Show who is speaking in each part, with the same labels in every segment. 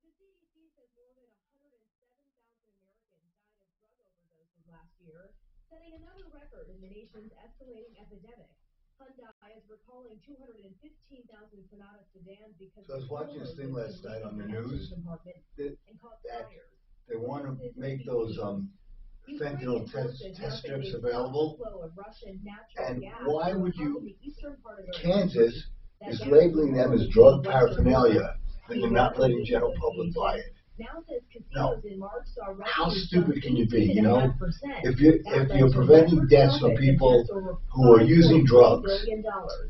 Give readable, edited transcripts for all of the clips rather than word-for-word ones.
Speaker 1: The CDC says more than 107,000 Americans died of drug overdoses last year, setting another record in the nation's escalating epidemic. Hyundai is recalling 215,000 Sonata sedans because
Speaker 2: So I was watching this thing last night on the news that they want to make those fentanyl test strips available. And why would you? Kansas is labeling them as drug paraphernalia, and they're not letting general public buy it. No. How stupid can you be? You know, if you're preventing deaths from people who are using drugs,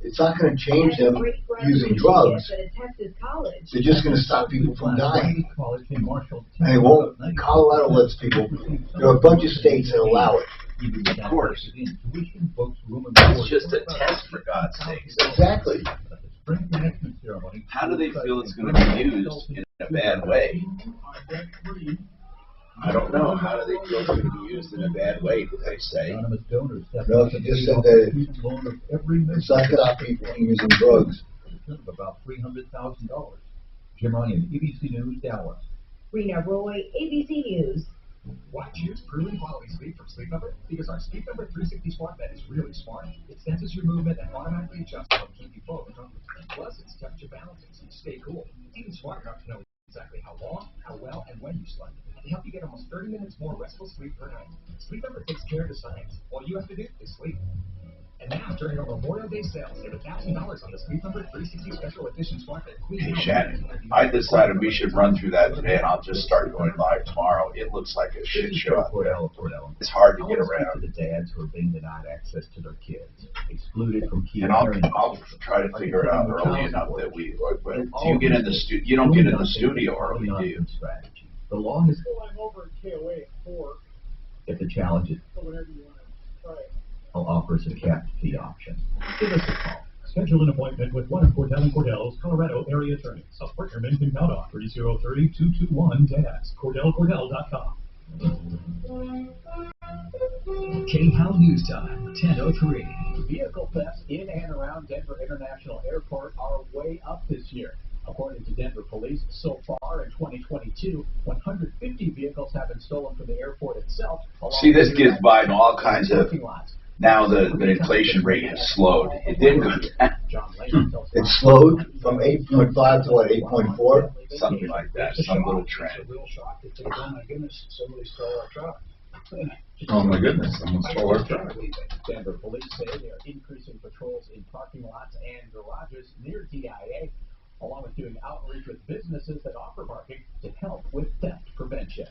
Speaker 2: it's not going to change them using drugs. They're just going to stop people from dying. And it won't. Colorado lets people. There are a bunch of states that allow it.
Speaker 3: Of course. It's just a test, for God's sakes.
Speaker 2: Exactly.
Speaker 3: How do they feel it's going to be used in a bad way? I don't know. How do they feel it's going to be used in a bad way, did they say?
Speaker 2: No, she just said that it's not going to stop people from using drugs.
Speaker 4: About $300,000. Jim Ryan, ABC News, Dallas.
Speaker 1: Rena Roy, ABC News.
Speaker 5: Why choose Proven Quality Sleep from Sleep Number? Because our Sleep Number 360 smart bed is really smart. It senses your movement and automatically adjusts to help keep you full and comfortable. Plus, it's temperature balancing, so you stay cool. It's even smart enough to know exactly how long, how well, and when you slept. And to help you get almost 30 minutes more restful sleep per night. Sleep Number takes care of the science. All you have to do is sleep. And now, during our Memorial Day sale, save $1,000 on the Sleep Number 360 Special Edition Smart Bed.
Speaker 3: Hey, Shannon, I decided we should run through that today, and I'll just start going live tomorrow. It looks like a shit show out there. It's hard to get around.
Speaker 4: The dads who are being denied access to their kids, excluded from key.
Speaker 3: And I'll try to figure it out early enough that we. But you get in the studio. You don't get in the studio early, do you?
Speaker 4: Strategy. The longest.
Speaker 6: I'm over at KOA at 4.
Speaker 4: If the challenge is.
Speaker 6: So whenever you want to try it.
Speaker 4: Offers a capped fee option. Give us a call.
Speaker 7: Schedule an appointment with one of Cordell & Cordell's Colorado area attorneys. A partnerman can count on 303-221-DADS. CordellCordell.com.
Speaker 8: K-How News Time, 10:03. Vehicle thefts in and around Denver International Airport are way up this year. According to Denver police, so far in 2022, 150 vehicles have been stolen from the airport itself.
Speaker 3: See, this gives Biden all kinds of. Now the inflation rate has slowed. It didn't go down.
Speaker 2: It slowed from 8.5 to what, 8.4?
Speaker 3: Something like that. Some little trend.
Speaker 6: Oh my goodness, somebody stole our truck.
Speaker 2: Oh my goodness, someone stole our truck.
Speaker 8: Denver police say they are increasing patrols in parking lots and garages near DIA, along with doing outreach with businesses that offer parking to help with theft prevention.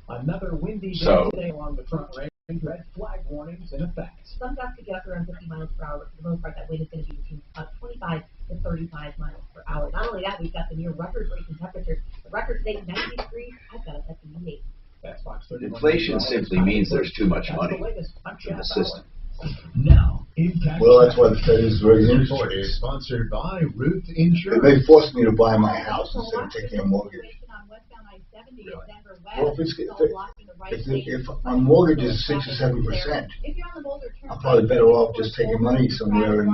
Speaker 8: Another windy day today along the Front Range. Red flag warnings in effect.
Speaker 1: Some gusts could get up around 50 miles per hour. For the most part, that wind is going to be between 25 to 35 miles per hour. Not only that, we've got the near record-breaking temperatures. The record today, 90 degrees. I've got us at 88.
Speaker 8: That's Fox 30.
Speaker 3: Inflation simply means there's too much money in the system.
Speaker 8: Now, impact.
Speaker 2: Well, that's why the Fed is very interesting.
Speaker 5: Is sponsored by Root Insurance.
Speaker 2: They forced me to buy my house instead of taking a mortgage. Well, if my mortgage is 6 or 7%, I'm probably better off just taking money somewhere and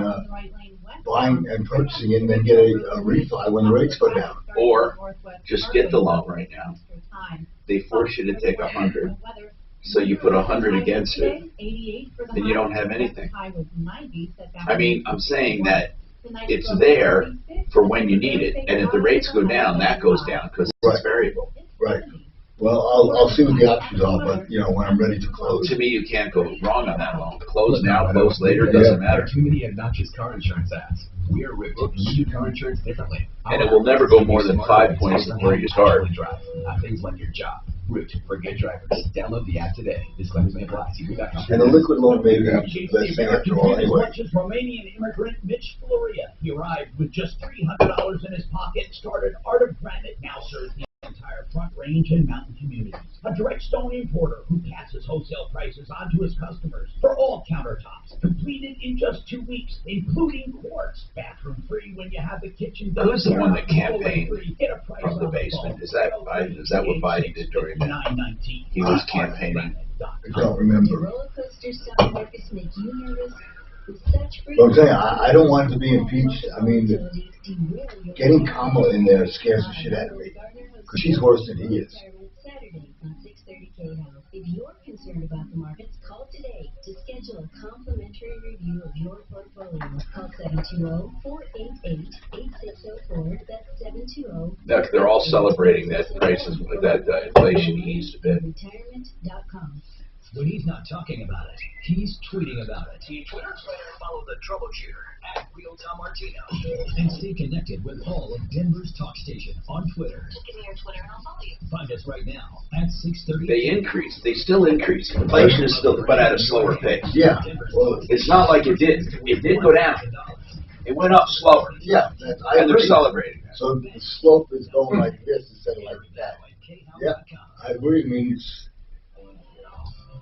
Speaker 2: buying and purchasing it, and then get a refi when the rates go down.
Speaker 3: Or just get the loan right now. They force you to take 100, so you put 100 against it, then you don't have anything. I mean, I'm saying that it's there for when you need it, and if the rates go down, that goes down because it's variable.
Speaker 2: Right. Well, I'll see what the options are, but you know, when I'm ready to close.
Speaker 3: To me, you can't go wrong on that loan. Close now, close later, doesn't matter.
Speaker 5: Too many obnoxious car insurance ads. We are Root, and you do car insurance differently.
Speaker 3: And it will never go more than 5 points before you start.
Speaker 5: Not things like your job. Root for good drivers. Download the app today. Disclaimers may apply. See Root.com.
Speaker 2: And the liquid loan may be the best thing after all, anyway.
Speaker 9: Romanian immigrant Mitch Floria. He arrived with just $300 in his pocket, started Art of Granite, now serves the entire Front Range and mountain communities. A direct stone importer who passes wholesale prices on to his customers for all countertops. Completed in just 2 weeks, including quartz. Bathroom free when you have the kitchen done.
Speaker 3: Who's the one that campaigned from the basement? Is that Biden? Is that what Biden did during that? He was campaigning.
Speaker 2: I don't remember.
Speaker 1: Roller coaster selling markets make you nervous.
Speaker 2: But I'm saying, I don't want to be impeached. I mean, getting Kamala in there scares the shit out of me. because she's worse than he is.
Speaker 1: Saturdays on 6:30 KO. If you're concerned about the markets, call today to schedule a complimentary review of your portfolio. Call 720-488-8604. That's 720.
Speaker 3: They're all celebrating that prices, that inflation eased a bit.
Speaker 1: Retirement.com.
Speaker 9: When he's not talking about it, he's tweeting about it. He Twitter, follow the Troubleshooter at Real Tom Martino. And stay connected with all of Denver's talk station on Twitter. Just give me your Twitter and I'll follow you. Find us right now at 6:30.
Speaker 3: They increased. They still increase. Inflation is still, but at a slower pace.
Speaker 2: Yeah. Well,
Speaker 3: It's not like it did. It did go down. It went up slower.
Speaker 2: yeah,
Speaker 3: And they're celebrating that.
Speaker 2: So the slope is going like this instead of like that. Yeah, I agree. I mean,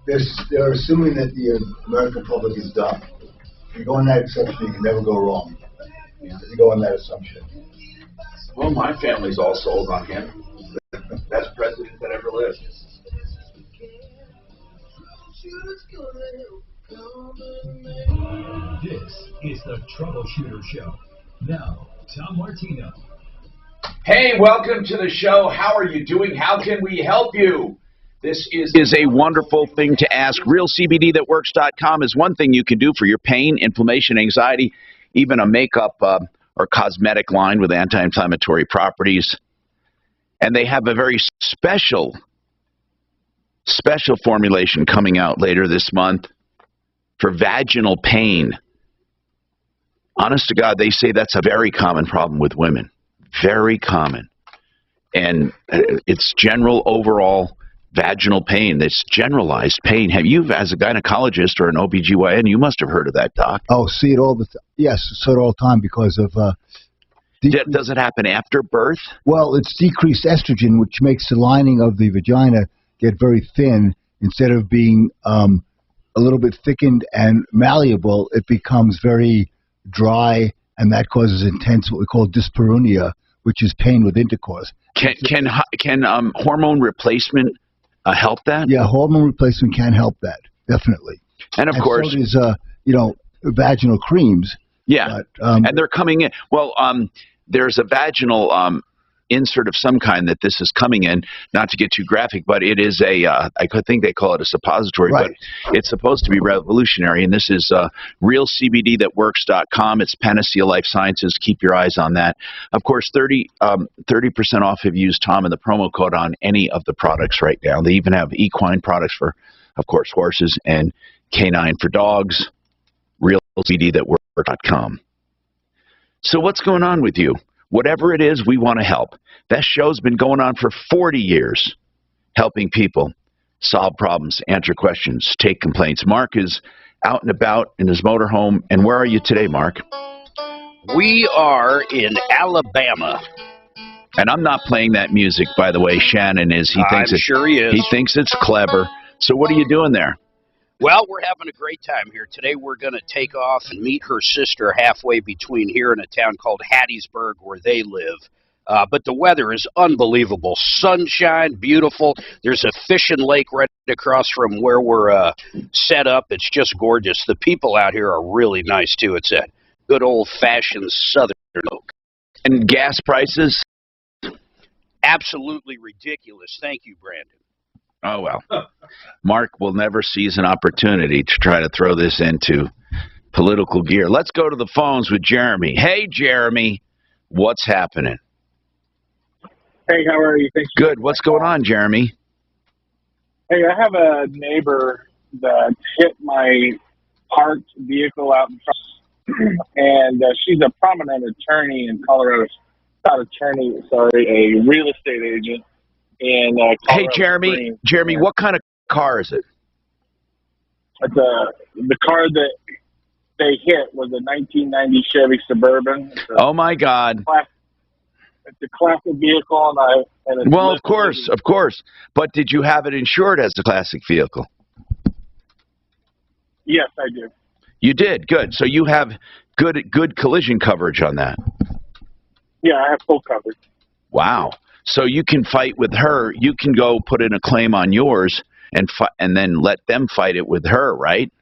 Speaker 2: they're assuming that the American public is dumb. If you go on that exception, you can never go wrong. If you go on that assumption.
Speaker 3: Well, my family's all sold on him. Best president that ever lived.
Speaker 7: This is the Troubleshooter Show. Now, Tom Martino.
Speaker 3: Hey, welcome to the show. How are you doing? How can we help you? This is a wonderful thing to ask. RealCBDThatWorks.com is one thing you can do for your pain, inflammation, anxiety, even a makeup or cosmetic line with anti-inflammatory properties. And they have a very special formulation coming out later this month for vaginal pain. Honest to God, they say that's a very common problem with women. Very common. And it's general overall vaginal pain. It's generalized pain. Have you, as a gynecologist or an OBGYN, you must have heard of that, Doc.
Speaker 2: Oh, see it all the time. Yes, see it all the time because of...
Speaker 3: Does it happen after birth?
Speaker 2: Well, it's decreased estrogen, which makes the lining of the vagina get very thin. Instead of being a little bit thickened and malleable, it becomes very dry, and that causes intense, what we call dyspareunia, which is pain with intercourse.
Speaker 3: Can hormone replacement help that?
Speaker 2: Yeah, hormone replacement can help that, definitely.
Speaker 3: And of course,
Speaker 2: so does vaginal creams.
Speaker 3: Yeah,
Speaker 2: but,
Speaker 3: and they're coming in. Well, there's a vaginal insert of some kind that this is coming in. Not to get too graphic, but it is I think they call it a suppository,
Speaker 2: right.
Speaker 3: But it's supposed to be revolutionary. And this is RealCBDThatWorks.com. It's Panacea Life Sciences. Keep your eyes on that. Of course, 30% off if you use Tom and the promo code on any of the products right now. They even have equine products for, of course, horses, and canine for dogs. RealCBDThatWorks.com. So what's going on with you? Whatever it is, we want to help. That show's been going on for 40 years, helping people solve problems, answer questions, take complaints. Mark is out and about in his motorhome. And where are you today, Mark?
Speaker 10: We are in Alabama.
Speaker 3: And I'm not playing that music, by the way. Shannon is.
Speaker 10: I'm sure he is.
Speaker 3: He thinks it's clever. So what are you doing there?
Speaker 10: Well, we're having a great time here. Today we're going to take off and meet her sister halfway between here and a town called Hattiesburg where they live. But the weather is unbelievable. Sunshine, beautiful. There's a fishing lake right across from where we're set up. It's just gorgeous. The people out here are really nice, too. It's a good old-fashioned southern look.
Speaker 3: And gas prices?
Speaker 10: Absolutely ridiculous. Thank you, Brandon.
Speaker 3: Oh, well. Mark will never seize an opportunity to try to throw this into political gear. Let's go to the phones with Jeremy. Hey, Jeremy. What's happening?
Speaker 11: Hey, how are you? Thanks.
Speaker 3: Good. What's going on, Jeremy?
Speaker 11: Hey, I have a neighbor that hit my parked vehicle out in front, and she's a prominent attorney in Colorado. Not attorney, sorry, a real estate agent. In
Speaker 3: hey, Jeremy, what kind of car is it?
Speaker 11: It's the car that they hit was a 1990 Chevy Suburban.
Speaker 3: Oh, my God.
Speaker 11: It's a classic vehicle.
Speaker 3: Well, of course. But did you have it insured as a classic vehicle?
Speaker 11: Yes, I do.
Speaker 3: You did? Good. So you have good collision coverage on that?
Speaker 11: Yeah, I have full coverage.
Speaker 3: Wow. So you can fight with her. You can go put in a claim on yours and then let them fight it with her, right?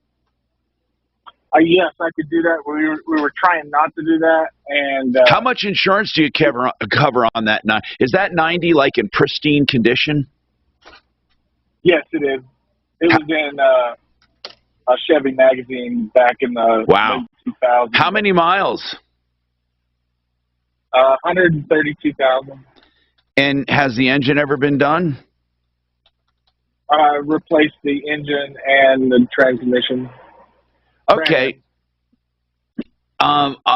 Speaker 11: Yes, I could do that. We were trying not to do that. And
Speaker 10: how much insurance do you cover on that? Is that 90 like in pristine condition?
Speaker 11: Yes, it is. It was in a Chevy magazine back in the mid-2000s.
Speaker 10: How many miles?
Speaker 11: 132,000.
Speaker 10: And has the engine ever been done?
Speaker 11: Replaced the engine and the transmission.
Speaker 10: Okay.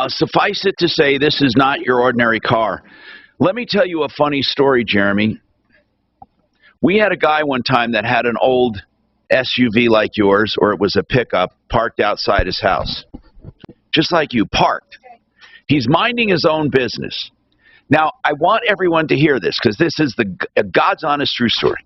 Speaker 10: Suffice it to say, this is not your ordinary car. Let me tell you a funny story, Jeremy. We had a guy one time that had an old SUV like yours, or it was a pickup, parked outside his house. Just like you, parked. He's minding his own business. Now, I want everyone to hear this, because this is the God's honest true story.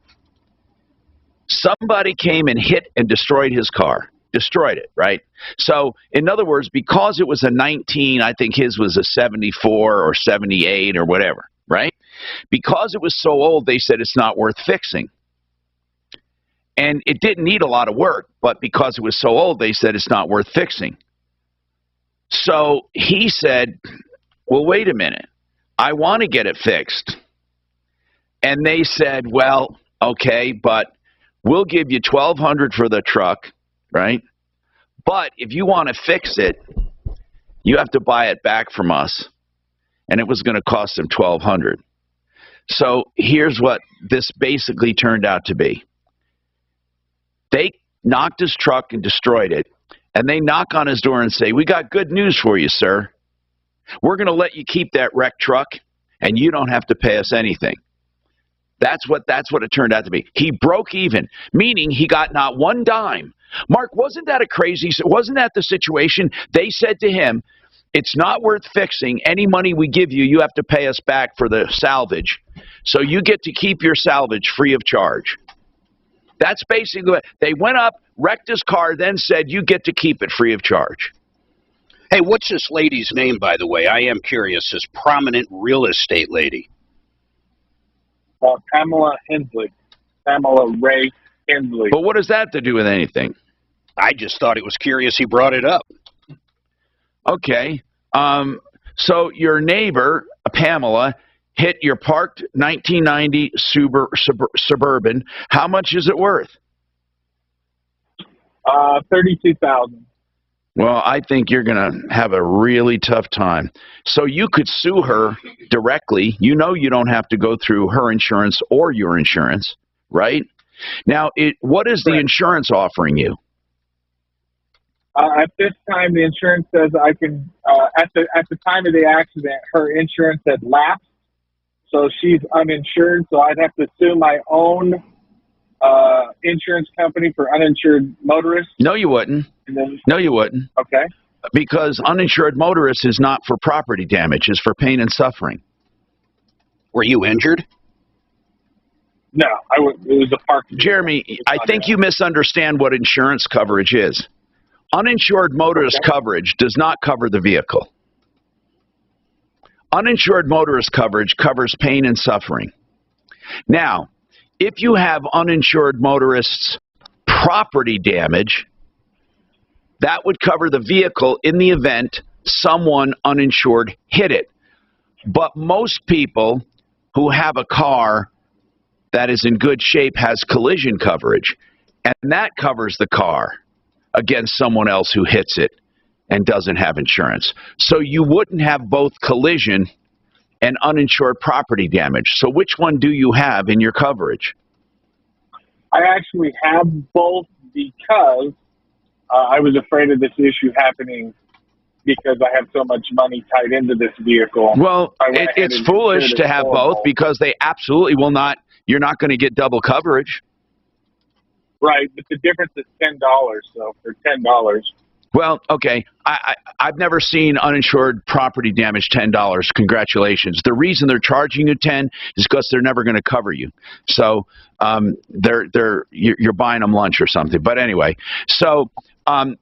Speaker 10: Somebody came and hit and destroyed his car. Destroyed it, right? So, in other words, because it was a 19, I think his was a 74 or 78 or whatever, right? Because it was so old, they said it's not worth fixing. And it didn't need a lot of work, but because it was so old, they said it's not worth fixing. So he said, well, wait a minute. I want to get it fixed. And they said, well, okay, but we'll give you $1,200 for the truck, right? But if you want to fix it, you have to buy it back from us. And it was going to cost them $1,200. So here's what this basically turned out to be. They knocked his truck and destroyed it. And they knock on his door and say, we got good news for you, sir. We're going to let you keep that wrecked truck, and you don't have to pay us anything. That's what it turned out to be. He broke even, meaning he got not one dime. Mark, wasn't that the situation? They said to him, it's not worth fixing. Any money we give you, you have to pay us back for the salvage. So you get to keep your salvage free of charge. That's basically what they went up, wrecked his car, then said, you get to keep it free of charge. Hey, what's this lady's name, by the way? I am curious, this prominent real estate lady.
Speaker 11: Pamela Hensley. Pamela Ray Hensley.
Speaker 10: But what does that have to do with anything? I just thought it was curious he brought it up. Okay. So your neighbor, Pamela, hit your parked 1990 Suburban. How much is it worth?
Speaker 11: $32,000.
Speaker 10: Well, I think you're going to have a really tough time. So you could sue her directly. You know you don't have to go through her insurance or your insurance, right? Now, what is the insurance offering you?
Speaker 11: At this time, the insurance says I can. At the time of the accident, her insurance had lapsed, so she's uninsured. So I'd have to sue my own insurance company for uninsured motorists.
Speaker 10: No, you wouldn't. No, you wouldn't.
Speaker 11: Okay.
Speaker 10: Because uninsured motorists is not for property damage; it's for pain and suffering. Were you injured?
Speaker 11: No, it was a park.
Speaker 10: Jeremy, I think you misunderstand what insurance coverage is. Uninsured motorist coverage does not cover the vehicle. Uninsured motorist coverage covers pain and suffering. Now, if you have uninsured motorists' property damage, that would cover the vehicle in the event someone uninsured hit it. But most people who have a car that is in good shape has collision coverage, and that covers the car against someone else who hits it and doesn't have insurance. So you wouldn't have both collision and uninsured property damage. So which one do you have in your coverage?
Speaker 11: I actually have both because I was afraid of this issue happening because I have so much money tied into this vehicle.
Speaker 10: Well, it's foolish to have both because they absolutely will not. You're not going to get double coverage.
Speaker 11: Right, but the difference is $10. So for $10.
Speaker 10: Well, okay. I've never seen uninsured property damage $10. Congratulations. The reason they're charging you $10 is because they're never going to cover you. So you're buying them lunch or something. But anyway, so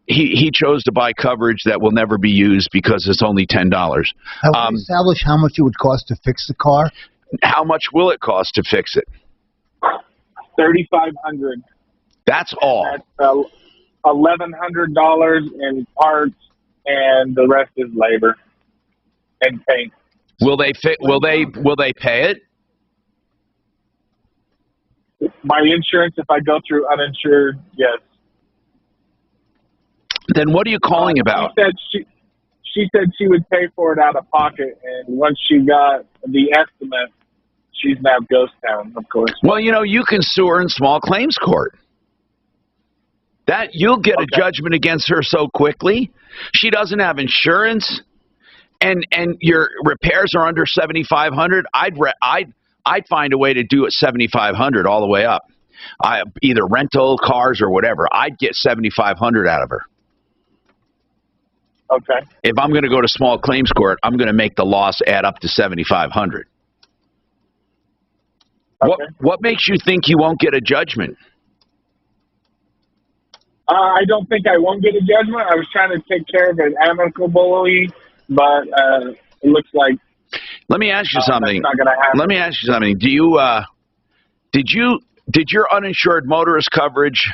Speaker 10: he chose to buy coverage that will never be used because it's only $10.
Speaker 2: Have we established how much it would cost to fix the car?
Speaker 10: How much will it cost to fix it?
Speaker 11: $3,500.
Speaker 10: That's all.
Speaker 11: $1,100 in parts, and the rest is labor and paint.
Speaker 10: Will they pay it?
Speaker 11: My insurance, if I go through uninsured, yes.
Speaker 10: Then what are you calling about?
Speaker 11: She said she would pay for it out of pocket, and once she got the estimate, she's now ghost town, of course.
Speaker 10: Well, you know, you can sue her in small claims court. That you'll get a judgment against her so quickly. She doesn't have insurance, and your repairs are under $7,500. I'd find a way to do it $7,500 all the way up. Either rental cars or whatever. I'd get $7,500 out of her.
Speaker 11: Okay.
Speaker 10: If I'm going to go to small claims court, I'm going to make the loss add up to $7,500.
Speaker 11: Okay.
Speaker 10: What makes you think you won't get a judgment?
Speaker 11: I don't think I won't get a judgment. I was trying to take care of it amicably, but it looks like.
Speaker 10: Let me ask you something.
Speaker 11: That's not going to happen.
Speaker 10: Let me ask you something. Do you did your uninsured motorist coverage,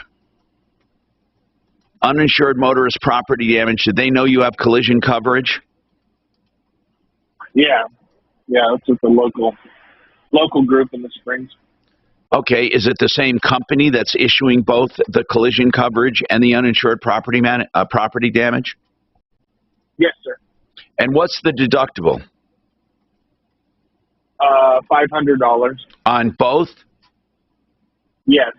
Speaker 10: uninsured motorist property damage, did they know you have collision coverage?
Speaker 11: Yeah, it's with the local group in the Springs.
Speaker 10: Okay, is it the same company that's issuing both the collision coverage and the uninsured property damage?
Speaker 11: Yes, sir.
Speaker 10: And what's the deductible?
Speaker 11: $500.
Speaker 10: On both?
Speaker 11: Yes.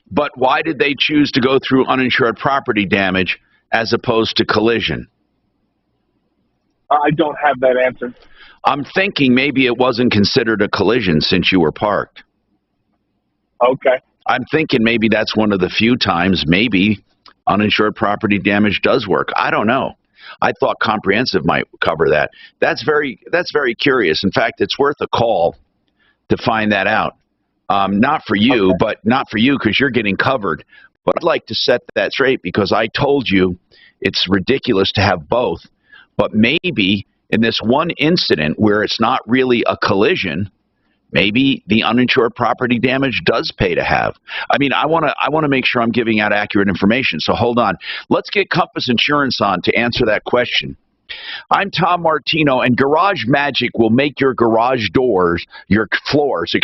Speaker 10: But why did they choose to go through uninsured property damage as opposed to collision?
Speaker 11: I don't have that answer.
Speaker 10: I'm thinking maybe it wasn't considered a collision since you were parked.
Speaker 11: Okay.
Speaker 10: I'm thinking maybe that's one of the few times maybe uninsured property damage does work. I don't know. I thought comprehensive might cover that. That's very curious. In fact, it's worth a call to find that out. Not for you, but not for you because you're getting covered. But I'd like to set that straight because I told you it's ridiculous to have both. But maybe in this one incident where it's not really a collision, maybe the uninsured property damage does pay to have. I mean, I want to make sure I'm giving out accurate information. So hold on. Let's get Compass Insurance on to answer that question. I'm Tom Martino, and Garage Magic will make your garage doors, your floors,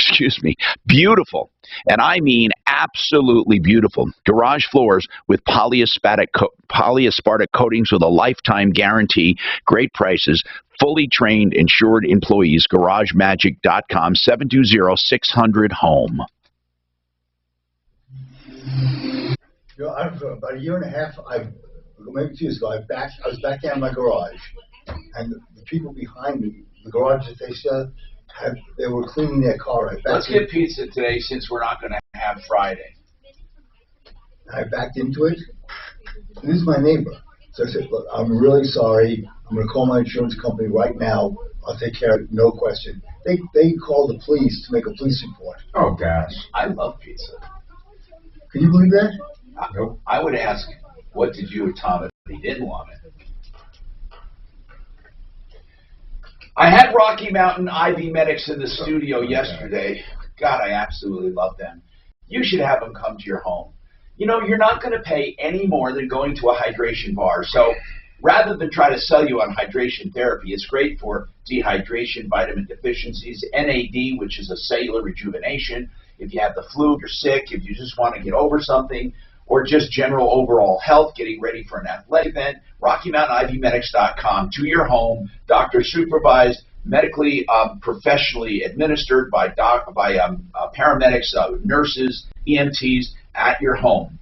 Speaker 10: beautiful. And I mean absolutely beautiful. Garage floors with polyaspartic coatings with a lifetime guarantee, great prices, fully trained, insured employees. GarageMagic.com, 720-600-HOME.
Speaker 2: You know, about a year and a half, maybe 2 years ago, I was back down in my garage, and the people behind me, the garage that they said, they were cleaning their car.
Speaker 3: Let's get pizza today since we're not going to have Friday.
Speaker 2: I backed into it. This is my neighbor. So I said, look, I'm really sorry. I'm going to call my insurance company right now. I'll take care of it, no question. They called the police to make a police report.
Speaker 3: Oh, gosh. I love pizza.
Speaker 2: Can you believe that?
Speaker 3: Nope. I would ask, what did you or Tom if he didn't want it? I had Rocky Mountain IV Medics in the studio yesterday. God, I absolutely love them. You should have them come to your home. You know, you're not going to pay any more than going to a hydration bar. So rather than try to sell you on hydration therapy, it's great for dehydration, vitamin deficiencies, NAD, which is a cellular rejuvenation. If you have the flu, you're sick, if you just want to get over something, or just general overall health, getting ready for an athletic event, RockyMountainIVMedics.com, to your home, doctor supervised, medically, professionally administered by paramedics, nurses, EMTs at your home.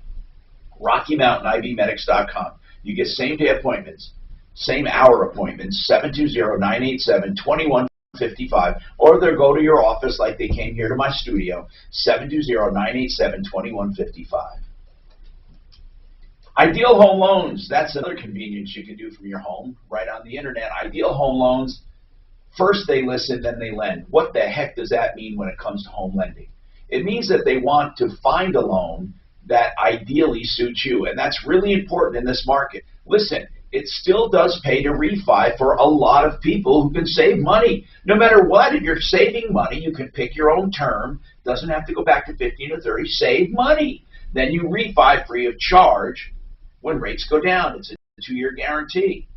Speaker 3: RockyMountainIVMedics.com. You get same-day appointments, same-hour appointments, 720-987-2155, or they'll go to your office like they came here to my studio, 720-987-2155. Ideal Home Loans, that's another convenience you can do from your home, right on the internet. Ideal Home Loans, first they listen, then they lend. What the heck does that mean when it comes to home lending? It means that they want to find a loan that ideally suits you, and that's really important in this market. Listen, it still does pay to refi for a lot of people who can save money. No matter what, if you're saving money, you can pick your own term. Doesn't have to go back to 15 or 30. Save money. Then you refi free of charge when rates go down. It's a 2-year guarantee.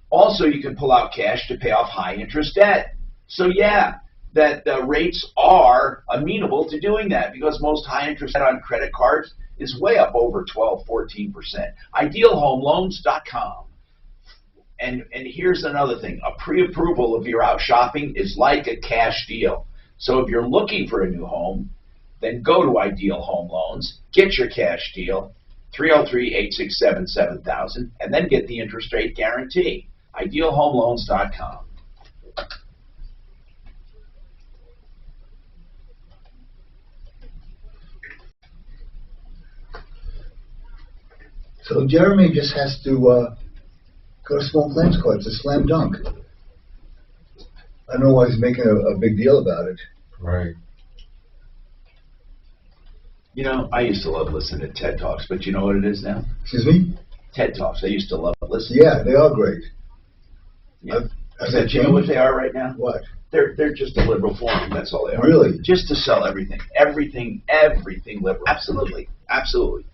Speaker 3: Also, you can pull out cash to pay off high-interest debt. So, yeah, that the rates are amenable to doing that because most high-interest debt on credit cards is way up over 12, 14%. IdealHomeLoans.com. And here's another thing. A pre-approval if you're out shopping is like a cash deal. So if you're looking for a new home, then go to Ideal Home Loans, get your cash deal, 303-867-7000, and then get the interest rate guarantee. IdealHomeLoans.com.
Speaker 2: So Jeremy just has to go to small claims court. It's a slam dunk. I don't know why he's making a big deal about it.
Speaker 4: Right.
Speaker 3: You know, I used to love listening to TED Talks, but you know what it is now?
Speaker 2: Excuse me?
Speaker 3: TED Talks. I used to love listening.
Speaker 2: Yeah, they are great.
Speaker 3: Yeah. Do you know what they are right now?
Speaker 2: What?
Speaker 3: They're just a liberal forum. That's all they are.
Speaker 2: Really?
Speaker 3: Just to sell everything. Everything liberal. Absolutely.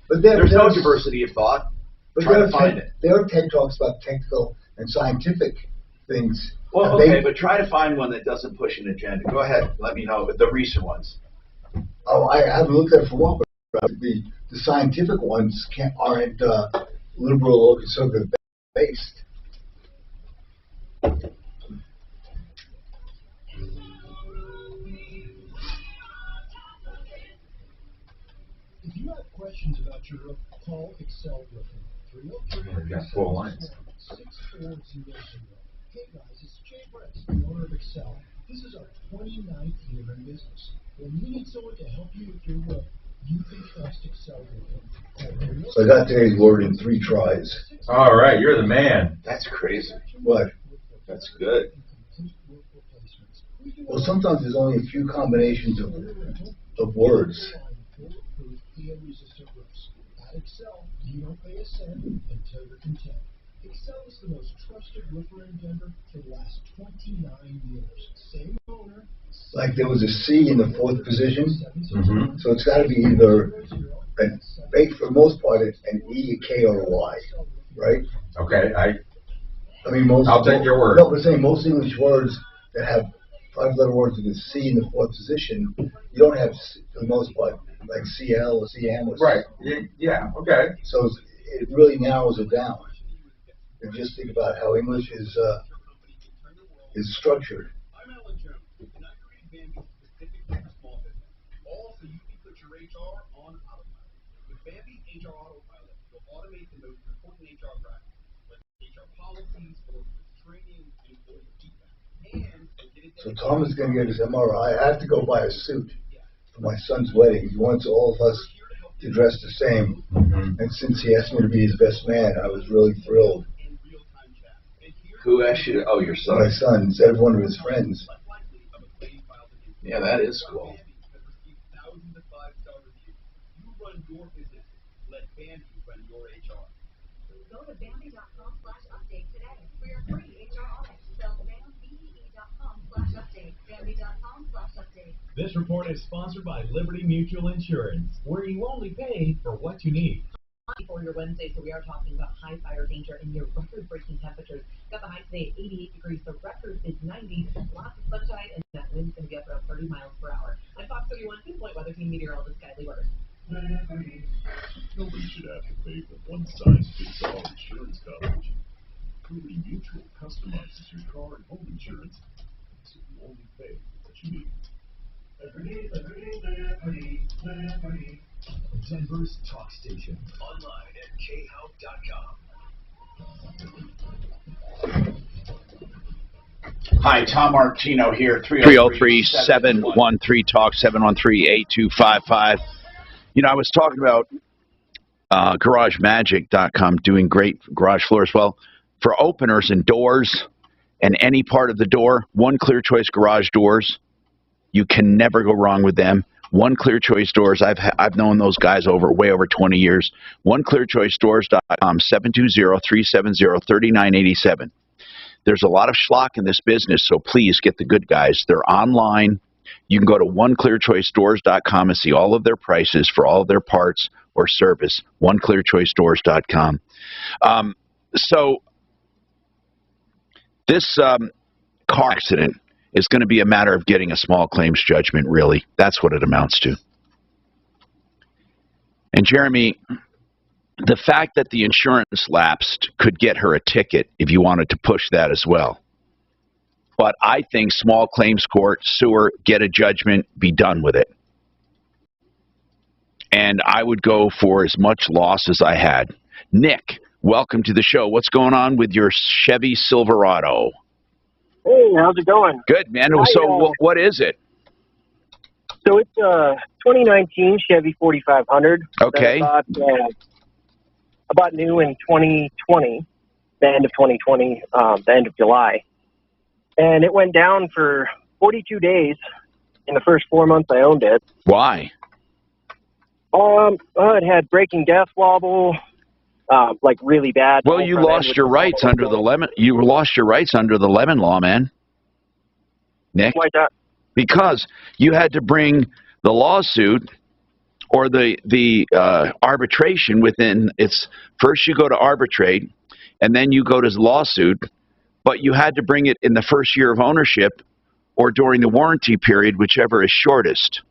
Speaker 2: But
Speaker 3: there's no diversity of thought. Try to find it.
Speaker 2: There are TED Talks about technical and scientific things.
Speaker 3: Well, okay, but try to find one that doesn't push an agenda. Go ahead. Let me know the recent ones.
Speaker 2: Oh, I haven't looked at it for a while, but the scientific ones aren't liberal or conservative based.
Speaker 7: If you have questions about your roof, call Excel Roofing. 303
Speaker 4: We've got 4 lines.
Speaker 7: 6400. Hey guys, it's Jay Brett, the owner of Excel. This is our 29th year in business. When you need someone to help you with your roof, you can trust Excel Roofing.
Speaker 2: So I got today's word in 3 tries.
Speaker 4: All right, you're the man.
Speaker 3: That's crazy.
Speaker 2: What?
Speaker 3: That's good.
Speaker 2: Well, sometimes there's only a few combinations of words.
Speaker 7: At Excel, you don't pay a cent until you're content. Excel is the most trusted roofer in Denver for the last 29 years. Same owner.
Speaker 2: Like there was a C in the 4th position,
Speaker 4: Mm-hmm.
Speaker 2: so it's got to be either for the most part, it's an E, a K, or a Y, right?
Speaker 4: Okay,
Speaker 2: I mean,
Speaker 4: I'll take your word.
Speaker 2: No, but saying most English words that have 5-letter words with a C in the 4th position, you don't have, for the most part, like CL or CM or
Speaker 4: right. Yeah. Okay.
Speaker 2: So it really narrows it down. And just think about how English is structured.
Speaker 8: I'm Alan Jones, and I created Bambi specifically for small business. All so you can put your HR on autopilot. With Bambi HR Autopilot, you'll automate the most important HR practices, like HR policies, or training, and employee feedback. And get it
Speaker 2: So Tom is going to get his MRI. I have to go buy a suit for my son's wedding. He wants all of us to dress the same.
Speaker 4: Mm-hmm.
Speaker 2: And since he asked me to be his best man, I was really thrilled.
Speaker 3: Who asked you? Oh, your son.
Speaker 2: My son, instead of one of his friends.
Speaker 3: Yeah, that is cool.
Speaker 1: Go to Bambi.com/update today for your free HR audit. Spell Bambi.com/update. Bambi.com/update.
Speaker 7: This report is sponsored by Liberty Mutual Insurance, where you only pay for what you need.
Speaker 12: For your Wednesday, so we are talking about high fire danger and your record-breaking temperatures. Got the high today at 88 degrees. The record is 90. Lots of sunshine, and that wind's going to be up around 30 miles per hour. I'm Fox 31 Pinpoint Weather Team meteorologist Kylie Word.
Speaker 7: Nobody should have to pay for one-size-fits-all insurance coverage. Liberty Mutual customizes your car and home insurance, so you only pay what you need. Denver's talk station. Online at khout.com.
Speaker 10: Hi, Tom Martino here, 303-713-TALK, 713-8255. You know, I was talking about GarageMagic.com doing great garage floors. Well, for openers and doors and any part of the door, One Clear Choice Garage Doors, you can never go wrong with them. One Clear Choice Doors, I've known those guys way over 20 years. OneClearChoiceDoors.com, 720-370-3987. There's a lot of schlock in this business, so please get the good guys. They're online. You can go to OneClearChoiceDoors.com and see all of their prices for all of their parts. or service. OneClearChoiceDoors.com. So this car accident is going to be a matter of getting a small claims judgment, really. That's what it amounts to. And Jeremy, the fact that the insurance lapsed could get her a ticket if you wanted to push that as well. But I think small claims court, sue her, get a judgment, be done with it. And I would go for as much loss as I had. Nick, welcome to the show. What's going on with your Chevy Silverado?
Speaker 13: Hey, how's it going?
Speaker 10: Good, man. So what is it?
Speaker 13: So it's a 2019 Chevy 4500.
Speaker 10: Okay.
Speaker 13: About new in 2020, the end of 2020, the end of July. And it went down for 42 days in the first 4 months I owned it.
Speaker 10: Why?
Speaker 13: It had braking death wobble, like really bad.
Speaker 10: Well, you lost your rights under the lemon. You lost your rights under the lemon law, man. Nick.
Speaker 13: Why that?
Speaker 10: Because you had to bring the lawsuit or the arbitration within its first. You go to arbitrate, and then you go to lawsuit. But you had to bring it in the first year of ownership or during the warranty period, whichever is shortest.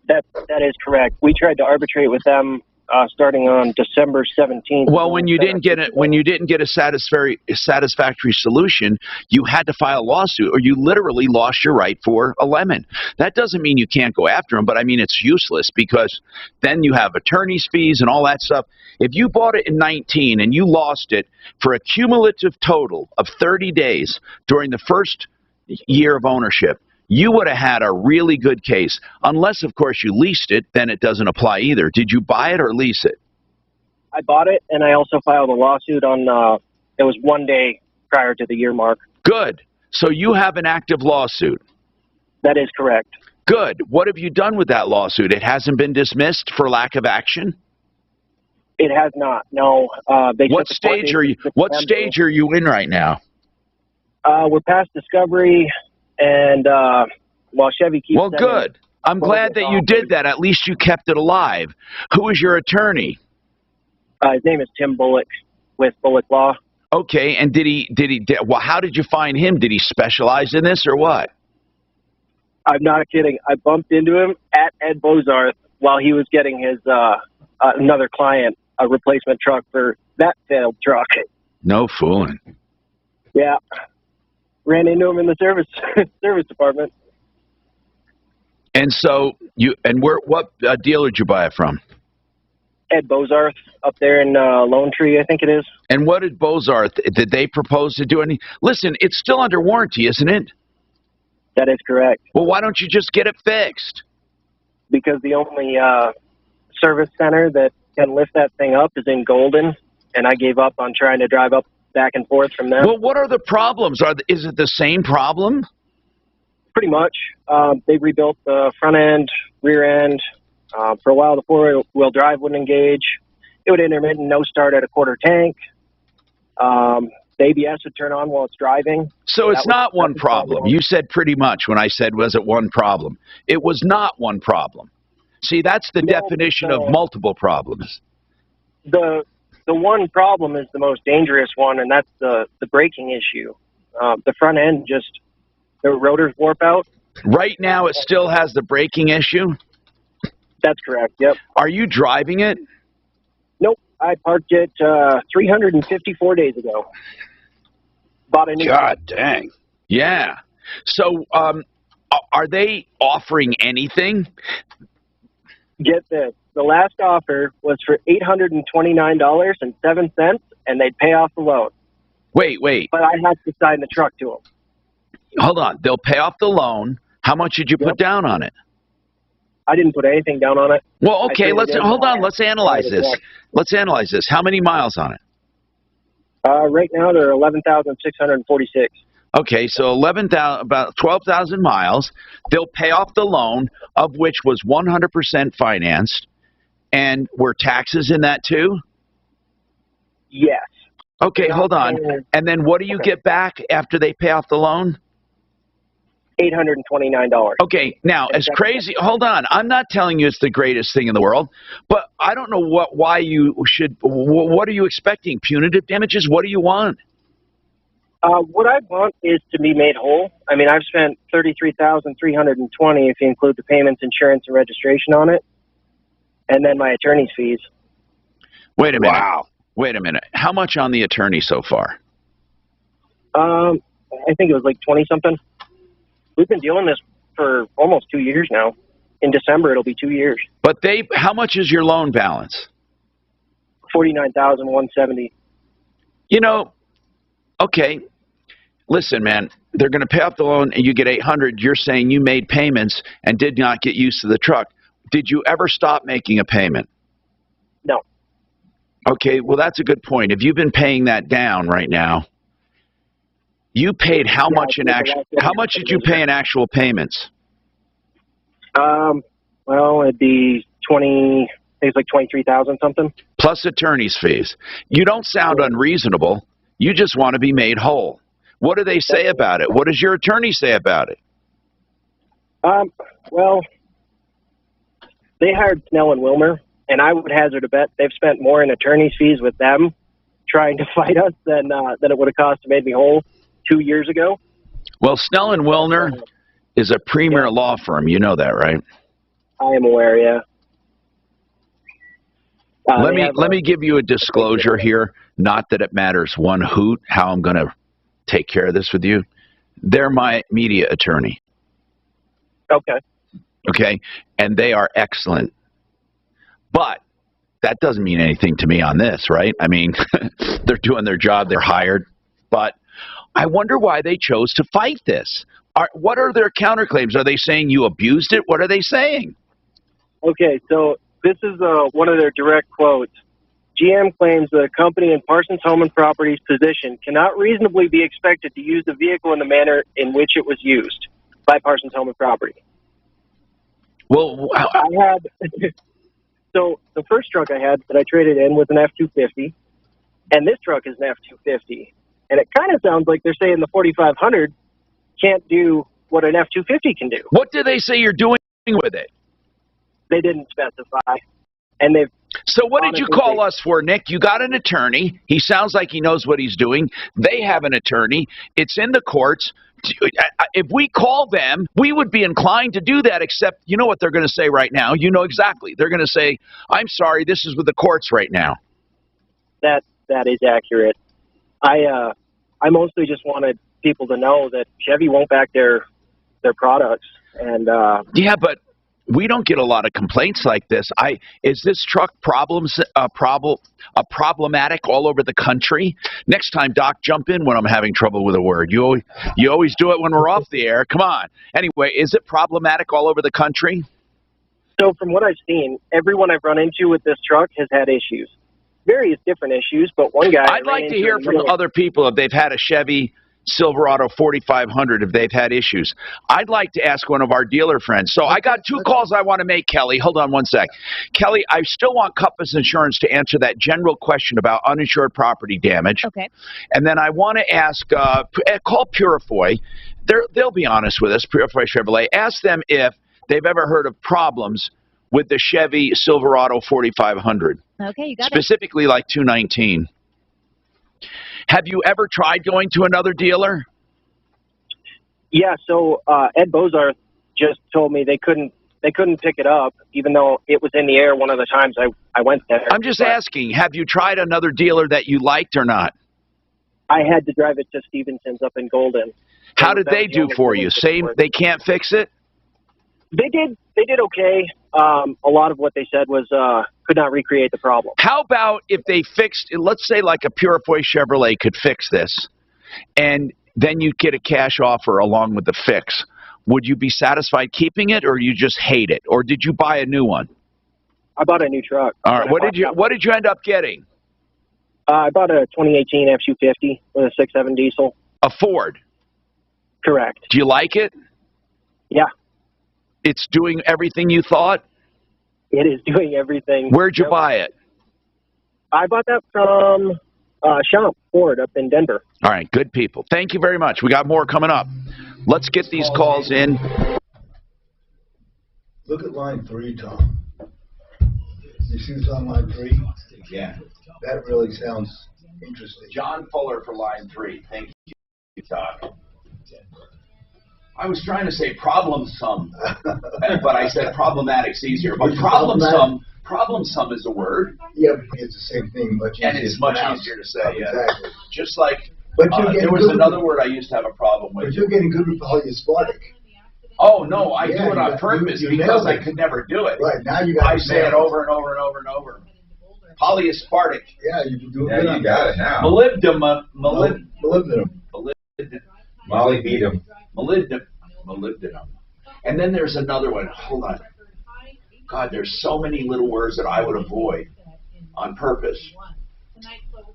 Speaker 13: That is correct. We tried to arbitrate with them starting on December 17th.
Speaker 10: Well, when you didn't get a satisfactory solution, you had to file a lawsuit, or you literally lost your right for a lemon. That doesn't mean you can't go after them, but I mean it's useless because then you have attorney's fees and all that stuff. If you bought it in 19 and you lost it for a cumulative total of 30 days during the first year of ownership, you would have had a really good case. Unless, of course, you leased it, then it doesn't apply either. Did you buy it or lease it?
Speaker 13: I bought it, and I also filed a lawsuit on, it was 1 day prior to the year mark.
Speaker 10: Good. So you have an active lawsuit.
Speaker 13: That is correct.
Speaker 10: Good. What have you done with that lawsuit? It hasn't been dismissed for lack of action?
Speaker 13: It has not, no.
Speaker 10: What stage are you in right now?
Speaker 13: We're past discovery. And Chevy keeps.
Speaker 10: Well, good. I'm glad that you did that. At least you kept it alive. Who is your attorney?
Speaker 13: His name is Tim Bullock with Bullock Law.
Speaker 10: Okay, and well, how did you find him? Did he specialize in this or what?
Speaker 13: I'm not kidding. I bumped into him at Ed Bozarth while he was getting his another client a replacement truck for that failed truck.
Speaker 10: No fooling.
Speaker 13: Yeah. Ran into him in the service department.
Speaker 10: And so what dealer did you buy it from?
Speaker 13: Ed Bozarth up there in Lone Tree, I think it is.
Speaker 10: And what did Bozarth, did they propose to do any? Listen, it's still under warranty, isn't it?
Speaker 13: That is correct.
Speaker 10: Well, why don't you just get it fixed?
Speaker 13: Because the only service center that can lift that thing up is in Golden, and I gave up on trying to drive up back and forth from them.
Speaker 10: Well, what are the problems? Is it the same problem?
Speaker 13: Pretty much. They rebuilt the front end, rear end. For a while, the four-wheel drive wouldn't engage. It would intermittent no start at a quarter tank. The ABS would turn on while it's driving.
Speaker 10: So it's not one problem. You said pretty much when I said, was it one problem? It was not one problem. See, that's the definition of multiple problems.
Speaker 13: The one problem is the most dangerous one, and that's the braking issue. The front end the rotors warp out.
Speaker 10: Right now it still has the braking issue?
Speaker 13: That's correct, yep.
Speaker 10: Are you driving it?
Speaker 13: Nope. I parked it 354 days ago. Bought a new
Speaker 10: God dang. Yeah. So are they offering anything?
Speaker 13: Get this. The last offer was for $829.07, and they'd pay off the loan.
Speaker 10: Wait.
Speaker 13: But I had to sign the truck to them.
Speaker 10: Hold on. They'll pay off the loan. How much did you put down on it?
Speaker 13: I didn't put anything down on it.
Speaker 10: Well, okay. Hold on. Let's analyze this. How many miles on it?
Speaker 13: Right now, they're 11,646.
Speaker 10: Okay, so about 12,000 miles. They'll pay off the loan, of which was 100% financed. And were taxes in that too?
Speaker 13: Yes.
Speaker 10: Okay, hold on. And then what do you get back after they pay off the loan?
Speaker 13: $829.
Speaker 3: Okay, now, as crazy, hold on. I'm not telling you it's the greatest thing in the world, but I don't know why you should, what are you expecting? Punitive damages? What do you want?
Speaker 13: What I want is to be made whole. I mean, I've spent $33,320 if you include the payments, insurance, and registration on it, and then my attorney's fees.
Speaker 3: Wait a minute.
Speaker 10: Wow.
Speaker 3: Wait a minute. How much on the attorney so far?
Speaker 13: I think it was like 20-something. We've been dealing this for almost 2 years now. In December, it'll be 2 years.
Speaker 3: But how much is your loan balance?
Speaker 13: $49,170.
Speaker 3: You know, okay. Listen, man, they're going to pay off the loan and you get $800. You're saying you made payments and did not get used to the truck. Did you ever stop making a payment?
Speaker 13: No.
Speaker 3: Okay, well, that's a good point. If you've been paying that down right now, you paid how much in actual? How much did you pay in actual payments?
Speaker 13: Well, it'd be 20. It's like 23,000 something.
Speaker 3: Plus attorney's fees. You don't sound unreasonable. You just want to be made whole. What do they say about it? What does your attorney say about it?
Speaker 13: Well, they hired Snell and Wilmer, and I would hazard a bet they've spent more in attorney's fees with them trying to fight us than it would have cost to make me whole 2 years ago.
Speaker 3: Well, Snell and Wilmer is a premier law firm. You know that, right?
Speaker 13: I am aware, yeah.
Speaker 3: Let me give you a disclosure here. Not that it matters one hoot how I'm going to take care of this with you. They're my media attorney.
Speaker 13: Okay.
Speaker 3: Okay? And they are excellent. But that doesn't mean anything to me on this, right? I mean, they're doing their job. They're hired. But I wonder why they chose to fight this. What are their counterclaims? Are they saying you abused it? What are they saying?
Speaker 13: Okay, so this is one of their direct quotes. GM claims that a company in Parsons Home and Property's position cannot reasonably be expected to use the vehicle in the manner in which it was used by Parsons Home and Property.
Speaker 3: Well,
Speaker 13: I had so the first truck I had that I traded in was an F-250, and this truck is an F-250. And it kind of sounds like they're saying the 4500 can't do what an F-250 can do.
Speaker 3: What do they say you're doing with it?
Speaker 13: They didn't specify. And they've
Speaker 3: So what did you call us for, Nick? You got an attorney. He sounds like he knows what he's doing. They have an attorney. It's in the courts. If we call them, we would be inclined to do that, except you know what they're going to say right now. You know exactly. They're going to say, I'm sorry, this is with the courts right now.
Speaker 13: That is accurate. I mostly just wanted people to know that Chevy won't back their products. And
Speaker 3: yeah, but we don't get a lot of complaints like this. Is this truck problematic all over the country? Next time, Doc, jump in when I'm having trouble with a word. You always do it when we're off the air. Come on. Anyway, is it problematic all over the country?
Speaker 13: So from what I've seen, everyone I've run into with this truck has had issues. Various different issues, but one guy...
Speaker 3: I'd like to hear from other people if they've had a Chevy Silverado 4500, if they've had issues. I'd like to ask one of our dealer friends. So I got two calls I want to make, Kelly. Hold on one sec. Kelly, I still want Compass Insurance to answer that general question about uninsured property damage.
Speaker 14: Okay.
Speaker 3: And then I want to ask, call Purifoy. They'll be honest with us, Purifoy Chevrolet. Ask them if they've ever heard of problems with the Chevy Silverado 4500.
Speaker 14: Okay, you got
Speaker 3: specifically like 219. Have you ever tried going to another dealer?
Speaker 13: Yeah, so Ed Bozarth just told me they couldn't pick it up, even though it was in the air one of the times I went there.
Speaker 3: I'm just asking, have you tried another dealer that you liked or not?
Speaker 13: I had to drive it to Stevenson's up in Golden.
Speaker 3: How did they do for you? Same, they can't fix it?
Speaker 13: They did okay. A lot of what they said was could not recreate the problem.
Speaker 3: How about if they fixed, let's say like a Purifoy Chevrolet could fix this, and then you get a cash offer along with the fix. Would you be satisfied keeping it, or you just hate it? Or did you buy a new one?
Speaker 13: I bought a new truck.
Speaker 3: All right. What did you end up getting?
Speaker 13: I bought a 2018 F-250 with a 6.7 diesel.
Speaker 3: A Ford?
Speaker 13: Correct.
Speaker 3: Do you like it?
Speaker 13: Yeah.
Speaker 3: It's doing everything you thought?
Speaker 13: It is doing everything.
Speaker 3: Where'd you buy it?
Speaker 13: I bought that from Ford up in Denver.
Speaker 3: All right, good people. Thank you very much. We got more coming up.
Speaker 10: Let's get these calls in.
Speaker 2: Look at line 3, Tom. You see what's on line 3?
Speaker 3: Yeah.
Speaker 2: That really sounds interesting.
Speaker 3: John Fuller for line 3. Thank you, Doc. I was trying to say problem sum, but I said problematic's easier. But problem sum is a word.
Speaker 2: Yeah, but it's the same thing, much easier.
Speaker 3: And it's much easier to say, yeah.
Speaker 2: Exactly.
Speaker 3: Just like,
Speaker 2: But
Speaker 3: there was another word I used to have a problem with.
Speaker 2: But you're getting good with polyaspartic.
Speaker 3: Oh, no, I do it on purpose because I could never do it.
Speaker 2: Right, now you got
Speaker 3: I say it over and over and over and over. Polyaspartic.
Speaker 2: Yeah, you can do it.
Speaker 4: Yeah, you got it now.
Speaker 3: Molybdenum.
Speaker 4: Molybdenum.
Speaker 3: Molybdenum. And then there's another one. Hold on. God, there's so many little words that I would avoid on purpose.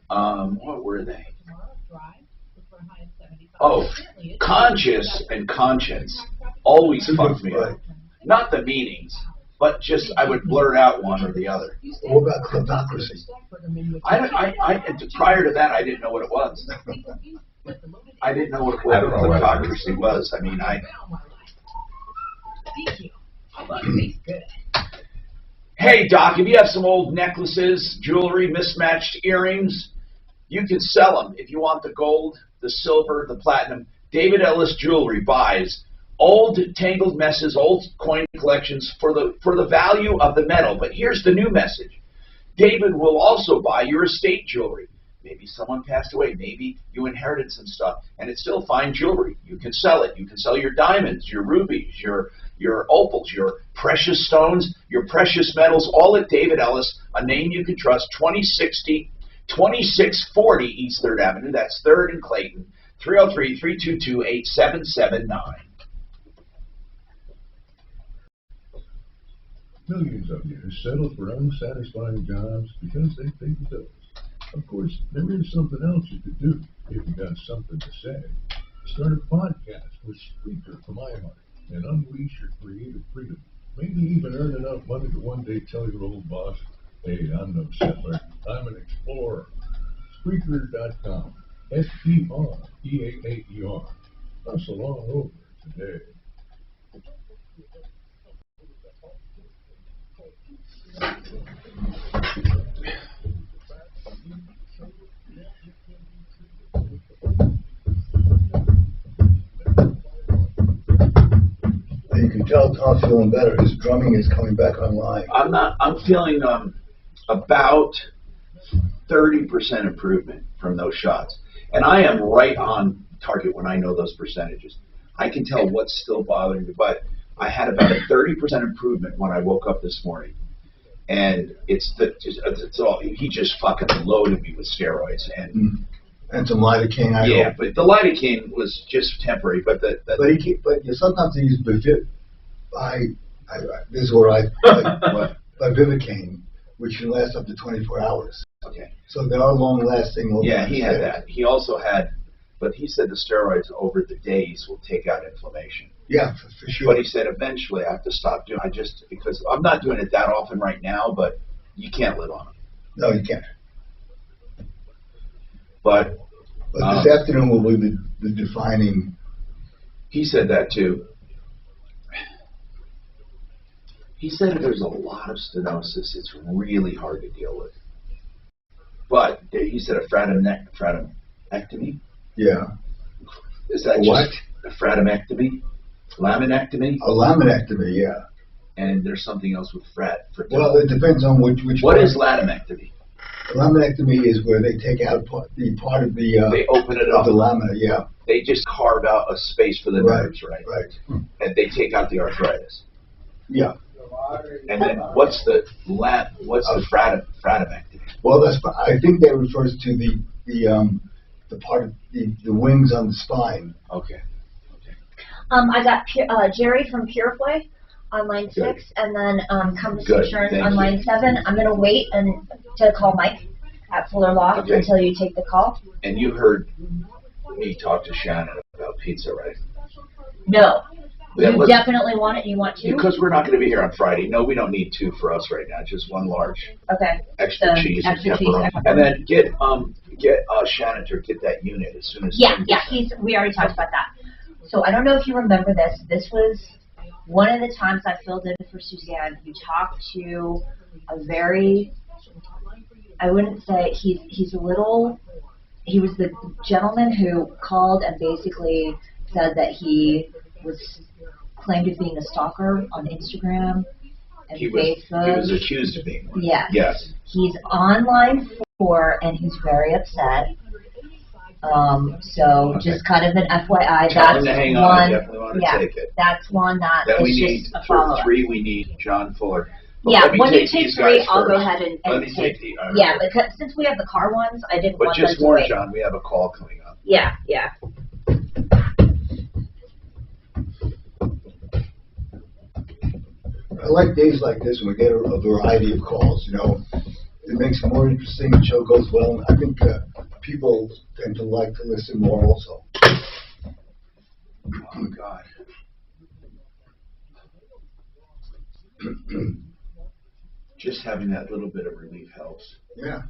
Speaker 3: What were they? Oh, conscious and conscience always fucked me up. Not the meanings, but just I would blurt out one or the other.
Speaker 2: What about kleptocracy?
Speaker 3: Prior to that, I didn't know what it was. I didn't know what kleptocracy was. I mean, Hey, Doc, if you have some old necklaces, jewelry, mismatched earrings, you can sell them. If you want the gold, the silver, the platinum, David Ellis Jewelry buys old tangled messes, old coin collections for the value of the metal. But here's the new message. David will also buy your estate jewelry. Maybe someone passed away. Maybe you inherited some stuff, and it's still fine jewelry. You can sell it. You can sell your diamonds, your rubies, your opals, your precious stones, your precious metals, all at David Ellis, a name you can trust, 2640 East 3rd Avenue. That's 3rd and Clayton, 303-322-8779.
Speaker 14: Millions of you settle for unsatisfying jobs because they pay the bills. Of course, there is something else you could do if you got something to say. Start a podcast with Spreaker from iHeart and unleash your creative freedom. Maybe even earn enough money to one day tell your old boss, hey, I'm no settler, I'm an explorer. Spreaker.com. SPREAAER. Hustle all over today.
Speaker 2: You can tell Tom's feeling better. His drumming is coming back online.
Speaker 3: I'm feeling about 30% improvement from those shots. And I am right on target when I know those percentages. I can tell what's still bothering me, but I had about a 30% improvement when I woke up this morning. And it's all, he just fucking loaded me with steroids and
Speaker 2: some lidocaine.
Speaker 3: Yeah, but the lidocaine was just temporary. But
Speaker 2: sometimes they use this is where Vivicaine, which can last up to 24 hours.
Speaker 3: Okay.
Speaker 2: So they are long-lasting.
Speaker 3: Yeah, he had that. He also had, but he said the steroids over the days will take out inflammation.
Speaker 2: Yeah, for sure.
Speaker 3: But he said eventually I have to stop doing it. Because I'm not doing it that often right now, but you can't live on it.
Speaker 2: No, you can't.
Speaker 3: But
Speaker 2: this afternoon will be the defining.
Speaker 3: He said that too. He said if there's a lot of stenosis, it's really hard to deal with. But he said a fratomectomy.
Speaker 2: Yeah.
Speaker 3: Is that
Speaker 2: what?
Speaker 3: Just a fratomectomy? Laminectomy?
Speaker 2: A laminectomy, yeah.
Speaker 3: And there's something else with
Speaker 2: Well, it depends on which.
Speaker 3: What is laminectomy?
Speaker 2: Laminectomy is where they take out the part of the.
Speaker 3: They open it up.
Speaker 2: The lamina, yeah.
Speaker 3: They just carve out a space for the nerves, right?
Speaker 2: Right.
Speaker 3: And they take out the arthritis.
Speaker 2: Yeah.
Speaker 3: And then what's the fratomectomy?
Speaker 2: Well, I think that refers to the part of the wings on the spine.
Speaker 3: Okay.
Speaker 15: I got Jerry from Pureplay on line 6, and then Conversation on line 7. I'm going to wait to call Mike at Fuller Law until you take the call.
Speaker 3: And you heard me talk to Shannon about pizza, right?
Speaker 15: No. You definitely want it? You want 2?
Speaker 3: Because we're not going to be here on Friday. No, we don't need 2 for us right now. Just 1 large.
Speaker 15: Okay.
Speaker 3: Extra cheese and pepperoni. And then get Shannon to get that unit as soon as.
Speaker 15: Yeah. We already talked about that. So I don't know if you remember this. This was one of the times I filled in for Suzanne. We talked to a very, I wouldn't say, he's a little, he was the gentleman who called and basically said that he was claimed as being a stalker on Instagram and Facebook.
Speaker 3: He was accused of being one.
Speaker 15: Yes.
Speaker 3: Yes.
Speaker 15: He's on line 4 and he's very upset. So just kind of an FYI.
Speaker 3: Tell him
Speaker 15: that's
Speaker 3: to hang
Speaker 15: one.
Speaker 3: On. I definitely want to take it.
Speaker 15: That's one that
Speaker 3: then we
Speaker 15: is
Speaker 3: need,
Speaker 15: just a follow-up.
Speaker 3: For 3, we need John Fuller. But
Speaker 15: yeah, when you take 3, I'll
Speaker 3: first.
Speaker 15: go ahead and take. Yeah, because since we have the car ones, I didn't want them to wait.
Speaker 3: But just warn John, we have a call coming up.
Speaker 15: Yeah, yeah.
Speaker 2: I like days like this when we get a variety of calls, you know. It makes it more interesting, the show goes well. I think people tend to like to listen more also.
Speaker 3: Oh, God. Just having that little bit of relief helps.
Speaker 2: Yeah.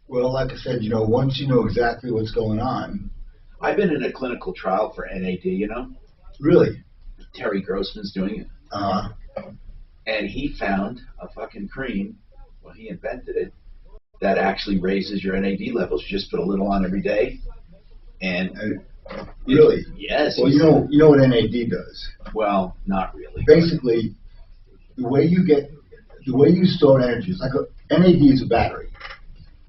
Speaker 2: Well, like I said, you know, once you know exactly what's going on.
Speaker 3: I've been in a clinical trial for NAD, you know.
Speaker 2: Really?
Speaker 3: Terry Grossman's doing it. And he found a fucking cream, well, he invented it, that actually raises your NAD levels. You just put a little on every day. And
Speaker 2: really?
Speaker 3: Yes.
Speaker 2: Well, you know what NAD does?
Speaker 3: Well, not really.
Speaker 2: Basically, the way you store energy is like NAD is a battery.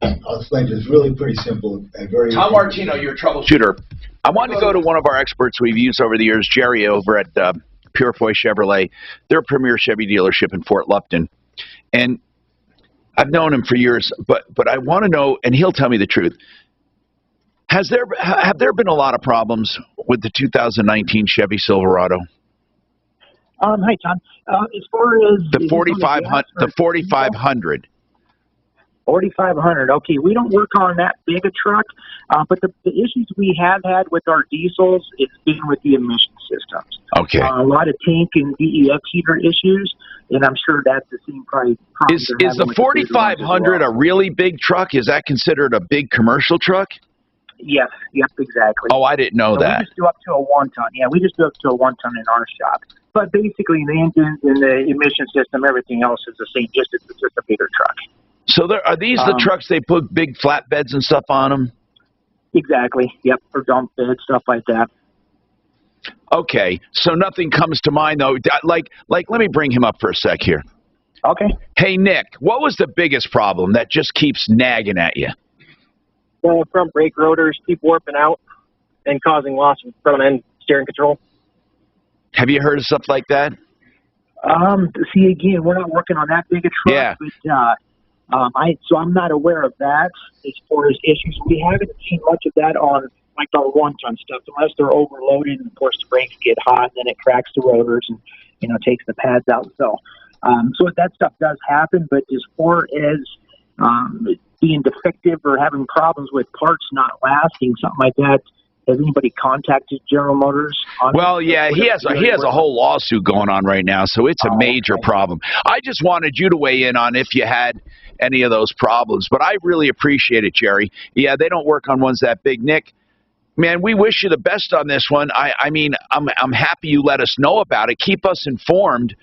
Speaker 2: I'll explain it. It's really pretty simple and very.
Speaker 10: Tom Martino, your troubleshooter. I wanted to go to one of our experts we've used over the years, Jerry, over at Purefoy Chevrolet. They're a premier Chevy dealership in Fort Lupton. And I've known him for years, but I want to know, and he'll tell me the truth. Have there been a lot of problems with the 2019 Chevy Silverado?
Speaker 16: Hi, John. As far as
Speaker 10: the 4500, the 4500.
Speaker 16: 4,500. Okay, we don't work on that big a truck, but the issues we have had with our diesels, it's been with the emission systems.
Speaker 10: Okay.
Speaker 16: A lot of tank and DEF heater issues, and I'm sure that's the same problem.
Speaker 10: Is the 4,500 a really big truck? Is that considered a big commercial truck?
Speaker 16: Yes, yep, exactly.
Speaker 10: Oh, I didn't know that.
Speaker 16: We just do up to a 1-ton. Yeah, we just do up to a 1-ton in our shop. But basically, the engines and the emission system, everything else is the same. It's just a bigger truck.
Speaker 10: So are these the trucks they put big flatbeds and stuff on them?
Speaker 16: Exactly. Yep, or dump beds, stuff like that.
Speaker 10: Okay, so nothing comes to mind though. Like, let me bring him up for a sec here.
Speaker 16: Okay.
Speaker 10: Hey Nick, what was the biggest problem that just keeps nagging at you?
Speaker 13: The front brake rotors keep warping out and causing loss of front end steering control.
Speaker 10: Have you heard of stuff like that?
Speaker 16: See, again, we're not working on that big a truck.
Speaker 10: Yeah.
Speaker 16: But so I'm not aware of that as far as issues. We haven't seen much of that on like our 1-ton stuff, unless they're overloaded. And of course, the brakes get hot, and then it cracks the rotors and takes the pads out. So that stuff does happen. But as far as being defective or having problems with parts not lasting, something like that, has anybody contacted General Motors?
Speaker 10: Well, yeah, he has a whole lawsuit going on right now, so it's a major problem. I just wanted you to weigh in on if you had any of those problems, but I really appreciate it, Jerry. Yeah, they don't work on ones that big. Nick, man, we wish you the best on this one. I mean, I'm happy you let us know about it. Keep us informed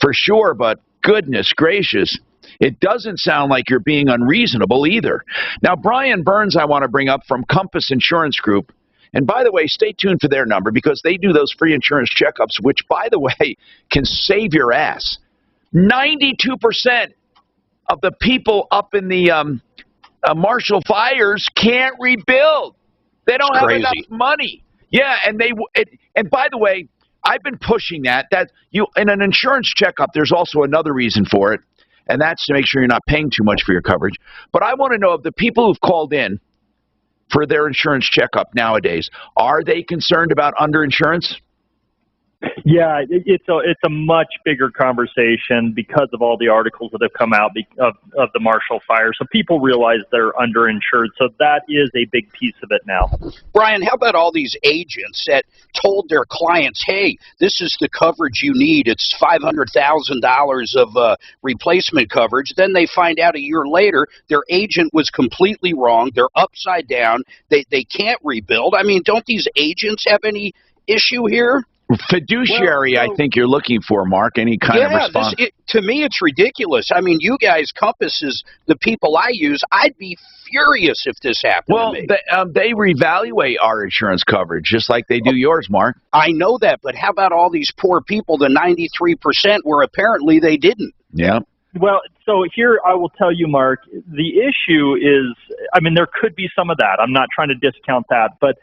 Speaker 10: for sure, but goodness gracious, it doesn't sound like you're being unreasonable either. Now, Brian Burns, I want to bring up from Compass Insurance Group. And by the way, stay tuned for their number because they do those free insurance checkups, which, by the way, can save your ass. 92% of the people up in the Marshall fires can't rebuild. They don't have enough money. Yeah, and and by the way, I've been pushing that you in an insurance checkup. There's also another reason for it, and that's to make sure you're not paying too much for your coverage. But I want to know of the people who've called in for their insurance checkup nowadays, are they concerned about underinsurance?
Speaker 17: Yeah, it's a much bigger conversation because of all the articles that have come out of the Marshall Fire. So people realize they're underinsured. So that is a big piece of it now.
Speaker 10: Brian, how about all these agents that told their clients, hey, this is the coverage you need. It's $500,000 of replacement coverage. Then they find out a year later their agent was completely wrong. They're upside down. They can't rebuild. I mean, don't these agents have any issue here?
Speaker 18: Fiduciary, I think you're looking for, Mark. Any kind of response?
Speaker 10: To me, it's ridiculous. I mean, you guys, Compass is the people I use. I'd be furious if this happened to me.
Speaker 18: They reevaluate our insurance coverage just like they do yours, Mark.
Speaker 10: I know that, but how about all these poor people, the 93% where apparently they didn't?
Speaker 18: Yeah.
Speaker 17: Well, so here I will tell you, Mark, the issue is, I mean, there could be some of that. I'm not trying to discount that, but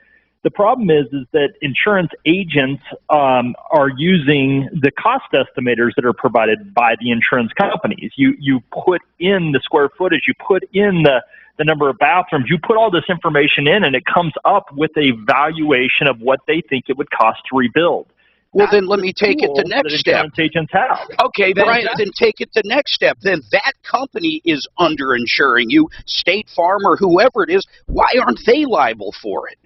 Speaker 17: the problem is that insurance agents are using the cost estimators that are provided by the insurance companies. You put in the square footage, you put in the number of bathrooms, you put all this information in, and it comes up with a valuation of what they think it would cost to rebuild.
Speaker 10: Well, then let me take it the next step.
Speaker 17: Agents have.
Speaker 10: Okay, then, then take it the next step. Then that company is underinsuring you, State Farm or whoever it is. Why aren't they liable for it?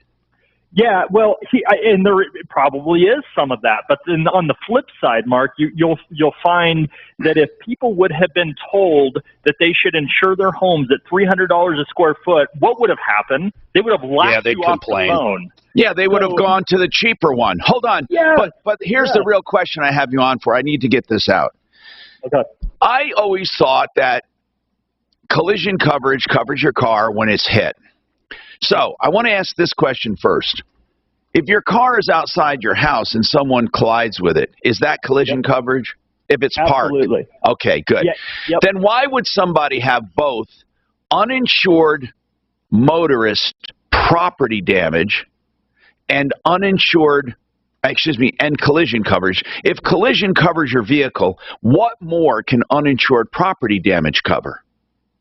Speaker 17: Yeah, well, and there probably is some of that, but then on the flip side, Mark, you'll find that if people would have been told that they should insure their homes at $300 a square foot, what would have happened? They would have laughed you off the phone.
Speaker 18: Yeah, they would have gone to the cheaper one. Hold on, but here's the real question I have you on for. I need to get this out.
Speaker 17: Okay.
Speaker 18: I always thought that collision coverage covers your car when it's hit. So I want to ask this question first. If your car is outside your house and someone collides with it, is that collision coverage? If it's
Speaker 17: Absolutely.
Speaker 18: parked? Okay, good. Then why would somebody have both uninsured motorist property damage and and collision coverage? If collision covers your vehicle, what more can uninsured property damage cover?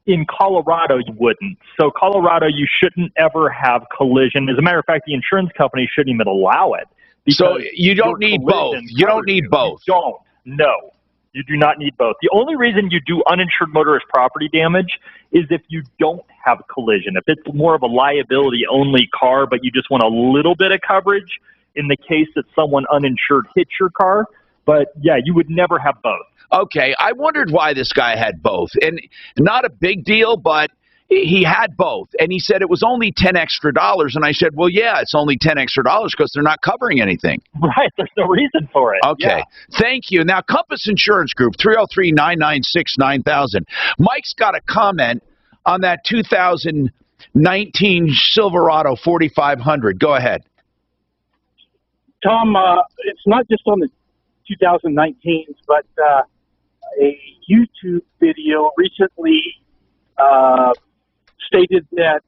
Speaker 17: In Colorado, you wouldn't. So Colorado, you shouldn't ever have collision. As a matter of fact, the insurance company shouldn't even allow it.
Speaker 18: So you don't need both. You don't need both.
Speaker 17: You don't. No, you do not need both. The only reason you do uninsured motorist property damage is if you don't have collision. If it's more of a liability-only car, but you just want a little bit of coverage in the case that someone uninsured hits your car. But, yeah, you would never have both.
Speaker 18: Okay, I wondered why this guy had both. And not a big deal, but he had both. And he said it was only $10 extra. And I said, well, yeah, it's only $10 extra because they're not covering anything.
Speaker 17: Right, there's no reason for it.
Speaker 18: Okay, thank you. Now, Compass Insurance Group, 303-996-9000. Mike's got a comment on that 2019 Silverado 4500. Go ahead.
Speaker 16: Tom, it's not just on the 2019s, but a YouTube video recently stated that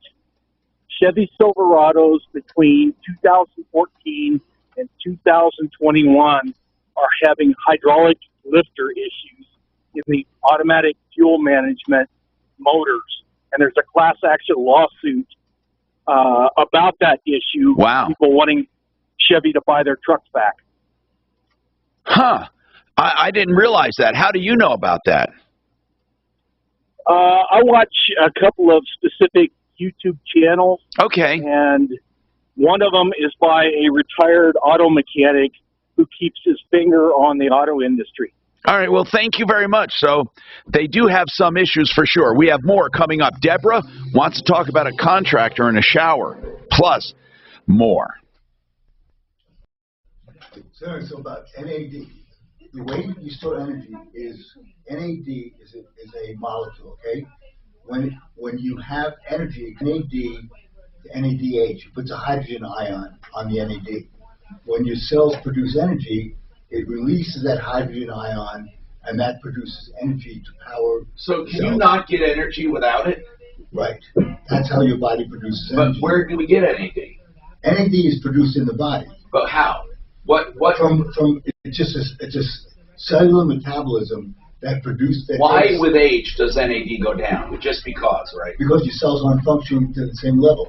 Speaker 16: Chevy Silverados between 2014 and 2021 are having hydraulic lifter issues in the automatic fuel management motors. And there's a class action lawsuit about that issue.
Speaker 18: Wow.
Speaker 16: People wanting Chevy to buy their trucks back.
Speaker 18: Huh. I didn't realize that. How do you know about that?
Speaker 16: I watch a couple of specific YouTube channels.
Speaker 18: Okay.
Speaker 16: And one of them is by a retired auto mechanic who keeps his finger on the auto industry.
Speaker 18: All right. Well, thank you very much. So they do have some issues for sure. We have more coming up. Deborah wants to talk about a contractor in a shower. Plus, more.
Speaker 2: So about NAD. The way you store energy is NAD is a molecule, okay? When you have energy, NAD to NADH, it puts a hydrogen ion on the NAD. When your cells produce energy, it releases that hydrogen ion, and that produces energy to power.
Speaker 3: So can you not get energy without it?
Speaker 2: Right. That's how your body produces energy.
Speaker 3: But where do we get NAD?
Speaker 2: NAD is produced in the body.
Speaker 3: But how? What?
Speaker 2: From it's just cellular metabolism that produces.
Speaker 3: Why with age does NAD go down? Just because, right?
Speaker 2: Because your cells aren't functioning to the same level.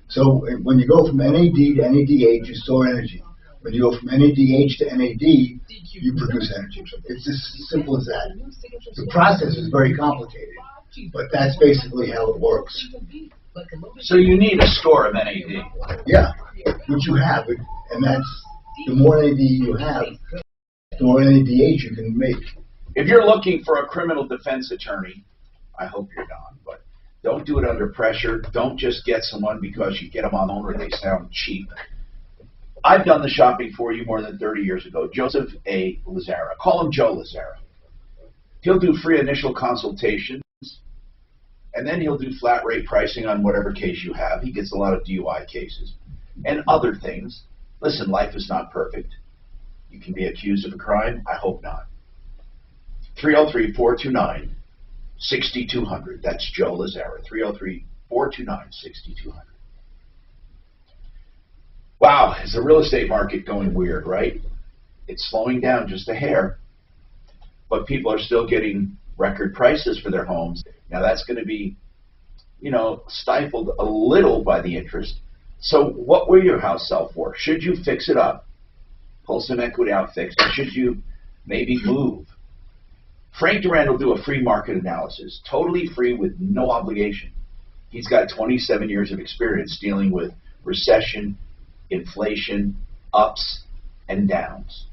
Speaker 2: So when you go from NAD to NADH, you store energy. When you go from NADH to NAD, you produce energy. It's as simple as that. The process is very complicated, but that's basically how it works.
Speaker 18: So you need a store of NAD.
Speaker 2: Yeah, which you have, and that's the more NAD you have, the more NADH you can make.
Speaker 18: If you're looking for a criminal defense attorney, I hope you're not, but don't do it under pressure. Don't just get someone because you get them on owner, they sound cheap. I've done the shopping for you more than 30 years ago. Joseph A. Lazara. Call him Joe Lazara. He'll do free initial consultations, and then he'll do flat rate pricing on whatever case you have. He gets a lot of DUI cases and other things. Listen, life is not perfect. You can be accused of a crime. I hope not. 303-429-6200. That's Joe Lazara. 303-429-6200. Wow, is the real estate market going weird, right? It's slowing down just a hair, but people are still getting record prices for their homes. Now that's going to be, stifled a little by the interest. So what will your house sell for? Should you fix it up, pull some equity out, fix it? Should you maybe move? Frank Duran will do a free market analysis, totally free with no obligation. He's got 27 years of experience dealing with recession, inflation, ups and downs.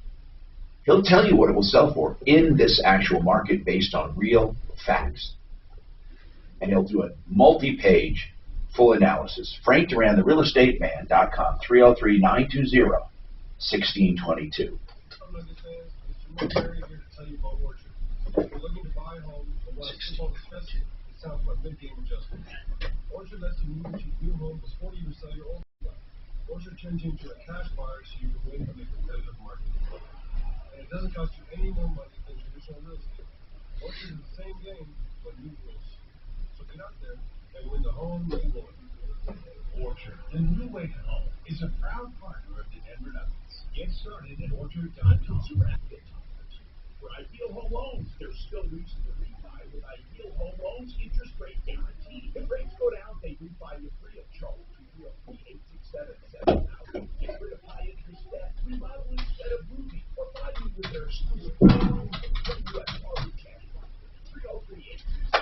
Speaker 18: He'll tell you what it will sell for in this actual market based on real facts. And he'll do a multi-page full analysis. Frank Duran, therealestateman.com, 303-920-1622.
Speaker 19: If you're looking to buy a home and want to keep on discussing, it sounds like mid-game adjustment. Orchard lets you move into your new home before you sell your old one. Orchard turns you into a cash buyer so you can win in a competitive market. And it doesn't cost you any more money than traditional real estate. Orchard is the same game, but new rules. So get out there and win the home you want.
Speaker 9: Orchard, the new way home, is a proud partner of the Denver Nuggets. Get started at orchard.com. For Ideal Home Loans, there's still reason to refi with Ideal Home Loans interest rate guarantee. If rates go down, they refi you free of charge. 303-867-7000. Get rid of high interest debt, remodel instead of moving, or buy you with their exclusive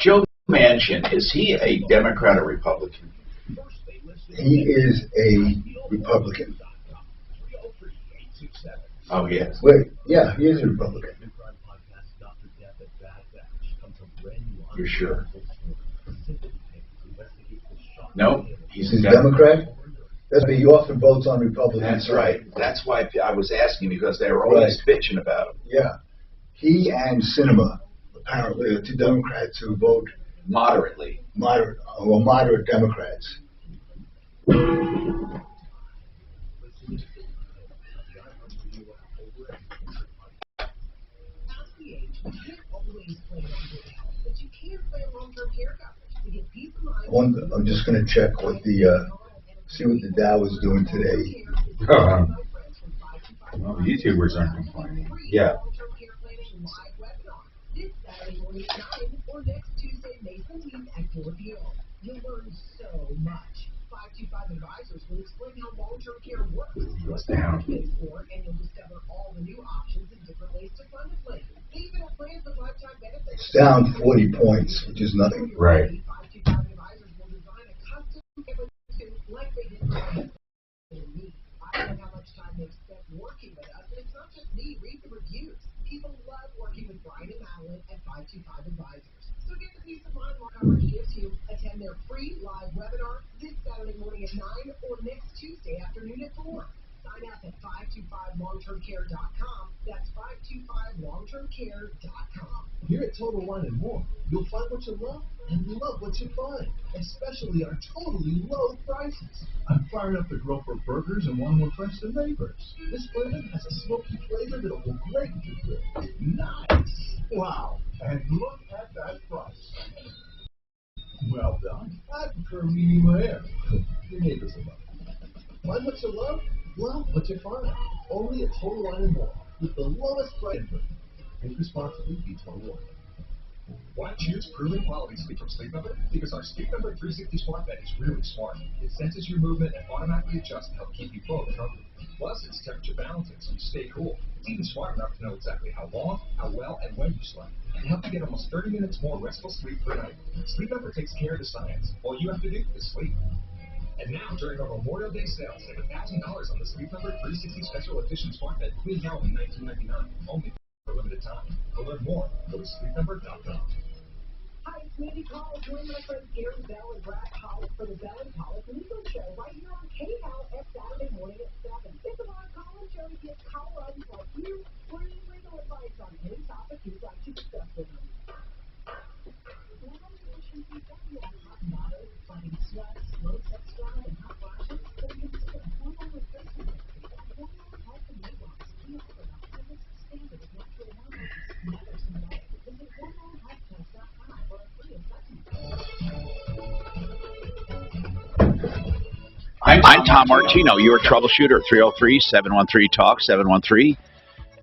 Speaker 18: Joe Manchin, is he a Democrat or Republican?
Speaker 2: He is a Republican.
Speaker 18: Oh, he is.
Speaker 2: Wait, yeah, he is a Republican.
Speaker 18: You're sure? No, he's a
Speaker 2: Democrat. That's why he often votes on Republicans.
Speaker 18: That's right. That's why I was asking, because they were always bitching about him.
Speaker 2: Yeah, he and Sinema apparently are two Democrats who vote
Speaker 18: moderate
Speaker 2: Democrats. I'm just going to check what see what the Dow is doing today.
Speaker 4: Well, the YouTubers aren't complaining.
Speaker 18: Yeah.
Speaker 1: You'll learn so much. 525 Advisors will explain how long-term care works, what
Speaker 4: down.
Speaker 1: it's for, and you'll discover all the new options and different ways to fund the plan. They even have plans with lifetime benefits.
Speaker 2: It's down 40 points, which is nothing.
Speaker 4: Right.
Speaker 1: 525 Advisors will design a custom suit like they did for me. I know how much time they spent working with us, and it's not just me. Read the reviews. People love working with Brian and Alan at 525 Advisors. So get the peace of mind more coverage gives you. Attend their free live webinar this Saturday morning at 9 or next Tuesday afternoon at 4. Sign up at 525longtermcare.com. That's 525longtermcare.com.
Speaker 7: Here at Total Wine and More, you'll find what you love and love what you find, especially our totally low prices.
Speaker 4: I'm fired up to grill for burgers and one more friends to neighbors.
Speaker 7: This bourbon has a smoky flavor that'll go great with your grill. Nice! Wow!
Speaker 4: And look at that price. Well done. I prefer medium rare. Your neighbors will love it.
Speaker 7: Find what you love what you find. Only at Total Wine and More, with the lowest price.
Speaker 4: Drink responsibly, be 21.
Speaker 5: Why choose proven quality sleep from Sleep Number? Because our Sleep Number 360 smart bed is really smart. It senses your movement and automatically adjusts to help keep you full and comfortable. Plus, it's temperature balancing, so you stay cool. It's even smart enough to know exactly how long, how well, and when you slept, and help you get almost 30 minutes more restful sleep per night. Sleep Number takes care of the science. All you have to do is sleep. And now, during our Memorial Day sale, save $1,000 on the Sleep Number 360 Special Edition Smart Bed Queen Hell in $19.99, only for a limited time. To learn more, go to sleepnumber.com.
Speaker 1: Hi, it's Mandy Call. Join my friends Gary Bell and Brad Collins for the Bell and Collins Legal Show right here on KHAL every Saturday morning at 7. It's a Brad Collins show to give Coloradans like you free legal advice on any topic you'd like to discuss with them. Fighting sweat, slow sex drive, and hot flashes, so you can consider hormone replacement. Hormone health and weight loss. We offer the highest standard of natural hormones, never synthetic. Visit hormonehealthtest.com for a free assessment.
Speaker 10: I'm Tom Martino, your troubleshooter, 303-713-TALK,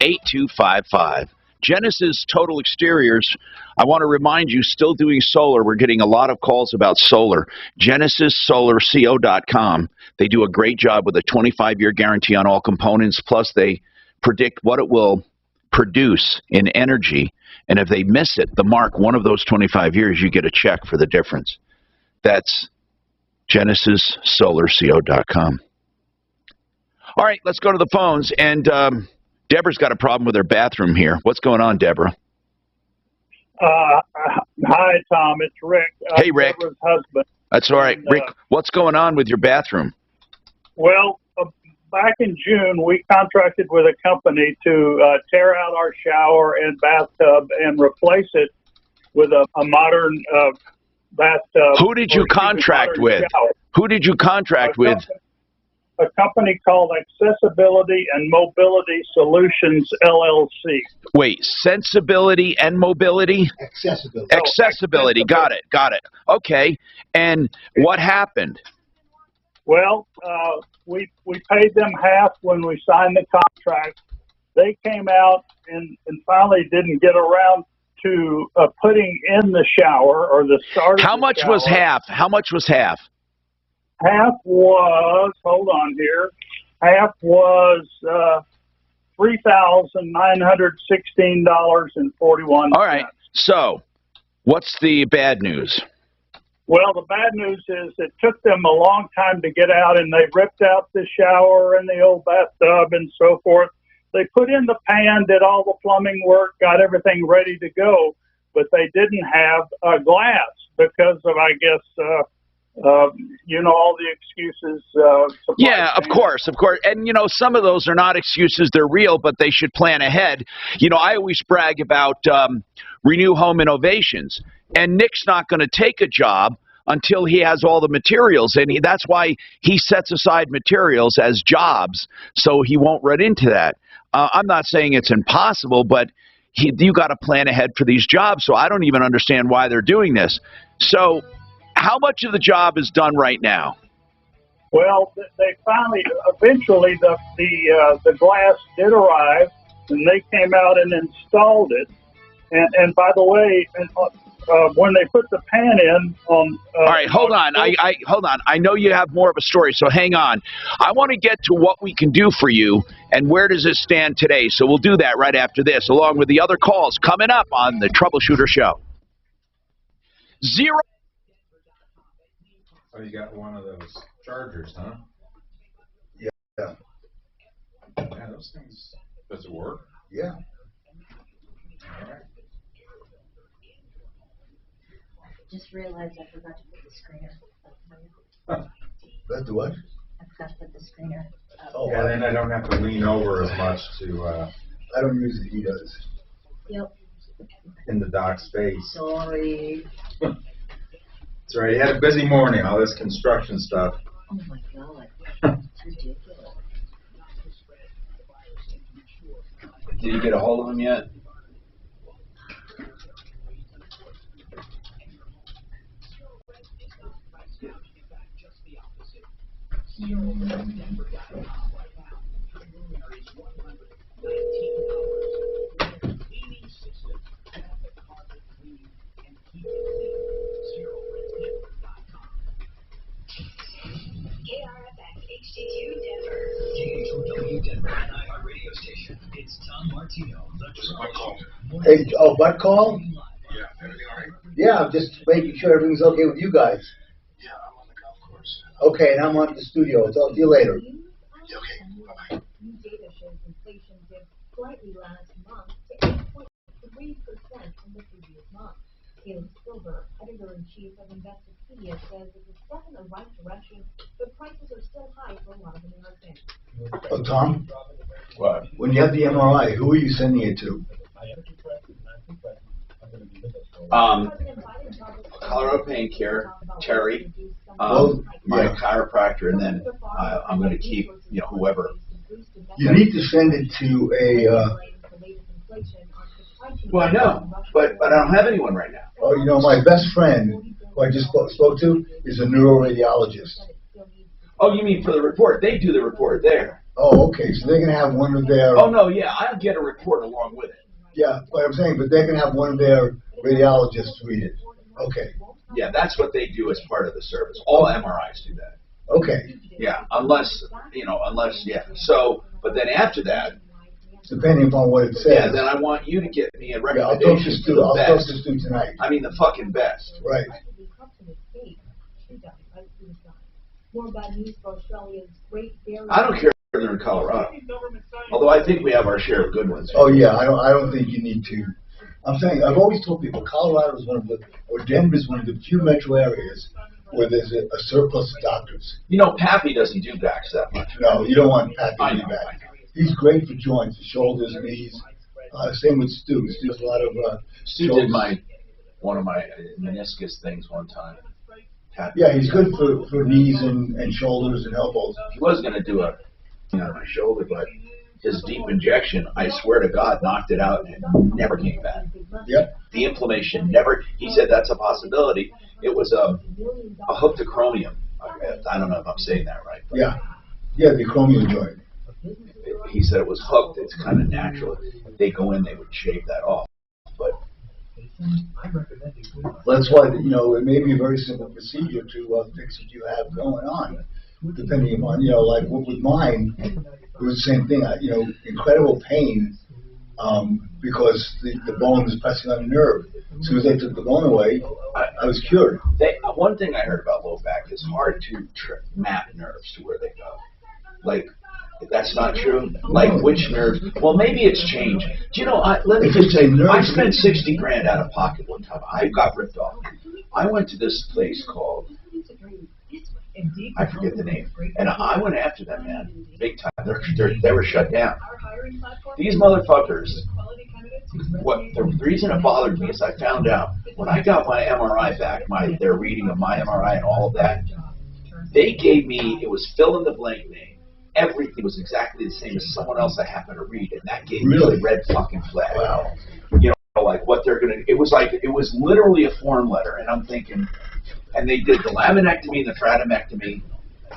Speaker 10: 713-8255. Genesis Total Exteriors, I want to remind you, still doing solar. We're getting a lot of calls about solar. GenesisSolarCO.com. They do a great job with a 25-year guarantee on all components, plus they predict what it will produce in energy. And if they miss it, the mark, one of those 25 years, you get a check for the difference. That's GenesisSolarCO.com. All right, let's go to the phones. And Deborah's got a problem with her bathroom here. What's going on, Deborah?
Speaker 17: Hi, Tom. It's Rick.
Speaker 10: Hey, Rick.
Speaker 17: Deborah's husband.
Speaker 10: That's all right.
Speaker 17: And,
Speaker 10: Rick, what's going on with your bathroom?
Speaker 17: Well, back in June, we contracted with a company to tear out our shower and bathtub and replace it with a modern bathtub.
Speaker 10: Who did you contract with?
Speaker 17: Shower.
Speaker 10: Who did you contract with?
Speaker 17: A company called Accessibility and Mobility Solutions, LLC.
Speaker 10: Wait, Sensibility and Mobility?
Speaker 2: Accessibility.
Speaker 10: Accessibility. Got it. Okay. And what happened?
Speaker 17: Well, we paid them half when we signed the contract. They came out and finally didn't get around to putting in the shower or the start of
Speaker 10: How much was half? Half
Speaker 17: was, hold on here, half was $3,916.41.
Speaker 10: All right. So, what's the bad news?
Speaker 17: Well, the bad news is it took them a long time to get out, and they ripped out the shower and the old bathtub and so forth. They put in the pan, did all the plumbing work, got everything ready to go, but they didn't have glass because of, I guess, all the excuses.
Speaker 10: Yeah, of course. And, some of those are not excuses. They're real, but they should plan ahead. I always brag about Renew Home Innovations. And Nick's not going to take a job until he has all the materials. And that's why he sets aside materials as jobs, so he won't run into that. I'm not saying it's impossible, but you got to plan ahead for these jobs. So I don't even understand why they're doing this. So how much of the job is done right now?
Speaker 17: Well, they eventually, the glass did arrive, and they came out and installed it. And by the way, when they put the pan in on...
Speaker 10: all right, hold on. Hold on. I know you have more of a story, so hang on. I want to get to what we can do for you and where does it stand today. So we'll do that right after this, along with the other calls coming up on the Troubleshooter Show.
Speaker 20: Oh, you got one of those chargers, huh?
Speaker 2: Yeah.
Speaker 20: Yeah, those things, does it work?
Speaker 2: Yeah.
Speaker 20: All right.
Speaker 15: Just realized I forgot to put the screener up.
Speaker 2: That's the what?
Speaker 15: I forgot to put the screener up.
Speaker 2: Oh,
Speaker 20: yeah, then I don't have to lean over as much to...
Speaker 2: I don't use it, he does.
Speaker 15: Yep.
Speaker 20: In the dock space.
Speaker 15: Sorry.
Speaker 20: That's right, he had a busy morning, all this construction stuff.
Speaker 15: Oh my God. It's ridiculous.
Speaker 10: Did you get a hold of him yet?
Speaker 2: Hey, oh, butt call? Yeah, I'm just making sure everything's okay with you guys. Okay, and I'm on the studio. I'll talk to you later.
Speaker 1: New data shows inflation dipped slightly last month to 8.3% in the previous month. Caleb Silver, editor-in-chief of Investopedia, says it's a step in the right direction, but prices are still high for a lot of Americans.
Speaker 2: Oh, Tom?
Speaker 18: What?
Speaker 2: When you have the MRI, who are you sending it to?
Speaker 18: Colorado Pain Care, Terry, my chiropractor, and then I'm going to keep, whoever.
Speaker 2: You need to send it to a.
Speaker 18: Well, I know, but I don't have anyone right now.
Speaker 2: Oh, my best friend, who I just spoke to, is a neuroradiologist.
Speaker 18: Oh, you mean for the report? They do the report there.
Speaker 2: Oh, okay. So they're going to have one of their.
Speaker 18: Oh no, yeah, I'll get a report along with it.
Speaker 2: Yeah, but I'm saying, but they're going to have one of their radiologists read it. Okay.
Speaker 18: Yeah, that's what they do as part of the service. All MRIs do that.
Speaker 2: Okay.
Speaker 18: Yeah, unless, yeah. So, but then after that,
Speaker 2: depending upon what it says.
Speaker 18: Yeah, then I want you to get me a recommendation.
Speaker 2: Yeah, I'll talk to Stu tonight.
Speaker 18: I mean, the fucking best.
Speaker 2: Right.
Speaker 18: I don't care if they're in Colorado. Although I think we have our share of good ones.
Speaker 2: Oh yeah, I don't think you need to. I'm saying, I've always told people Colorado is or Denver is one of the few metro areas where there's a surplus of doctors.
Speaker 18: Pappy doesn't do backs that much.
Speaker 2: No, you don't want Pappy to do back. He's great for joints, shoulders, knees. Same with Stu. Stu does a lot of
Speaker 18: Stu did one of my meniscus things one time. Pappy.
Speaker 2: Yeah, he's good for knees and shoulders and elbows.
Speaker 18: He was going to do a thing on my shoulder, but his deep injection, I swear to God, knocked it out and it never came back.
Speaker 2: Yep.
Speaker 18: The inflammation never, he said that's a possibility. It was a hook to chromium. I don't know if I'm saying that right.
Speaker 2: Yeah. Yeah, the chromium joint.
Speaker 18: He said it was hooked. It's kind of natural. They go in, they would shave that off. But
Speaker 2: that's why, it may be a very simple procedure to fix what you have going on. Depending upon, like with mine, it was the same thing. Incredible pain because the bone was pressing on the nerve. As soon as they took the bone away, I was cured.
Speaker 18: One thing I heard about low back is hard to map nerves to where they go. Like, that's not true. Like which nerves? Well, maybe it's changed. Do you know? Let me just say, I spent $60,000 out of pocket one time. I got ripped off. I went to this place called, I forget the name, and I went after them, man, big time. They were shut down. These motherfuckers. The reason it bothered me is I found out when I got my MRI back, their reading of my MRI and all of that, they gave me, it was fill in the blank name. Everything was exactly the same as someone else I happened to read, and that gave me a red fucking flag.
Speaker 2: Wow.
Speaker 18: Like what they're gonna. It was literally a form letter, and I'm thinking, and they did the laminectomy and the fratomectomy,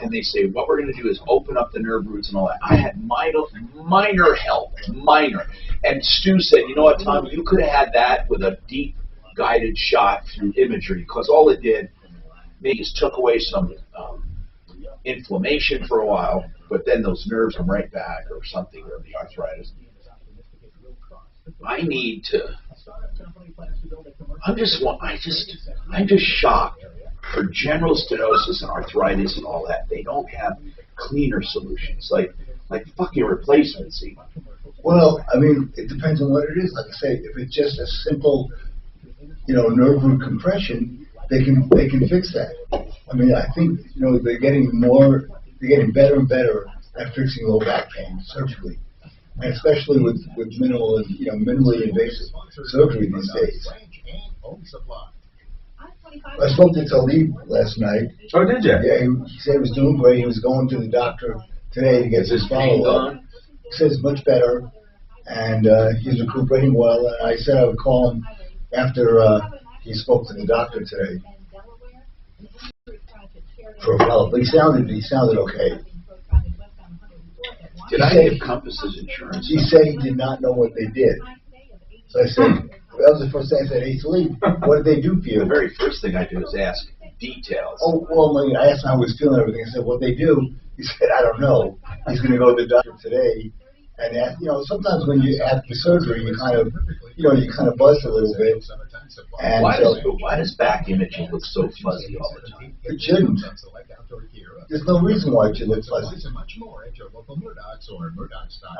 Speaker 18: and they say what we're gonna do is open up the nerve roots and all that. I had minor help, and Stu said, you know what, Tom, you could have had that with a deep guided shot through imagery, because all it did, maybe just took away some inflammation for a while, but then those nerves come right back or something, or the arthritis. I need to. I'm just shocked for general stenosis and arthritis and all that. They don't have cleaner solutions like fucking replacements even.
Speaker 2: Well, I mean, it depends on what it is. Like I say, if it's just a simple, nerve root compression, they can fix that. I mean, I think they're getting better and better at fixing low back pain surgically, and especially with minimally invasive surgery these days. I spoke to Talib last night.
Speaker 20: Oh, did you?
Speaker 2: Yeah, he said he was doing great. He was going to the doctor today to get his follow-up. He says much better, and he's recuperating well. And I said I would call him after he spoke to the doctor today for a follow-up. But he sounded okay.
Speaker 18: Did I give Compass's insurance?
Speaker 2: He said he did not know what they did. So I said, that was the first thing I said, hey, Talib, what did they do for you?
Speaker 18: The very first thing I do is ask details.
Speaker 2: Oh, well, I asked him how he was feeling and everything. I said, what they do? He said, I don't know. He's going to go to the doctor today And that, sometimes when you after surgery, you kind of buzz a little bit. And
Speaker 3: why does back imaging look so fuzzy all the time?
Speaker 2: It shouldn't. There's no reason why it should look fuzzy.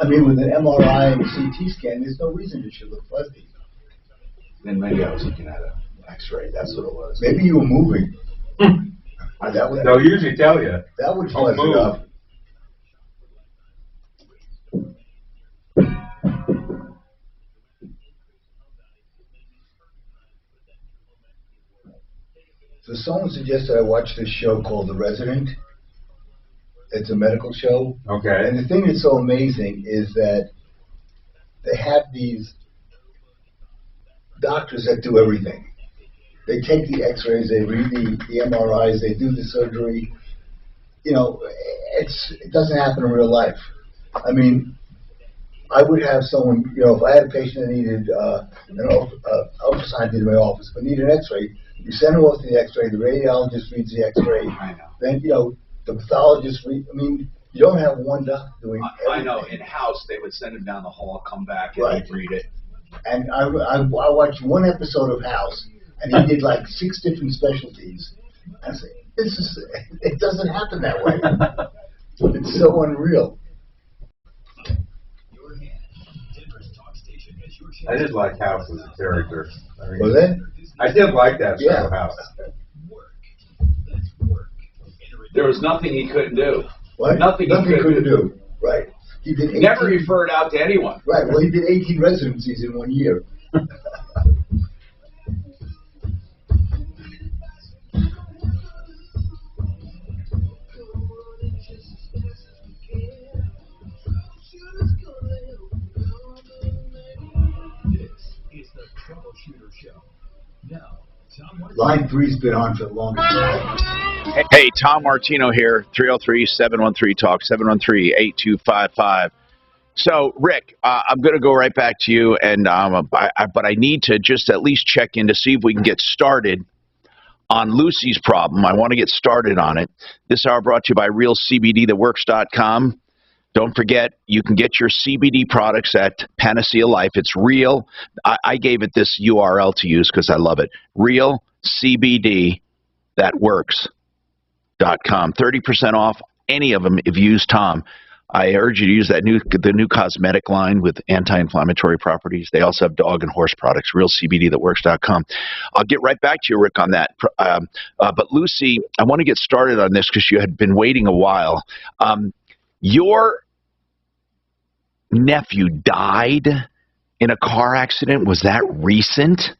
Speaker 2: I mean, with an MRI and a CT scan, there's no reason it should look fuzzy.
Speaker 3: Then maybe I was looking at an X-ray. That's what it was.
Speaker 2: Maybe you were moving.
Speaker 20: They'll usually tell you.
Speaker 2: That would fuzz it up. So someone suggested I watch this show called The Resident. It's a medical show.
Speaker 20: Okay.
Speaker 2: And the thing that's so amazing is that they have these doctors that do everything. They take the x-rays, they read the MRIs, they do the surgery. It doesn't happen in real life. I mean, I would have someone, if I had a patient that needed an ultrasound in my office, but needed an x-ray, you send them off to the x-ray, the radiologist reads the x-ray.
Speaker 3: I know.
Speaker 2: Then, the pathologist you don't have one doctor doing everything.
Speaker 3: I know. In-house, they would send him down the hall, come back, and they'd read it.
Speaker 2: And I watched one episode of House, and he did like 6 different specialties. I said, it doesn't happen that way. It's so unreal.
Speaker 20: I did like House as a character.
Speaker 2: Was it?
Speaker 20: I did like that show, House.
Speaker 3: There was nothing he couldn't do.
Speaker 2: What?
Speaker 3: Nothing he couldn't do.
Speaker 2: Right. He did 18,
Speaker 3: never referred out to anyone.
Speaker 2: Right. Well, he did 18 residencies in 1 year.
Speaker 5: This is the Troubleshooter Show. Now,
Speaker 2: Line 3's been on for the longest time.
Speaker 18: Hey, Tom Martino here, 303-713-TALK, 713-8255. So, Rick, I'm going to go right back to you, and but I need to just at least check in to see if we can get started on Lucy's problem. I want to get started on it. This hour brought to you by RealCBDThatWorks.com. Don't forget, you can get your CBD products at Panacea Life. It's real. I gave it this URL to use because I love it. RealCBDThatWorks.com. 30% off any of them if you use Tom. I urge you to use the new cosmetic line with anti-inflammatory properties. They also have dog and horse products, realcbdthatworks.com. I'll get right back to you, Rick, on that. But Lucy, I want to get started on this because you had been waiting a while. Your nephew died in a car accident. Was that recent?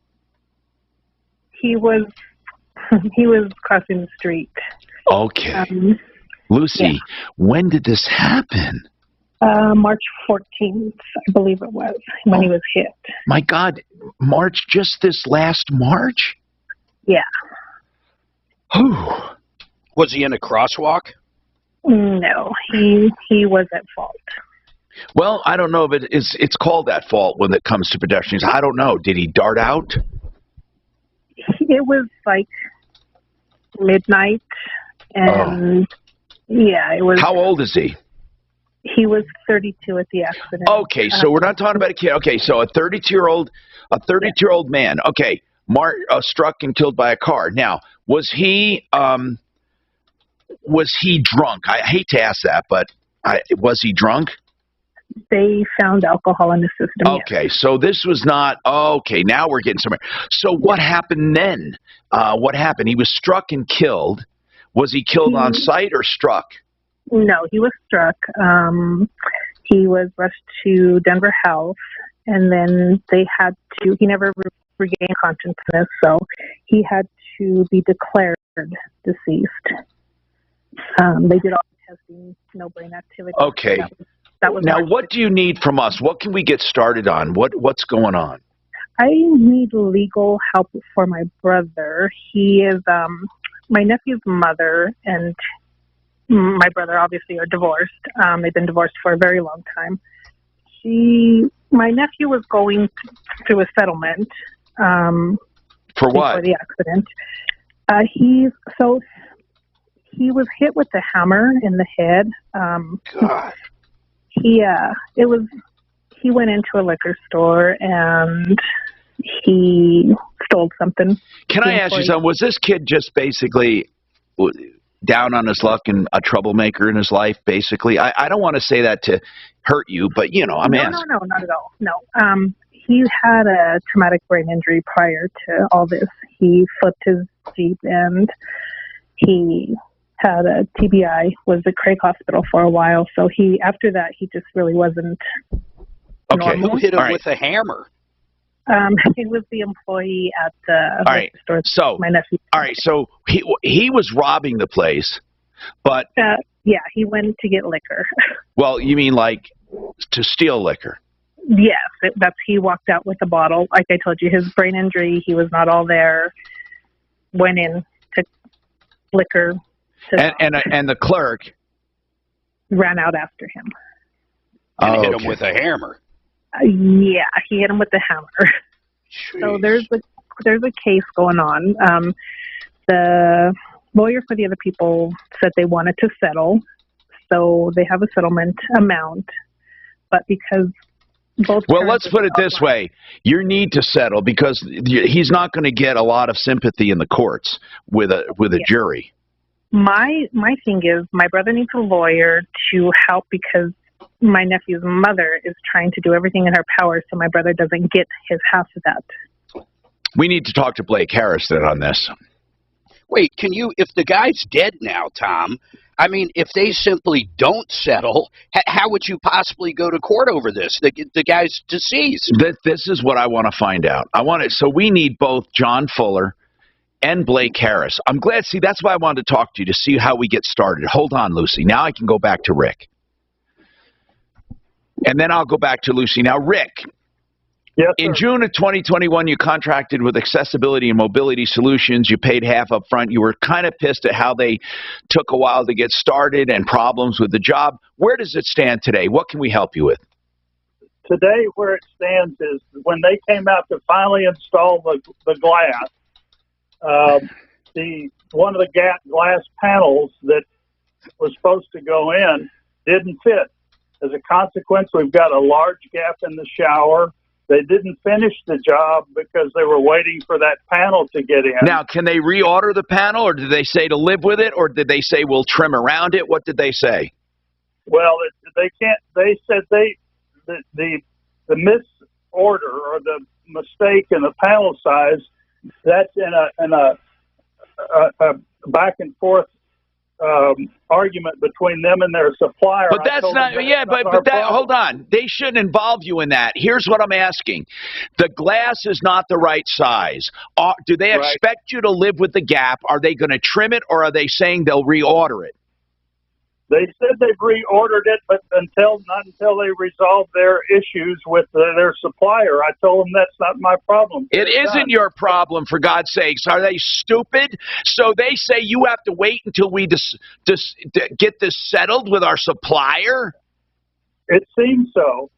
Speaker 21: He was crossing the street.
Speaker 18: Okay. Lucy, when did this happen?
Speaker 21: March 14th, I believe it was, when he was hit.
Speaker 18: My God, March, just this last March?
Speaker 21: Yeah.
Speaker 10: Was he in a crosswalk?
Speaker 21: No, he was at fault.
Speaker 18: Well, I don't know if it's called that fault when it comes to pedestrians. I don't know. Did he dart out?
Speaker 21: It was like midnight, and yeah, it was.
Speaker 18: How old is he?
Speaker 21: He was 32 at the accident.
Speaker 18: Okay, so we're not talking about a kid. Okay, so a 32-year-old man. Okay, struck and killed by a car. Now, was he drunk? I hate to ask that, but was he drunk?
Speaker 21: They found alcohol in the system.
Speaker 18: Okay, so this was not, okay, now we're getting somewhere. So what happened then? What happened? He was struck and killed. Was he killed on sight or struck?
Speaker 21: No, he was struck. He was rushed to Denver Health, and then he never regained consciousness, so he had to be declared deceased. They did all the testing, no brain activity.
Speaker 18: Okay.
Speaker 21: That was
Speaker 18: now, what do you need from us? What can we get started on? What's going on?
Speaker 21: I need legal help for my brother. He is my nephew's mother and my brother obviously are divorced. They've been divorced for a very long time. My nephew was going through a settlement.
Speaker 18: For what?
Speaker 21: Before the accident. He was hit with a hammer in the head.
Speaker 18: God.
Speaker 21: He went into a liquor store and he stole something.
Speaker 18: Can I ask you something? Was this kid just basically down on his luck and a troublemaker in his life, basically? I don't want to say that to hurt you, but, you know, I'm asking.
Speaker 21: No, not at all. No. He had a traumatic brain injury prior to all this. He flipped his Jeep and he had a TBI, was at Craig Hospital for a while. So after that, he just really wasn't normal.
Speaker 10: Who hit him with a hammer?
Speaker 21: It was the employee at the store.
Speaker 18: So,
Speaker 21: my nephew.
Speaker 18: All right, so he was robbing the place, but...
Speaker 21: yeah, he went to get liquor.
Speaker 18: Well, you mean like to steal liquor?
Speaker 21: Yes, he walked out with a bottle. Like I told you, his brain injury, he was not all there. Went in, took liquor.
Speaker 18: And the clerk
Speaker 21: ran out after him.
Speaker 10: And hit him with a hammer.
Speaker 21: Yeah, he hit him with the hammer.
Speaker 10: Jeez.
Speaker 21: So there's a case going on. The lawyer for the other people said they wanted to settle, so they have a settlement amount. But because both
Speaker 18: let's put it this way: you need to settle because he's not going to get a lot of sympathy in the courts with a jury.
Speaker 21: My thing is, my brother needs a lawyer to help because my nephew's mother is trying to do everything in her power so my brother doesn't get his half of that.
Speaker 18: We need to talk to Blake Harris then on this.
Speaker 10: Wait, if the guy's dead now, Tom, I mean, if they simply don't settle, how would you possibly go to court over this? The guy's deceased.
Speaker 18: This is what I want to find out. So we need both John Fuller and Blake Harris. I'm glad, that's why I wanted to talk to you, to see how we get started. Hold on, Lucy. Now I can go back to Rick. And then I'll go back to Lucy. Now, Rick,
Speaker 21: yes,
Speaker 18: in June of 2021, you contracted with Accessibility and Mobility Solutions. You paid half up front. You were kind of pissed at how they took a while to get started and problems with the job. Where does it stand today? What can we help you with?
Speaker 6: Today, where it stands is when they came out to finally install the glass, one of the glass panels that was supposed to go in didn't fit. As a consequence, we've got a large gap in the shower. They didn't finish the job because they were waiting for that panel to get in.
Speaker 18: Now, can they reorder the panel, or did they say to live with it, or did they say we'll trim around it? What did they say?
Speaker 6: Well, they can't. They said the misorder or the mistake in the panel size, that's in a back and forth argument between them and their supplier.
Speaker 18: But that's not, hold on. They shouldn't involve you in that. Here's what I'm asking. The glass is not the right size. Do they expect you to live with the gap? Are they going to trim it, or are they saying they'll reorder it?
Speaker 6: They said they've reordered it, but not until they resolve their issues with their supplier. I told them that's not my problem.
Speaker 18: It isn't your problem, for God's sakes. Are they stupid? So they say you have to wait until we get this settled with our supplier?
Speaker 6: It seems so.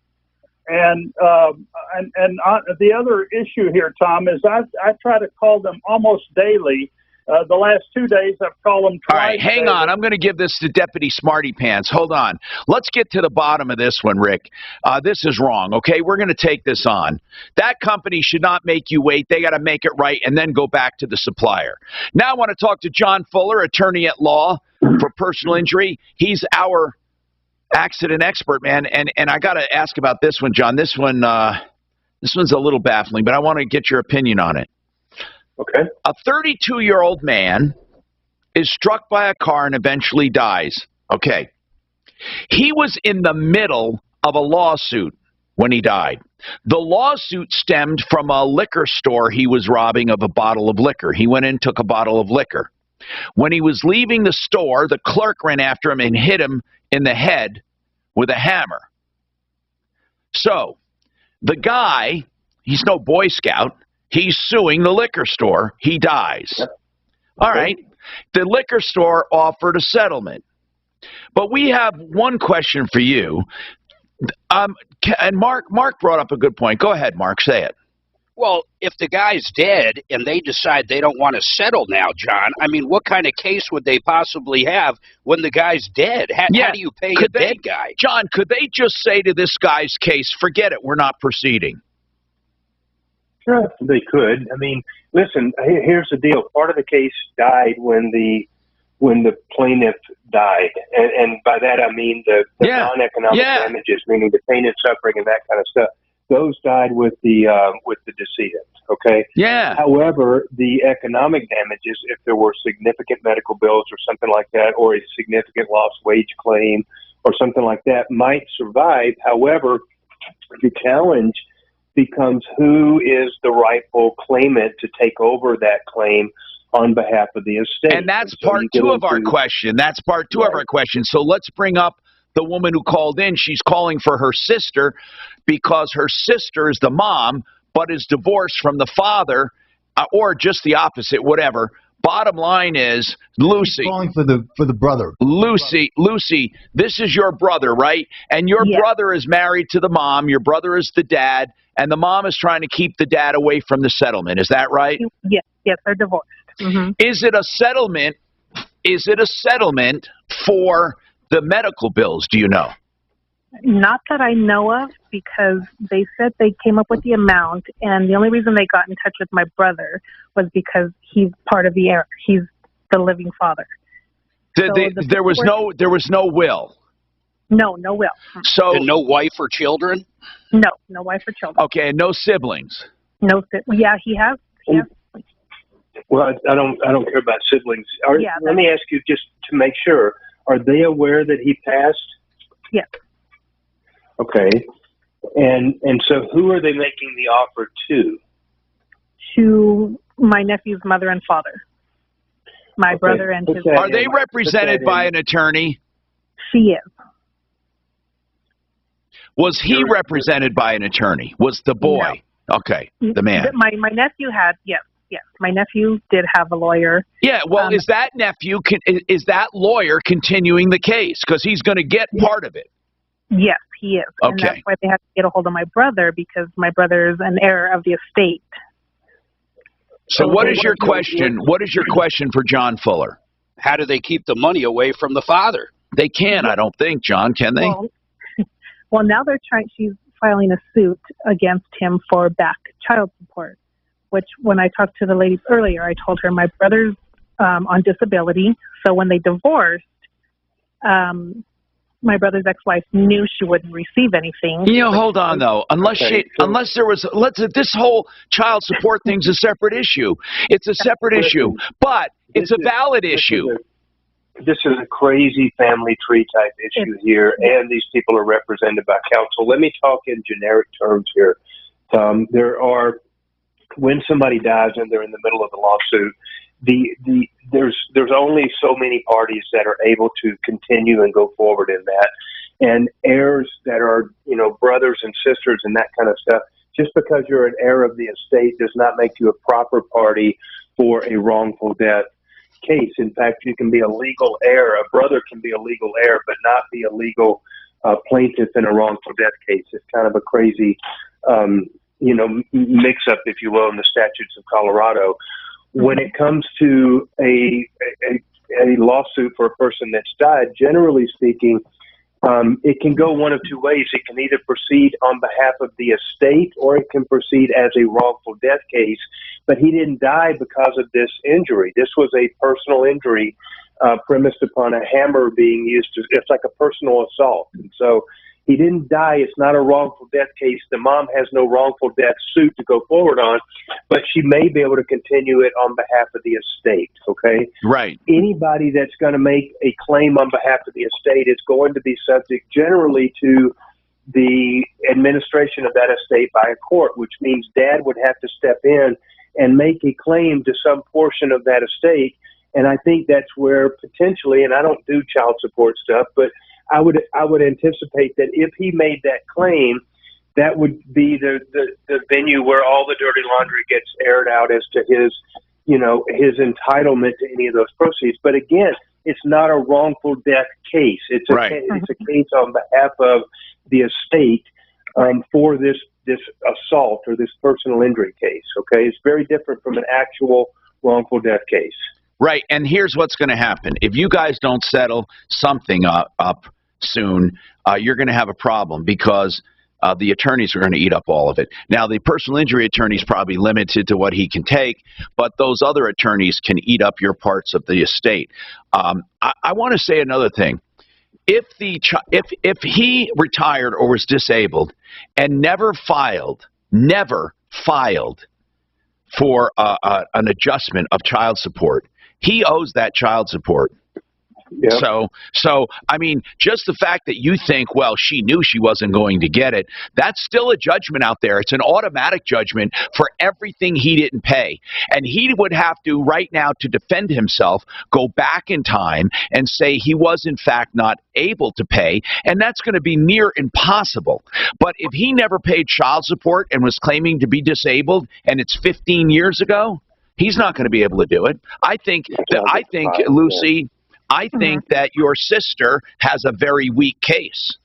Speaker 6: And the other issue here, Tom, is I try to call them almost daily. The last 2 days, I've called them twice.
Speaker 18: All right, hang on. I'm going to give this to Deputy Smarty Pants. Hold on. Let's get to the bottom of this one, Rick. This is wrong, okay? We're going to take this on. That company should not make you wait. They got to make it right and then go back to the supplier. Now I want to talk to John Fuller, attorney at law for personal injury. He's our accident expert, man. And I got to ask about this one, John. This one's a little baffling, but I want to get your opinion on it.
Speaker 6: Okay.
Speaker 18: A 32-year-old man is struck by a car and eventually dies. Okay. He was in the middle of a lawsuit when he died. The lawsuit stemmed from a liquor store he was robbing of a bottle of liquor. He went in and took a bottle of liquor. When he was leaving the store, the clerk ran after him and hit him in the head with a hammer. So, the guy, he's no Boy Scout. He's suing the liquor store. He dies. Yep. All right. The liquor store offered a settlement. But we have one question for you. And Mark brought up a good point. Go ahead, Mark. Say it.
Speaker 10: Well, if the guy's dead and they decide they don't want to settle now, John, I mean, what kind of case would they possibly have when the guy's dead? How do you pay a dead guy?
Speaker 18: John, could they just say to this guy's case, forget it, we're not proceeding?
Speaker 11: Sure, they could. I mean, listen, here's the deal. Part of the case died when the plaintiff died. And by that I mean the non-economic damages, meaning the pain and suffering and that kind of stuff. Those died with the decedent, okay?
Speaker 18: Yeah.
Speaker 11: However, the economic damages, if there were significant medical bills or something like that, or a significant lost wage claim or something like that, might survive. However, the challenge becomes who is the rightful claimant to take over that claim on behalf of the estate.
Speaker 18: And that's part two of our question. That's part two of our question. So let's bring up the woman who called in. She's calling for her sister because her sister is the mom, but is divorced from the father, or just the opposite, whatever. Bottom line is, Lucy.
Speaker 2: She's calling for the brother.
Speaker 18: Lucy, this is your brother, right? And your brother is married to the mom. Your brother is the dad, and the mom is trying to keep the dad away from the settlement. Is that right?
Speaker 21: Yes, they're divorced. Mm-hmm.
Speaker 18: Is it a settlement? Is it a settlement for the medical bills? Do you know?
Speaker 21: Not that I know of, because they said they came up with the amount, and the only reason they got in touch with my brother was because he's part of the heir. He's the living father.
Speaker 18: There was no will.
Speaker 21: No will.
Speaker 18: So
Speaker 10: and no wife or children?
Speaker 21: No wife or children.
Speaker 18: Okay, and no siblings.
Speaker 21: No. Yeah, he has.
Speaker 11: Well, I don't care about siblings. Let me ask you, just to make sure, are they aware that he passed?
Speaker 21: Yes.
Speaker 11: Okay. And so who are they making the offer to?
Speaker 21: To my nephew's mother and father. My brother and his...
Speaker 18: Are they represented by an attorney?
Speaker 21: She is.
Speaker 18: Was he represented by an attorney? Was the boy?
Speaker 21: No.
Speaker 18: Okay, the man.
Speaker 21: My nephew had, yes. My nephew did have a lawyer.
Speaker 18: Yeah, well, is that lawyer continuing the case? Because he's going to get part of it.
Speaker 21: Yes, he is.
Speaker 18: Okay.
Speaker 21: And that's why they have to get a hold of my brother, because my brother is an heir of the estate.
Speaker 18: So what is your question? What is your question for John Fuller?
Speaker 10: How do they keep the money away from the father?
Speaker 18: They can, I don't think, John, can they?
Speaker 21: Well, now she's filing a suit against him for back child support, which when I talked to the ladies earlier, I told her my brother's on disability. So when they divorced, my brother's ex-wife knew she wouldn't receive anything.
Speaker 18: Hold on though. This whole child support thing's a separate issue. It's a separate issue, but it's a valid issue.
Speaker 11: This is a crazy family tree type issue here, and these people are represented by counsel. Let me talk in generic terms here. When somebody dies and they're in the middle of the lawsuit, there's only so many parties that are able to continue and go forward in that, and heirs that are brothers and sisters and that kind of stuff. Just because you're an heir of the estate does not make you a proper party for a wrongful death case. In fact, you can be a legal heir. A brother can be a legal heir, but not be a legal plaintiff in a wrongful death case. It's kind of a crazy mix-up, if you will, in the statutes of Colorado. When it comes to a lawsuit for a person that's died, generally speaking, it can go one of two ways. It can either proceed on behalf of the estate, or it can proceed as a wrongful death case. But he didn't die because of this injury. This was a personal injury premised upon a hammer being used. It's like a personal assault. And so he didn't die. It's not a wrongful death case. The mom has no wrongful death suit to go forward on, but she may be able to continue it on behalf of the estate, okay?
Speaker 18: Right.
Speaker 11: Anybody that's going to make a claim on behalf of the estate is going to be subject generally to the administration of that estate by a court, which means dad would have to step in and make a claim to some portion of that estate. And I think that's where potentially, and I don't do child support stuff, but I would anticipate that if he made that claim, that would be the venue where all the dirty laundry gets aired out as to his entitlement to any of those proceeds. But again, it's not a wrongful death case. It's a case on behalf of the estate for this this assault or this personal injury case. Okay, it's very different from an actual wrongful death case.
Speaker 18: Right, and here's what's going to happen. If you guys don't settle something up soon, you're going to have a problem because the attorneys are going to eat up all of it. Now, the personal injury attorney is probably limited to what he can take, but those other attorneys can eat up your parts of the estate. I want to say another thing. If he retired or was disabled and never filed for an adjustment of child support, he owes that child support. Yep. So I mean, just the fact that you think, well, she knew she wasn't going to get it, that's still a judgment out there. It's an automatic judgment for everything he didn't pay. And he would have to, right now, to defend himself, go back in time and say he was, in fact, not able to pay. And that's going to be near impossible. But if he never paid child support and was claiming to be disabled, and it's 15 years ago, he's not going to be able to do it. I think, Lucy, I think that your sister has a very weak case.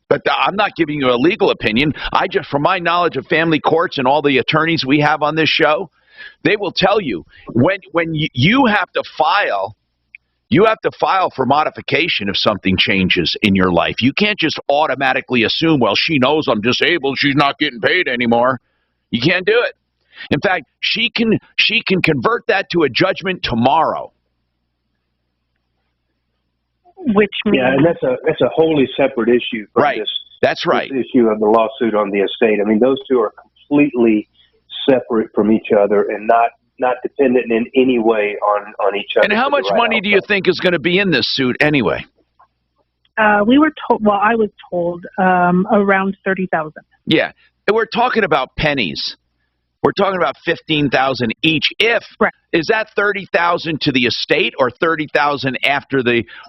Speaker 18: But I'm not giving you a legal opinion. I just, from my knowledge of family courts and all the attorneys we have on this show, they will tell you when you have to file, for modification if something changes in your life. You can't just automatically assume, well, she knows I'm disabled, she's not getting paid anymore. You can't do it. In fact, she can convert that to a judgment tomorrow.
Speaker 21: Which means,
Speaker 11: yeah, and that's a wholly separate issue.
Speaker 18: Right. That's right.
Speaker 11: This issue of the lawsuit on the estate. I mean, those two are completely separate from each other and not dependent in any way on each other.
Speaker 18: And how much money do you think is going to be in this suit anyway?
Speaker 21: we were told. Well, I was told around 30,000.
Speaker 18: Yeah, and we're talking about pennies. We're talking about 15,000 each. Is that 30,000 to the estate or 30,000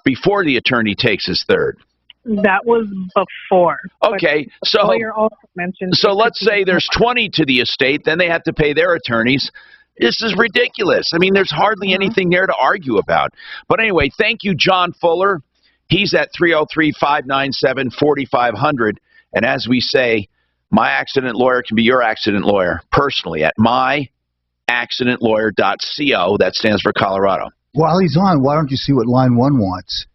Speaker 18: before the attorney takes his third?
Speaker 21: That was before.
Speaker 18: Okay, so
Speaker 21: lawyer also mentioned.
Speaker 18: So let's say there's 20 to the estate, then they have to pay their attorneys. This is ridiculous. I mean, there's hardly anything there to argue about. But anyway, thank you, John Fuller. He's at 303-597-4500. And as we say, my accident lawyer can be your accident lawyer personally at myaccidentlawyer.co. That stands for Colorado.
Speaker 2: While he's on, why don't you see what line 1 wants?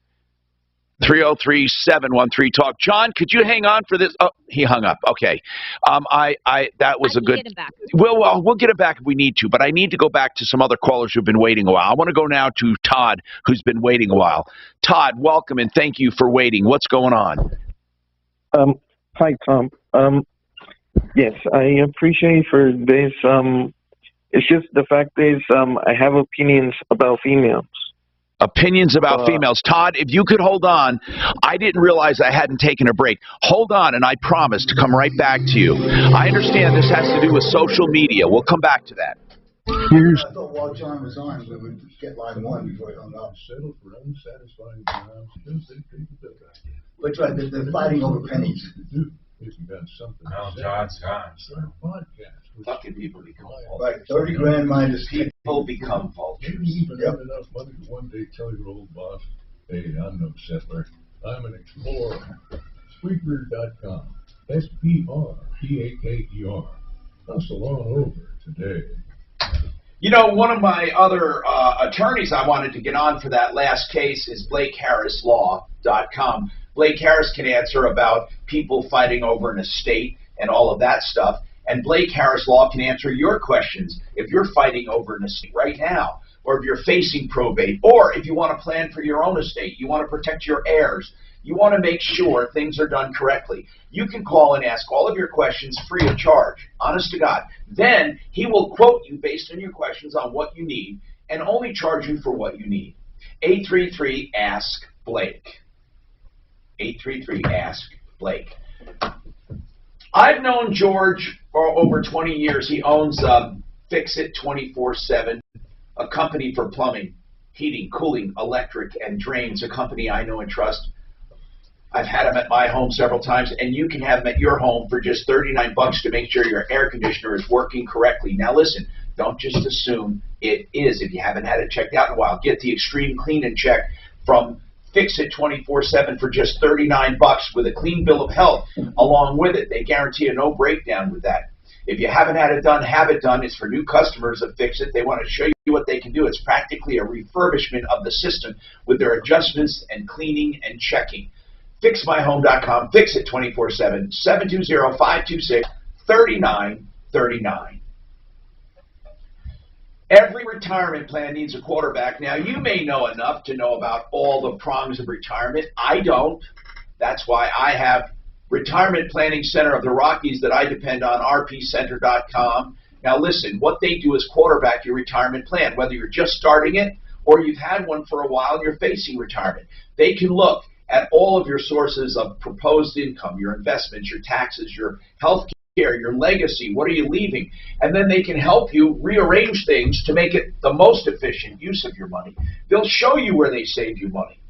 Speaker 18: 303-713-TALK. John, could you hang on for this? Oh, he hung up. Okay. That was a good.
Speaker 8: Get him back.
Speaker 18: We'll get him back if we need to, but I need to go back to some other callers who've been waiting a while. I want to go now to Todd, who's been waiting a while. Todd, welcome and thank you for waiting. What's going on?
Speaker 22: Hi, Tom. Yes, I appreciate for this. It's just the fact is, I have opinions about females.
Speaker 18: Opinions about females. Todd, if you could hold on. I didn't realize I hadn't taken a break. Hold on, and I promise to come right back to you. I understand this has to do with social media. We'll come back to that.
Speaker 2: I thought while John was on, we would get line 1 before he hung up.
Speaker 14: Settle for unsatisfying jobs because they pay the bill.
Speaker 2: Which one? They're fighting over pennies.
Speaker 14: If you got something
Speaker 20: to say, John's gone.
Speaker 14: Start a podcast.
Speaker 3: Fucking people become vultures.
Speaker 2: Right, 30 grand minus
Speaker 3: people become vultures.
Speaker 14: Maybe even have enough money to one day tell your old boss, hey, I'm no settler. I'm an explorer. Spreaker.com. SPRTAKER. Hustle on over today.
Speaker 18: You know, one of my other attorneys I wanted to get on for that last case is BlakeHarrisLaw.com. Blake Harris can answer about people fighting over an estate and all of that stuff. And Blake Harris Law can answer your questions if you're fighting over an estate right now, or if you're facing probate, or if you want to plan for your own estate, you want to protect your heirs, you want to make sure things are done correctly. You can call and ask all of your questions free of charge, honest to God. Then he will quote you based on your questions on what you need and only charge you for what you need. 833-ASK-BLAKE. 833-ASK-BLAKE. I've known George for over 20 years. He owns Fix It 24/7, a company for plumbing, heating, cooling, electric, and drains, a company I know and trust. I've had him at my home several times, and you can have him at your home for just $39 to make sure your air conditioner is working correctly. Now listen, don't just assume it is if you haven't had it checked out in a while. Get the Extreme Clean and Check from Fix It 24/7 for just $39 with a clean bill of health along with it. They guarantee a no breakdown with that. If you haven't had it done, have it done. It's for new customers of Fix It. They want to show you what they can do. It's practically a refurbishment of the system with their adjustments and cleaning and checking. FixMyHome.com. Fix It 24/7. 720-526-3939. Every retirement plan needs a quarterback. Now, you may know enough to know about all the prongs of retirement. I don't. That's why I have Retirement Planning Center of the Rockies that I depend on, rpcenter.com. Now, listen, what they do is quarterback your retirement plan, whether you're just starting it or you've had one for a while and you're facing retirement. They can look at all of your sources of proposed income, your investments, your taxes, your health care, your legacy, what are you leaving? And then they can help you rearrange things to make it the most efficient use of your money. They'll show you where they save you money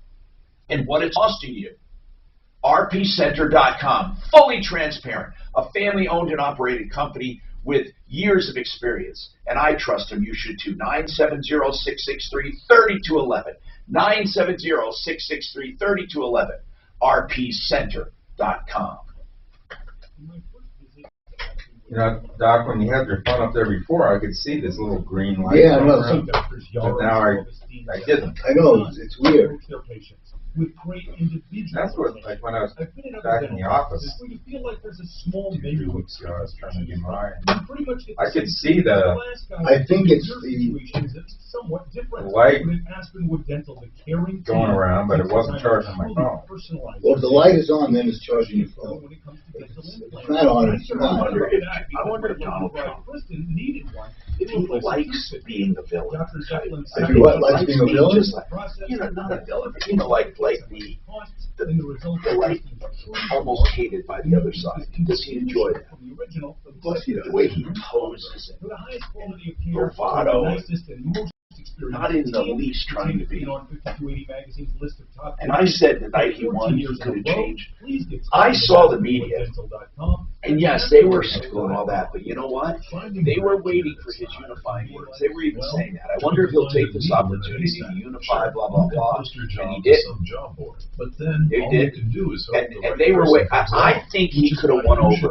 Speaker 18: and what it's costing you. rpcenter.com, fully transparent, a family-owned and operated company with years of experience. And I trust them. You should too. 970-663-3211. 970-663-3211. rpcenter.com.
Speaker 20: You know, Doc, when you had your phone up there before, I could see this little green light.
Speaker 2: Yeah, I know.
Speaker 20: But now I didn't.
Speaker 2: I know, it's weird.
Speaker 4: With great individuals.
Speaker 20: That's what, like when I was back in the office.
Speaker 4: Where you feel like there's a small menu.
Speaker 20: I was trying to get mine.
Speaker 4: Pretty much
Speaker 20: I could see the.
Speaker 2: I think it's
Speaker 4: somewhat different.
Speaker 20: Light
Speaker 4: Aspenwood Dental, the caring
Speaker 20: going around, but it wasn't charging my phone.
Speaker 2: Well, if the light is on, then it's charging your phone. If it's not on, it's not.
Speaker 18: I wonder if Donald Trump, if he likes being a villain.
Speaker 2: If he likes being a villain?
Speaker 18: Just like, you know, not a villain, but you know, like the almost hated by the other side. Does he enjoy that? Plus, you know, the way he poses and bravado, not in the least trying to be. And I said the night he won, he could have changed. I saw the media, and yes, they were cynical and all that, but you know what? They were waiting for his unifying words. They were even saying that. I wonder if he'll take this opportunity to unify, blah, blah, blah. And he did. They did. And they were waiting. I think he could have won over.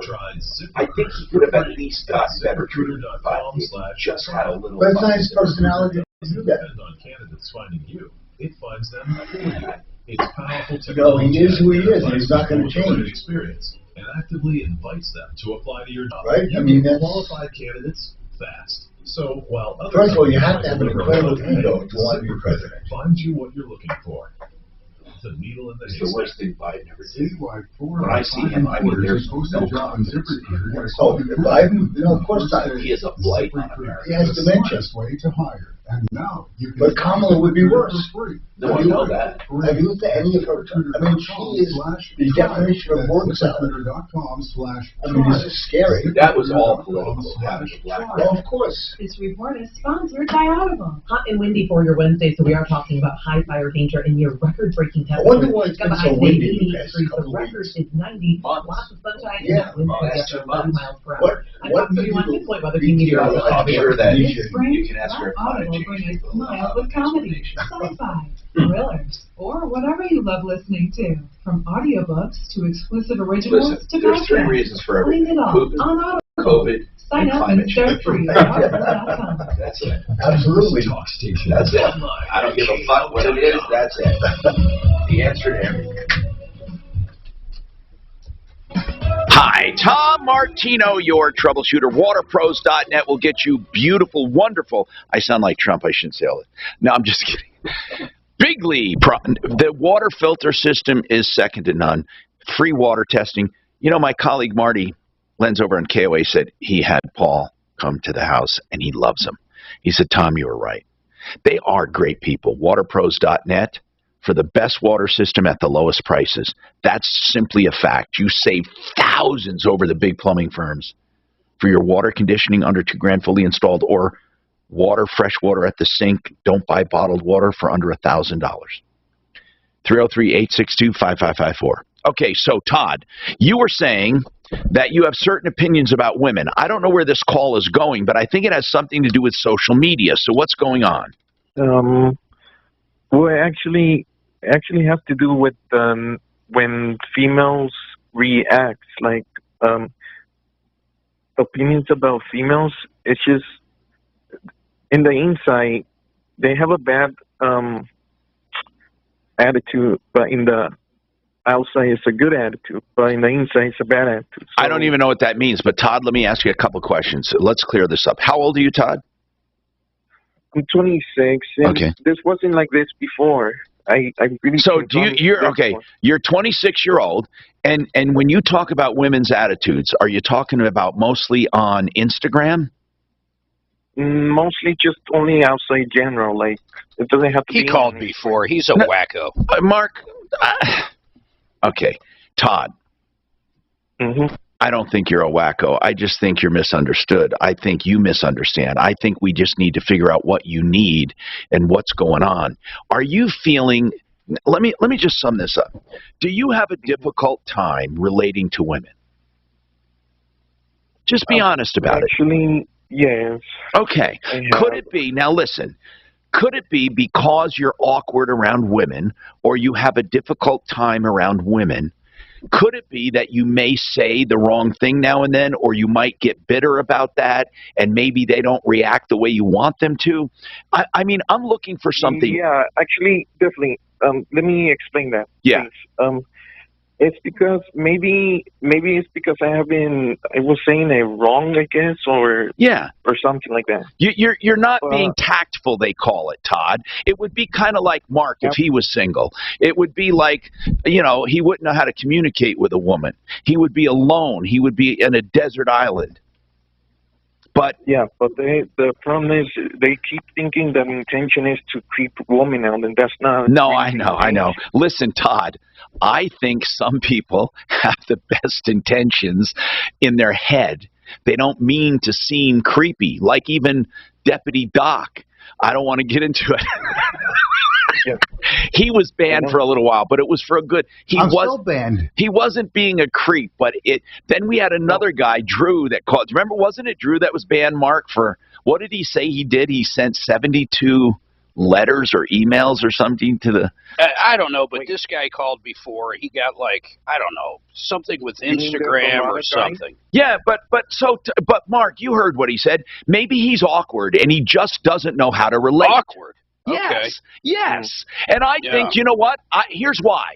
Speaker 18: I think he could have at least gotten better treatment, but he just had a little.
Speaker 2: But it's not his personality.
Speaker 4: Depends on candidates finding you. It finds them for you. It's powerful to
Speaker 2: know he is who he is, and he's not going to change.
Speaker 4: Experience and actively invites them to apply to your job.
Speaker 2: Right? I mean, that's
Speaker 4: qualified candidates fast. So while others
Speaker 2: first of all, you have to have an incredible ego to want to be president.
Speaker 4: Find you what you're looking for. The needle in the haystack.
Speaker 18: The worst thing Biden ever did. When I see him, I mean, there's no confidence.
Speaker 2: Oh, Biden? No, of course not.
Speaker 18: He is a blight on America.
Speaker 2: He has dementia.
Speaker 7: And now you can
Speaker 2: but Kamala would be worse.
Speaker 18: No, I know that.
Speaker 2: Have you looked at any of her? I mean, she is the definition of word salad. I mean, this is scary.
Speaker 18: That was all political.
Speaker 2: Well, of course.
Speaker 1: This report is sponsored by Audible. Hot and windy for your Wednesday, so we are talking about high fire danger and near record-breaking temperatures.
Speaker 2: I wonder why it's been so windy.
Speaker 1: The record is 90. Lots of sunshine.
Speaker 2: Yeah.
Speaker 1: Winds at 30 miles per hour. I'm talking to you on Midpoint Weather Team Meteorologist.
Speaker 18: I'm sure that
Speaker 1: This spring,
Speaker 18: you can ask her.
Speaker 1: Audible will bring a smile with comedy, sci-fi, thrillers, or whatever you love listening to. From audiobooks to exclusive originals to
Speaker 18: there's three
Speaker 1: podcasts.
Speaker 18: reasons for everything.
Speaker 1: Find it all on Audible.
Speaker 18: COVID.
Speaker 1: Sign up and start free at audible.com.
Speaker 18: That's it.
Speaker 2: Absolutely.
Speaker 18: That's it. I don't give a fuck what it is. That's it. The answer to everything. Hi, Tom Martino, your troubleshooter. Waterpros.net will get you beautiful, wonderful. I sound like Trump. I shouldn't say all that. No, I'm just kidding. Bigly, the water filter system is second to none. Free water testing. You know, my colleague Marty Lenz over on KOA said he had Paul come to the house and he loves him. He said, Tom, you were right. They are great people. Waterpros.net for the best water system at the lowest prices. That's simply a fact. You save thousands over the big plumbing firms for your water conditioning under $2,000 fully installed, or water, fresh water at the sink. Don't buy bottled water for under $1,000. 303-862-5554. Okay, so Todd, you were saying that you have certain opinions about women. I don't know where this call is going, but I think it has something to do with social media. So what's going on?
Speaker 22: Well, actually, actually has to do with when females react, like opinions about females. It's just in the inside they have a bad attitude, but in the outside it's a good attitude, but in the inside it's a bad attitude. So,
Speaker 18: I don't even know what that means, but Todd, let me ask you a couple questions. Let's clear this up. How old are you, Todd?
Speaker 22: I'm 26. And
Speaker 18: okay.
Speaker 22: This wasn't like this before. I really.
Speaker 18: So you're 26-year-old, and when you talk about women's attitudes, are you talking about mostly on Instagram?
Speaker 22: Mostly just only outside general. Like it doesn't have to be.
Speaker 10: He called before. He's a wacko.
Speaker 18: Mark. Okay, Todd.
Speaker 22: Mm-hmm.
Speaker 18: I don't think you're a wacko. I just think you're misunderstood. I think you misunderstand. I think we just need to figure out what you need and what's going on. Are you feeling, let me just sum this up. Do you have a difficult time relating to women? Just be honest about it.
Speaker 22: Actually, yes.
Speaker 18: Okay. Could it be, now listen, could it be because you're awkward around women or you have a difficult time around women? Could it be that you may say the wrong thing now and then, or you might get bitter about that, and maybe they don't react the way you want them to? I mean, I'm looking for something.
Speaker 22: Yeah, actually, definitely. Let me explain that.
Speaker 18: Yeah.
Speaker 22: Please. It's because maybe it's because I was saying it wrong, I guess, or something like that.
Speaker 18: You're not being tactful, they call it, Todd. It would be kind of like Mark if he was single. It would be like, he wouldn't know how to communicate with a woman. He would be alone. He would be in a desert island. But the problem is they keep thinking that intention is to creep women out, and that's not. No, I know. Listen, Todd, I think some people have the best intentions in their head. They don't mean to seem creepy, like even Deputy Doc. I don't want to get into it. He was banned for a little while, but it was for a good.
Speaker 2: I'm still banned.
Speaker 18: He wasn't being a creep, but then we had another guy, Drew, that called. Remember, wasn't it Drew that was banned, Mark, for what did he say he did? He sent 72 letters or emails or something to the.
Speaker 10: I don't know, but this guy called before. He got something with Instagram or something.
Speaker 18: Yeah, but Mark, you heard what he said. Maybe he's awkward and he just doesn't know how to relate.
Speaker 10: Awkward.
Speaker 18: Yes. And I think, you know what? Here's why.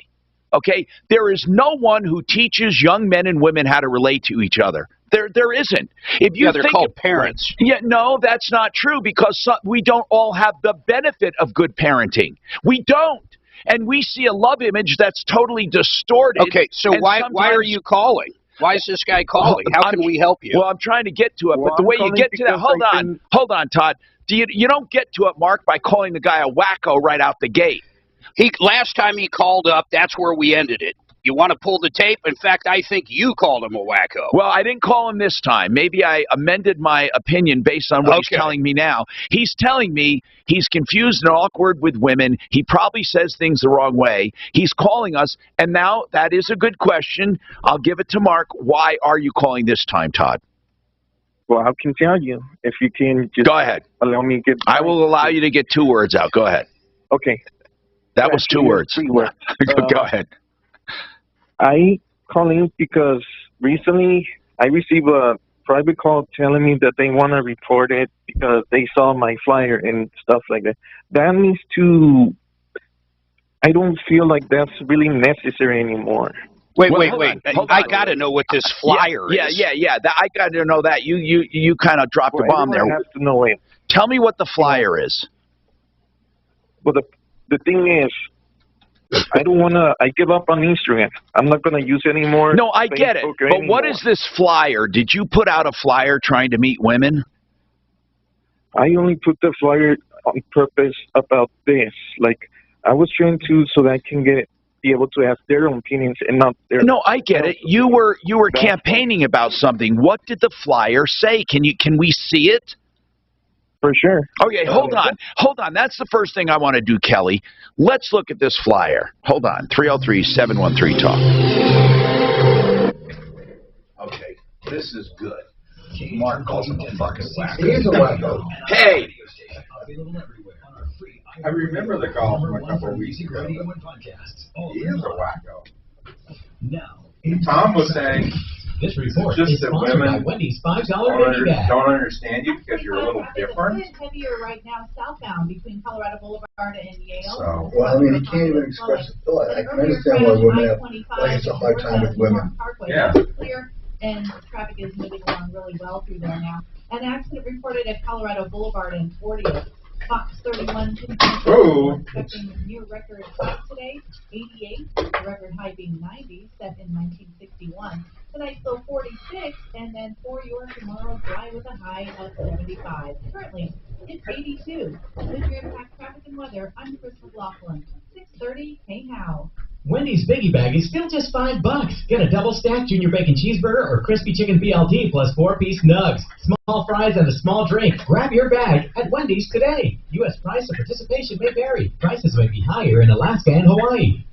Speaker 18: Okay? There is no one who teaches young men and women how to relate to each other. There isn't. If you
Speaker 10: they're called parents.
Speaker 18: Yeah, no, that's not true because we don't all have the benefit of good parenting. We don't. And we see a love image that's totally distorted.
Speaker 10: Okay, so why are you calling? Why is this guy calling? How can we help you?
Speaker 18: Well, I'm trying to get to it, but the way you get to that, hold on, Todd. You don't get to it, Mark, by calling the guy a wacko right out the gate.
Speaker 10: Last time he called up, that's where we ended it. You want to pull the tape? In fact, I think you called him a wacko.
Speaker 18: Well, I didn't call him this time. Maybe I amended my opinion based on what he's telling me now. He's telling me he's confused and awkward with women. He probably says things the wrong way. He's calling us, and now that is a good question. I'll give it to Mark. Why are you calling this time, Todd?
Speaker 22: Well, I can tell you if you can just
Speaker 18: go ahead.
Speaker 22: Allow me to get.
Speaker 18: I will allow you to get 2 words out. Go ahead.
Speaker 22: Okay.
Speaker 18: That was 2 words.
Speaker 22: 3 words.
Speaker 18: Go ahead.
Speaker 22: I calling because recently I received a private call telling me that they want to report it because they saw my flyer and stuff like that. That needs to. I don't feel like that's really necessary anymore.
Speaker 10: Wait. I got to know what this flyer is.
Speaker 18: Yeah. I got to know that. You kind of dropped a bomb there.
Speaker 22: I have to know it.
Speaker 18: Tell me what the flyer is.
Speaker 22: Well, the thing is, I don't want to. I give up on Instagram. I'm not going to use it anymore.
Speaker 18: No, I get it. But what is this flyer? Did you put out a flyer trying to meet women?
Speaker 22: I only put the flyer on purpose about this. Like, I was trying to so that I can be able to ask their own opinions and not their.
Speaker 18: No, I get it. You were campaigning about something. What did the flyer say? Can we see it?
Speaker 22: For sure.
Speaker 18: Okay, hold on. That's the first thing I want to do, Kelly. Let's look at this flyer. Hold on. 303-713-TALK. Okay, this is good. Mark calls him a fucking wacko.
Speaker 2: He is a wacko.
Speaker 18: Hey!
Speaker 20: I remember the call from a couple of weeks ago.
Speaker 9: Radio and podcasts.
Speaker 20: He is a wacko.
Speaker 9: Now,
Speaker 20: Tom was saying
Speaker 9: this report
Speaker 20: just
Speaker 9: is
Speaker 20: that
Speaker 9: sponsored by
Speaker 20: women
Speaker 9: Wendy's $5 baby bag.
Speaker 20: don't understand you because you're a little different.
Speaker 1: It's heavier right now southbound between Colorado Boulevard and Yale.
Speaker 20: So,
Speaker 2: well, I mean, you can't even express a thought. I can understand why women have, like, it's a hard time with women.
Speaker 20: Yeah.
Speaker 1: Clear, and traffic is moving along really well through there now. An accident reported at Colorado Boulevard and 40th. Fox 31 expecting near record high today, 88, the record high being 90, set in 1961. Tonight still 46, and then for your tomorrow, dry with a high of 75. Currently, it's 82. With your impact traffic and weather, I'm Chris McLaughlin. 6:30, hey how.
Speaker 9: Wendy's Biggie Bag is still just $5. Get a double stack junior bacon cheeseburger or crispy chicken BLT plus 4-piece nugs, small fries, and a small drink. Grab your bag at Wendy's today. U.S. price and participation may vary. Prices may be higher in Alaska and Hawaii.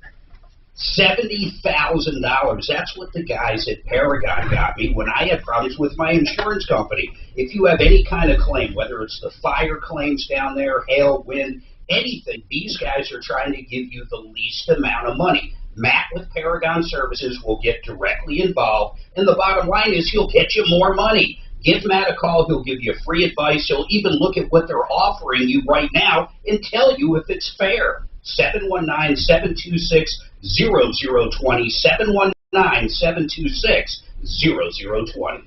Speaker 10: $70,000. That's what the guys at Paragon got me when I had problems with my insurance company. If you have any kind of claim, whether it's the fire claims down there, hail, wind, anything, these guys are trying to give you the least amount of money. Matt with Paragon Services will get directly involved, and the bottom line is he'll get you more money. Give Matt a call. He'll give you free advice. He'll even look at what they're offering you right now and tell you if it's fair. 719-726-0020, 719-726-0020.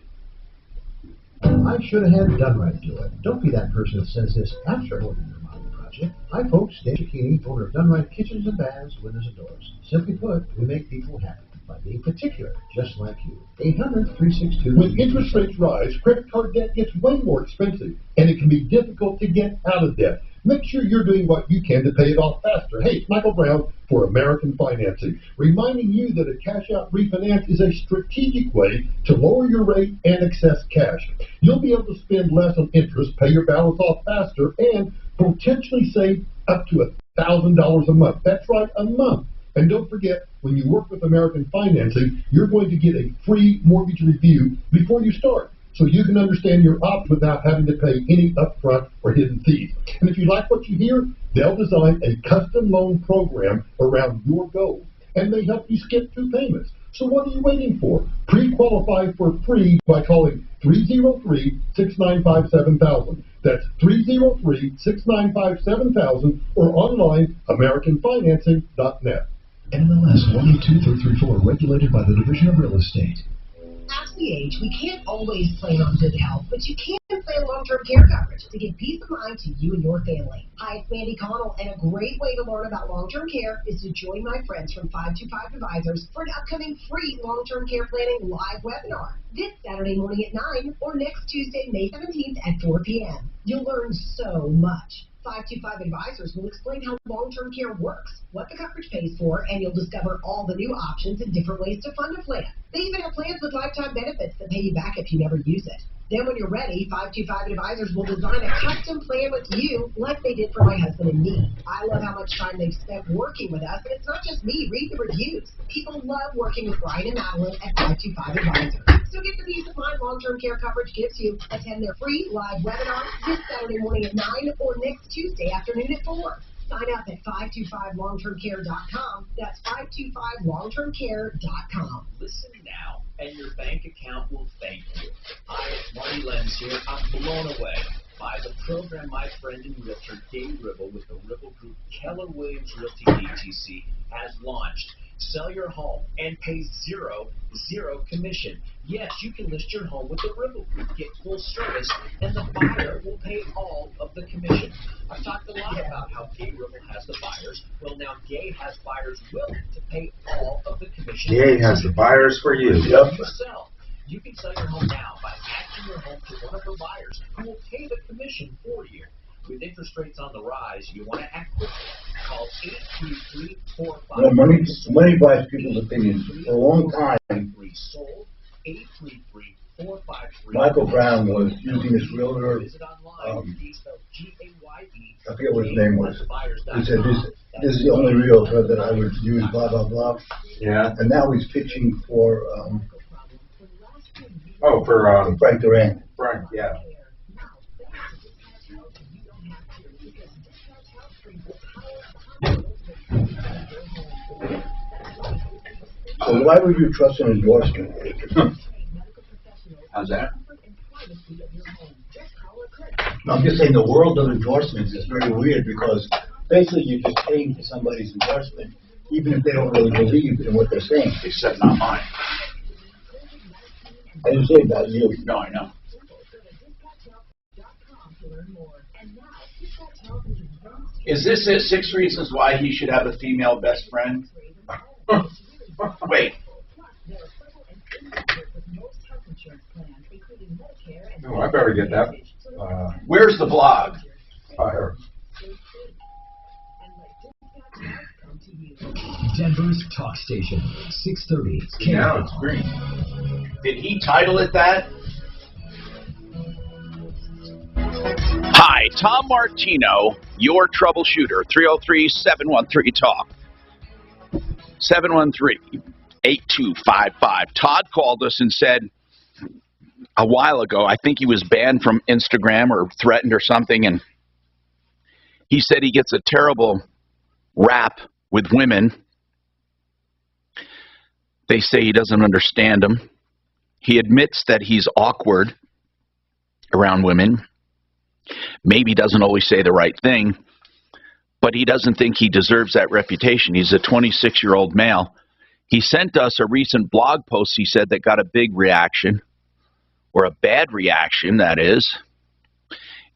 Speaker 7: I should have had it done right, do it. Don't be that person that says this after holding your mind project. Hi, folks. Dave Cicchini, owner of Done Right Kitchens and Baths, Windows and Doors. Simply put, we make people happy by being particular, just like you. 800-362.
Speaker 14: When interest rates rise, credit card debt gets way more expensive, and it can be difficult to get out of debt. Make sure you're doing what you can to pay it off faster. Hey, it's Michael Brown for American Financing, reminding you that a cash-out refinance is a strategic way to lower your rate and excess cash. You'll be able to spend less on interest, pay your balance off faster, and potentially save up to $1,000 a month. That's right, a month. And don't forget, when you work with American Financing, you're going to get a free mortgage review before you start, so you can understand your options without having to pay any upfront or hidden fees. And if you like what you hear, they'll design a custom loan program around your goals, and they help you skip 2 payments. So what are you waiting for? Pre-qualify for free by calling 303-695-7000. That's 303-695-7000 or online, AmericanFinancing.net.
Speaker 7: NMLS 182334, regulated by the Division of Real Estate.
Speaker 8: At the age, we can't always plan on good health, but you can plan long-term care coverage to give peace of mind to you and your family. Hi, it's Mandy Connell, and a great way to learn about long-term care is to join my friends from 525 Advisors for an upcoming free long-term care planning live webinar this Saturday morning at 9 or next Tuesday, May 17th at 4 p.m. You'll learn so much. 525 Advisors will explain how long-term care works, what the coverage pays for, and you'll discover all the new options and different ways to fund a plan. They even have plans with lifetime benefits that pay you back if you never use it. Then when you're ready, 525 Advisors will design a custom plan with you like they did for my husband and me. I love how much time they've spent working with us, and it's not just me. Read the reviews. People love working with Brian and Madeline at 525 Advisors. So get the peace of mind long-term care coverage gives you. Attend their free live webinar this Saturday morning at 9 or next Tuesday afternoon at 4. Sign up at 525longtermcare.com. That's 525longtermcare.com.
Speaker 9: Listen now, and your bank account will thank you. Hi, it's Marty Lenz here. I'm blown away by the program my friend and realtor Dave Ribble with the Ribble Group Keller Williams Realty DTC has launched. Sell your home and pay zero commission. Yes, you can list your home with the Ribble Group, get full service, and the buyer will pay all of the commission. I've talked a lot about how Gay Ribble has the buyers. Well, now Gay has buyers willing to pay all of the commission.
Speaker 20: Gay has the buyers for you.
Speaker 9: Yep. You can sell your home now by matching your home to one of her buyers who will pay the commission for you. With interest rates on the rise, you want to act quickly. Call 833-45.
Speaker 2: Money buys people's opinions. For a long time, Michael Brown was using his realtor. I forget what his name was. He said, this is the only realtor that I would use, blah, blah, blah.
Speaker 20: Yeah.
Speaker 2: And now he's pitching for
Speaker 20: Frank
Speaker 2: Durant.
Speaker 20: Frank, yeah.
Speaker 2: So why would you trust an endorsement?
Speaker 3: How's that?
Speaker 2: No, I'm just saying the world of endorsements is very weird because basically you're just paying for somebody's endorsement, even if they don't really believe in what they're saying.
Speaker 3: Except not mine.
Speaker 2: I didn't say about you.
Speaker 3: No, I know. Is this it? 6 reasons why he should have a female best friend? Wait.
Speaker 20: Oh, I better get that.
Speaker 3: Where's the blog?
Speaker 5: Denver's talk station, 630.
Speaker 3: Now it's green. Did he title it that? Hi, Tom Martino, your troubleshooter, 303-713-TALK. 713-8255. Todd called us and said a while ago, I think he was banned from Instagram or threatened or something, and he said he gets a terrible rap with women. They say he doesn't understand them. He admits that he's awkward around women. Maybe doesn't always say the right thing, but he doesn't think he deserves that reputation. He's a 26-year-old male. He sent us a recent blog post, he said, that got a big reaction, or a bad reaction, that is.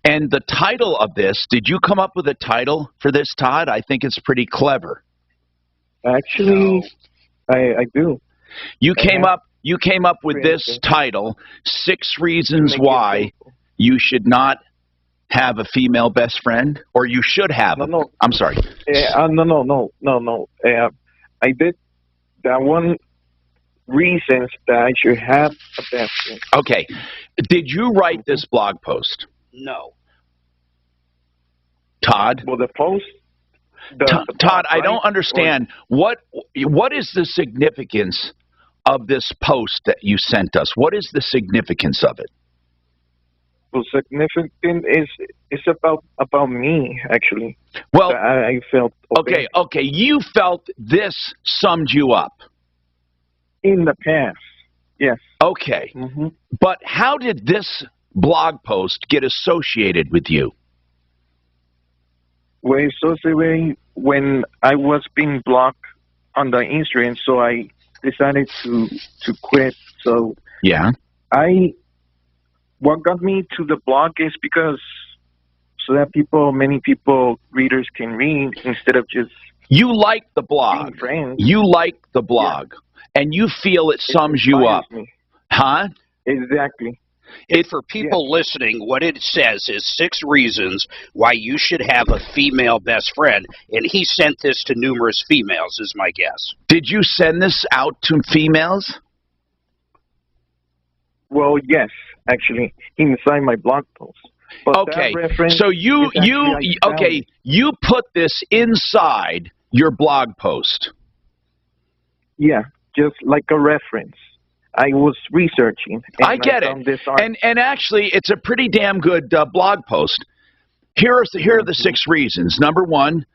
Speaker 3: And the title of this, did you come up with a title for this, Todd? I think it's pretty clever.
Speaker 22: Actually, I do.
Speaker 3: You came up with this title, 6 Reasons Why You Should Not Have a Female Best Friend, or you should have.
Speaker 22: No.
Speaker 3: I'm sorry.
Speaker 22: No. I did that one reasons that I should have a best friend.
Speaker 3: Okay. Did you write this blog post?
Speaker 10: No.
Speaker 3: Todd?
Speaker 22: Well, the post.
Speaker 3: Todd, I don't understand. What is the significance of this post that you sent us? What is the significance of it?
Speaker 22: Well, significant is about me, actually.
Speaker 3: Well,
Speaker 22: I felt
Speaker 3: okay. You felt this summed you up
Speaker 22: in the past. Yes.
Speaker 3: Okay. But how did this blog post get associated with you?
Speaker 22: Well, associated when I was being blocked on the Instagram, so I decided to quit. So
Speaker 3: yeah,
Speaker 22: what got me to the blog is because so that many people, readers can read instead of just.
Speaker 3: You like the blog. You like the blog, and you feel it sums you up, huh?
Speaker 22: Exactly.
Speaker 10: For people listening, what it says is 6 reasons why you should have a female best friend, and he sent this to numerous females, is my guess.
Speaker 3: Did you send this out to females?
Speaker 22: Well, yes, actually, inside my blog post. But
Speaker 3: okay, so you put this inside your blog post.
Speaker 22: Yeah, just like a reference. I was researching.
Speaker 3: I get it. And actually, it's a pretty damn good blog post. Here are the 6 reasons. Number 1,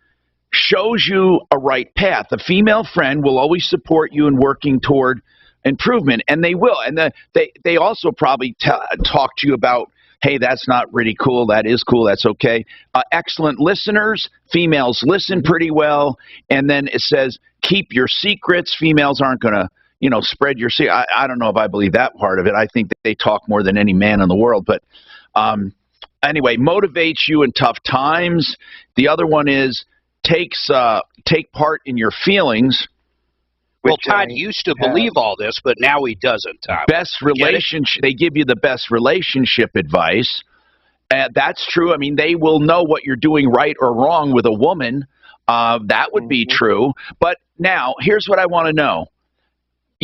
Speaker 3: shows you a right path. A female friend will always support you in working toward improvement, and they will. And they also probably talk to you about, hey, that's not really cool. That is cool. That's okay. Excellent listeners. Females listen pretty well. And then it says, keep your secrets. Females aren't going to spread your secret. I don't know if I believe that part of it. I think that they talk more than any man in the world. But anyway, motivates you in tough times. The other one is take part in your feelings.
Speaker 10: Well, Todd used to believe all this, but now he doesn't, Todd.
Speaker 3: Best relationship. They give you the best relationship advice. That's true. I mean, they will know what you're doing right or wrong with a woman. That would be true. But now, here's what I want to know.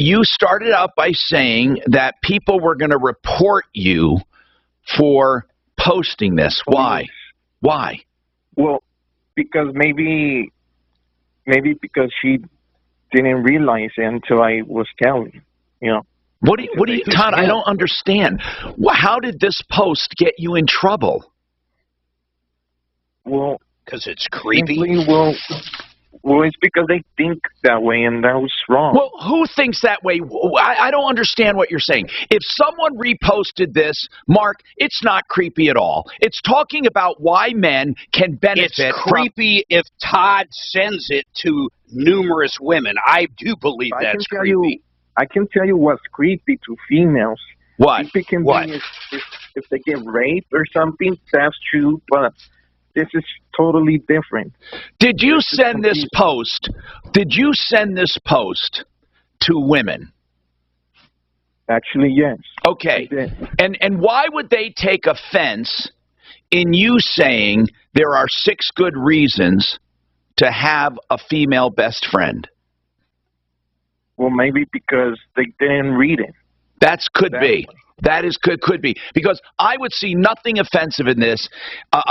Speaker 3: You started out by saying that people were going to report you for posting this. Why? Why?
Speaker 22: Well, because maybe because she didn't realize it until I was telling,
Speaker 3: What do you, Todd? I don't understand. How did this post get you in trouble?
Speaker 22: Well,
Speaker 10: because it's creepy.
Speaker 22: Well, it's because they think that way, and that was wrong.
Speaker 18: Well, who thinks that way? I don't understand what you're saying. If someone reposted this, Mark, it's not creepy at all. It's talking about why men can benefit.
Speaker 10: It's creepy if Todd sends it to numerous women. I do believe that's creepy.
Speaker 22: I can tell you what's creepy to females.
Speaker 18: What?
Speaker 22: Creepy can be if they get raped or something. That's true, but this is totally different.
Speaker 18: Did you send this post? Did you send this post to women?
Speaker 22: Actually, yes.
Speaker 18: Okay. And why would they take offense in you saying there are 6 good reasons to have a female best friend?
Speaker 22: Well, maybe because they didn't read it.
Speaker 18: Could be. That is could be, because I would see nothing offensive in this.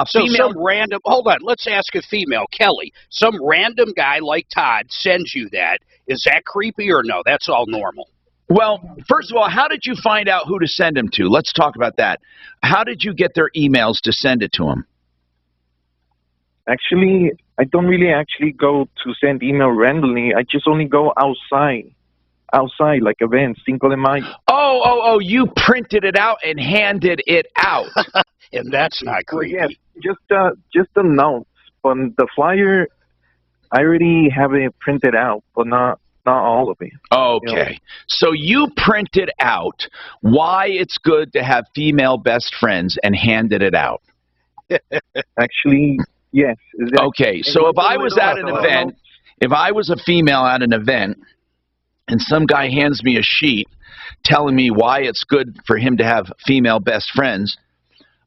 Speaker 10: Some random. Hold on. Let's ask a female, Kelly. Some random guy like Todd sends you that. Is that creepy or no? That's all normal.
Speaker 18: Well, first of all, how did you find out who to send them to? Let's talk about that. How did you get their emails to send it to them?
Speaker 22: Actually, I don't really actually go to send email randomly. I just only go outside, like events, Cinco de Mayo.
Speaker 18: Oh, you printed it out and handed it out.
Speaker 10: And that's not creepy.
Speaker 22: Well, yeah, just the notes. But the flyer, I already have it printed out, but not all of it.
Speaker 18: Okay. So you printed out why it's good to have female best friends and handed it out.
Speaker 22: Actually, yes.
Speaker 18: Okay. So if I was at an event, if I was a female at an event, and some guy hands me a sheet telling me why it's good for him to have female best friends,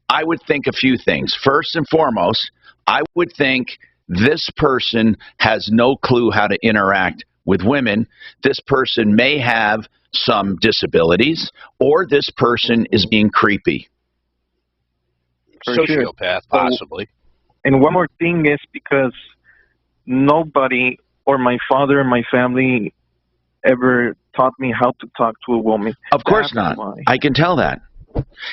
Speaker 18: I would think a few things. First and foremost, I would think this person has no clue how to interact with women. This person may have some disabilities, or this person is being creepy.
Speaker 10: Sociopath, possibly.
Speaker 22: And one more thing is because nobody, or my father or my family, ever taught me how to talk to a woman.
Speaker 18: Of course not. I can tell that.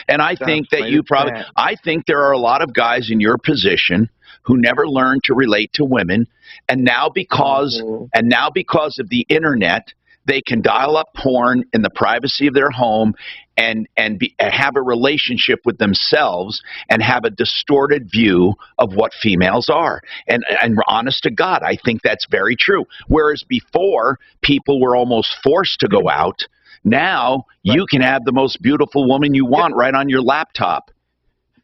Speaker 18: And I think that you probably, I think there are a lot of guys in your position who never learned to relate to women, and now because of the internet, they can dial up porn in the privacy of their home and have a relationship with themselves and have a distorted view of what females are. And honest to God, I think that's very true. Whereas before, people were almost forced to go out. Now, you can have the most beautiful woman you want right on your laptop.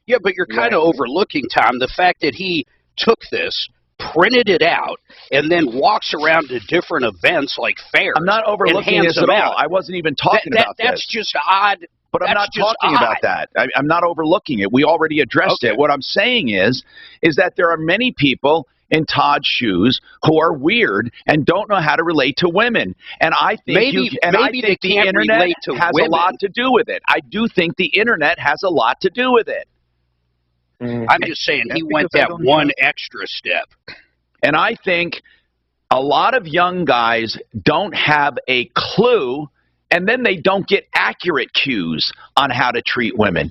Speaker 10: Yeah, but you're kind of overlooking, Tom, the fact that he took this, printed it out, and then walks around to different events like fairs.
Speaker 18: I'm not overlooking this at all. I wasn't even talking about this.
Speaker 10: That's just odd.
Speaker 18: But I'm not talking about that. I'm not overlooking it. We already addressed it. What I'm saying is that there are many people in Todd's shoes who are weird and don't know how to relate to women. And I think the internet has a lot to do with it. I do think the internet has a lot to do with it.
Speaker 10: I'm just saying he went that one extra step.
Speaker 18: And I think a lot of young guys don't have a clue, and then they don't get accurate cues on how to treat women.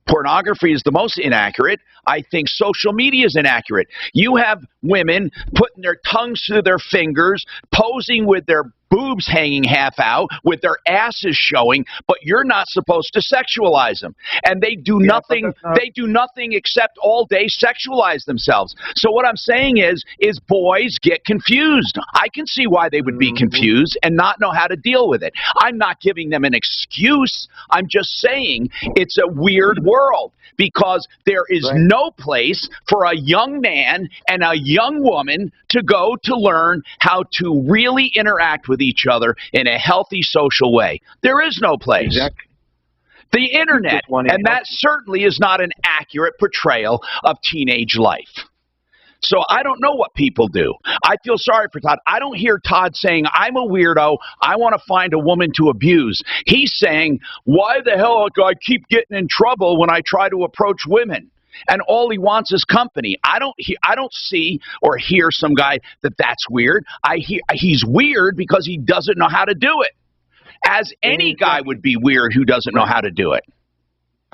Speaker 18: Pornography is the most inaccurate. I think social media is inaccurate. You have women putting their tongues through their fingers, posing with their boobs hanging half out, with their asses showing, but you're not supposed to sexualize them. And they do nothing. They do nothing except all day sexualize themselves. So what I'm saying is boys get confused. I can see why they would be confused and not know how to deal with it. I'm not giving them an excuse. I'm just saying it's a weird world, because there is no place for a young man and a young woman to go to learn how to really interact with each other in a healthy social way. There is no place.
Speaker 22: Exactly.
Speaker 18: The internet, and that certainly is not an accurate portrayal of teenage life. So I don't know what people do. I feel sorry for Todd. I don't hear Todd saying, I'm a weirdo, I want to find a woman to abuse. He's saying, why the hell do I keep getting in trouble when I try to approach women? And all he wants is company. I don't see or hear some guy that's weird. He's weird because he doesn't know how to do it. As any guy would be weird who doesn't know how to do it.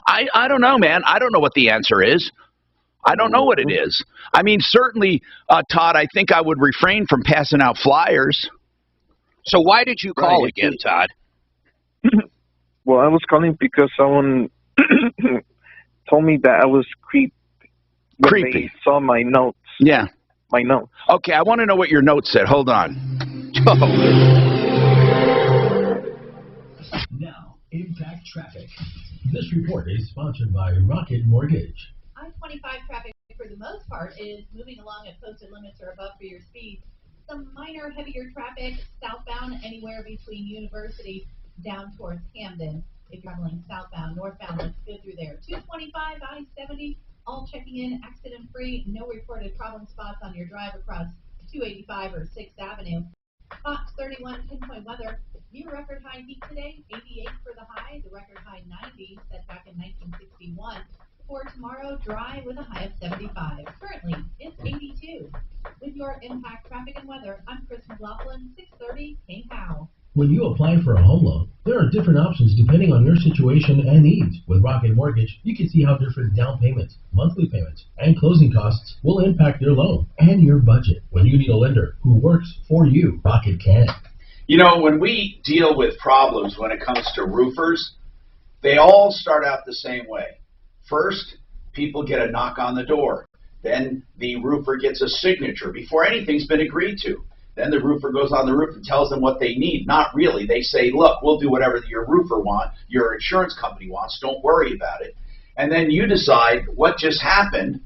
Speaker 18: I don't know, man. I don't know what the answer is. I don't know what it is. I mean, certainly, Todd, I think I would refrain from passing out flyers.
Speaker 10: So why did you call again, Todd?
Speaker 22: Well, I was calling because someone told me that I was creepy. They saw my notes.
Speaker 18: Yeah.
Speaker 22: My notes.
Speaker 18: Okay, I want to know what your notes said. Hold on.
Speaker 7: Now, Impact Traffic. This report is sponsored by Rocket Mortgage.
Speaker 1: I-25 traffic, for the most part, is moving along at posted limits or above for your speed. Some minor heavier traffic southbound anywhere between University down towards Hamden. If you're traveling southbound, northbound, let's go through there. 225, I-70, all checking in, accident-free, no reported problem spots on your drive across 285 or 6th Avenue. Fox 31 pinpoint weather. New record high heat today, 88 for the high. The record high 90 set back in 1961. For tomorrow, dry with a high of 75. Currently, it's 82. With your Impact Traffic and Weather, I'm Chris McLaughlin, 630 KPOW.
Speaker 7: When you apply for a home loan, there are different options depending on your situation and needs. With Rocket Mortgage, you can see how different down payments, monthly payments, and closing costs will impact your loan and your budget. When you need a lender who works for you, Rocket can.
Speaker 18: You know, when we deal with problems when it comes to roofers, they all start out the same way. First, people get a knock on the door. Then the roofer gets a signature before anything's been agreed to. Then the roofer goes on the roof and tells them what they need. Not really. They say, look, we'll do whatever your roofer wants, your insurance company wants. Don't worry about it. And then you decide what just happened.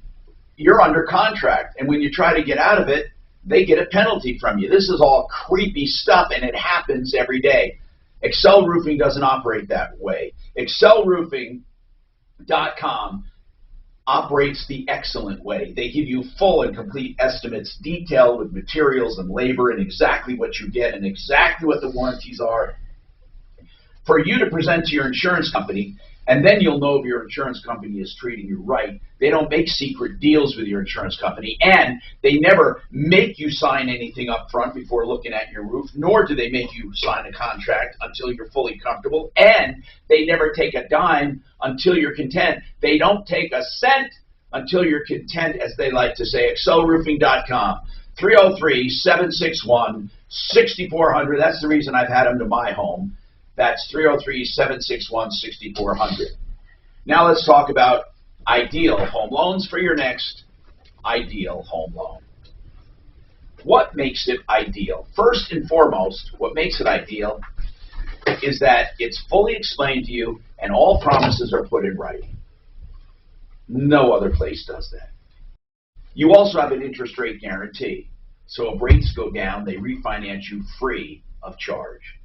Speaker 18: You're under contract. And when you try to get out of it, they get a penalty from you. This is all creepy stuff, and it happens every day. Excel Roofing doesn't operate that way. ExcelRoofing.com operates the excellent way. They give you full and complete estimates, detailed with materials and labor and exactly what you get and exactly what the warranties are for you to present to your insurance company, and then you'll know if your insurance company is treating you right. They don't make secret deals with your insurance company, and they never make you sign anything up front before looking at your roof, nor do they make you sign a contract until you're fully comfortable, and they never take a dime until you're content. They don't take a cent until you're content, as they like to say. ExcelRoofing.com, 303-761-6400. That's the reason I've had them to my home. That's 303-761-6400. Now let's talk about ideal home loans for your next ideal home loan. What makes it ideal? First and foremost, what makes it ideal is that it's fully explained to you and all promises are put in writing. No other place does that. You also have an interest rate guarantee. So if rates go down, they refinance you free of charge.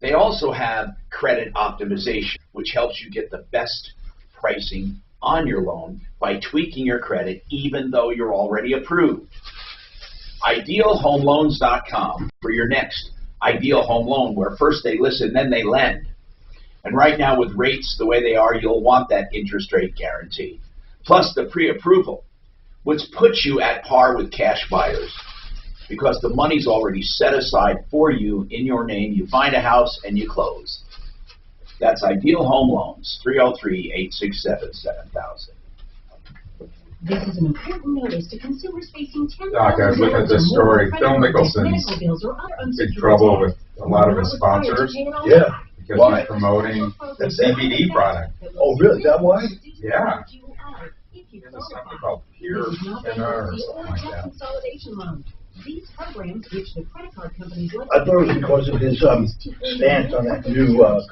Speaker 18: They also have credit optimization, which helps you get the best pricing on your loan by tweaking your credit even though you're already approved. IdealHomeLoans.com for your next ideal home loan, where first they listen, then they lend. And right now with rates the way they are, you'll want that interest rate guarantee. Plus the pre-approval, which puts you at par with cash buyers, because the money's already set aside for you in your name. You find a house and you close. That's Ideal Home Loans, 303-867-7000.
Speaker 1: This is an important notice to consumers facing $10,000
Speaker 20: Doc, I was looking at this story. Phil Mickelson's in big trouble with a lot of his sponsors.
Speaker 2: Yeah.
Speaker 20: Because
Speaker 2: Why?
Speaker 20: he's promoting the CBD product.
Speaker 2: Oh, really? Is that why?
Speaker 20: Yeah. There's something called Pure Thinner or something like that.
Speaker 1: These programs, which the credit card companies
Speaker 2: I thought it was because of his stance on that new golf.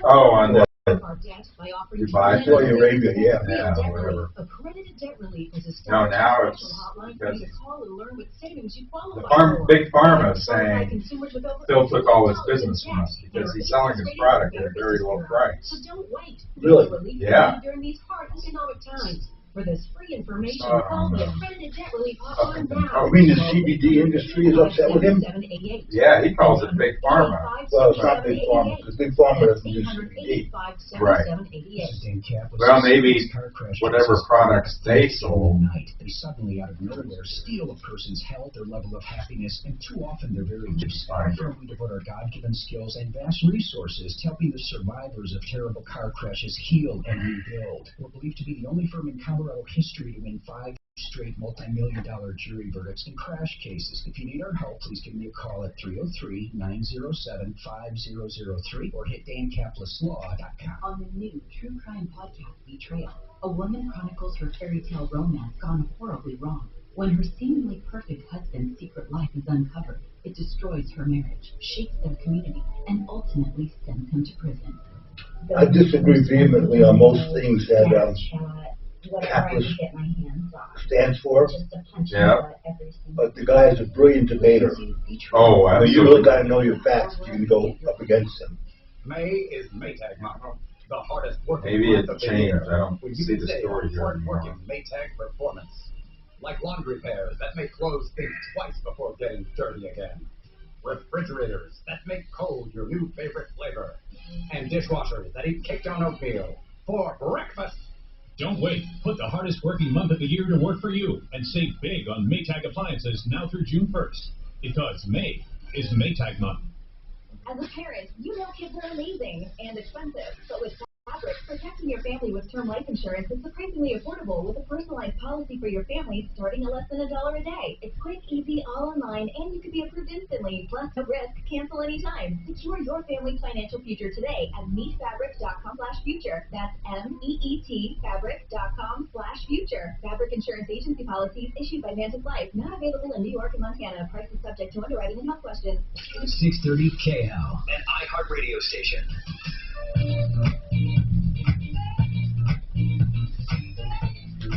Speaker 20: Oh, on the
Speaker 2: Dubai, Saudi Arabia, yeah.
Speaker 20: Yeah, whatever.
Speaker 1: Accredited debt relief is a
Speaker 20: No, now it's because
Speaker 1: the
Speaker 20: Big Pharma is saying Phil took all his business from us because he's selling his product at a very low price.
Speaker 1: So don't wait.
Speaker 2: Really?
Speaker 20: Yeah.
Speaker 1: During these hard economic times. For this free information, call the Accredited Debt Relief Hotline now.
Speaker 2: I mean, the CBD industry is upset with him?
Speaker 20: Yeah, he calls it Big Pharma.
Speaker 2: Well, it's not Big Pharma, because Big Pharma doesn't do CBD.
Speaker 20: Right. Well, maybe whatever products they sold.
Speaker 5: They suddenly, out of nowhere, steal a person's health, their level of happiness, and too often their very lives. We devote our God-given skills and vast resources to helping the survivors of terrible car crashes heal and rebuild. We're believed to be the only firm in Colorado
Speaker 9: Colorado history to win 5 straight multi-million-dollar jury verdicts in crash cases. If you need our help, please give me a call at 303-907-5003 or hit dancaplislaw.com.
Speaker 12: On the new true crime podcast, Betrayal, a woman chronicles her fairy tale romance gone horribly wrong. When her seemingly perfect husband's secret life is uncovered, it destroys her marriage, shakes their community, and ultimately sends him to prison.
Speaker 2: I disagree vehemently on most things that Caplis stands for.
Speaker 20: Yeah.
Speaker 2: But the guy is a brilliant debater.
Speaker 20: Oh,
Speaker 2: I mean, you really got to know your facts if you can go up against him.
Speaker 5: May is Maytag month. The hardest working
Speaker 20: Maybe
Speaker 5: month
Speaker 20: it's
Speaker 5: of the
Speaker 20: changed.
Speaker 5: year.
Speaker 20: I don't
Speaker 5: When
Speaker 20: see
Speaker 5: you
Speaker 20: the
Speaker 5: stay
Speaker 20: story
Speaker 5: on
Speaker 20: here anymore.
Speaker 5: hard-working Maytag performance. Like laundry pairs that make clothes think twice before getting dirty again. Refrigerators that make cold your new favorite flavor. And dishwashers that eat caked on oatmeal for breakfast.
Speaker 13: Don't wait. Put the hardest working month of the year to work for you and save big on Maytag appliances now through June 1st. Because May is Maytag month.
Speaker 1: As a parent, you know kids are amazing and expensive, but with Fabric, protecting your family with term life insurance is surprisingly affordable with a personalized policy for your family starting at less than $1 a day. It's quick, easy, all online, and you can be approved instantly. Plus, no risk, cancel anytime. Secure your family's financial future today at meetfabric.com/future. That's MEET fabric.com/future. Fabric insurance agency policies issued by Mantis Life. Not available in New York and Montana. Prices subject to underwriting and health questions.
Speaker 9: 630 KL.
Speaker 5: An iHeartRadio station.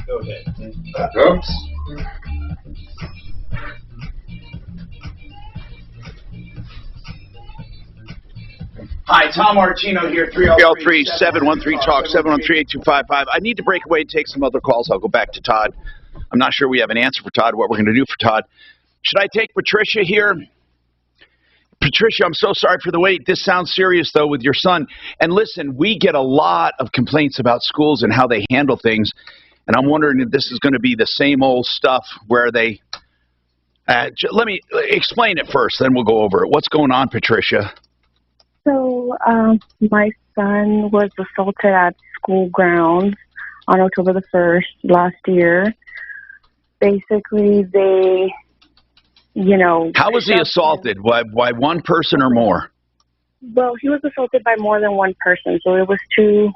Speaker 5: Go ahead.
Speaker 20: Oops.
Speaker 18: Hi, Tom Martino here, 303-713-TALK, 713-8255. I need to break away and take some other calls. I'll go back to Todd. I'm not sure we have an answer for Todd, what we're going to do for Todd. Should I take Patricia here? Patricia, I'm so sorry for the wait. This sounds serious, though, with your son. And listen, we get a lot of complaints about schools and how they handle things. And I'm wondering if this is going to be the same old stuff where they... let me explain it first, then we'll go over it. What's going on, Patricia?
Speaker 21: So, my son was assaulted at school grounds on October the 1st last year. Basically, they,
Speaker 18: How was he assaulted? By one person or more?
Speaker 21: Well, he was assaulted by more than one person. So it was 2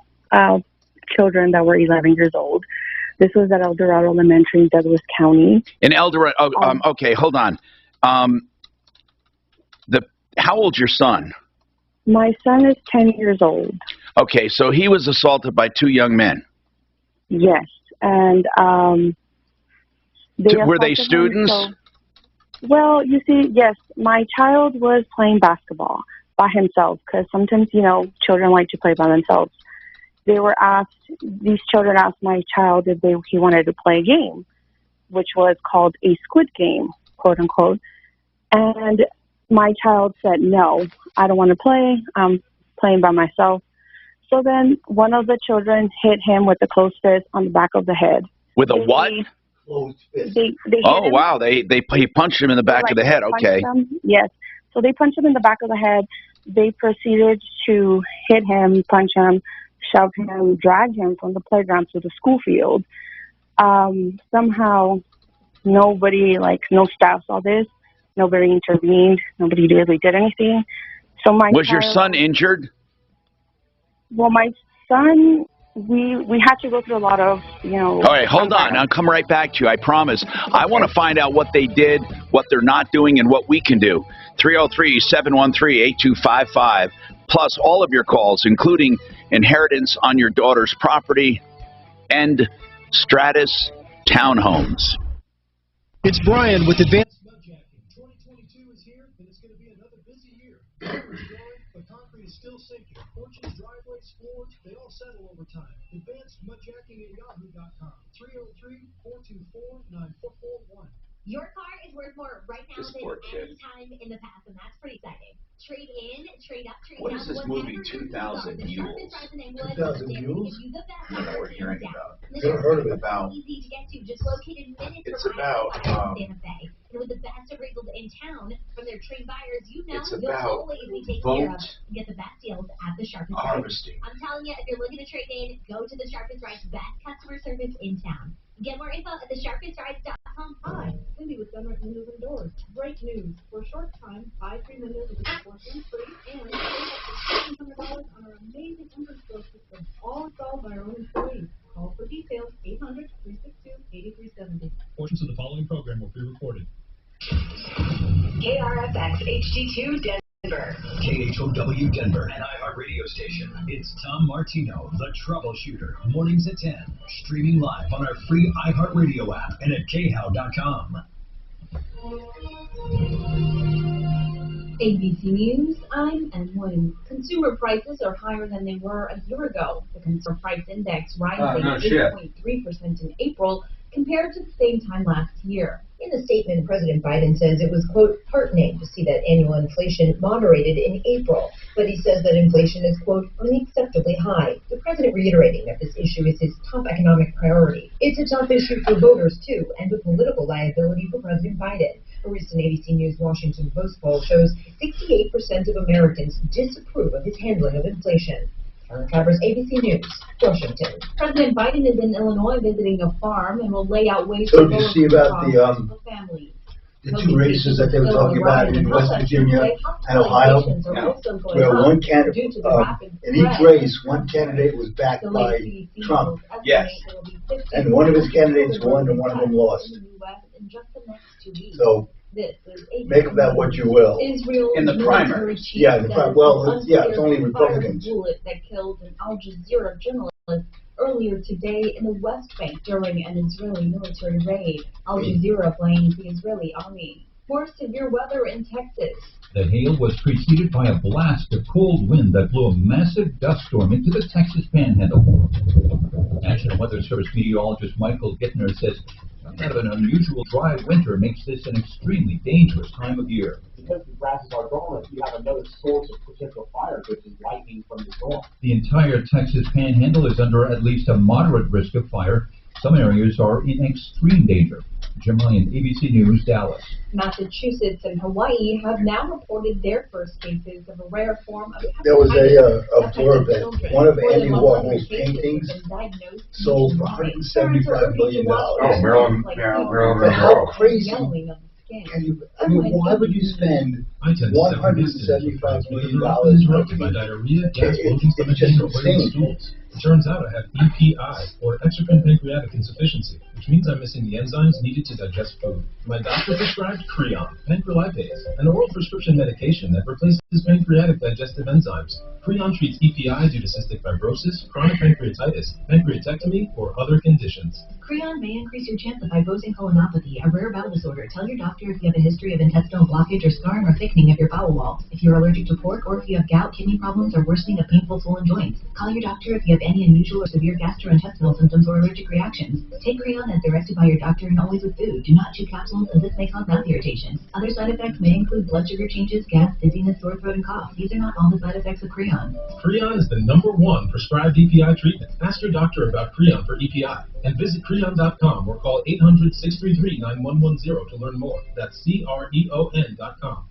Speaker 21: children that were 11 years old. This was at El Dorado Elementary in Douglas County.
Speaker 18: In El Dorado, okay, hold on. How old's your son?
Speaker 21: My son is 10 years old.
Speaker 18: Okay, so he was assaulted by 2 young men.
Speaker 21: Yes, and
Speaker 18: were they students?
Speaker 21: Well, you see, yes, my child was playing basketball by himself because sometimes, children like to play by themselves. These children asked my child if he wanted to play a game, which was called a squid game, quote unquote. And my child said, no, I don't want to play. I'm playing by myself. So then one of the children hit him with a closed fist on the back of the head.
Speaker 18: With a what?
Speaker 21: They
Speaker 18: oh, wow. He punched him in the back of the head. Okay.
Speaker 21: Yes. So they punched him in the back of the head. They proceeded to hit him, punch him, shove him, drag him from the playground to the school field. Somehow nobody, no staff saw this. Nobody intervened. Nobody really did anything. So was
Speaker 18: your son injured?
Speaker 21: Well, my son, we had to go through a lot of,
Speaker 18: All right, hold on. I'll come right back to you. I promise. I want to find out what they did, what they're not doing, and what we can do. 303-713-8255. Plus all of your calls, including inheritance on your daughter's property and Stratus townhomes.
Speaker 7: It's Brian with Advanced Mud Jacking. 2022 is here, and it's going to be another busy year. Water is growing, but concrete is still sinking. Porches, driveways, floors, they all settle over time. Advanced Mud Jacking at yahoo.com. 303-424-9441.
Speaker 1: Your car is worth more right now than any time in the past, and that's pretty exciting. Trade in, trade up, trade down.
Speaker 18: What is this movie, 2,000 Mules?
Speaker 2: 2,000 Mules?
Speaker 18: I don't know what you're hearing about.
Speaker 2: Never heard of it.
Speaker 18: About,
Speaker 1: easy to get to, just located minutes
Speaker 20: it's
Speaker 1: from
Speaker 20: about,
Speaker 1: Santa Fe. with the best appraisals in town from their trained buyers, you know
Speaker 3: It's
Speaker 1: you'll
Speaker 3: about
Speaker 1: always be taken care of and get the best deals at the sharpest price.
Speaker 3: harvesting.
Speaker 1: I'm telling you, if you're looking to trade in, go to the Sharpest Rides, best customer service in town. Get more info at thesharpestrides.com.
Speaker 16: Hi, Cindy with Gunright Windows and Doors. Great news. For a short time, buy 3 windows with a portion free and save up to $1,600 on our amazing entrance door system, all installed by our own employees. Call for details, 800-362-8370.
Speaker 13: Portions of the following program will be recorded.
Speaker 19: KRFX HD2 Denver.
Speaker 9: KHOW Denver, an iHeart radio station. It's Tom Martino, the Troubleshooter. Mornings at 10. Streaming live on our free iHeart radio app and at khow.com.
Speaker 12: ABC News, I'm Emily. Consumer prices are higher than they were a year ago. The Consumer Price Index rising 8.3% in April compared to the same time last year.
Speaker 8: In a statement, President Biden says it was, quote, heartening to see that annual inflation moderated in April, but he says that inflation is, quote, unacceptably high. The president reiterating that this issue is his top economic priority. It's a tough issue for voters, too, and a political liability for President Biden. A recent ABC News Washington Post poll shows 68% of Americans disapprove of his handling of inflation. Karen Travers, ABC News, Washington.
Speaker 12: President Biden is in Illinois visiting a farm and will lay out ways
Speaker 2: So
Speaker 12: to
Speaker 2: did you
Speaker 12: lower
Speaker 2: see about
Speaker 12: the families.
Speaker 2: the two races that they were talking about in West Virginia and Ohio, where one candidate, in each race, one candidate was backed by Trump.
Speaker 3: Yes.
Speaker 2: And one of his candidates won and one of them lost. So make of that what you will.
Speaker 3: In the primary.
Speaker 2: Yeah, in the primary. Well, yeah, it's only Republicans.
Speaker 12: Bullet that killed an Al Jazeera journalist earlier today in the West Bank during an Israeli military raid. Al Jazeera blames the Israeli army. More severe weather in Texas.
Speaker 9: The hail was preceded by a blast of cold wind that blew a massive dust storm into the Texas Panhandle. National Weather Service meteorologist Michael Gittner says kind of an unusual dry winter makes this an extremely dangerous time of year.
Speaker 5: Because the grasses are dormant, you have another source of potential fire, which is lightning from the storm.
Speaker 9: The entire Texas Panhandle is under at least a moderate risk of fire. Some areas are in extreme danger. Jim Ryan, ABC News, Dallas.
Speaker 12: Massachusetts and Hawaii have now reported their first cases of a rare form of hepatitis.
Speaker 2: There was a blurb that one of Andy Warhol's paintings sold for $175 million.
Speaker 20: Oh, Marilyn Monroe.
Speaker 2: How crazy can you? I mean, why would you spend $175 million?
Speaker 13: Interrupted by diarrhea, gas, bloating, stomach pain, or bleeding stools. It turns out I have EPI, or exocrine pancreatic insufficiency, which means I'm missing the enzymes needed to digest food. My doctor prescribed Creon, pancrelipase, an oral prescription medication that replaces pancreatic digestive enzymes. Creon treats EPI due to cystic fibrosis, chronic pancreatitis, pancreatectomy, or other conditions.
Speaker 12: Creon may increase your chance of fibrosing colonopathy, a rare bowel disorder. Tell your doctor if you have a history of intestinal blockage or scarring or thickening of your bowel wall. If you're allergic to pork, or if you have gout, kidney problems, or worsening of painful swollen joints. Call your doctor if you have any unusual or severe gastrointestinal symptoms or allergic reactions. Take Creon as directed by your doctor and always with food. Do not chew capsules, as this may cause mouth irritation. Other side effects may include blood sugar changes, gas, dizziness, sore throat, and cough. These are not all the side effects of Creon.
Speaker 13: Creon is the #1 prescribed EPI treatment. Ask your doctor about Creon for EPI and visit Creon.com or call 800-633-9110 to learn more. That's CREON.com.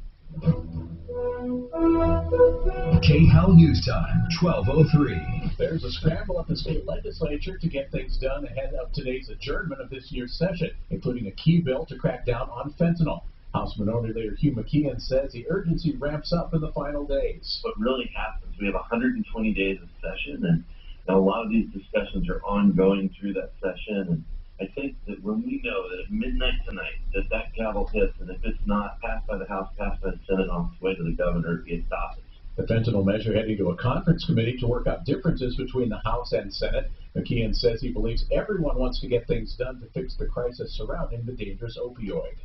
Speaker 9: KHOW News Time, 12:03.
Speaker 5: There's a scramble at the state legislature to get things done ahead of today's adjournment of this year's session, including a key bill to crack down on fentanyl. House Minority Leader Hugh McKeon says the urgency ramps up in the final days.
Speaker 23: What really happens, we have 120 days of session, and a lot of these discussions are ongoing through that session. And I think that when we know that at midnight tonight that gavel hits, and if it's not passed by the House, passed by the Senate, on its way to the governor, it adopted.
Speaker 5: The fentanyl measure heading to a conference committee to work out differences between the House and Senate. McKeon says he believes everyone wants to get things done to fix the crisis surrounding the dangerous opioid.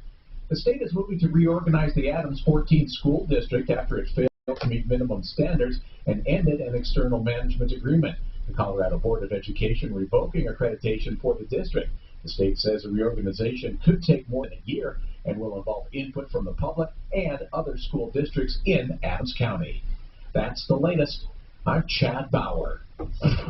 Speaker 5: The state is moving to reorganize the Adams 14th school district after it failed to meet minimum standards and ended an external management agreement. The Colorado Board of Education revoking accreditation for the district. The state says the reorganization could take more than a year and will involve input from the public and other school districts in Adams County. That's the latest. I'm Chad Bauer.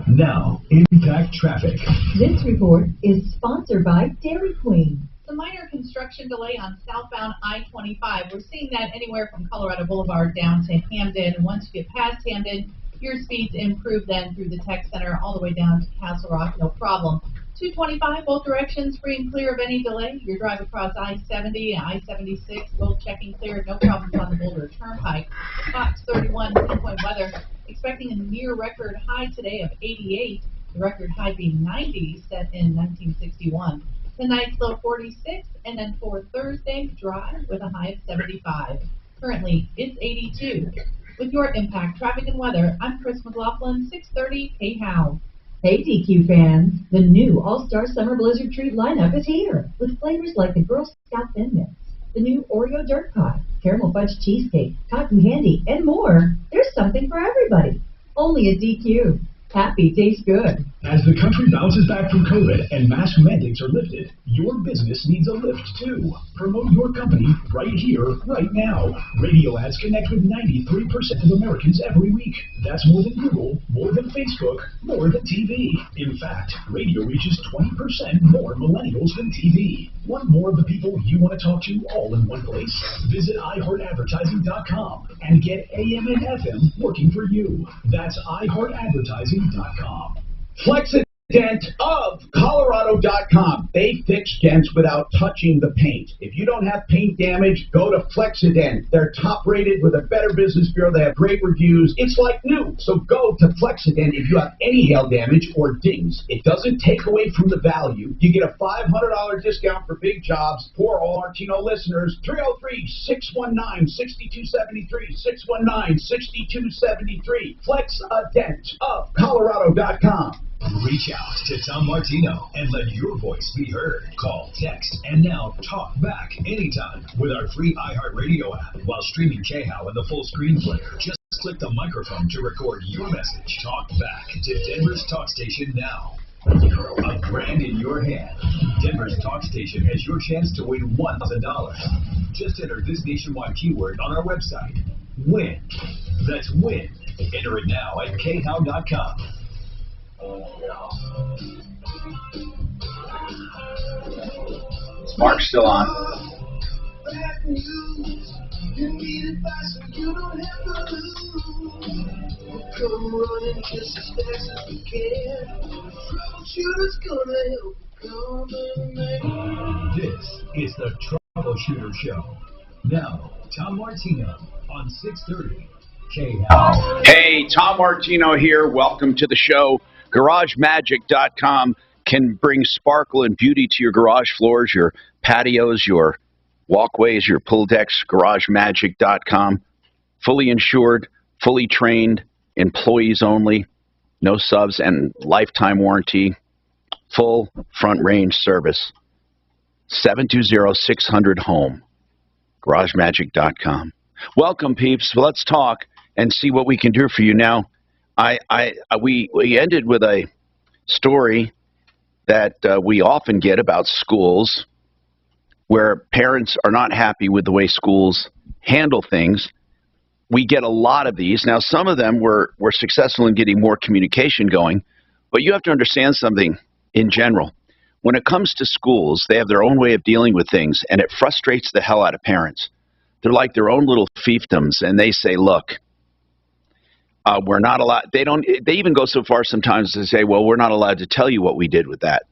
Speaker 9: Now, Impact Traffic.
Speaker 1: This report is sponsored by Dairy Queen.
Speaker 6: Some minor construction delay on southbound I-25. We're seeing that anywhere from Colorado Boulevard down to Hamden. Once you get past Hamden, your speeds improve then through the Tech Center all the way down to Castle Rock, no problem. 225, both directions, free and clear of any delay. Your drive across I-70 and I-76, both checking clear, no problems on the Boulder Turnpike. Fox 31, pinpoint weather, expecting a near record high today of 88, the record high being 90, set in 1961. Tonight's low 46, and then for Thursday, dry with a high of 75. Currently, it's 82. With your impact, traffic, and weather, I'm Chris McLaughlin, 630 KHOW.
Speaker 1: Hey DQ fans, the new All-Star Summer Blizzard Treat lineup is here with flavors like the Girl Scout Thin Mints, the new Oreo Dirt Pie, Caramel Fudge Cheesecake, Cotton Candy, and more. There's something for everybody. Only at DQ. Happy tastes good.
Speaker 9: As the country bounces back from COVID and mask mandates are lifted, your business needs a lift too. Promote your company right here, right now. Radio ads connect with 93% of Americans every week. That's more than Google, more than Facebook, more than TV. In fact, radio reaches 20% more millennials than TV. Want more of the people you want to talk to all in one place? Visit iHeartAdvertising.com and get AM and FM working for you. That's iHeartAdvertising.com. Flexident of Colorado.com. They fix dents without touching the paint. If you don't have paint damage, go to Flexident. They're top rated with a Better Business Bureau. They have great reviews. It's like new. So go to Flexident if you have any hail damage or dings. It doesn't take away from the value. You get a $500 discount for big jobs for all Martino listeners. 303-619-6273. 619-6273. Flexident of Colorado.com.
Speaker 15: Reach out to Tom Martino and let your voice be heard. Call, text, and now talk back anytime with our free iHeartRadio app while streaming KHOW in the full screen player. Just click the microphone to record your message. Talk back to Denver's talk station now. A grand in your hand. Denver's talk station has your chance to win $1,000. Just enter this nationwide keyword on our website. Win. That's win. Enter it now at KHOW.com.
Speaker 18: Is Mark still on?
Speaker 7: Come running just as fast as we can. Troubleshooter's gonna help come and make.
Speaker 15: This is the Troubleshooter Show. Now, Tom Martino on 630 KHOW.
Speaker 18: Hey, Tom Martino here. Welcome to the show. GarageMagic.com can bring sparkle and beauty to your garage floors, your patios, your walkways, your pool decks. GarageMagic.com. Fully insured, fully trained, employees only, no subs, and lifetime warranty. Full front range service. 720-600-HOME. GarageMagic.com. Welcome, peeps. Let's talk and see what we can do for you now. We ended with a story that we often get about schools where parents are not happy with the way schools handle things. We get a lot of these. Now, some of them were successful in getting more communication going, but you have to understand something in general. When it comes to schools, they have their own way of dealing with things, and it frustrates the hell out of parents. They're like their own little fiefdoms, and they say, look, we're not allowed. They even go so far sometimes to say, well, we're not allowed to tell you what we did with that.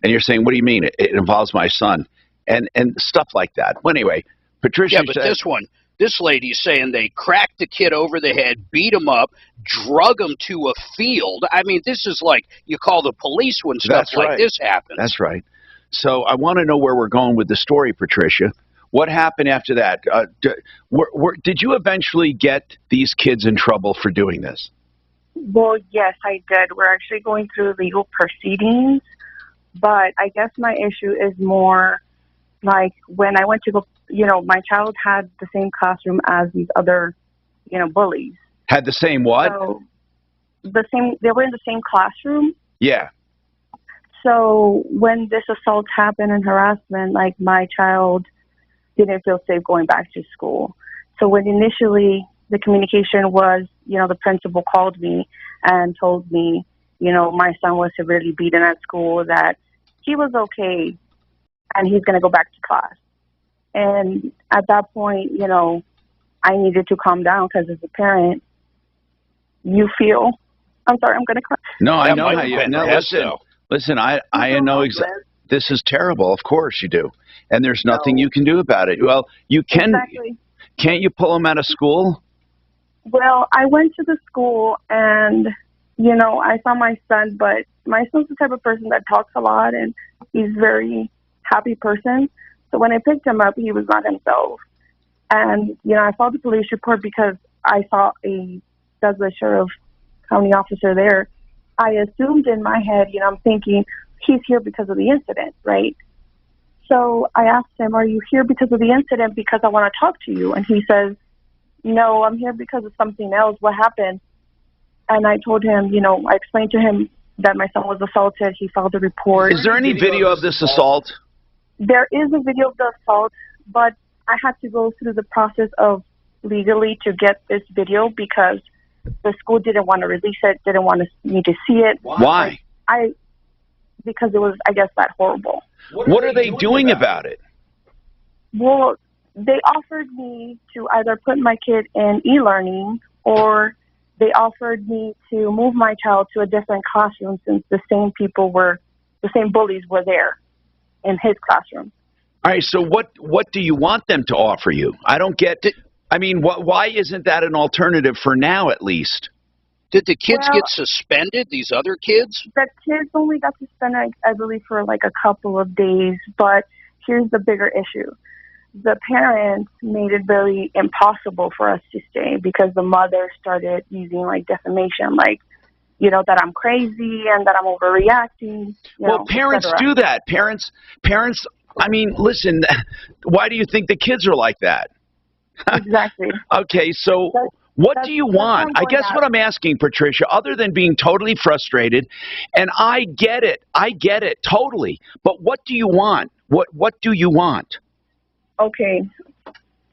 Speaker 18: And you're saying, what do you mean? It involves my son and stuff like that. Well, anyway, Patricia
Speaker 10: Yeah, but
Speaker 18: said,
Speaker 10: this lady's saying they cracked the kid over the head, beat him up, drug him to a field. I mean, this is like you call the police when stuff like this happens.
Speaker 18: That's right. So I want to know where we're going with the story, Patricia. What happened after that? Did you eventually get these kids in trouble for doing this?
Speaker 21: Well, yes, I did. We're actually going through legal proceedings, but I guess my issue is more like when I went to go, my child had the same classroom as these other, bullies.
Speaker 18: Had the same what?
Speaker 21: So they were in the same classroom.
Speaker 18: Yeah.
Speaker 21: So when this assault happened and harassment, like my child didn't feel safe going back to school. So when initially the communication was, the principal called me and told me, my son was severely beaten at school, that he was okay and he's going to go back to class. And at that point, you know, I needed to calm down because as a parent, you feel, I'm sorry, I'm going to cry.
Speaker 18: No, I know how you, no, listen, I know exactly, this is terrible. Of course you do. And there's nothing you can do about it. Well, you can, can't you pull him out of school?
Speaker 21: Well, I went to the school and, you know, I saw my son, but my son's the type of person that talks a lot and he's a very happy person. So when I picked him up, he was not himself. And, you know, I filed a police report because I saw a Douglas Sheriff County officer there. I assumed in my head, you know, I'm thinking he's here because of the incident, right? So I asked him, are you here because of the incident? Because I want to talk to you. And he says, no, I'm here because of something else. What happened? And I told him, you know, I explained to him that my son was assaulted. He filed a report.
Speaker 18: Is there any video of this assault?
Speaker 21: There is a video of the assault, but I had to go through the process of legally to get this video because the school didn't want to release it, didn't want me to see it.
Speaker 18: Why?
Speaker 21: Because it was, I guess, that horrible.
Speaker 18: What are they doing about it?
Speaker 21: Well, they offered me to either put my kid in e-learning or they offered me to move my child to a different classroom since the same bullies were there in his classroom.
Speaker 18: All right, so what do you want them to offer you? I don't get it. I mean, why isn't that an alternative for now, at least?
Speaker 10: Did the kids get suspended, these other kids?
Speaker 21: The kids only got suspended, I believe, for like a couple of days. But here's the bigger issue. The parents made it very impossible for us to stay because the mother started using like defamation, like, you know, that I'm crazy and that I'm overreacting.
Speaker 18: Well, parents do that. Parents, I mean, listen, why do you think the kids are like that?
Speaker 21: Exactly.
Speaker 18: Okay, so what do you want? I guess what I'm asking, Patricia, other than being totally frustrated, and I get it totally, but what do you want? What do you want?
Speaker 21: Okay,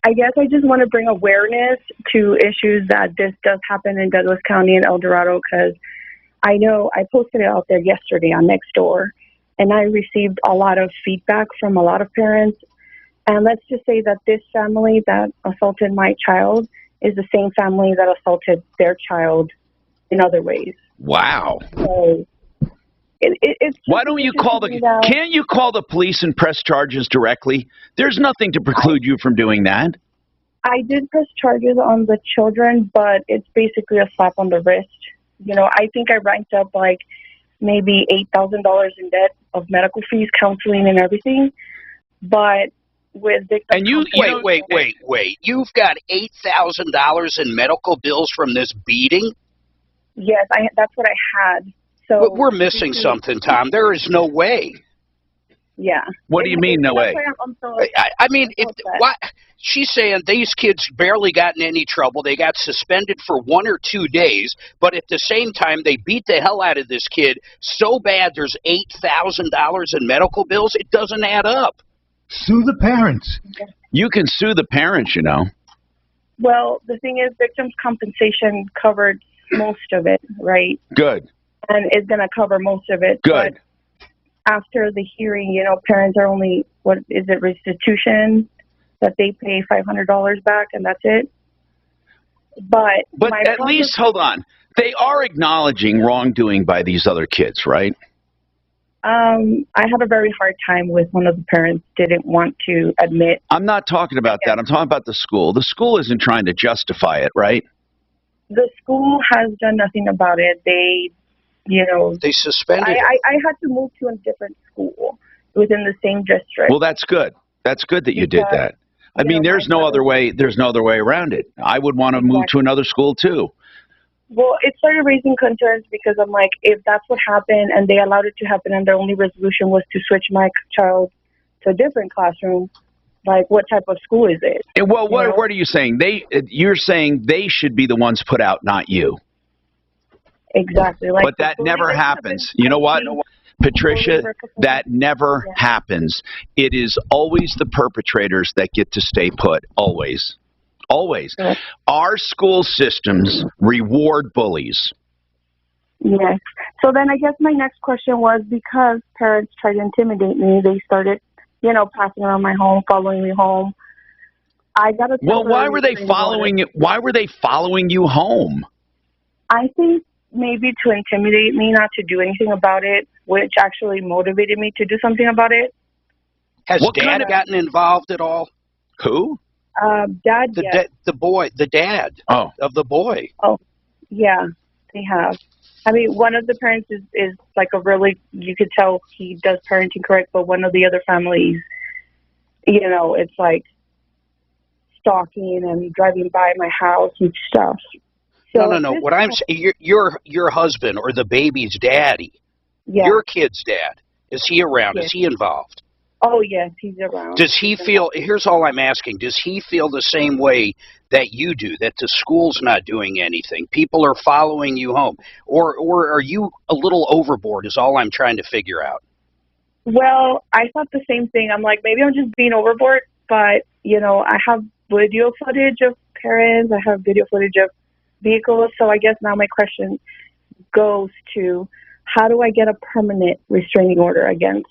Speaker 21: I guess I just want to bring awareness to issues that this does happen in Douglas County and El Dorado because I know I posted it out there yesterday on Nextdoor, and I received a lot of feedback from a lot of parents. And let's just say that this family that assaulted my child is the same family that assaulted their child in other ways.
Speaker 18: Wow.
Speaker 21: So it's
Speaker 18: why don't you call can't you call the police and press charges directly? There's nothing to preclude you from doing that.
Speaker 21: I did press charges on the children, but it's basically a slap on the wrist. You know, I think I ranked up like maybe $8,000 in debt of medical fees, counseling, and everything. But with victims,
Speaker 10: and you wait. You've got $8,000 in medical bills from this beating?
Speaker 21: Yes, that's what I had. So
Speaker 10: but we're missing something, Tom. There is no way.
Speaker 21: Yeah.
Speaker 18: What do you mean, no way?
Speaker 10: I mean, she's saying these kids barely got in any trouble. They got suspended for 1 or 2 days, but at the same time, they beat the hell out of this kid so bad there's $8,000 in medical bills. It doesn't add up.
Speaker 2: Sue the parents.
Speaker 18: You can sue the parents, you know.
Speaker 21: Well, the thing is, victims' compensation covered most of it, right?
Speaker 18: Good.
Speaker 21: And it's going to cover most of it.
Speaker 18: Good.
Speaker 21: But after the hearing, you know, parents are only, what is it, restitution, that they pay $500 back, and that's it. But
Speaker 18: at least, hold on, they are acknowledging wrongdoing by these other kids, right?
Speaker 21: I had a very hard time with one of the parents didn't want to admit.
Speaker 18: I'm not talking about that. I'm talking about the school. The school isn't trying to justify it, right?
Speaker 21: The school has done nothing about it. They, you know,
Speaker 10: they suspended it.
Speaker 21: I had to move to a different school within the same district.
Speaker 18: Well, that's good. That's good that you did that. I mean, there's no other way. There's no other way around it. I would want to move to another school too.
Speaker 21: Well, it started raising concerns because I'm like, if that's what happened and they allowed it to happen and their only resolution was to switch my child to a different classroom, like what type of school is it?
Speaker 18: Well, what are you saying? You're saying they should be the ones put out, not you.
Speaker 21: Exactly.
Speaker 18: But that never happens. You know what, Patricia? That never happens. It is always the perpetrators that get to stay put. Always. Always. Our school systems reward bullies.
Speaker 21: Yes. So then I guess my next question was, because parents tried to intimidate me, they started passing around my home, following me home. I got to.
Speaker 18: Well, why were they following you? Why were they following you home?
Speaker 21: I think maybe to intimidate me not to do anything about it, which actually motivated me to do something about it.
Speaker 10: Has Dad gotten involved at all?
Speaker 18: Who?
Speaker 21: Dad, yes.
Speaker 10: The boy, the dad of the boy.
Speaker 21: Oh, yeah, they have. I mean, one of the parents is like a really, you could tell he does parenting correct, but one of the other families, it's like stalking and driving by my house and stuff. So
Speaker 10: No. What I'm saying, your husband or the baby's daddy, your kid's dad, is he around?
Speaker 21: Yes.
Speaker 10: Is he involved?
Speaker 21: Oh, yes, he's around.
Speaker 10: Does he feel, here's all I'm asking, does he feel the same way that you do, that the school's not doing anything? People are following you home. Or are you a little overboard is all I'm trying to figure out?
Speaker 21: Well, I thought the same thing. I'm like, maybe I'm just being overboard, but, I have video footage of parents. I have video footage of vehicles. So I guess now my question goes to, how do I get a permanent restraining order against?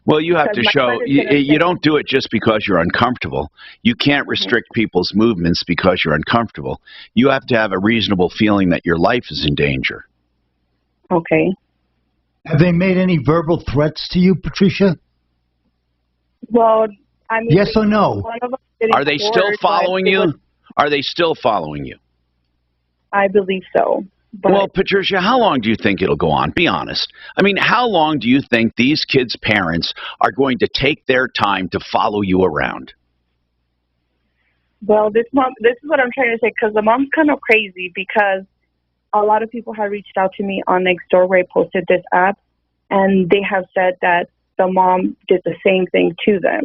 Speaker 18: Well, you have to show, you don't do it just because you're uncomfortable. You can't restrict people's movements because you're uncomfortable. You have to have a reasonable feeling that your life is in danger.
Speaker 21: Okay.
Speaker 2: Have they made any verbal threats to you, Patricia?
Speaker 21: Well, I mean...
Speaker 2: Yes or no?
Speaker 18: Are they still following you? Are they still following you?
Speaker 21: I believe so. But
Speaker 18: well, Patricia, how long do you think it'll go on? Be honest. I mean, how long do you think these kids' parents are going to take their time to follow you around?
Speaker 21: Well, this is what I'm trying to say, because the mom's kind of crazy, because a lot of people have reached out to me on Nextdoor where I posted this app, and they have said that the mom did the same thing to them.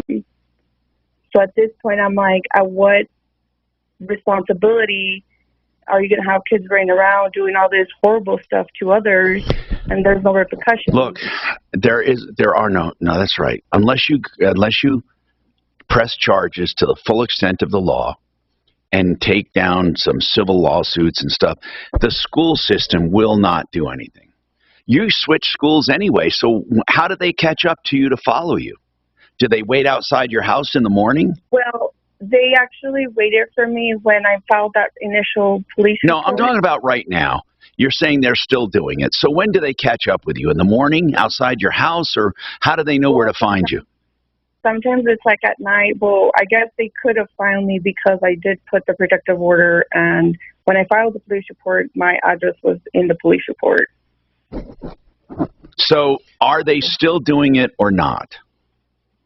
Speaker 21: So at this point, I'm like, at what responsibility are you going to have kids running around doing all this horrible stuff to others, and there's no repercussions?
Speaker 18: Look, there are no, that's right. Unless you press charges to the full extent of the law and take down some civil lawsuits and stuff, the school system will not do anything. You switch schools anyway, so how do they catch up to you to follow you? Do they wait outside your house in the morning?
Speaker 21: Well, they actually waited for me when I filed that initial police report.
Speaker 18: No, I'm talking about right now. You're saying they're still doing it. So when do they catch up with you? In the morning, outside your house, or how do they know where to find you?
Speaker 21: Sometimes it's like at night. Well, I guess they could have found me because I did put the protective order, and when I filed the police report, my address was in the police report.
Speaker 18: So are they still doing it or not?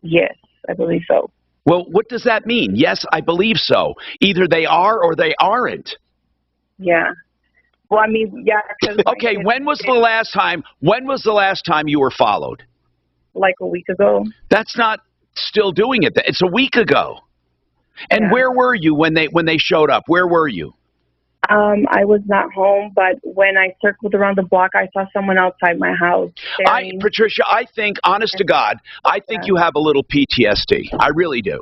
Speaker 21: Yes, I believe so.
Speaker 18: Well, what does that mean? Yes, I believe so. Either they are or they aren't.
Speaker 21: Yeah. Well, I mean, yeah.
Speaker 18: Okay, when was the last time you were followed?
Speaker 21: Like a week ago.
Speaker 18: That's not still doing it. It's a week ago. And
Speaker 21: yeah.
Speaker 18: Where were you when they showed up? Where were you?
Speaker 21: I was not home, but when I circled around the block, I saw someone outside my house.
Speaker 18: Patricia, I think, honest to God, I think you have a little PTSD. I really do.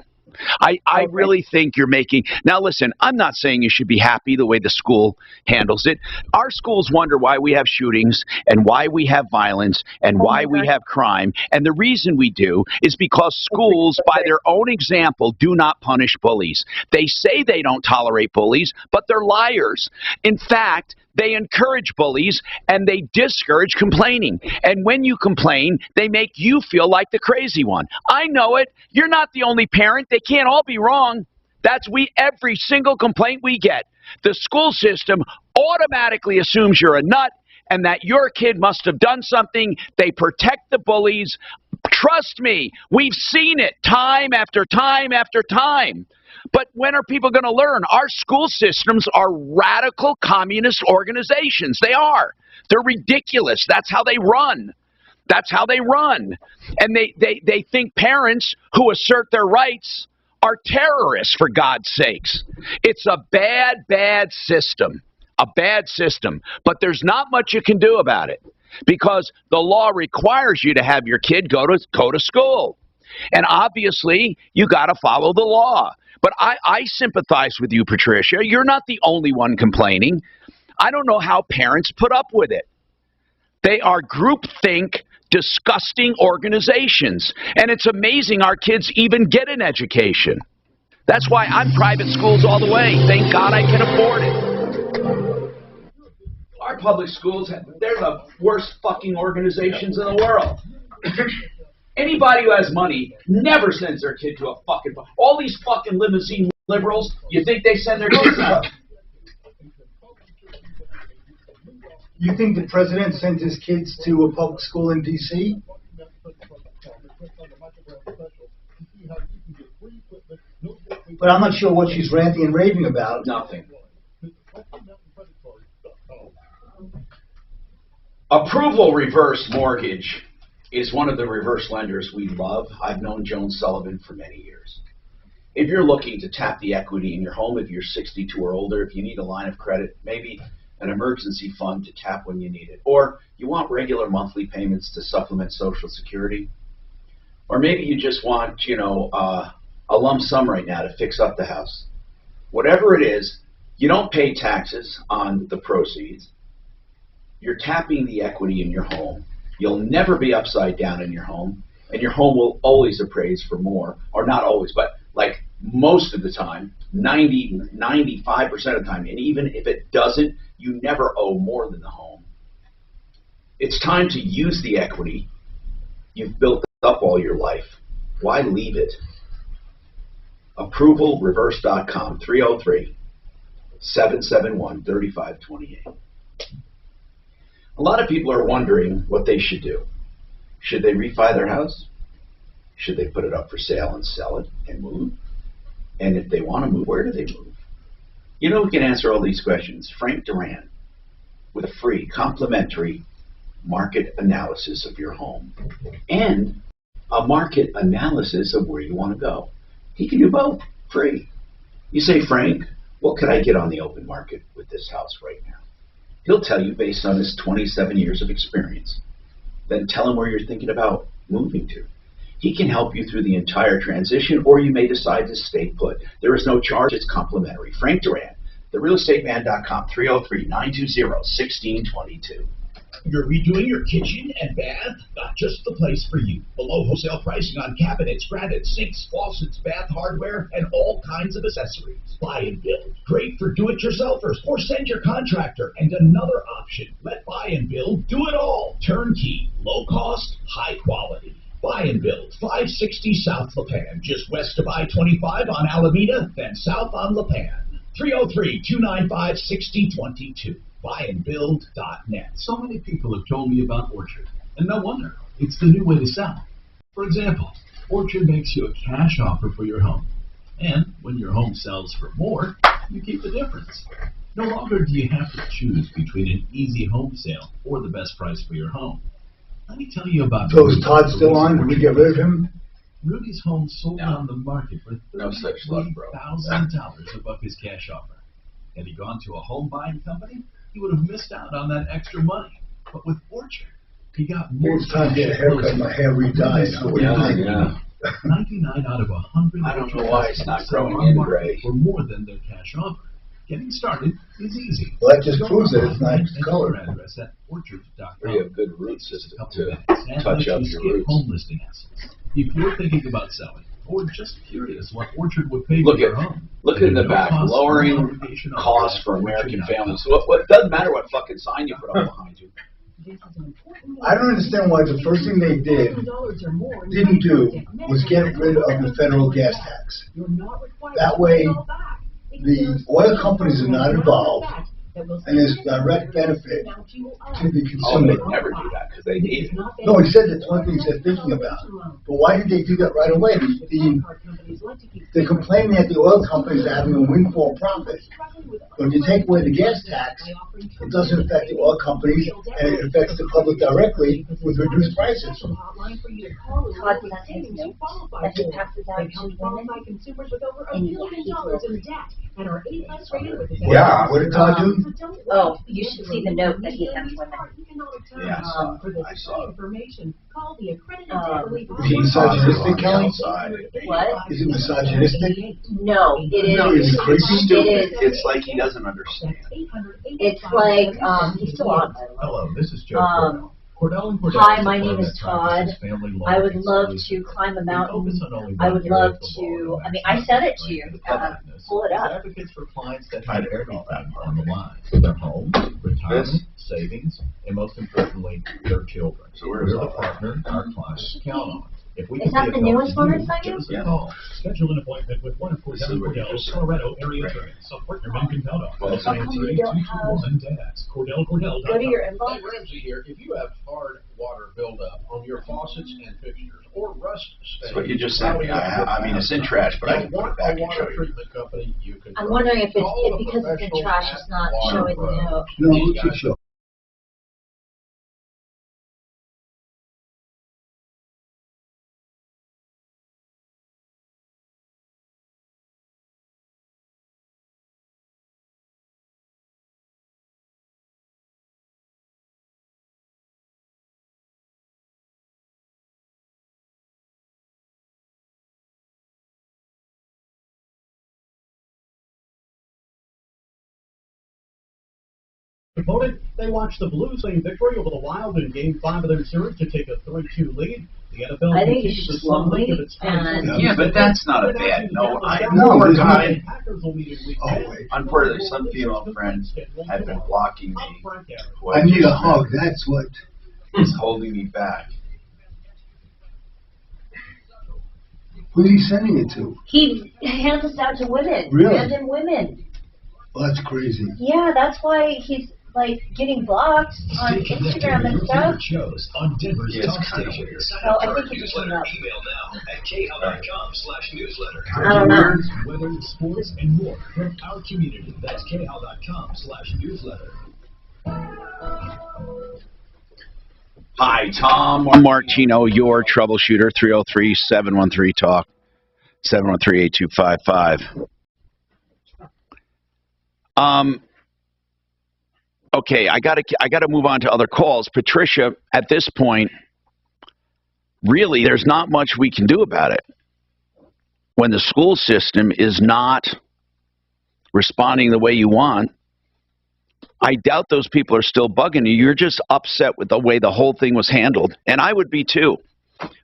Speaker 18: I really think you're making... Now, listen, I'm not saying you should be happy the way the school handles it. Our schools wonder why we have shootings and why we have violence and why we have crime. And the reason we do is because schools, by their own example, do not punish bullies. They say they don't tolerate bullies, but they're liars. In fact, they encourage bullies, and they discourage complaining. And when you complain, they make you feel like the crazy one. I know it. You're not the only parent. They can't all be wrong. That's every single complaint we get. The school system automatically assumes you're a nut and that your kid must have done something. They protect the bullies. Trust me, we've seen it time after time after time. But when are people going to learn? Our school systems are radical communist organizations. They are. They're ridiculous. That's how they run. That's how they run. And they think parents who assert their rights are terrorists, for God's sakes. It's a bad, bad system. A bad system. But there's not much you can do about it because the law requires you to have your kid go to school. And obviously, you got to follow the law. But I sympathize with you, Patricia. You're not the only one complaining. I don't know how parents put up with it. They are groupthink disgusting organizations. And it's amazing our kids even get an education. That's why I'm private schools all the way. Thank God I can afford it. Our public schools, they're the worst fucking organizations in the world. Anybody who has money never sends their kid to a fucking... All these fucking limousine liberals, you think they send their kids out?
Speaker 2: You think the president sent his kids to a public school in D.C.? But I'm not sure what she's ranting and raving about.
Speaker 18: Nothing. Approval reverse mortgage is one of the reverse lenders we love. I've known Joan Sullivan for many years. If you're looking to tap the equity in your home, if you're 62 or older, if you need a line of credit, maybe an emergency fund to tap when you need it, or you want regular monthly payments to supplement Social Security, or maybe you just want, a lump sum right now to fix up the house. Whatever it is, you don't pay taxes on the proceeds. You're tapping the equity in your home. You'll never be upside down in your home, and your home will always appraise for more, or not always, but like most of the time, 95% of the time, and even if it doesn't, you never owe more than the home. It's time to use the equity you've built up all your life. Why leave it? ApprovalReverse.com, 303-771-3528. A lot of people are wondering what they should do. Should they refi their house? Should they put it up for sale and sell it and move? And if they want to move, where do they move? You know who can answer all these questions? Frank Duran, with a free, complimentary market analysis of your home and a market analysis of where you want to go. He can do both, free. You say, Frank, what could I get on the open market with this house right now? He'll tell you based on his 27 years of experience. Then tell him where you're thinking about moving to. He can help you through the entire transition, or you may decide to stay put. There is no charge. It's complimentary. Frank Duran, therealestateman.com, 303-920-1622.
Speaker 9: You're redoing your kitchen and bath? Not just the place for you. Below wholesale pricing on cabinets, granite, sinks, faucets, bath hardware, and all kinds of accessories. Buy and build. Great for do-it-yourselfers, or send your contractor. And another option, let Buy and Build do it all. Turnkey, low cost, high quality. Buy and Build, 560 South La Pan, just west of I-25 on Alameda, then south on La Pan. 303-295-6022. buyandbuild.net.
Speaker 4: So many people have told me about Orchard, and no wonder. It's the new way to sell. For example, Orchard makes you a cash offer for your home. And when your home sells for more, you keep the difference. No longer do you have to choose between an easy home sale or the best price for your home. Let me tell you about...
Speaker 2: So is Todd still on? Did we get rid of him?
Speaker 4: Rudy's home sold on the market for $33,000 above his cash offer. Had he gone to a home buying company, he would have missed out on that extra money. But with Orchard, he got more.
Speaker 2: It's time to get a haircut. My hair re-dyed.
Speaker 4: 99 out of 100.
Speaker 18: I don't know why it's not growing in gray.
Speaker 4: For more than their cash offer. Getting started is easy.
Speaker 2: Well, that just proves that it's not color.
Speaker 4: Address at orchard.com.
Speaker 18: We have good root system to touch up your roots.
Speaker 4: Home listing assets. If you're thinking about selling, or just curious what Orchard would pay for your home.
Speaker 18: Look in the back, lowering costs for American families. So it doesn't matter what fucking sign you put up behind you.
Speaker 2: I don't understand why the first thing they didn't do was get rid of the federal gas tax. That way, the oil companies are not involved, and there's direct benefit to the consumer.
Speaker 18: Oh, they'd never do that because they need it.
Speaker 2: No, he said that's one thing they're thinking about. But why did they do that right away? They're complaining that the oil companies are having a windfall profit. When you take away the gas tax, it doesn't affect the oil companies, and it affects the public directly with reduced prices.
Speaker 11: Todd did not take notes that he passes out to women, and he
Speaker 2: Yeah, what did Todd do?
Speaker 11: Oh, you should see the note that he sent women.
Speaker 18: Yeah, I saw it.
Speaker 2: Is he misogynistic, Kelly?
Speaker 11: What?
Speaker 2: Is it misogynistic?
Speaker 11: No, it is.
Speaker 2: No, is it creepy?
Speaker 18: It's like he doesn't understand.
Speaker 11: It's like, he's still on.
Speaker 4: Hello, this is Joe Cornell.
Speaker 5: Cordell and Cordell
Speaker 11: Hi,
Speaker 5: is a
Speaker 11: my
Speaker 5: firm
Speaker 11: name
Speaker 5: that
Speaker 11: is Todd.
Speaker 5: practices family law
Speaker 11: I would love
Speaker 5: exclusively.
Speaker 11: to climb a
Speaker 5: We
Speaker 11: mountain.
Speaker 5: focus on only
Speaker 11: I
Speaker 5: one
Speaker 11: would
Speaker 5: area
Speaker 11: love
Speaker 5: of the law
Speaker 11: to,
Speaker 5: that
Speaker 11: I said it
Speaker 5: maximizes
Speaker 11: to you.
Speaker 5: the effectiveness.
Speaker 11: Pull it
Speaker 5: As
Speaker 11: up.
Speaker 5: advocates for clients that have everything on the line. Their home, retirement, savings, and most importantly, their children. So we're the partner our clients count on. If we
Speaker 11: Is that the newest one I sent
Speaker 5: give
Speaker 11: you?
Speaker 5: us a call.
Speaker 13: Schedule an appointment with one of Cordell and Cordell's Colorado area attorneys. A partner men can count on.
Speaker 11: How come you don't have...
Speaker 13: Cordell.com.
Speaker 11: Go to your inbox.
Speaker 14: Hey, Ramsey here. If you have hard water buildup on your faucets and fixtures or rust stains,
Speaker 3: That's what you just sent me. I mean, it's in trash, but I can put it back and show you.
Speaker 14: treatment company you can
Speaker 11: I'm wondering if
Speaker 14: Call
Speaker 11: it's
Speaker 14: the
Speaker 11: because it's in
Speaker 14: professionals
Speaker 11: trash,
Speaker 14: at
Speaker 11: it's not
Speaker 14: Water
Speaker 11: showing
Speaker 14: Pro.
Speaker 11: the note.
Speaker 2: No,
Speaker 14: These
Speaker 2: look at
Speaker 14: guys
Speaker 2: you.
Speaker 9: Opponent, they watched the Blues claim victory over the Wild in Game 5 of their series to take a 3-2 lead. The NFL
Speaker 11: I think
Speaker 9: continues
Speaker 11: it's
Speaker 9: to slowly
Speaker 11: slowly
Speaker 9: give its
Speaker 11: and...
Speaker 3: Yeah, but that's not a bad. No,
Speaker 9: Packers will meet in week 10.
Speaker 3: Unfortunately, some female friends have been blocking me.
Speaker 2: I need a hug, that's what.
Speaker 3: Is holding me back.
Speaker 2: Who are you sending it to?
Speaker 11: He hands us out to women.
Speaker 2: Really?
Speaker 11: Random women.
Speaker 2: Well, that's crazy.
Speaker 11: Yeah, that's why he's, like, getting blocked on Instagram and stuff.
Speaker 15: Shows on Denver's top station.
Speaker 11: Oh, I think he just hung up.
Speaker 15: Email now at khal.com/newsletter.
Speaker 11: I don't know.
Speaker 15: Weather, sports, and more from our community. That's khal.com/newsletter.
Speaker 10: Hi, Tom Martino, your troubleshooter, 303-713-TALK, 713-8255. Okay, I gotta move on to other calls. Patricia, at this point, really, there's not much we can do about it. When the school system is not responding the way you want, I doubt those people are still bugging you. You're just upset with the way the whole thing was handled. And I would be too.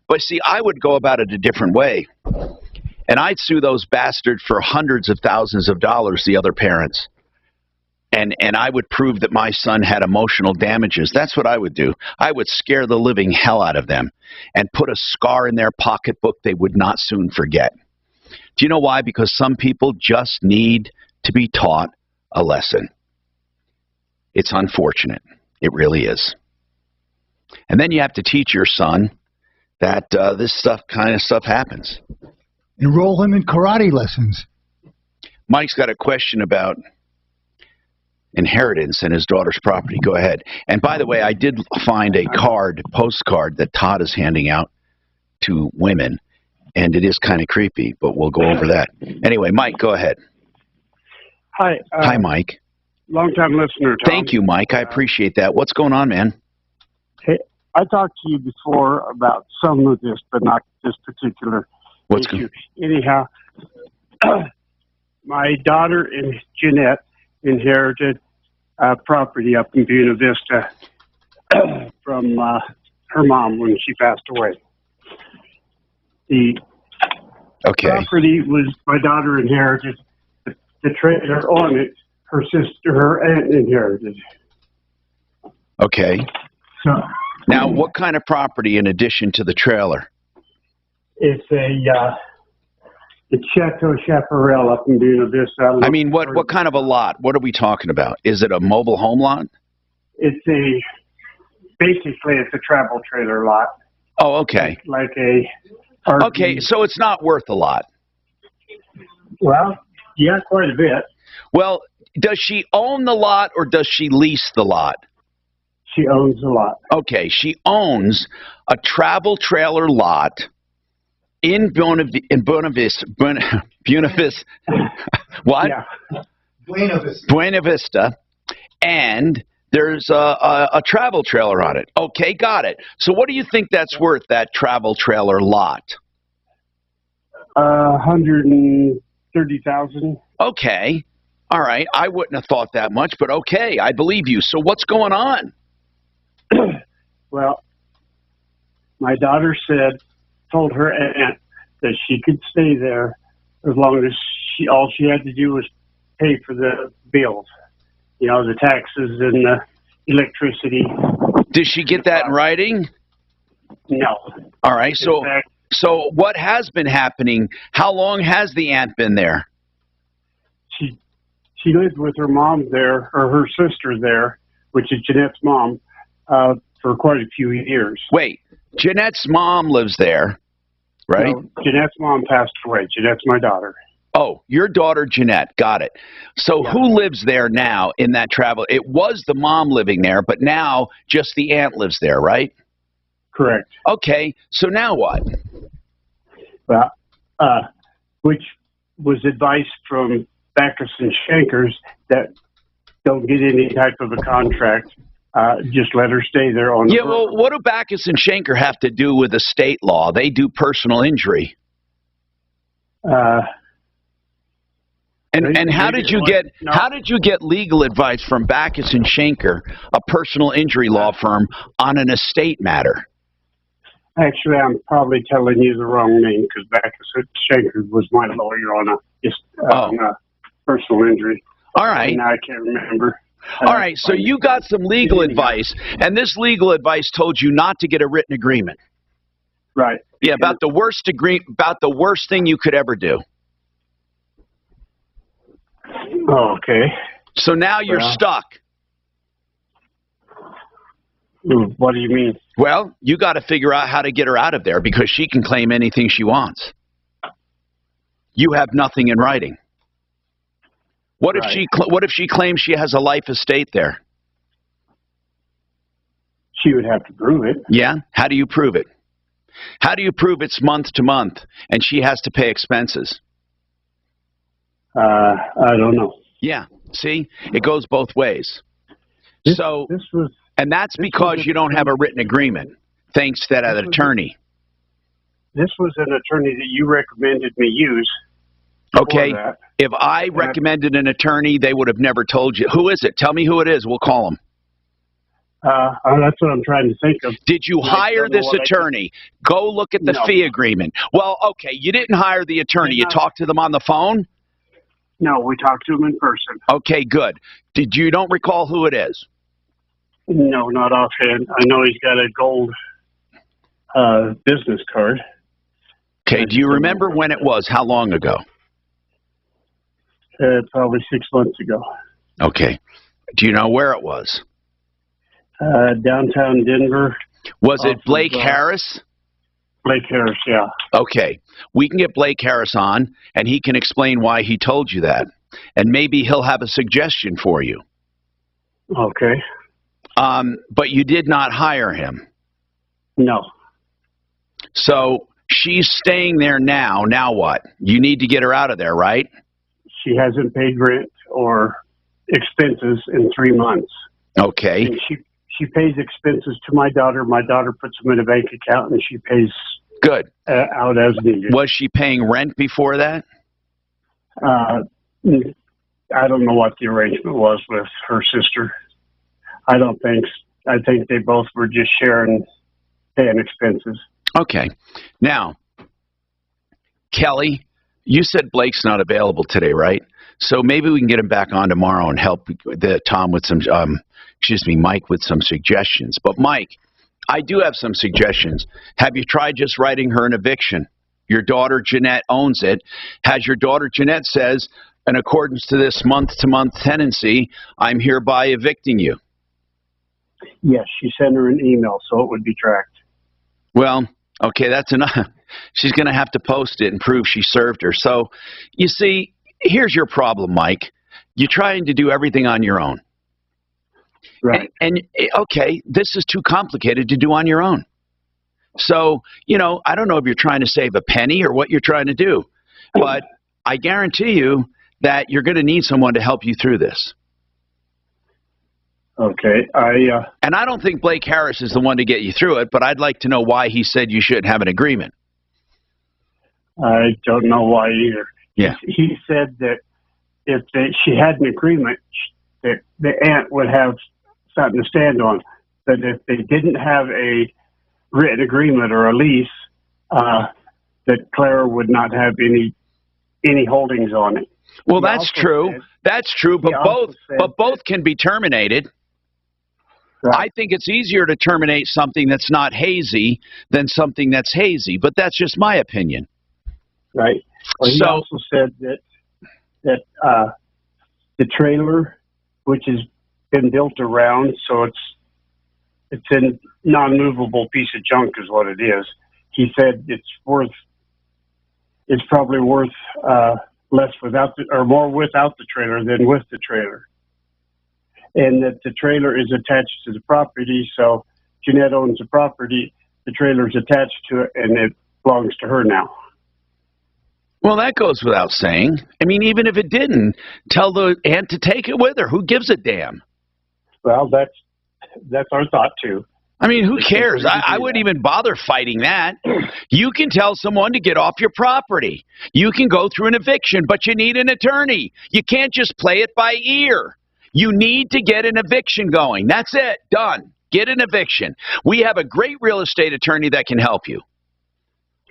Speaker 10: But see, I would go about it a different way. And I'd sue those bastards for hundreds of thousands of dollars, the other parents. And I would prove that my son had emotional damages. That's what I would do. I would scare the living hell out of them and put a scar in their pocketbook they would not soon forget. Do you know why? Because some people just need to be taught a lesson. It's unfortunate. It really is. And then you have to teach your son that this kind of stuff happens.
Speaker 2: Enroll him in karate lessons.
Speaker 10: Mike's got a question about inheritance and his daughter's property. Go ahead. And by the way, I did find a postcard that Todd is handing out to women, and it is kind of creepy, but we'll go over that. Anyway, Mike, go ahead.
Speaker 17: Hi.
Speaker 10: Hi, Mike.
Speaker 17: Long-time listener, Tom.
Speaker 10: Thank you, Mike. I appreciate that. What's going on, man?
Speaker 17: Hey, I talked to you before about some of this, but not this particular issue. Anyhow, my daughter and Jeanette inherited property up in Buena Vista from her mom when she passed away. The property was my daughter inherited. The trailer on it, her aunt inherited.
Speaker 10: Okay.
Speaker 17: So,
Speaker 10: now, what kind of property in addition to the trailer?
Speaker 17: It's Chateau Chaparral up in Buena Vista.
Speaker 10: I mean, what kind of a lot? What are we talking about? Is it a mobile home lot?
Speaker 17: Basically it's a travel trailer lot.
Speaker 10: Oh, okay.
Speaker 17: Like a RV.
Speaker 10: Okay, so it's not worth a lot.
Speaker 17: Well, yeah, quite a bit.
Speaker 10: Well, does she own the lot or does she lease the lot?
Speaker 17: She owns the lot.
Speaker 10: Okay, she owns a travel trailer lot in Buena Vista. What?
Speaker 2: Yeah. Buena Vista.
Speaker 10: Buena Vista, and there's a travel trailer on it. Okay, got it. So what do you think that's worth, that travel trailer lot?
Speaker 17: $130,000.
Speaker 10: Okay. All right. I wouldn't have thought that much, but okay, I believe you. So what's going on?
Speaker 17: Well, my daughter told her aunt that she could stay there as long as all she had to do was pay for the bills, the taxes and the electricity.
Speaker 18: Did she get that in writing?
Speaker 17: No.
Speaker 18: All right. So what has been happening? How long has the aunt been there?
Speaker 17: She lived with her mom there, or her sister there, which is Jeanette's mom, for quite a few years.
Speaker 18: Wait, Jeanette's mom lives there, right?
Speaker 17: No, Jeanette's mom passed away. Jeanette's my daughter.
Speaker 18: Oh, your daughter Jeanette. Got it. So who lives there now in that travel? It was the mom living there, but now just the aunt lives there, right?
Speaker 17: Correct.
Speaker 18: Okay, so now what?
Speaker 17: Well, which was advice from Backus and Shankers that don't get any type of a contract. Just let her stay there on the
Speaker 18: well, what do Backus and Shanker have to do with the state law? They do personal injury. And how did you get legal advice from Backus and Shanker, a personal injury law firm, on an estate matter?
Speaker 17: Actually, I'm probably telling you the wrong name because Backus and Shanker was my lawyer on a personal injury.
Speaker 18: All right.
Speaker 17: And I can't remember.
Speaker 18: All right, so you got some legal advice, and this legal advice told you not to get a written agreement.
Speaker 17: Right.
Speaker 18: Yeah, about the worst thing you could ever do.
Speaker 17: Oh, okay.
Speaker 18: So now you're stuck.
Speaker 17: What do you mean?
Speaker 18: Well, you got to figure out how to get her out of there because she can claim anything she wants. You have nothing in writing. What if she claims she has a life estate there?
Speaker 17: She would have to prove it.
Speaker 18: Yeah? How do you prove it? How do you prove it's month to month and she has to pay expenses?
Speaker 17: I don't know.
Speaker 18: Yeah. See? It goes both ways. And that's because you don't have a written agreement, thanks to that attorney.
Speaker 17: This was an attorney that you recommended me use.
Speaker 18: Okay, if I recommended an attorney, they would have never told you. Who is it? Tell me who it is. We'll call him.
Speaker 17: That's what I'm trying to think of.
Speaker 18: Did you hire this attorney? Go look at the fee agreement. Well, okay, you didn't hire the attorney. You talked to them on the phone?
Speaker 17: No, we talked to them in person.
Speaker 18: Okay, good. You don't recall who it is?
Speaker 17: No, not offhand. I know he's got a gold business card.
Speaker 18: Okay, do you remember when it was? How long ago?
Speaker 17: Probably 6 months ago.
Speaker 18: Okay. Do you know where it was?
Speaker 17: Downtown Denver.
Speaker 18: Was it Blake Harris?
Speaker 17: Blake Harris, yeah.
Speaker 18: Okay. We can get Blake Harris on, and he can explain why he told you that. And maybe he'll have a suggestion for you.
Speaker 17: Okay.
Speaker 18: But you did not hire him.
Speaker 17: No.
Speaker 18: So she's staying there now. Now what? You need to get her out of there, right?
Speaker 17: She hasn't paid rent or expenses in 3 months.
Speaker 18: Okay.
Speaker 17: And she pays expenses to my daughter. My daughter puts them in a bank account, and she pays out as needed.
Speaker 18: Was she paying rent before that?
Speaker 17: I don't know what the arrangement was with her sister. I don't think. I think they both were just sharing paying expenses.
Speaker 18: Okay. Now, Kelly, you said Blake's not available today, right? So maybe we can get him back on tomorrow and help Tom with some, Mike with some suggestions. But Mike, I do have some suggestions. Have you tried just writing her an eviction? Your daughter Jeanette owns it. Has your daughter Jeanette says, in accordance to this month-to-month tenancy, I'm hereby evicting you?
Speaker 17: Yes, she sent her an email, so it would be tracked.
Speaker 18: Well, okay, that's enough. She's going to have to post it and prove she served her. So, you see, here's your problem, Mike. You're trying to do everything on your own.
Speaker 17: Right.
Speaker 18: And okay, this is too complicated to do on your own. So, I don't know if you're trying to save a penny or what you're trying to do, but I guarantee you that you're going to need someone to help you through this.
Speaker 17: Okay,
Speaker 18: and I don't think Blake Harris is the one to get you through it, but I'd like to know why he said you shouldn't have an agreement.
Speaker 17: I don't know why either.
Speaker 18: Yeah.
Speaker 17: He said that if she had an agreement, that the aunt would have something to stand on. that if they didn't have a written agreement or a lease, that Clara would not have any holdings on it.
Speaker 18: Well, that's true. That's true, but both can be terminated. Right. I think it's easier to terminate something that's not hazy than something that's hazy, but that's just my opinion.
Speaker 17: Right. Well, he also said that the trailer, which has been built around, so it's a non-movable piece of junk, is what it is. He said it's probably worth less more without the trailer than with the trailer, and that the trailer is attached to the property. So Jeanette owns the property, the trailer is attached to it, and it belongs to her now.
Speaker 18: Well, that goes without saying. I mean, even if it didn't, tell the aunt to take it with her. Who gives a damn?
Speaker 17: Well, that's our thought too.
Speaker 18: I mean, who cares? I wouldn't even bother fighting that. You can tell someone to get off your property. You can go through an eviction, but you need an attorney. You can't just play it by ear. You need to get an eviction going. That's it. Done. Get an eviction. We have a great real estate attorney that can help you.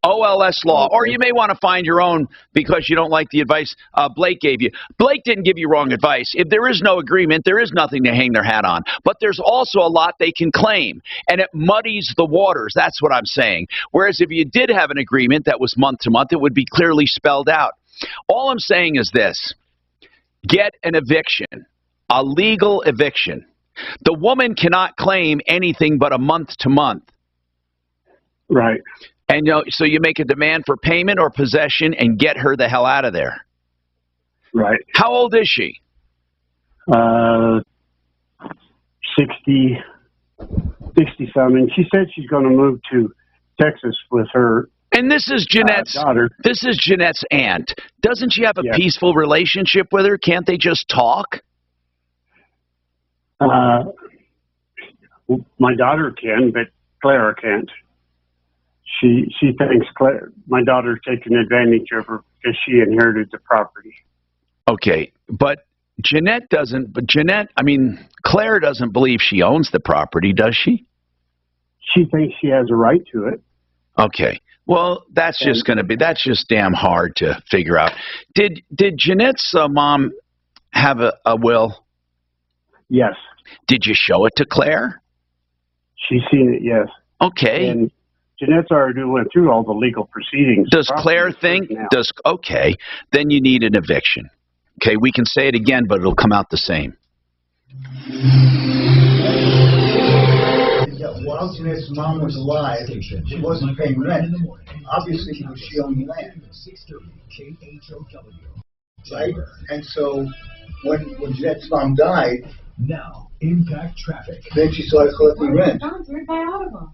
Speaker 18: OLS Law. Or you may want to find your own because you don't like the advice Blake gave you. Blake didn't give you wrong advice. If there is no agreement, there is nothing to hang their hat on. But there's also a lot they can claim, and it muddies the waters. That's what I'm saying. Whereas if you did have an agreement that was month to month, it would be clearly spelled out. All I'm saying is this. Get an eviction, a legal eviction. The woman cannot claim anything but a month to month.
Speaker 17: Right.
Speaker 18: And so you make a demand for payment or possession and get her the hell out of there.
Speaker 17: Right.
Speaker 18: How old is she?
Speaker 17: 60-something. She said she's going to move to Texas with her.
Speaker 18: And this is Jeanette's daughter. This is Jeanette's aunt. Doesn't she have a peaceful relationship with her? Can't they just talk?
Speaker 17: My daughter can, but Clara can't. She thinks my daughter's taking advantage of her because she inherited the property.
Speaker 18: Okay, but Jeanette doesn't. But Claire doesn't believe she owns the property, does she?
Speaker 17: She thinks she has a right to it.
Speaker 18: Okay. Well, that's just damn hard to figure out. Did Jeanette's mom have a will?
Speaker 17: Yes.
Speaker 18: Did you show it to Claire?
Speaker 17: She's seen it, yes.
Speaker 18: Okay.
Speaker 17: And Jeanette's already went through all the legal proceedings.
Speaker 18: Does Claire think? Okay, then you need an eviction. Okay, we can say it again, but it'll come out the same.
Speaker 2: While Jeanette's mom was alive, she wasn't paying rent. Obviously, because she owned land. Right? And so, when Jeanette's mom died,
Speaker 9: now impact traffic.
Speaker 2: Then she started collecting rent.
Speaker 6: Sponsored by Audible.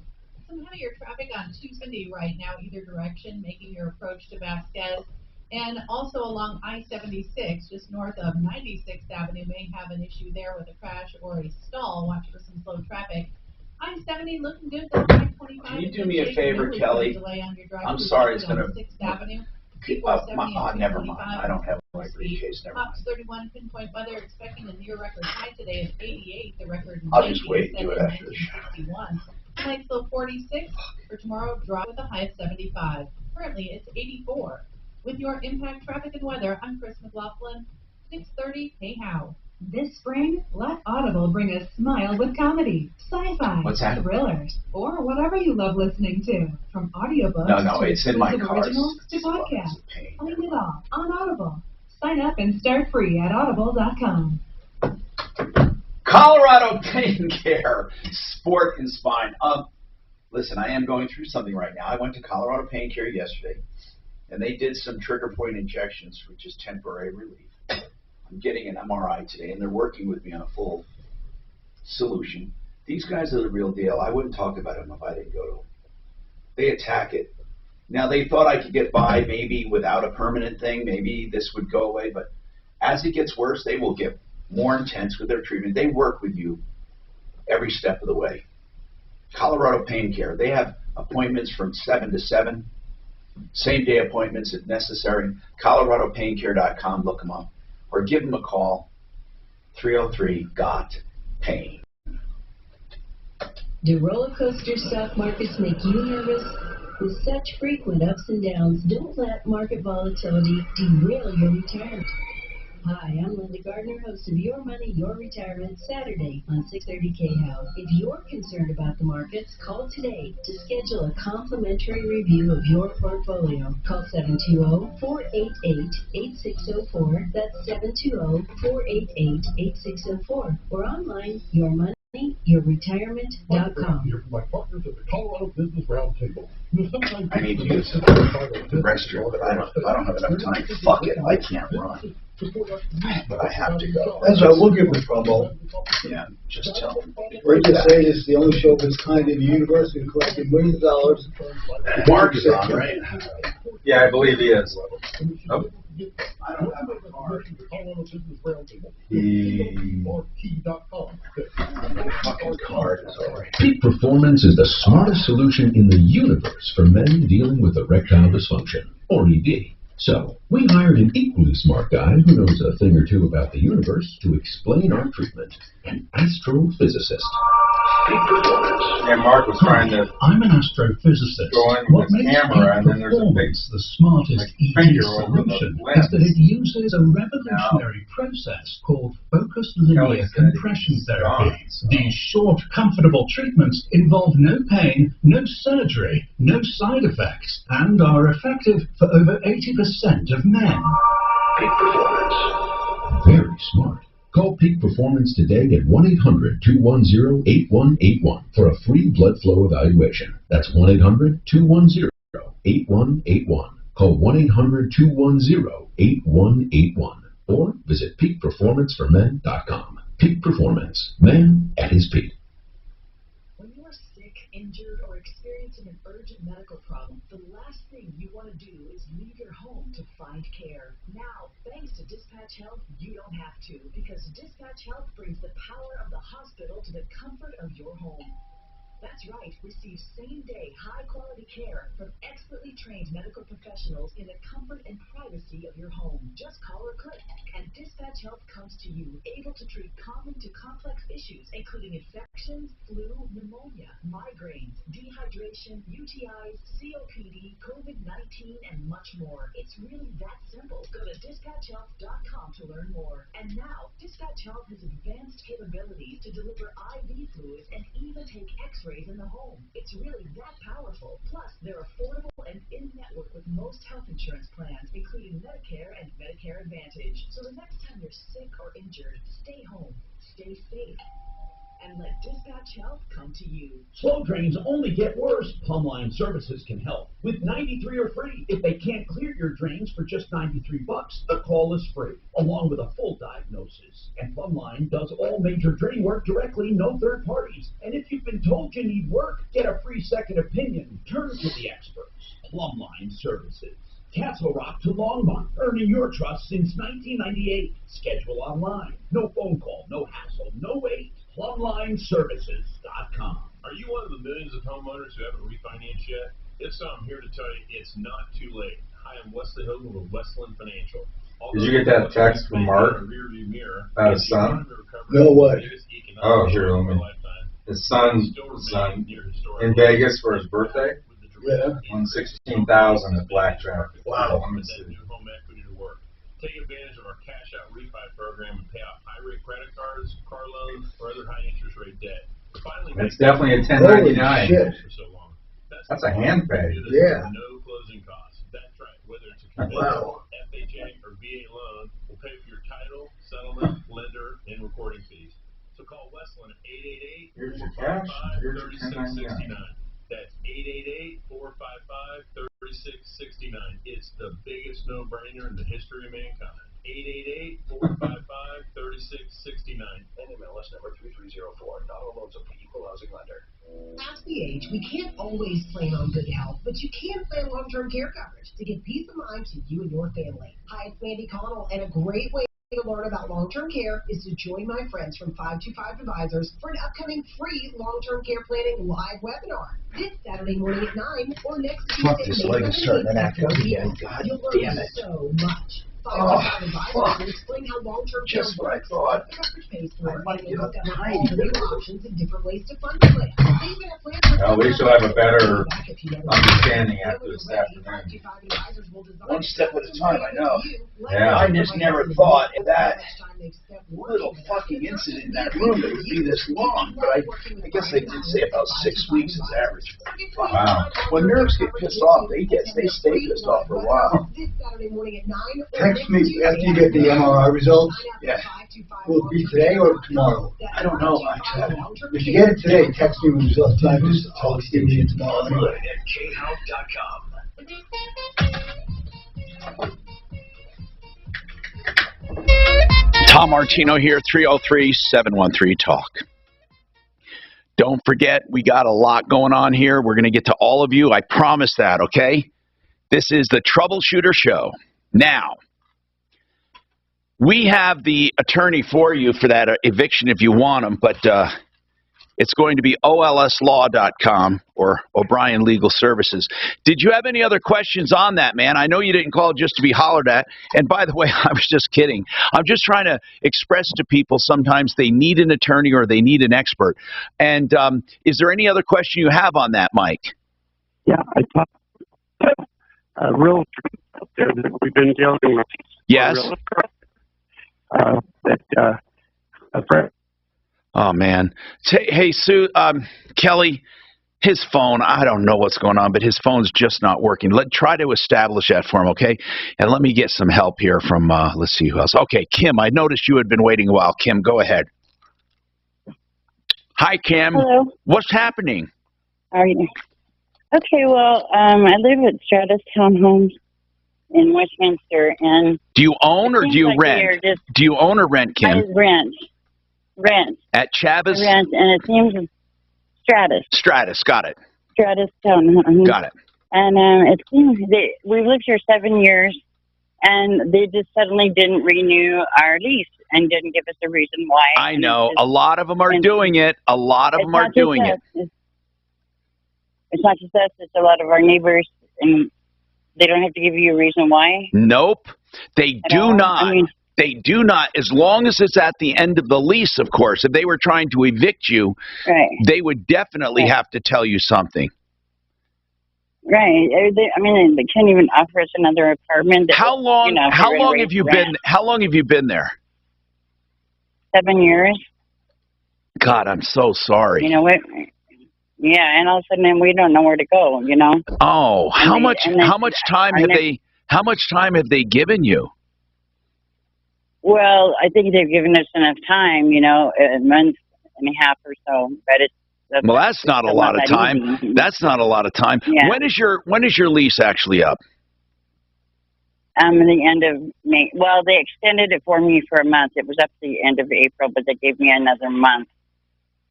Speaker 6: Somehow your traffic on 270 right now, either direction, making your approach to Vasquez, and also along I-76, just north of 96th Avenue, may have an issue there with a crash or a stall. Watch for some slow traffic. I-70 looking good. I-25.
Speaker 3: Can you do me a favor, Kelly? I'm sorry, it's going to...
Speaker 6: 6th Avenue.
Speaker 3: Never mind. I don't have my briefcase.
Speaker 6: Fox 31 pinpoint weather expecting a near record high today of 88. The record
Speaker 3: I'll just wait and do it after the show.
Speaker 6: 61. Tonight's low 46. For tomorrow, drop with a high of 75. Currently, it's 84. With your impact traffic and weather, I'm Chris McLaughlin. 6:30. Hey how.
Speaker 12: This spring, let Audible bring a smile with comedy, sci-fi, thrillers, or whatever you love listening to. From audiobooks
Speaker 3: No, it's in my car.
Speaker 12: Originals to podcasts. Find it all on Audible. Sign up and start free at audible.com.
Speaker 3: Colorado Pain Care, Sport and Spine. Listen, I am going through something right now. I went to Colorado Pain Care yesterday, and they did some trigger point injections, which is temporary relief. I'm getting an MRI today, and they're working with me on a full solution. These guys are the real deal. I wouldn't talk about them if I didn't go to them. They attack it. Now, they thought I could get by maybe without a permanent thing. Maybe this would go away. But as it gets worse, they will get more intense with their treatment. They work with you every step of the way. Colorado Pain Care. They have appointments from 7 to 7. Same-day appointments if necessary. ColoradoPainCare.com. Look them up. Or give them a call, 303-GOT-PAIN.
Speaker 16: Do roller coaster stock markets make you nervous? With such frequent ups and downs, don't let market volatility derail your retirement. Hi, I'm Linda Gardner, host of Your Money, Your Retirement, Saturday on 630 KHOW. If you're concerned about the markets, call today to schedule a complimentary review of your portfolio. Call 720-488-8604. That's 720-488-8604. Or online, yourmoneyyourretirement.com.
Speaker 5: Here from my partners at the Colorado Business Roundtable.
Speaker 18: I need to use the restroom, but I don't have enough time. Fuck it, I can't run. But I have to go.
Speaker 2: That's right, we'll give him a promo.
Speaker 18: Yeah, just tell him.
Speaker 2: We're just saying it's the only show of its kind in the universe. We've collected millions of dollars.
Speaker 18: Mark is on, right?
Speaker 20: Yeah, I believe he is. Oh.
Speaker 18: I don't have a card. Fucking card is over here.
Speaker 15: Peak Performance is the smartest solution in the universe for men dealing with erectile dysfunction, or ED. So, we hired an equally smart guy who knows a thing or two about the universe to explain our treatment, an astrophysicist.
Speaker 20: Peak Performance. And Mark was trying to
Speaker 4: I'm an astrophysicist.
Speaker 20: go in
Speaker 4: What
Speaker 20: with
Speaker 4: makes
Speaker 20: camera, and then
Speaker 4: Peak
Speaker 20: there's a big
Speaker 4: Performance the smartest ED
Speaker 20: finger over the
Speaker 4: solution
Speaker 20: lens.
Speaker 4: is that it uses a revolutionary process called focused linear compression therapy. These short, comfortable treatments involve no pain, no surgery, no side effects, and are effective for over 80% of men.
Speaker 15: Peak Performance. Very smart. Call Peak Performance today at 1-800-210-8181 for a free blood flow evaluation. That's 1-800-210-8181. Call 1-800-210-8181 or visit peakperformanceformen.com. Peak Performance. Man at his peak.
Speaker 1: When you are sick, injured, or experiencing an urgent medical problem, the last thing you want to do is leave your home to find care. Now, thanks to Dispatch Health, you don't have to, because Dispatch Health brings the power of the hospital to the comfort of your home. That's right, receive same-day, high-quality care from expertly trained medical professionals in the comfort and privacy of your home. Just call or click, and Dispatch Health comes to you, able to treat common to complex issues, including infections, flu, pneumonia, migraines, dehydration, UTIs, COPD, COVID-19, and much more. It's really that simple. Go to dispatchhealth.com to learn more. And now, Dispatch Health has advanced capabilities to deliver IV fluids and even take X-rays in the home. It's really that powerful. Plus, they're affordable and in-network with most health insurance plans, including Medicare and Medicare Advantage. So the next time you're sick or injured, stay home, stay safe, and let Dispatch Health come to you.
Speaker 9: Slow drains only get worse. Plumline Services can help. With 93 are free. If they can't clear your drains for just $93, the call is free, along with a full diagnosis. And Plumline does all major drain work directly, no third parties. And if you've been told you need work, get a free second opinion. Turn to the experts. Plumline Services. Castle Rock to Longmont, earning your trust since 1998. Schedule online. No phone call, no hassle, no wait. PlumlineServices.com.
Speaker 19: Are you one of the millions of homeowners who haven't refinanced yet? If so, I'm here to tell you it's not too late. Hi, I'm Wesley Hogan with Westland Financial.
Speaker 20: Did you get that text from Mark about his son?
Speaker 2: No way.
Speaker 20: Oh, here, let me. His son in Vegas for his birthday.
Speaker 2: Yeah.
Speaker 20: Won $16,000 at blackjack.
Speaker 2: Wow.
Speaker 20: Let me see.
Speaker 19: Take advantage of our cash out refi program and pay off high rate credit cards, car loans, or other high interest rate debt. Finally,
Speaker 20: it's definitely a 1099.
Speaker 19: For so long.
Speaker 20: That's a hand pay.
Speaker 2: Yeah.
Speaker 19: No closing costs. That's right. Whether it's a
Speaker 2: wow.
Speaker 19: FHA or VA loan, we'll pay for your title, settlement, lender, and recording fees. So call Westland at 888
Speaker 20: Here's your cash. Here's your 1099.
Speaker 19: That's 888-455-3669. It's the biggest no-brainer in the history of mankind. 888-455-3669. NMLS number 3304. Not all loans apply. Equal housing lender.
Speaker 8: Past the age, we can't always plan on good health, but you can plan long-term care coverage to give peace of mind to you and your family. Hi, it's Mandy Connell, and a great way to learn about long-term care is to join my friends from 525 Advisors for an upcoming free long-term care planning live webinar this Saturday morning at 9 or next Tuesday.
Speaker 2: Fuck, this leg is starting to act up again. God damn it.
Speaker 8: So much.
Speaker 18: Oh, fuck. Just what I thought.
Speaker 20: Well, we shall have a better understanding after this afternoon.
Speaker 18: One step at a time, I know.
Speaker 20: Yeah.
Speaker 18: I just never thought that little fucking incident in that room that would be this long, but I guess they did say about 6 weeks is average.
Speaker 20: Wow.
Speaker 18: When nerves get pissed off, they stay pissed off for a while.
Speaker 2: Text me after you get the MRI results.
Speaker 18: Yeah.
Speaker 2: Will it be today or tomorrow?
Speaker 18: I don't know.
Speaker 2: If you get it today, text me when the results. I just tell give me it tomorrow. Anyway.
Speaker 18: Tom Martino here, 303-713-TALK. Don't forget, we got a lot going on here. We're going to get to all of you. I promise that, okay? This is the Troubleshooter Show. Now, we have the attorney for you for that eviction if you want them, but it's going to be olslaw.com or O'Brien Legal Services. Did you have any other questions on that, man? I know you didn't call just to be hollered at. And by the way, I was just kidding. I'm just trying to express to people sometimes they need an attorney or they need an expert. And is there any other question you have on that, Mike?
Speaker 17: Yeah, I thought real out there that we've been dealing with.
Speaker 18: Yes. Oh, man. Hey, Sue, Kelly, his phone, I don't know what's going on, but his phone's just not working. Try to establish that for him, okay? And let me get some help here from, let's see who else. Okay, Kim, I noticed you had been waiting a while. Kim, go ahead. Hi, Kim.
Speaker 7: Hello.
Speaker 18: What's happening?
Speaker 7: How are you? Okay, well, I live at Stratus Townhomes in Westminster, and
Speaker 18: do you own or do you rent? Do you own or rent, Kim?
Speaker 7: I rent.
Speaker 18: At Chavez?
Speaker 7: I rent, and it seems Stratus.
Speaker 18: Stratus, got it.
Speaker 7: Stratus Townhomes.
Speaker 18: Got it.
Speaker 7: And it seems we've lived here 7 years, and they just suddenly didn't renew our lease and didn't give us a reason why.
Speaker 18: I know. A lot of them are doing it. A lot of them are doing it.
Speaker 7: It's not just us. It's a lot of our neighbors, and they don't have to give you a reason why?
Speaker 18: Nope. They do not. I mean, they do not, as long as it's at the end of the lease, of course. If they were trying to evict you, they would definitely have to tell you something.
Speaker 7: Right. I mean, they can't even offer us another apartment.
Speaker 18: How long have you been? How long have you been there?
Speaker 7: 7 years.
Speaker 18: God, I'm so sorry.
Speaker 7: You know what? Yeah, and all of a sudden we don't know where to go, you know.
Speaker 18: Oh, how much time have they given you?
Speaker 7: Well, I think they've given us enough time, you know, a month and a half or so. But
Speaker 18: that's not a lot of time. That's not a lot of time.
Speaker 7: Yeah.
Speaker 18: When is your lease actually up?
Speaker 7: The end of May. Well, they extended it for me for a month. It was up to the end of April, but they gave me another month,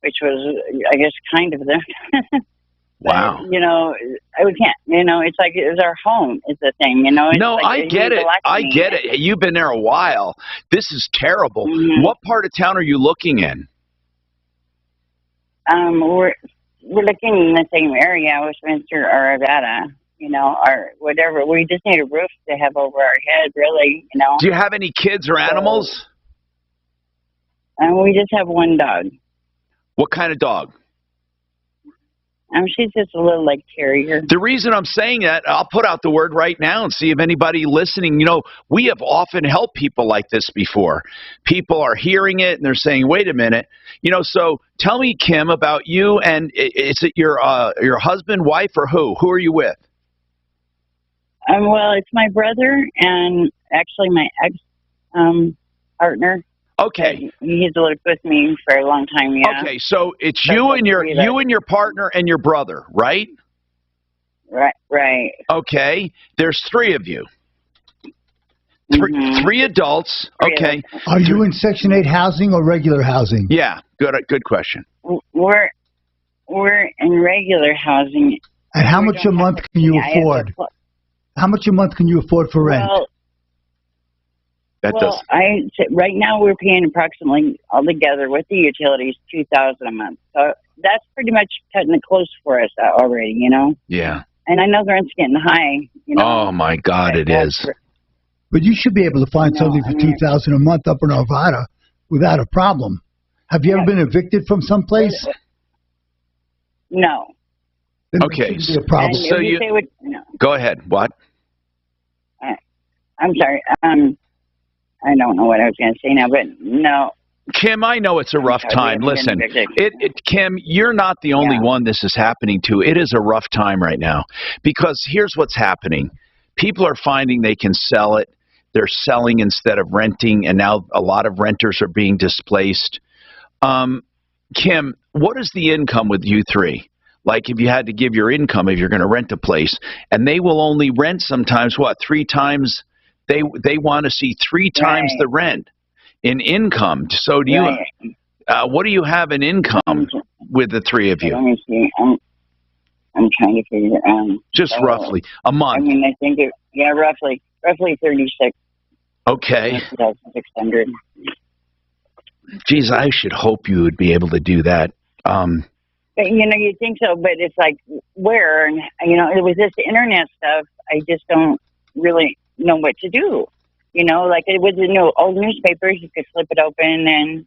Speaker 7: which was, I guess, kind of the.
Speaker 18: Wow.
Speaker 7: You know, we can't. You know, it's like it was our home. Is the thing. You know. It's
Speaker 18: no,
Speaker 7: like
Speaker 18: I get it. I get it. You've been there a while. This is terrible.
Speaker 7: Mm-hmm.
Speaker 18: What part of town are you looking in?
Speaker 7: We're looking in the same area, Westminster or Arvada. You know, or whatever. We just need a roof to have over our head, really. You know.
Speaker 18: Do you have any kids or animals?
Speaker 7: We just have one dog.
Speaker 18: What kind of dog?
Speaker 7: She's just a little like terrier.
Speaker 18: The reason I'm saying that, I'll put out the word right now and see if anybody listening, you know, we have often helped people like this before. People are hearing it and they're saying, wait a minute. You know, so tell me, Kim, about you, and is it your husband, wife, or who? Who are you with?
Speaker 7: Well, it's my brother and actually my ex partner.
Speaker 18: Okay.
Speaker 7: He's lived with me for a long time, yeah.
Speaker 18: Okay, so it's you and your partner and your brother, right?
Speaker 7: Right.
Speaker 18: Okay. There's three of you. Three adults. Okay.
Speaker 2: Are you in Section 8 housing or regular housing?
Speaker 18: Yeah. Good question.
Speaker 7: We're in regular housing.
Speaker 2: And how much a month can you afford? How much a month can you afford for rent?
Speaker 7: Right now we're paying approximately altogether with the utilities $2,000 a month. So that's pretty much cutting it close for us already, you know.
Speaker 18: Yeah.
Speaker 7: And I know the rent's getting high. You know.
Speaker 18: Oh my God, it is.
Speaker 2: But you should be able to find something for $2,000 a month up in Arvada without a problem. Have you ever been evicted from someplace?
Speaker 7: No.
Speaker 2: Then
Speaker 18: Okay.
Speaker 2: it shouldn't be a problem.
Speaker 18: So you go ahead. What?
Speaker 7: I'm sorry. I don't know what I was going to say now, but no.
Speaker 18: Kim, I know it's a rough time. Listen, Kim, you're not the only one this is happening to. It is a rough time right now because here's what's happening. People are finding they can sell it. They're selling instead of renting, and now a lot of renters are being displaced. Kim, what is the income with you three? Like if you had to give your income if you're going to rent a place, and they will only rent sometimes, what, 3 times? They want to see 3 times the rent in income. So do you? What do you have in income with the 3 of you?
Speaker 7: Let me see. I'm trying to figure out.
Speaker 18: Just roughly a month.
Speaker 7: I mean, I think roughly 36.
Speaker 18: Okay.
Speaker 7: 600.
Speaker 18: Geez, I should hope you would be able to do that.
Speaker 7: But, you think so, but it's like where, and, it was this internet stuff. I just don't really know what to do. Like it was old newspapers, you could flip it open and,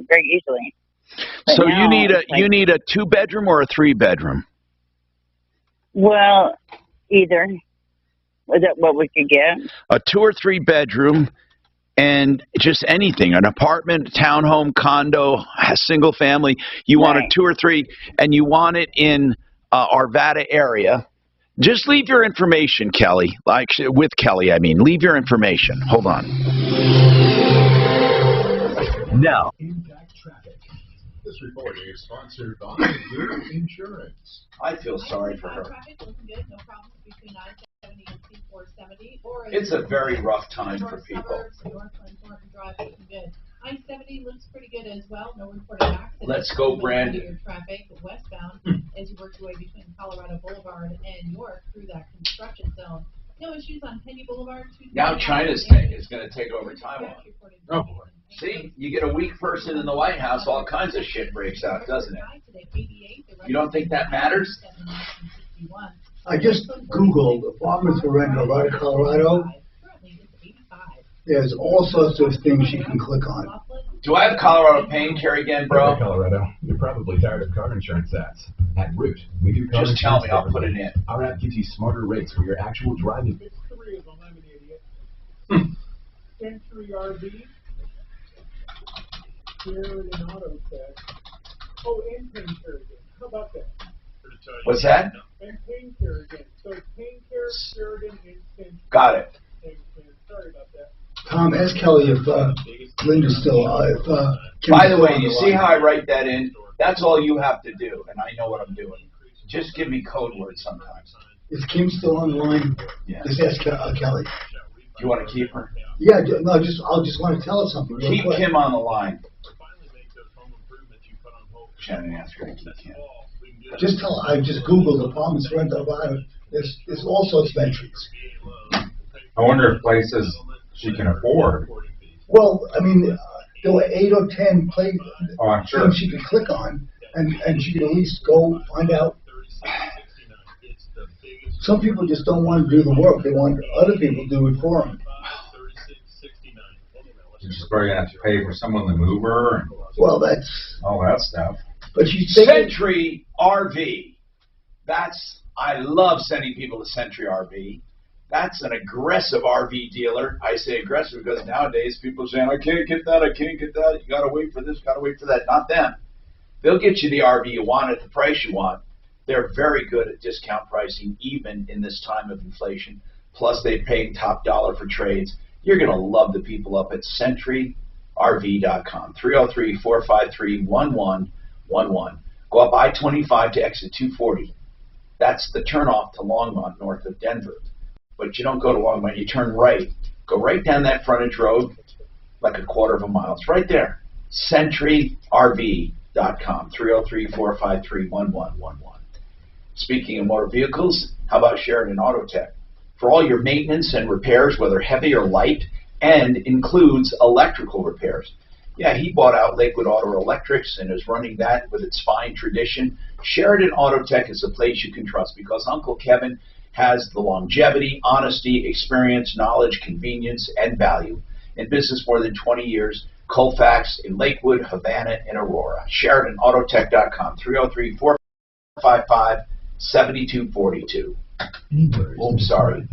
Speaker 7: very easily. But
Speaker 18: so
Speaker 7: now,
Speaker 18: you need a 2-bedroom or a 3-bedroom?
Speaker 7: Well, either. Was that what we could get?
Speaker 18: A 2 or 3-bedroom and just anything, an apartment, townhome, condo, single family. You want a 2 or 3 and you want it in Arvada area. Just leave your information, Kelly. Like with Kelly, I mean. Leave your information. Hold on. Now.
Speaker 5: Impact Traffic. This report is sponsored by Good Insurance.
Speaker 18: I feel sorry for her.
Speaker 6: Traffic looking good. No problems between I-70 and C-470.
Speaker 18: It's a very rough time for people.
Speaker 6: Northland Thornton Drive looking good. I-70 looks pretty good as well. No reported accidents.
Speaker 18: Let's go, Brandon.
Speaker 6: Your traffic westbound as you work your way between Colorado Boulevard and York through that construction zone. No issues on Penney Boulevard.
Speaker 18: Now China's thing is going to take over Taiwan. Oh boy. See, you get a weak person in the White House, all kinds of shit breaks out, doesn't it? You don't think that matters?
Speaker 2: I just Googled apartments for rent in Arvada, Colorado. There's all sorts of things you can click on.
Speaker 18: Do I have Colorado pain care again, bro?
Speaker 5: Colorado, you're probably tired of car insurance ads. At Root, we do car
Speaker 18: Just tell me, I'll
Speaker 5: insurance
Speaker 18: put it in.
Speaker 5: Our app gives you smarter rates for your actual driving.
Speaker 21: Century RV. Sheridan Auto Tech. Oh, and Pain Care again. How about that?
Speaker 18: What's that?
Speaker 21: And Pain Care again. So Pain Care, Sheridan, and Century.
Speaker 18: Got it.
Speaker 21: Sorry about that.
Speaker 2: Tom, ask Kelly if Linda's still alive.
Speaker 18: By the way, you see how I write that in? That's all you have to do, and I know what I'm doing. Just give me code words sometimes.
Speaker 2: Is Kim still on the line?
Speaker 18: Yeah.
Speaker 2: Just ask Kelly.
Speaker 18: Do you want to keep her?
Speaker 2: Yeah, no, I'll just want to tell her something. Real
Speaker 18: Keep
Speaker 2: quick.
Speaker 18: Kim on the line. Shannon asked her to keep Kim.
Speaker 2: Just tell her, I just Googled apartments for rent in Arvada. There's all sorts of entries.
Speaker 20: I wonder if places she can afford.
Speaker 2: Well, I mean, there were 8 or 10 things
Speaker 20: sure.
Speaker 2: she could click on, and she could at least go find out. Some people just don't want to do the work. They want other people to do it for them.
Speaker 20: You're just probably going to have to pay for someone to move her and
Speaker 2: Well, that's
Speaker 20: all that stuff.
Speaker 2: But you
Speaker 18: Century RV. I love sending people to Century RV. That's an aggressive RV dealer. I say aggressive because nowadays people are saying, I can't get that, I can't get that. You got to wait for this, got to wait for that. Not them. They'll get you the RV you want at the price you want. They're very good at discount pricing, even in this time of inflation. Plus, they pay top dollar for trades. You're going to love the people up at CenturyRV.com. 303-453-1111. Go up I-25 to exit 240. That's the turnoff to Longmont, north of Denver. But you don't go to Longmont. You turn right. Go right down that frontage road, like a quarter of a mile. It's right there. CenturyRV.com. 303-453-1111. Speaking of motor vehicles, how about Sheridan Auto Tech? For all your maintenance and repairs, whether heavy or light, and includes electrical repairs. Yeah, he bought out Lakewood Auto Electrics and is running that with its fine tradition. Sheridan Auto Tech is a place you can trust because Uncle Kevin,
Speaker 3: has the longevity, honesty, experience, knowledge, convenience, and value. In business more than 20 years, Colfax in Lakewood, Havana, and Aurora. SheridanAutotech.com, 303-455-7242. Oh, sorry.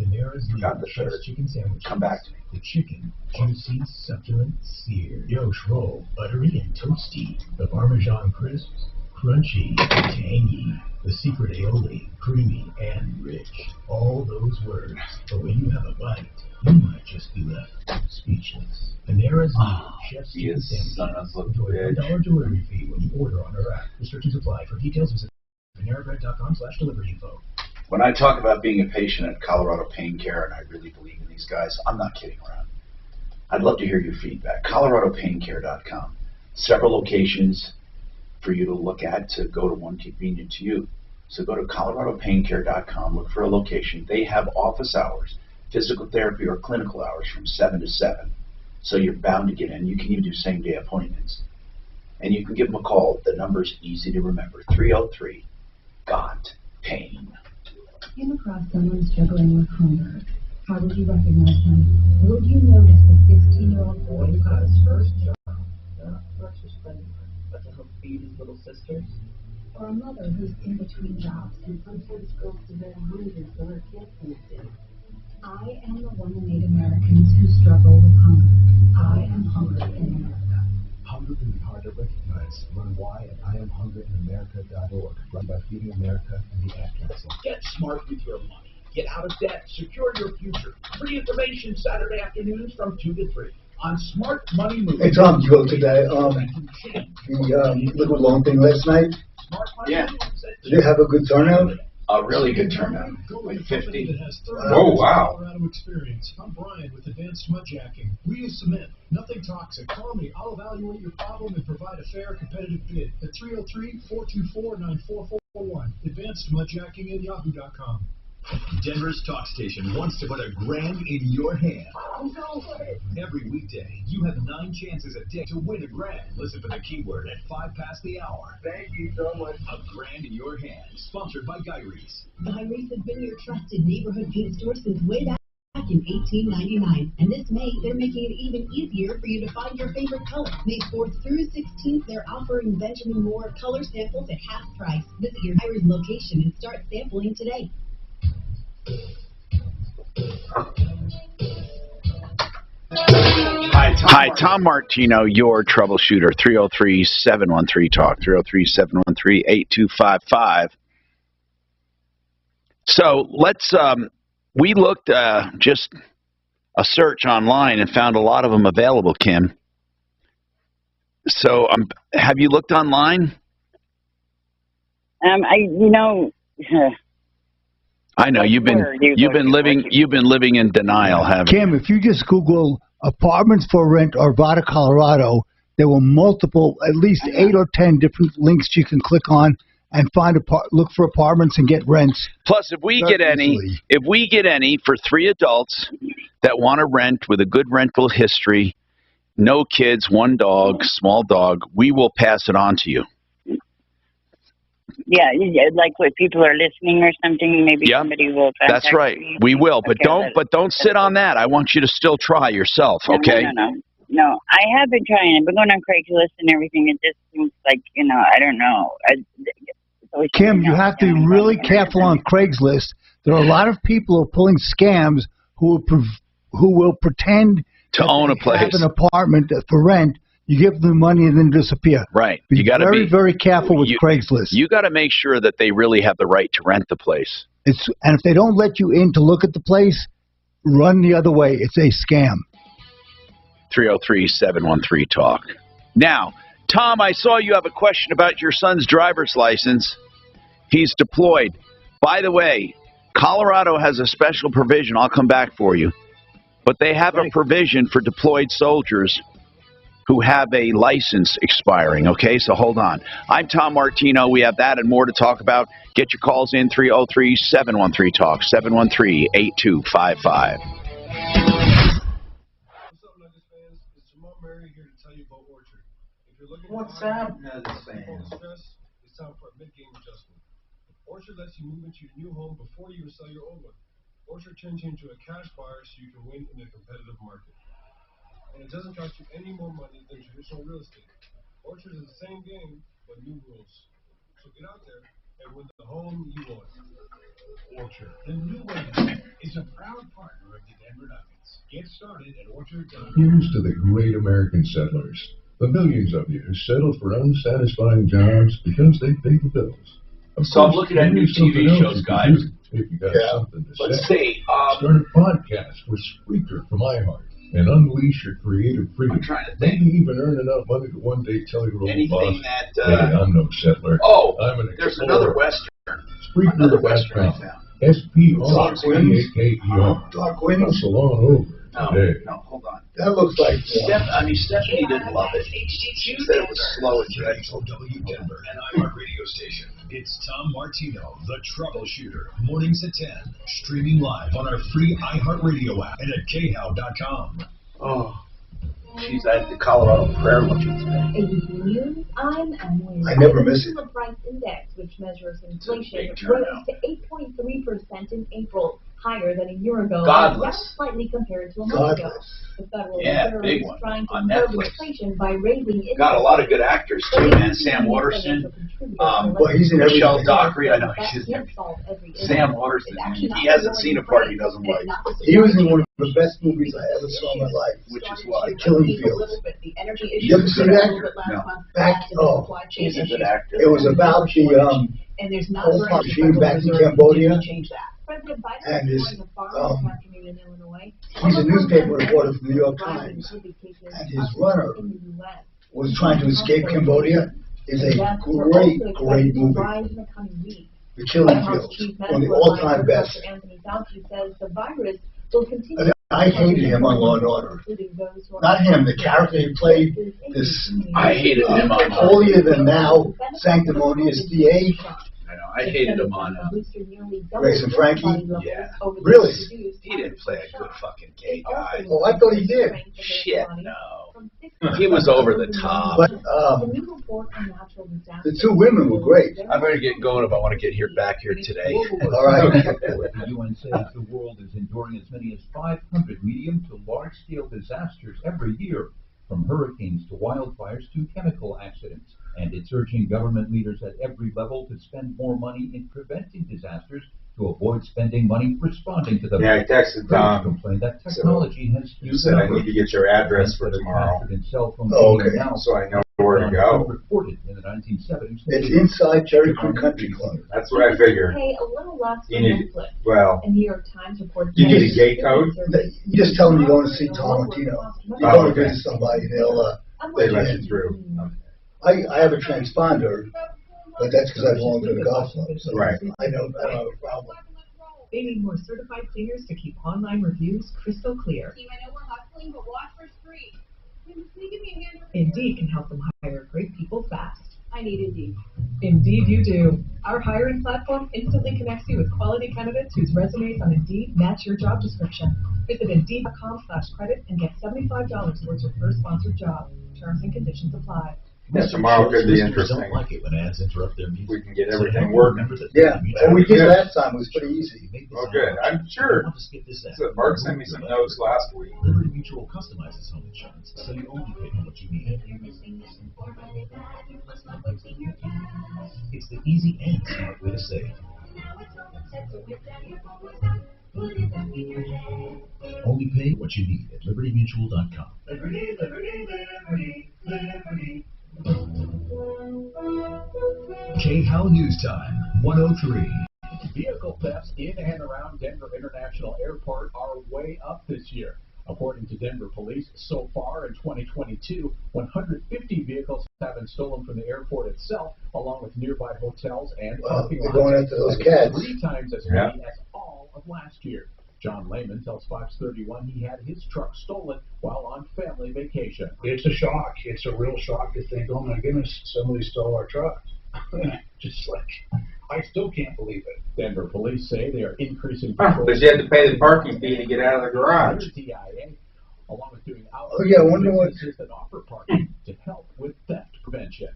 Speaker 3: Forgot the third.
Speaker 5: Chicken sandwich.
Speaker 3: Come back to me.
Speaker 5: The chicken, juicy, succulent, seared, yosh roll, buttery and toasty. The Parmesan crisps, crunchy, tangy. The secret aioli, creamy and rich. All those words, but when you have a bite, you might just be left speechless. Panera's Chef's Chicken Sandwich. Enjoy a $1 delivery fee when you order on our app. Restrictions apply. For details, visit PaneraBread.com/delivery info.
Speaker 3: When I talk about being a patient at Colorado Pain Care, and I really believe in these guys, I'm not kidding around. I'd love to hear your feedback. ColoradoPainCare.com. Several locations for you to look at to go to one convenient to you. So go to ColoradoPainCare.com, look for a location. They have office hours, physical therapy or clinical hours from 7 to 7. So you're bound to get in. You can even do same-day appointments. And you can give them a call. The number's easy to remember, 303-GOT-PAIN.
Speaker 12: Came across someone struggling with hunger. How would you recognize him? Would you notice the 16-year-old boy who got his first job, not much to spend, but to help feed his little sisters? Or a mother who's in between jobs and sometimes goes to bed hungry so her kids can feed. I am the 1 in 8 Americans who struggle with hunger. I am hungry in America.
Speaker 5: Hunger can be hard to recognize. Learn why at IamHungryInAmerica.org. Run by Feeding America and the Ad Council.
Speaker 9: Get smart with your money. Get out of debt. Secure your future. Free information Saturday afternoons from 2 to 3 on Smart Money Moves.
Speaker 2: Hey Tom, did you go to the liquid loan thing last night?
Speaker 3: Yeah.
Speaker 2: Did you have a good turnout?
Speaker 3: A really good turnout. Like 50.
Speaker 20: Oh, wow.
Speaker 13: Colorado experience. I'm Brian with Advanced Mud Jacking. We use cement, nothing toxic. Call me. I'll evaluate your problem and provide a fair, competitive bid at 303-424-9441. Advanced Mud Jacking at yahoo.com.
Speaker 15: Denver's talk station wants to put $1,000 in your hand. Every weekday, you have 9 chances a day to win $1,000. Listen for the keyword at 5 past the hour.
Speaker 21: Thank you so much.
Speaker 15: $1,000 in your hand. Sponsored by Guy Reese.
Speaker 1: Guy Reese has been your trusted neighborhood paint store since way back in 1899. And this May, they're making it even easier for you to find your favorite color. May 4th through 16th, they're offering Benjamin Moore color samples at half price. Visit your Guy Reese location and start sampling today.
Speaker 18: Hi, Tom Martino, your troubleshooter, 303-713-TALK, 303-713-8255. So let's, we looked just a search online and found a lot of them available, Kim. So have you looked online? I know you've been living in denial, haven't you?
Speaker 2: Kim, if you just Google apartments for rent Arvada, Colorado, there were multiple, at least 8 or 10 different links you can click on and look for apartments and get rents.
Speaker 18: Plus, if we get any for 3 adults that want to rent with a good rental history, no kids, 1 dog, small dog, we will pass it on to you.
Speaker 7: Yeah, like when people are listening or something, maybe somebody will contact
Speaker 18: That's right.
Speaker 7: me.
Speaker 18: We will, but
Speaker 7: Okay,
Speaker 18: don't sit on that. I want you to still try yourself, okay?
Speaker 7: No, I have been trying. I've been going on Craigslist and everything. It just seems like, I don't know.
Speaker 2: Kim, you have to be really careful on Craigslist. There are a lot of people who are pulling scams who will pretend
Speaker 18: to own a place,
Speaker 2: have an apartment for rent. You give them money and then disappear.
Speaker 18: Right.
Speaker 2: You got to be very careful with Craigslist.
Speaker 18: You got to make sure that they really have the right to rent the place.
Speaker 2: And if they don't let you in to look at the place, run the other way. It's a scam.
Speaker 18: 303-713-TALK. Now, Tom, I saw you have a question about your son's driver's license. He's deployed. By the way, Colorado has a special provision. I'll come back for you. But they have a provision for deployed soldiers who have a license expiring, okay? So hold on. I'm Tom Martino. We have that and more to talk about. Get your calls in, 303-713-TALK, 713-8255.
Speaker 21: What's up, Nuggets fans?
Speaker 13: It's time for a mid-game adjustment. Orchard lets you move into your new home before you sell your old one. Orchard turns you into a cash buyer so you can win in a competitive market. And it doesn't cost you any more money than traditional real estate. Orchard is the same game, but new rules. So get out there and win the home you want.
Speaker 9: Orchard, the new way to win, is a proud partner of the Denver Nuggets. Get started at Orchard.com.
Speaker 14: Here's to the great American settlers, the millions of you who settle for unsatisfying jobs because they pay the bills.
Speaker 18: So I'm looking at new TV shows, guys.
Speaker 14: If you got something to
Speaker 18: Let's
Speaker 14: say,
Speaker 18: see.
Speaker 14: start a podcast with Spreaker from iHeart and unleash your creative freedom.
Speaker 18: I'm trying to think.
Speaker 14: Maybe even earn enough money to one day tell your old
Speaker 18: Anything
Speaker 14: boss,
Speaker 18: that,
Speaker 14: hey, I'm no settler.
Speaker 18: Oh,
Speaker 14: I'm an
Speaker 18: there's
Speaker 14: explorer.
Speaker 18: another Western. Another Western I found.
Speaker 14: SPREAKER.
Speaker 2: Dark Winds?
Speaker 14: Hustle on over today.
Speaker 18: No, hold on.
Speaker 2: That looks like
Speaker 18: Stephanie didn't love it. She said it was slow and dreadful.
Speaker 15: W Denver, an iHeart radio station. It's Tom Martino, the Troubleshooter. Mornings at 10. Streaming live on our free iHeart radio app and at khow.com.
Speaker 18: Oh, she's at the Colorado Prayer Luncheon today.
Speaker 1: ABC News, I'm Emily.
Speaker 2: I never miss it.
Speaker 1: The Consumer Price Index, which measures inflation,
Speaker 18: big
Speaker 1: rose
Speaker 18: turnout.
Speaker 1: to 8.3% in April, higher than a year ago.
Speaker 18: Godless.
Speaker 1: Down slightly compared to a month ago.
Speaker 2: Godless.
Speaker 1: The Federal
Speaker 18: Yeah,
Speaker 1: Reserve
Speaker 18: big
Speaker 1: is
Speaker 18: one
Speaker 1: trying to
Speaker 18: on
Speaker 1: curb
Speaker 18: Netflix.
Speaker 1: inflation by raising
Speaker 18: Got a lot of good actors too, man. Sam Waterston,
Speaker 2: well, he's in
Speaker 18: Michelle
Speaker 2: everything.
Speaker 18: Dockery. I know he's in Sam Waterston. He hasn't seen a part he doesn't like.
Speaker 2: He was in one of the best movies I ever saw in my life.
Speaker 18: Which is what?
Speaker 2: The Killing Fields. You ever seen that?
Speaker 18: No.
Speaker 2: He's
Speaker 18: a good actor.
Speaker 2: It was about the
Speaker 6: And there's not
Speaker 2: whole regime back in Cambodia. And his, he's a newspaper reporter from the New York Times. And his runner was trying to escape Cambodia. It's a great, great movie. The Killing Fields, one of the all-time best. I hated him on Law and Order. Not him, the character he played. This
Speaker 18: I hated him on
Speaker 2: holier than thou, sanctimonious DA.
Speaker 18: I know. I hated him on
Speaker 2: Grace and Frankie.
Speaker 18: Yeah.
Speaker 2: Really?
Speaker 18: He didn't play a good fucking gay guy.
Speaker 2: Oh, I thought he did.
Speaker 18: Shit, no. He was over the top.
Speaker 2: But the two women were great.
Speaker 18: I better get going if I want to get back here today.
Speaker 2: All right.
Speaker 9: The UN says the world is enduring as many as 500 medium to large-scale disasters every year, from hurricanes to wildfires to chemical accidents. And it's urging government leaders at every level to spend more money in preventing disasters to avoid spending money responding to them.
Speaker 20: Yeah, I texted Tom.
Speaker 9: Complained that technology has
Speaker 20: You said I need to get your address for tomorrow.
Speaker 2: Oh, okay.
Speaker 20: So I know where to go.
Speaker 9: Reported in the 1970s.
Speaker 2: It's inside Cherry Creek Country Club.
Speaker 20: That's what I figured.
Speaker 1: Pay a little less for
Speaker 20: You need,
Speaker 1: Netflix.
Speaker 20: well,
Speaker 1: And New York Times reports
Speaker 20: you need a gate code?
Speaker 2: You just tell them you're going to see Tom Martino. You're going to visit somebody, they'll
Speaker 20: They let you through.
Speaker 2: I have a transponder, but that's because I belong to the golf club. So
Speaker 20: Right.
Speaker 2: I don't have a problem.
Speaker 22: They need more certified cleaners to keep online reviews crystal clear.
Speaker 23: Team, I know we're hustling, but watch for street. Can you give me a hand?
Speaker 22: Indeed can help them hire great people fast.
Speaker 23: I need Indeed.
Speaker 22: Indeed you do. Our hiring platform instantly connects you with quality candidates whose resumes on Indeed match your job description. Visit Indeed.com/credit and get $75 towards your first sponsored job. Terms and conditions apply.
Speaker 20: Yeah, tomorrow could be interesting.
Speaker 4: Don't like it when ads interrupt their music.
Speaker 20: We can get everything working.
Speaker 2: Yeah, and we did last time. It was pretty easy.
Speaker 20: Oh, good. I'm sure. So Mark sent me some notes last week.
Speaker 4: Liberty Mutual customizes home insurance, so you only pay for what you need. It's the easy and smart way to save. Only pay what you need at libertymutual.com.
Speaker 9: Liberty, liberty, liberty, liberty.
Speaker 15: KHOW News Time, 103.
Speaker 5: Vehicle thefts in and around Denver International Airport are way up this year. According to Denver police, so far in 2022, 150 vehicles have been stolen from the airport itself, along with nearby hotels and parking lots.
Speaker 2: They're going after those cats.
Speaker 5: 3 times as many as all of last year. John Lehman tells Fox 31 he had his truck stolen while on family vacation.
Speaker 24: It's a shock. It's a real shock to think, oh my goodness, somebody stole our truck. Just like, I still can't believe it.
Speaker 5: Denver police say they are increasing patrols.
Speaker 20: Because you had to pay the parking fee to get out of the garage.
Speaker 5: TIA, along with doing
Speaker 2: Oh, yeah, I wonder what...
Speaker 5: that offer parking to help with theft prevention.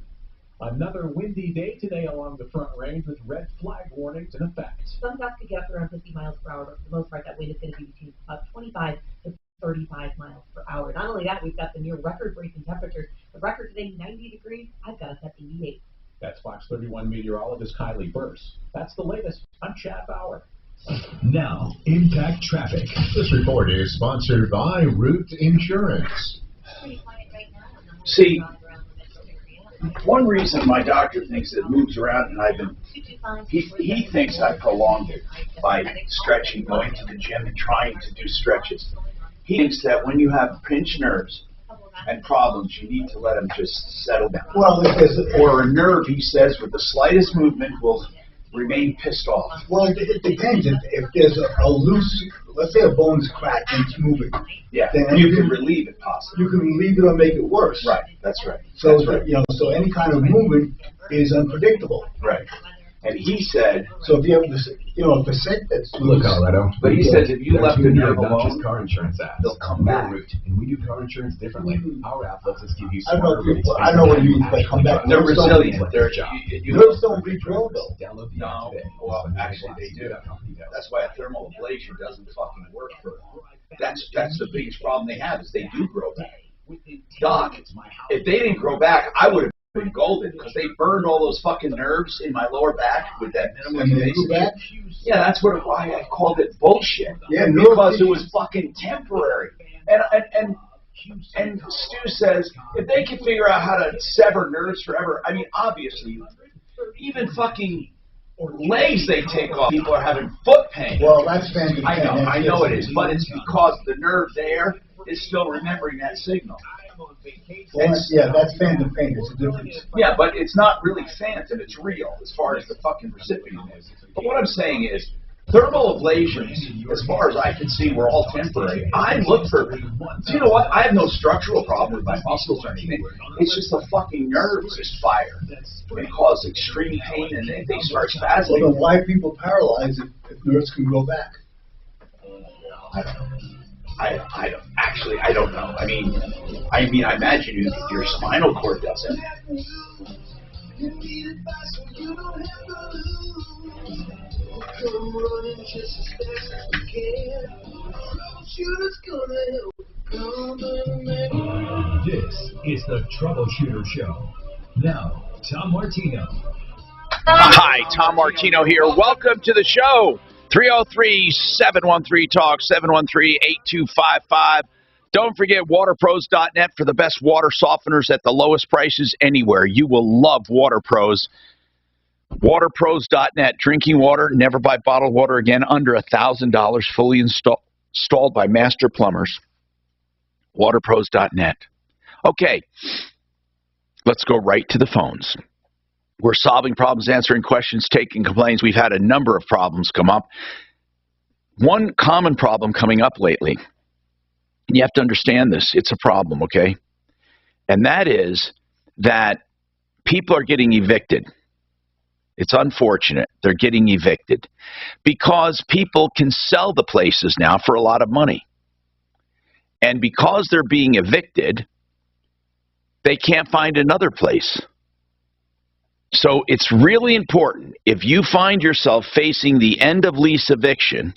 Speaker 5: Another windy day today along the Front Range with red flag warnings in effect.
Speaker 1: Some gusts could get up around 50 miles per hour, but for the most part, that wind is going to be between about 25 to 35 miles per hour. Not only that, we've got the near record-breaking temperatures. The record today, 90 degrees. I've got us at 88.
Speaker 5: That's Fox 31 meteorologist Kylie Burse. That's the latest on Chat Hour.
Speaker 15: Now, Impact Traffic.
Speaker 14: This report is sponsored by Root Insurance.
Speaker 3: See, one reason my doctor thinks it moves around, and he thinks I prolonged it by stretching, going to the gym and trying to do stretches. He thinks that when you have pinched nerves and problems, you need to let them just settle down. Well, or a nerve, he says, with the slightest movement will remain pissed off.
Speaker 2: Well, it depends. If there's a loose, let's say a bone is cracked and it's moving.
Speaker 3: Yeah,
Speaker 2: then
Speaker 3: you can relieve it possibly.
Speaker 2: You can relieve it or make it worse.
Speaker 3: Right, that's right.
Speaker 2: So,
Speaker 3: that's right.
Speaker 2: So any kind of movement is unpredictable.
Speaker 3: Right. And he said,
Speaker 2: so if you have a percent that's
Speaker 24: look, Colorado.
Speaker 3: But he says if you left the nerve
Speaker 24: alone,
Speaker 3: alone,
Speaker 24: car insurance app.
Speaker 3: They'll come back.
Speaker 24: And we do car insurance differently. Our app lets us give you.
Speaker 2: I know what you mean. They come back.
Speaker 3: They're resilient.
Speaker 2: Nerves don't regrow though.
Speaker 24: Download the app today.
Speaker 3: Well, actually they do. That's why a thermal ablation doesn't fucking work for them. That's the biggest problem they have is they do grow back. Doc, if they didn't grow back, I would have been golden because they burned all those fucking nerves in my lower back with that minimum invasive. Yeah, that's why I called it bullshit. Yeah, because it was fucking temporary. And Stu says if they can figure out how to sever nerves forever, I mean, obviously, even fucking legs they take off, people are having foot pain.
Speaker 2: Well, that's fantastic.
Speaker 3: I know it is, but it's because the nerve there is still remembering that signal.
Speaker 2: Well, that's phantom pain. It's a difference.
Speaker 3: Yeah, but it's not really phantom. It's real as far as the fucking recipient is. But what I'm saying is, thermal ablations, as far as I can see, were all temporary. I look for, you know what? I have no structural problem with my muscles or anything. It's just the fucking nerves just fire and cause extreme pain, and they start spasming.
Speaker 2: Well, then why people paralyzed if nerves can grow back?
Speaker 3: I don't know. I don't know. I mean, I imagine your spinal cord doesn't.
Speaker 15: This is the Troubleshooter Show. Now, Tom Martino.
Speaker 18: Hi, Tom Martino here. Welcome to the show. 303-713-TALK, 713-8255. Don't forget waterpros.net for the best water softeners at the lowest prices anywhere. You will love WaterPros. Waterpros.net. Drinking water, never buy bottled water again, under $1,000, fully installed by master plumbers. Waterpros.net. Okay, let's go right to the phones. We're solving problems, answering questions, taking complaints. We've had a number of problems come up. One common problem coming up lately, and you have to understand this, it's a problem, okay? And that is that people are getting evicted. It's unfortunate. They're getting evicted because people can sell the places now for a lot of money. And because they're being evicted, they can't find another place. So it's really important, if you find yourself facing the end of lease eviction,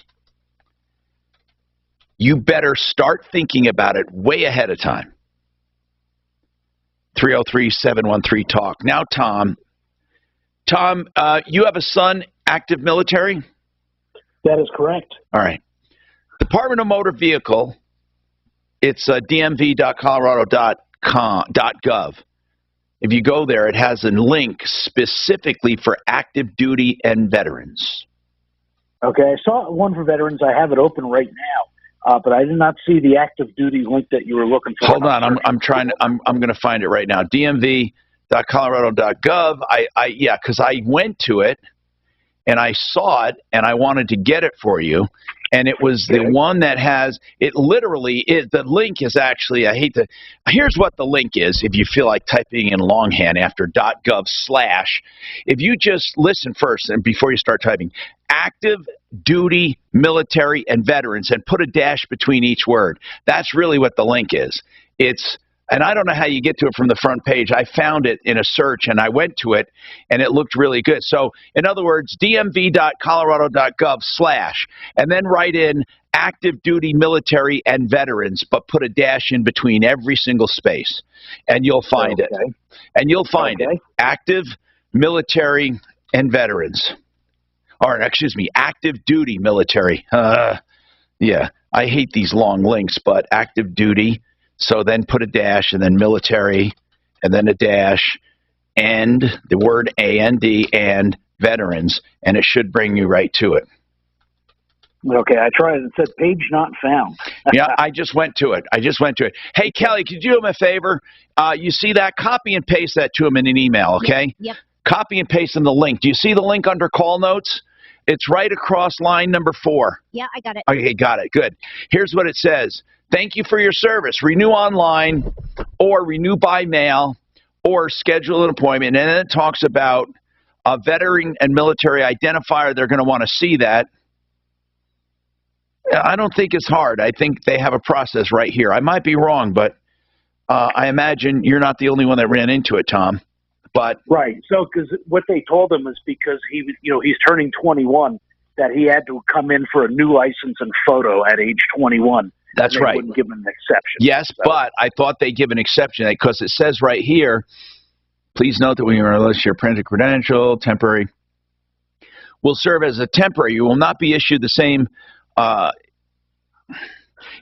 Speaker 18: you better start thinking about it way ahead of time. 303-713-TALK. Now, Tom, you have a son, active military?
Speaker 21: That is correct.
Speaker 18: All right. Department of Motor Vehicle, it's dmv.colorado.gov. If you go there, it has a link specifically for active duty and veterans.
Speaker 21: Okay, I saw one for veterans. I have it open right now, but I did not see the active duty link that you were looking for.
Speaker 18: Hold on, I'm going to find it right now. dmv.colorado.gov. Yeah, because I went to it and I saw it and I wanted to get it for you. And it was the one that has, it literally is, the link is actually, here's what the link is if you feel like typing in longhand after .gov/. If you just listen first and before you start typing, active duty military and veterans, and put a dash between each word. That's really what the link is. It's And I don't know how you get to it from the front page. I found it in a search, and I went to it, and it looked really good. So, in other words, dmv.colorado.gov/ and then write in active duty military and veterans, but put a dash in between every single space, and you'll find it. And you'll find it. Active military and veterans. Or, excuse me, active duty military. Yeah, I hate these long links, but active duty. So then put a dash, and then military, and then a dash, and the word AND and veterans, and it should bring you right to it.
Speaker 21: Okay, I tried. It said page not found.
Speaker 18: Yeah, I just went to it. Hey, Kelly, could you do him a favor? You see that? Copy and paste that to him in an email, okay?
Speaker 10: Yep.
Speaker 18: Copy and paste in the link. Do you see the link under call notes? It's right across line number 4.
Speaker 10: Yeah, I got it.
Speaker 18: Okay, got it. Good. Here's what it says. Thank you for your service. Renew online or renew by mail or schedule an appointment. And then it talks about a veteran and military identifier. They're going to want to see that. I don't think it's hard. I think they have a process right here. I might be wrong, but I imagine you're not the only one that ran into it, Tom. But
Speaker 21: right. So, because what they told him is because he, he's turning 21, that he had to come in for a new license and photo at age 21.
Speaker 18: That's
Speaker 21: they
Speaker 18: right.
Speaker 21: Wouldn't give him an exception.
Speaker 18: Yes, so. But I thought they'd give an exception because it says right here, please note that when you enlist your printed credential, temporary will serve as a temporary. You will not be issued the same.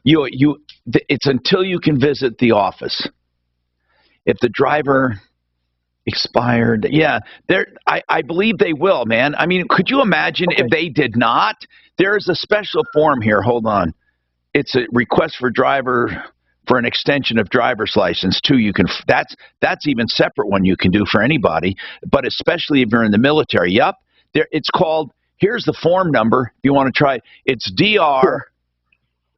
Speaker 18: It's until you can visit the office. If the driver expired, yeah, I believe they will, man. I mean, could you imagine if they did not? There is a special form here. Hold on. It's a request for driver for an extension of driver's license too. You can that's even separate one you can do for anybody, but especially if you're in the military. Yep, there. It's called. Here's the form number. If you want to try it, it's DR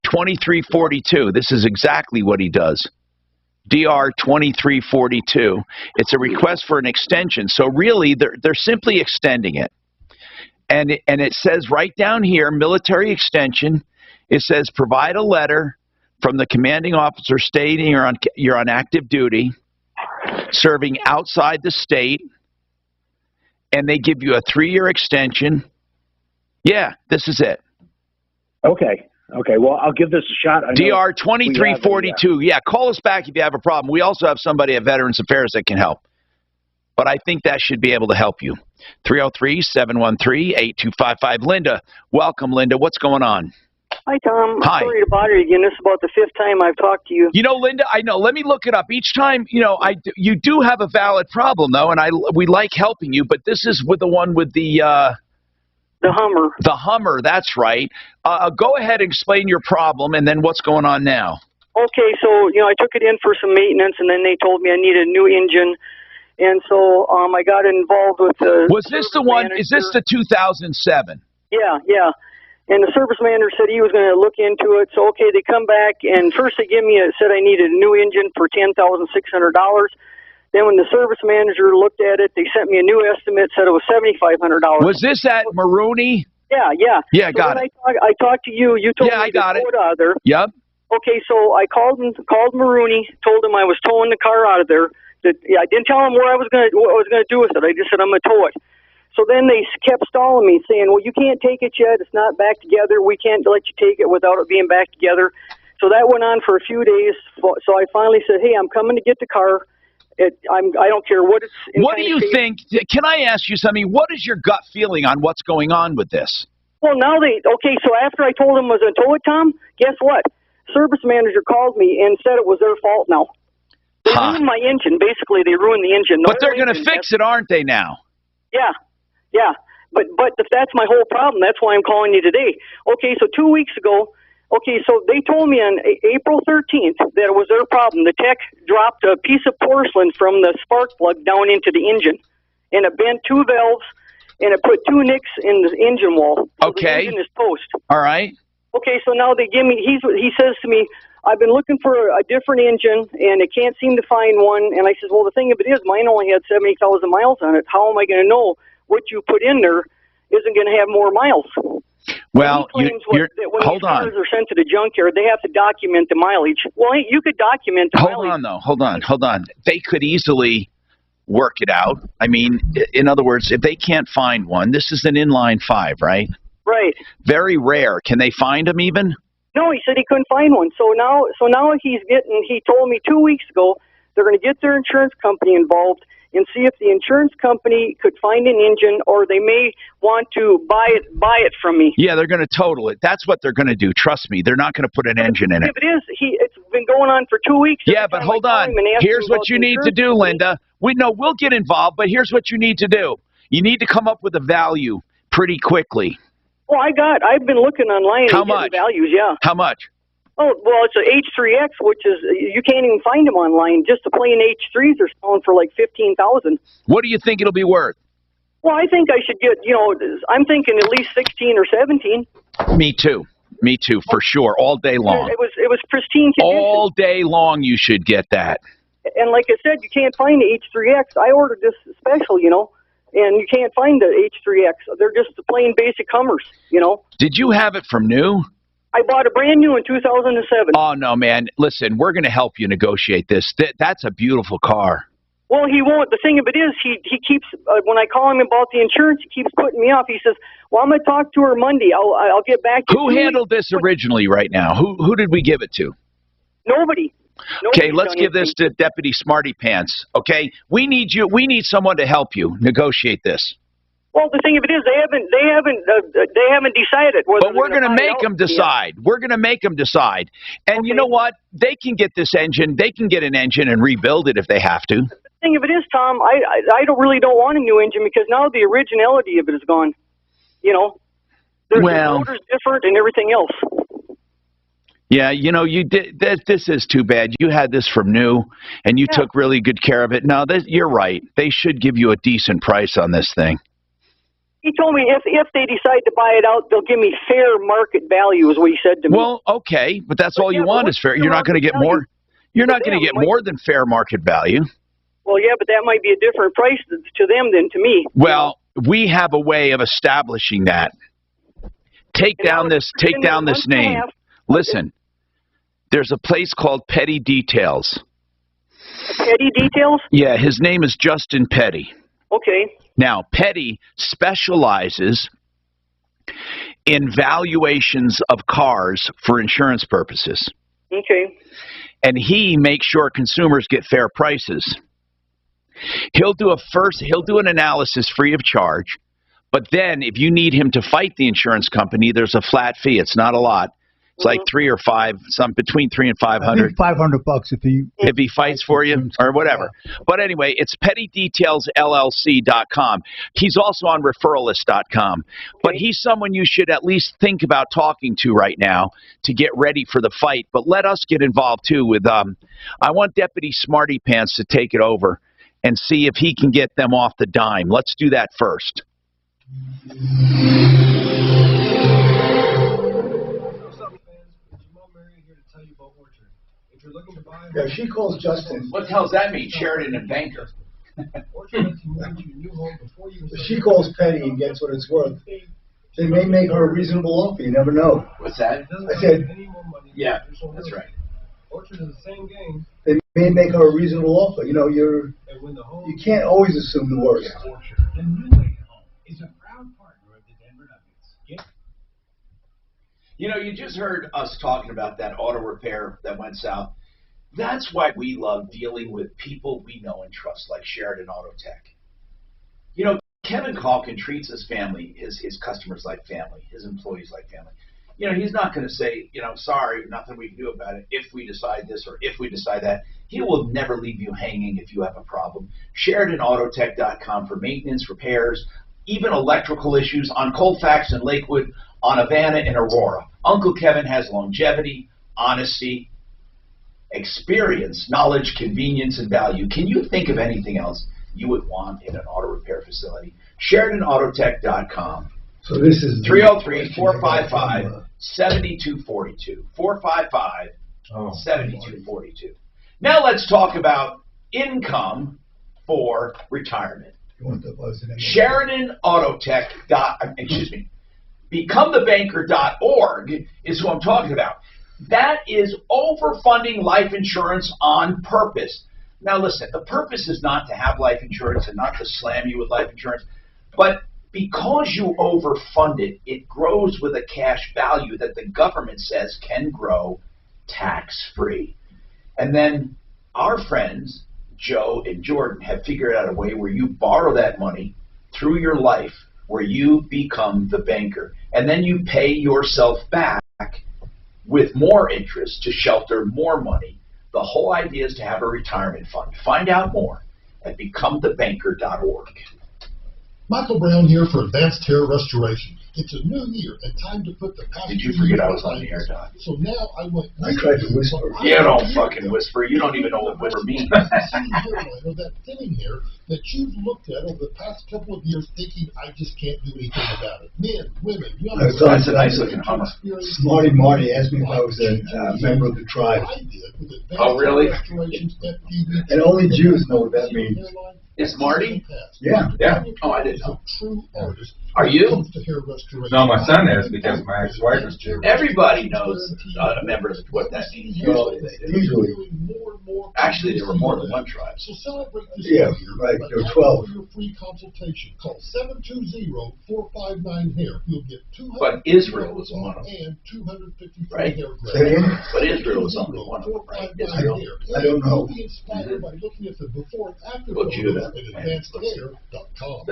Speaker 18: 2342. This is exactly what he does. DR 2342. It's a request for an extension. So really, they're simply extending it, and it says right down here, military extension. It says provide a letter from the commanding officer stating you're on active duty, serving outside the state, and they give you a 3-year extension. Yeah, this is it.
Speaker 21: Okay. Well, I'll give this a shot.
Speaker 18: DR 2342. Yeah, call us back if you have a problem. We also have somebody at Veterans Affairs that can help. But I think that should be able to help you. 303-713-8255. Linda, welcome, Linda. What's going on?
Speaker 11: Hi, Tom.
Speaker 18: Hi.
Speaker 11: I'm sorry to bother you again. This is about the 5th time I've talked to you.
Speaker 18: Linda, I know. Let me look it up. Each time, you do have a valid problem, though, and we like helping you, but this is with the one with the
Speaker 11: Hummer.
Speaker 18: The Hummer, that's right. Go ahead and explain your problem, and then what's going on now.
Speaker 11: Okay, so, I took it in for some maintenance, and then they told me I needed a new engine, and so I got involved with the...
Speaker 18: Was this the one? Is this the 2007?
Speaker 11: Yeah. And the service manager said he was going to look into it. So, okay, they come back, and first they said I needed a new engine for $10,600. Then when the service manager looked at it, they sent me a new estimate, said it was $7,500.
Speaker 18: Was this at Maroney?
Speaker 11: Yeah.
Speaker 18: Yeah, got it.
Speaker 11: I talked to you. You told me
Speaker 18: I got
Speaker 11: to
Speaker 18: it.
Speaker 11: go out of there.
Speaker 18: Yep.
Speaker 11: Okay, so I called Maroney, told him I was towing the car out of there. I didn't tell him what I was going to do with it. I just said I'm going to tow it. So then they kept stalling me, saying, well, you can't take it yet. It's not back together. We can't let you take it without it being back together. So that went on for a few days. So I finally said, hey, I'm coming to get the car. I don't care what it's in.
Speaker 18: What do you think? Can I ask you something? What is your gut feeling on what's going on with this?
Speaker 11: Well, so after I told them I was going to tow it, Tom, guess what? Service manager called me and said it was their fault now. They ruined my engine. Basically, they ruined the engine.
Speaker 18: But they're going to fix it, aren't they, now?
Speaker 11: Yeah. But that's my whole problem. That's why I'm calling you today. Okay, so 2 weeks ago, so they told me on April 13th that it was their problem. The tech dropped a piece of porcelain from the spark plug down into the engine, and it bent 2 valves, and it put 2 nicks in the engine wall. So the engine is toast.
Speaker 18: All right.
Speaker 11: Okay, so now they give me, he says to me, I've been looking for a different engine, and I can't seem to find one. And I says, well, the thing of it is, mine only had 70,000 miles on it. How am I going to know what you put in there isn't going to have more miles?
Speaker 18: Well,
Speaker 11: he claims when
Speaker 18: hold
Speaker 11: these
Speaker 18: on.
Speaker 11: cars are sent to the junkyard, they have to document the mileage. Well, you could document the mileage.
Speaker 18: Hold on. They could easily work it out. I mean, in other words, if they can't find one, this is an inline 5, right?
Speaker 11: Right.
Speaker 18: Very rare. Can they find them even?
Speaker 11: No, he said he couldn't find one. So now he told me 2 weeks ago they're going to get their insurance company involved and see if the insurance company could find an engine, or they may want to buy it from me.
Speaker 18: Yeah, they're going to total it. That's what they're going to do. Trust me, they're not going to put an engine in it.
Speaker 11: If it is, it's been going on for 2 weeks.
Speaker 18: Yeah, but hold on. Here's what you need to do, Linda. We'll get involved, but here's what you need to do. You need to come up with a value pretty quickly.
Speaker 11: Well, I've been looking online.
Speaker 18: How much?
Speaker 11: Values, yeah.
Speaker 18: How much?
Speaker 11: Oh, well, it's an H3X, which is, you can't even find them online. Just the plain H3s are selling for like $15,000.
Speaker 18: What do you think it'll be worth?
Speaker 11: Well, I think I should get, I'm thinking at least 16 or 17.
Speaker 18: Me too, for sure, all day long.
Speaker 11: It was pristine condition.
Speaker 18: All day long you should get that.
Speaker 11: And like I said, you can't find the H3X. I ordered this special, and you can't find the H3X. They're just the plain basic Hummers,
Speaker 18: Did you have it from new?
Speaker 11: I bought a brand new in 2007.
Speaker 18: Oh, no, man. Listen, we're going to help you negotiate this. That's a beautiful car.
Speaker 11: Well, he won't. The thing of it is, he keeps, when I call him about the insurance, he keeps putting me off. He says, well, I'm going to talk to her Monday. I'll get back to you.
Speaker 18: Who handled this originally right now? Who did we give it to?
Speaker 11: Nobody.
Speaker 18: Okay, let's give this to Deputy Smarty Pants, okay? We need someone to help you negotiate this.
Speaker 11: Well, the thing of it is, they haven't decided whether.
Speaker 18: But we're going to make them decide. We're going to make them decide. And you know what? They can get this engine. They can get an engine and rebuild it if they have to.
Speaker 11: The thing of it is, Tom, I don't want a new engine because now the originality of it is gone. The motor's different and everything else.
Speaker 18: Yeah, you did. This is too bad. You had this from new, and you took really good care of it. No, you're right. They should give you a decent price on this thing.
Speaker 11: He told me if they decide to buy it out, they'll give me fair market value, is what he said to me.
Speaker 18: Well, okay, but that's all you want is fair. You're not going to get more. You're not going to get more than fair market value.
Speaker 11: Well, yeah, but that might be a different price to them than to me.
Speaker 18: Well, we have a way of establishing that. Take down this name. Listen, there's a place called Petty Details.
Speaker 11: Petty Details?
Speaker 18: Yeah, his name is Justin Petty.
Speaker 11: Okay.
Speaker 18: Now, Petty specializes in valuations of cars for insurance purposes.
Speaker 11: Okay.
Speaker 18: And he makes sure consumers get fair prices. He'll do an analysis free of charge, but then if you need him to fight the insurance company, there's a flat fee. It's not a lot. It's like $3 or $5, between $300 and $500.
Speaker 8: $500
Speaker 18: if he fights for you or whatever. But anyway, it's PettyDetailsLLC.com. He's also on Referralist.com. But he's someone you should at least think about talking to right now to get ready for the fight. But let us get involved too with. I want Deputy Smarty Pants to take it over and see if he can get them off the dime. Let's do that first.
Speaker 2: Yeah, she calls Justin.
Speaker 18: What the hell does that mean? Sheridan and Banker.
Speaker 2: She calls Petty and gets what it's worth. They may make her a reasonable offer. You never know.
Speaker 18: What's that?
Speaker 2: I said,
Speaker 18: yeah, that's right.
Speaker 2: They may make her a reasonable offer. You can't always assume the worst.
Speaker 18: You just heard us talking about that auto repair that went south. That's why we love dealing with people we know and trust, like Sheridan Auto Tech. Kevin Calkin treats his family, his customers like family, his employees like family. He's not going to say, sorry, nothing we can do about it if we decide this or if we decide that. He will never leave you hanging if you have a problem. SheridanAutotech.com for maintenance, repairs, even electrical issues on Colfax and Lakewood, on Havana and Aurora. Uncle Kevin has longevity, honesty, experience, knowledge, convenience, and value. Can you think of anything else you would want in an auto repair facility? SheridanAutotech.com.
Speaker 2: So this is
Speaker 18: 303-455-7242. 455-7242. Now let's talk about income for retirement.
Speaker 2: You want the buzz in
Speaker 18: Sheridan Autotech. becomethebanker.org is who I'm talking about. That is overfunding life insurance on purpose. Now listen, the purpose is not to have life insurance and not to slam you with life insurance, but because you overfund it, it grows with a cash value that the government says can grow tax-free. And then our friends, Joe and Jordan, have figured out a way where you borrow that money through your life, where you become the banker. And then you pay yourself back with more interest to shelter more money. The whole idea is to have a retirement fund. Find out more at becomethebanker.org.
Speaker 8: Michael Brown here for Advanced Hair Restoration. It's a new year and time to put the past.
Speaker 18: Did you forget I was on the air, Don?
Speaker 8: So now I want.
Speaker 2: I tried to whisper.
Speaker 18: You don't fucking whisper. You don't even know what whisper means.
Speaker 8: Or that thinning hair that you've looked at over the past couple of years, thinking I just can't do anything about it. Men, women, young.
Speaker 18: That's a nice looking Hummer.
Speaker 2: Smarty Marty asked me if I was a member of the tribe.
Speaker 18: Oh, really?
Speaker 2: And only Jews know what that means.
Speaker 18: Is Marty?
Speaker 2: Yeah.
Speaker 20: Yeah.
Speaker 18: Oh, I didn't know.
Speaker 8: True artist.
Speaker 18: Are you?
Speaker 20: No, my son is because my ex-wife is Jewish.
Speaker 18: Everybody knows a member of what that means.
Speaker 2: Usually.
Speaker 18: Actually, there were more than one tribe.
Speaker 8: So celebrate this
Speaker 2: Yeah,
Speaker 8: year.
Speaker 2: right. There were 12.
Speaker 8: For your free consultation, call 720-459-HAIR. You'll get $200
Speaker 18: But Israel was one of them.
Speaker 8: and 250
Speaker 18: Right?
Speaker 8: hair
Speaker 2: Say it again?
Speaker 18: But Israel was only one of them, right? Israel.
Speaker 2: I don't know.
Speaker 8: Be inspired by looking at the before and after
Speaker 18: Well,
Speaker 8: photos
Speaker 18: Judah.
Speaker 8: at advancedhair.com.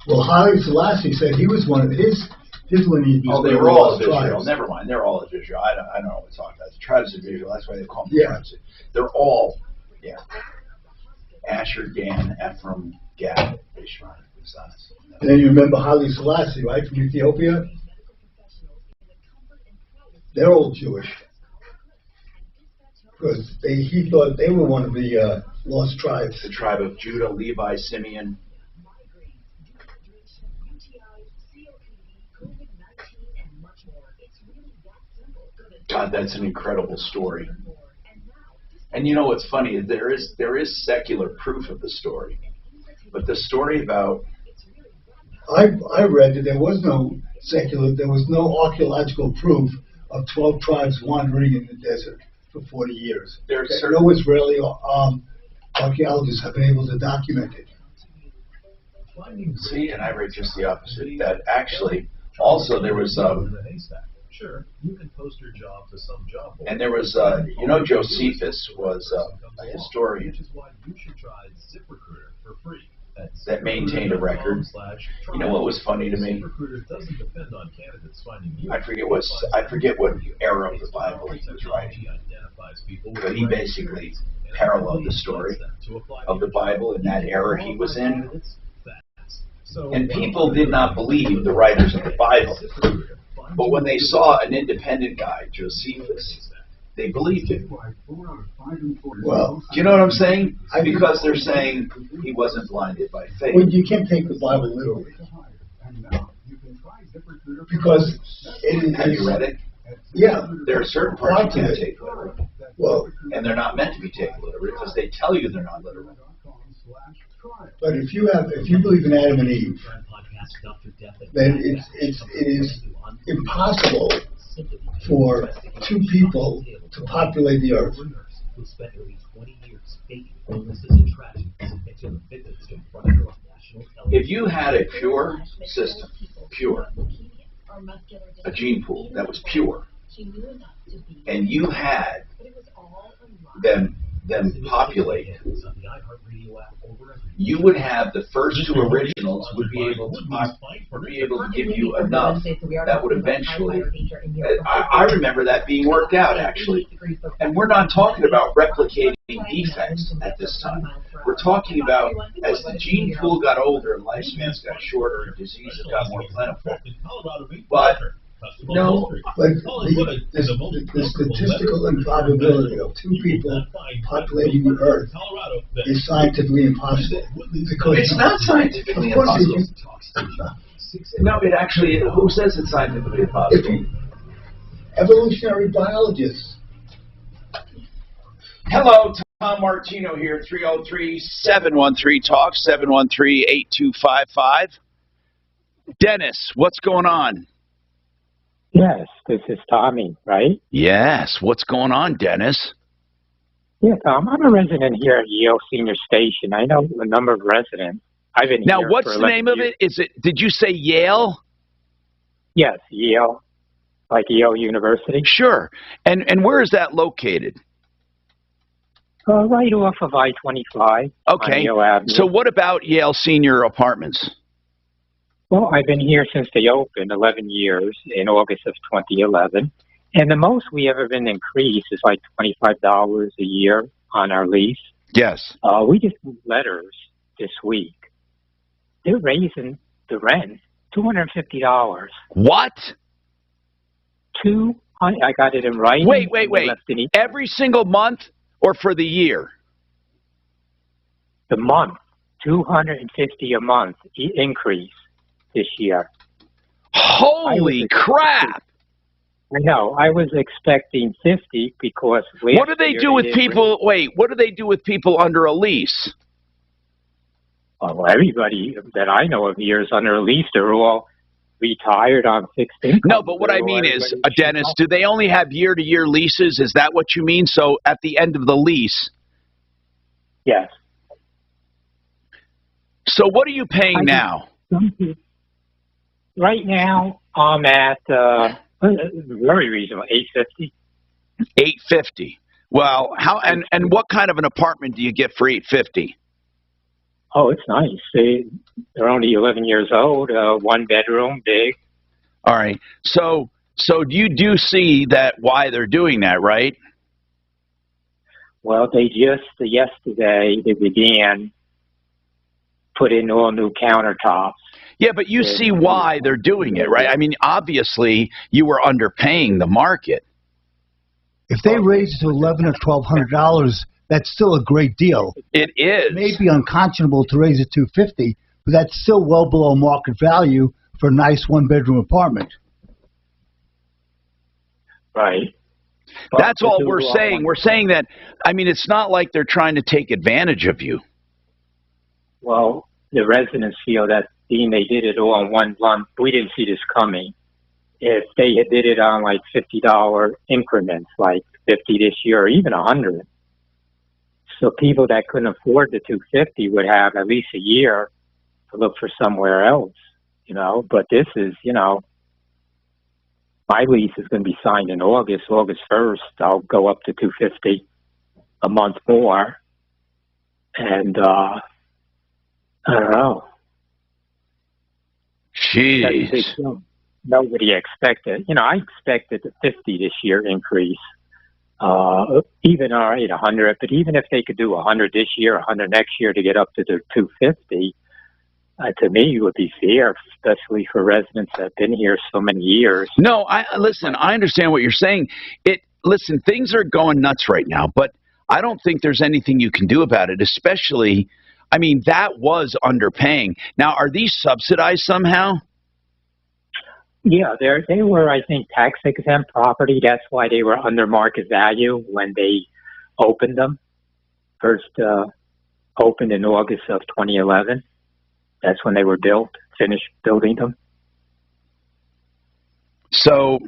Speaker 2: Well, Haile Selassie said he was one of his lineage.
Speaker 18: Oh, they were all of Israel. Never mind. They're all of Israel. I don't know what we're talking about. The tribes of Israel. That's why they call them tribes. They're all, yeah. Asher, Dan, Ephraim, Gad, Ishmael.
Speaker 2: And then you remember Haile Selassie, right, from Ethiopia? They're all Jewish. Because he thought they were one of the lost tribes.
Speaker 18: The tribe of Judah, Levi, Simeon. God, that's an incredible story. And you know what's funny? There is secular proof of the story. But the story about...
Speaker 2: I read that there was no archaeological proof of 12 tribes wandering in the desert for 40 years. No Israeli archaeologists have been able to document it.
Speaker 18: See, and I read just the opposite. That actually, also there was...
Speaker 4: Sure, you can post your job to some job board.
Speaker 18: And there was, Josephus was a historian.
Speaker 4: Which is why you should try ZipRecruiter for free.
Speaker 18: That maintained a record. You know what was funny to me?
Speaker 4: ZipRecruiter doesn't depend on candidates finding you.
Speaker 18: I forget what era of the Bible he was writing. But he basically paralleled the story of the Bible in that era he was in. And people did not believe the writers of the Bible. But when they saw an independent guy, Josephus, they believed him.
Speaker 2: Well,
Speaker 18: do you know what I'm saying? Because they're saying he wasn't blinded by faith.
Speaker 2: Well, you can't take the Bible literally. Because
Speaker 18: have you read it?
Speaker 2: Yeah.
Speaker 18: There are certain parts you can't take literally.
Speaker 2: Well,
Speaker 18: and they're not meant to be taken literally because they tell you they're not literal.
Speaker 2: But if you believe in Adam and Eve, then it is impossible for two people to populate the earth.
Speaker 18: If you had a pure system, a gene pool that was pure, and you had them populate, you would have the first two originals would be able to give you enough that would eventually. I remember that being worked out actually, and we're not talking about replicating defects at this time. We're talking about as the gene pool got older, lifespans got shorter, and diseases got more plentiful. But no,
Speaker 2: but the statistical improbability of two people populating the earth is scientifically impossible. Because
Speaker 18: it's not scientifically impossible. No, it actually, who says it's scientifically impossible?
Speaker 2: Evolutionary biologists.
Speaker 18: Hello, Tom Martino here, 303-713-TALK, 713-8255. Dennis, what's going on?
Speaker 10: Yes, this is Tommy, right?
Speaker 18: Yes, what's going on, Dennis?
Speaker 10: Yeah, Tom, I'm a resident here at Yale Senior Station. I know a number of residents. I've been
Speaker 18: Now,
Speaker 10: here
Speaker 18: what's
Speaker 10: for
Speaker 18: the
Speaker 10: 11
Speaker 18: name of
Speaker 10: years.
Speaker 18: it? Is it? Did you say Yale?
Speaker 10: Yes, Yale, like Yale University.
Speaker 18: Sure. And where is that located?
Speaker 10: Right off of I-25 on
Speaker 18: Okay.
Speaker 10: Yale Avenue.
Speaker 18: So what about Yale Senior Apartments?
Speaker 10: Well, I've been here since they opened, 11 years, in August of 2011. And the most we ever been increased is like $25 a year on our lease.
Speaker 18: Yes.
Speaker 10: We just got letters this week. They're raising the rent $250.
Speaker 18: What?
Speaker 10: I got it in writing.
Speaker 18: Wait. Every single month or for the year?
Speaker 10: The month, $250 a month increase this year.
Speaker 18: Holy crap!
Speaker 10: I know. I was expecting 50 because last
Speaker 18: What do they
Speaker 10: year
Speaker 18: do with
Speaker 10: did
Speaker 18: people? Wait, what do they do with people under a lease?
Speaker 10: Well, everybody that I know of here is under a lease. They're all retired on fixed income.
Speaker 18: No, but what I mean is, Dennis, do they only have year-to-year leases? Is that what you mean? So at the end of the lease?
Speaker 10: Yes.
Speaker 18: So what are you paying now?
Speaker 10: Right now, I'm at very reasonable, $850.
Speaker 18: $850. Well, how and what kind of an apartment do you get for $850?
Speaker 10: Oh, it's nice. They're only 11 years old. 1 bedroom, big.
Speaker 18: All right. So you do see that why they're doing that, right?
Speaker 10: Well, they just yesterday they began put in all new countertops.
Speaker 18: Yeah, but you see why they're doing it, right? I mean, obviously you were underpaying the market.
Speaker 2: If they raise it to $1,100 or $1,200, that's still a great deal.
Speaker 18: It is.
Speaker 2: It may be unconscionable to raise it to $250, but that's still well below market value for a nice one-bedroom apartment.
Speaker 10: Right.
Speaker 18: That's all we're saying. We're saying that, I mean, it's not like they're trying to take advantage of you.
Speaker 10: Well, the residents feel that being they did it all in one lump, we didn't see this coming. If they had did it on like $50 increments, like 50 this year or even 100, so people that couldn't afford the $250 would have at least a year to look for somewhere else, you know. But this is, you know, my lease is going to be signed in August 1st. I'll go up to $250 a month more, and I don't know.
Speaker 18: Jeez.
Speaker 10: Nobody expected. You know, I expected the 50 this year increase. Even all right, 100. But even if they could do 100 this year, 100 next year to get up to the 250, to me, it would be fair, especially for residents that have been here so many years.
Speaker 18: No, listen. I understand what you're saying. Listen, things are going nuts right now, but I don't think there's anything you can do about it. Especially, I mean, that was underpaying. Now, are these subsidized somehow?
Speaker 10: Yeah, they were, I think, tax exempt property. That's why they were under market value when they opened them. First opened in August of 2011. That's when they were built, finished building them.
Speaker 18: So,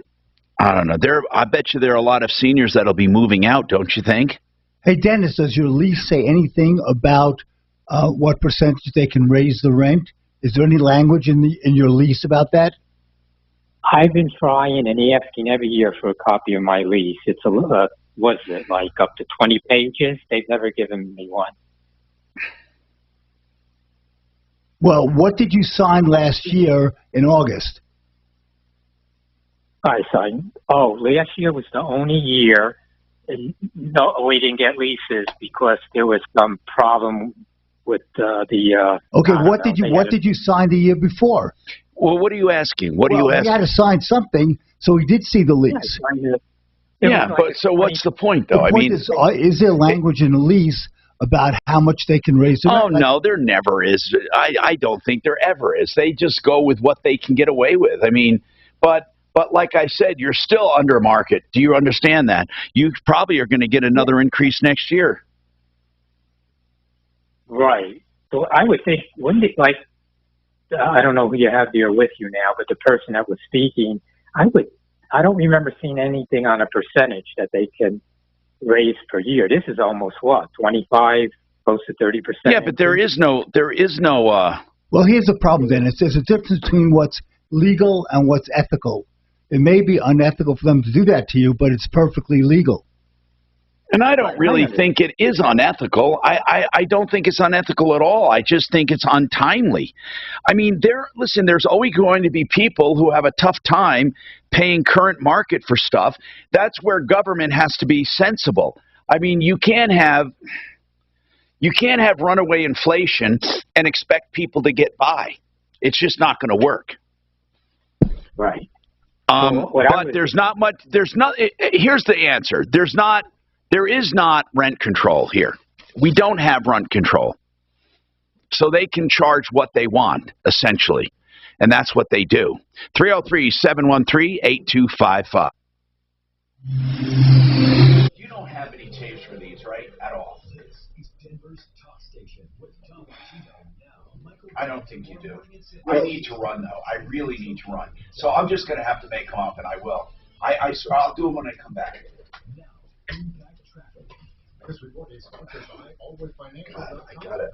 Speaker 18: I don't know. I bet you there are a lot of seniors that'll be moving out, don't you think?
Speaker 2: Hey, Dennis, does your lease say anything about what percentage they can raise the rent? Is there any language in your lease about that?
Speaker 10: I've been trying and asking every year for a copy of my lease. It's was it like up to 20 pages? They've never given me one.
Speaker 2: Well, what did you sign last year in August?
Speaker 10: I signed. Oh, last year was the only year. No, we didn't get leases because there was some problem with the.
Speaker 2: Okay, what did you sign the year before?
Speaker 18: Well, what are you asking? What are you asking?
Speaker 2: We had to sign something, so we did see the lease.
Speaker 18: Yeah, but so what's the point, though?
Speaker 2: The point is there language in the lease about how much they can raise the rent?
Speaker 18: Oh, no, there never is. I don't think there ever is. They just go with what they can get away with. I mean, but like I said, you're still under market. Do you understand that? You probably are going to get another increase next year.
Speaker 10: Right. So I would think, wouldn't it, like, I don't know who you have there with you now, but the person that was speaking, I don't remember seeing anything on a percentage that they can raise per year. This is almost what, 25, close to 30%.
Speaker 18: Yeah, but there is no.
Speaker 2: Well, here's the problem, Dennis. There's a difference between what's legal and what's ethical. It may be unethical for them to do that to you, but it's perfectly legal.
Speaker 18: And I don't really think it is unethical. I don't think it's unethical at all. I just think it's untimely. I mean, there's always going to be people who have a tough time paying current market for stuff. That's where government has to be sensible. I mean, you can't have runaway inflation and expect people to get by. It's just not going to work.
Speaker 10: Right.
Speaker 18: But there's not much. Here's the answer. There is not rent control here. We don't have rent control. So they can charge what they want, essentially. And that's what they do. 303-713-8255. You don't have any tapes for these, right? At all. I don't think you do. I need to run, though. I really need to run. So I'm just going to have to make them up, and I will. I'll do them when I come back.
Speaker 8: This report is sponsored by
Speaker 18: God, I got it.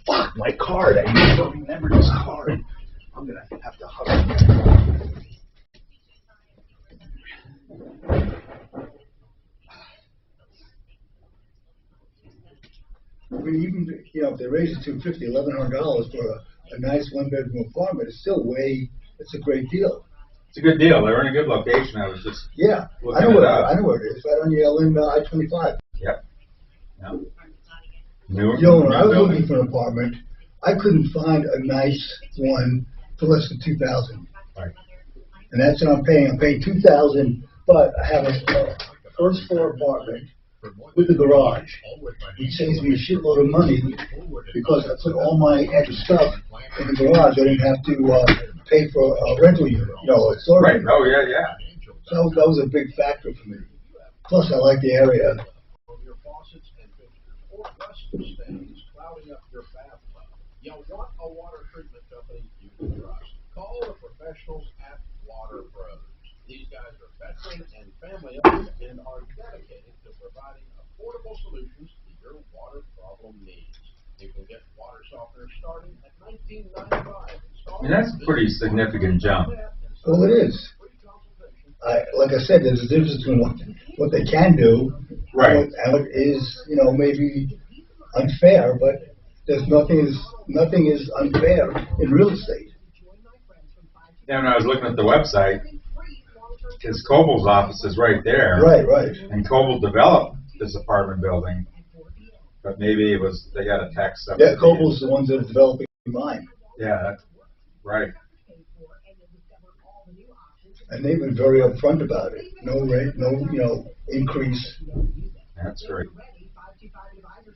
Speaker 18: Fuck, my card. I never remember this card. I'm going to have to hug
Speaker 2: I mean, even if they raise it to $1,100 for a nice one-bedroom apartment, it's still it's a great deal.
Speaker 20: It's a good deal. They're in a good location. I was just
Speaker 2: I know where it is. Right on Yale and I-25.
Speaker 20: Yep. Yeah.
Speaker 2: When I was looking for an apartment, I couldn't find a nice one for less than $2,000.
Speaker 20: Right.
Speaker 2: And that's what I'm paying. I'm paying $2,000, but I have a first floor apartment with a garage. It saves me a shitload of money because I put all my extra stuff in the garage. I didn't have to pay for a rental unit, a storage unit.
Speaker 20: Oh, yeah.
Speaker 2: So that was a big factor for me. Plus, I like the area.
Speaker 8: You want a water treatment company you can trust. Call the professionals at Water Pros. These guys are veteran and family owned and are dedicated to providing affordable solutions to your water problem needs. You can get water softeners starting at $19.95.
Speaker 20: I mean, that's a pretty significant jump.
Speaker 2: Well, it is. Like I said, there's a difference between what they can do and what is, maybe unfair, but nothing is unfair in real estate.
Speaker 20: Yeah, when I was looking at the website, because Coble's office is right there.
Speaker 2: Right.
Speaker 20: And Coble developed this apartment building, but maybe they got a tax subsidy.
Speaker 2: Yeah, Coble's the ones that are developing mine.
Speaker 20: Yeah, that's right.
Speaker 2: And they've been very upfront about it. No rent, no increase.
Speaker 20: That's great.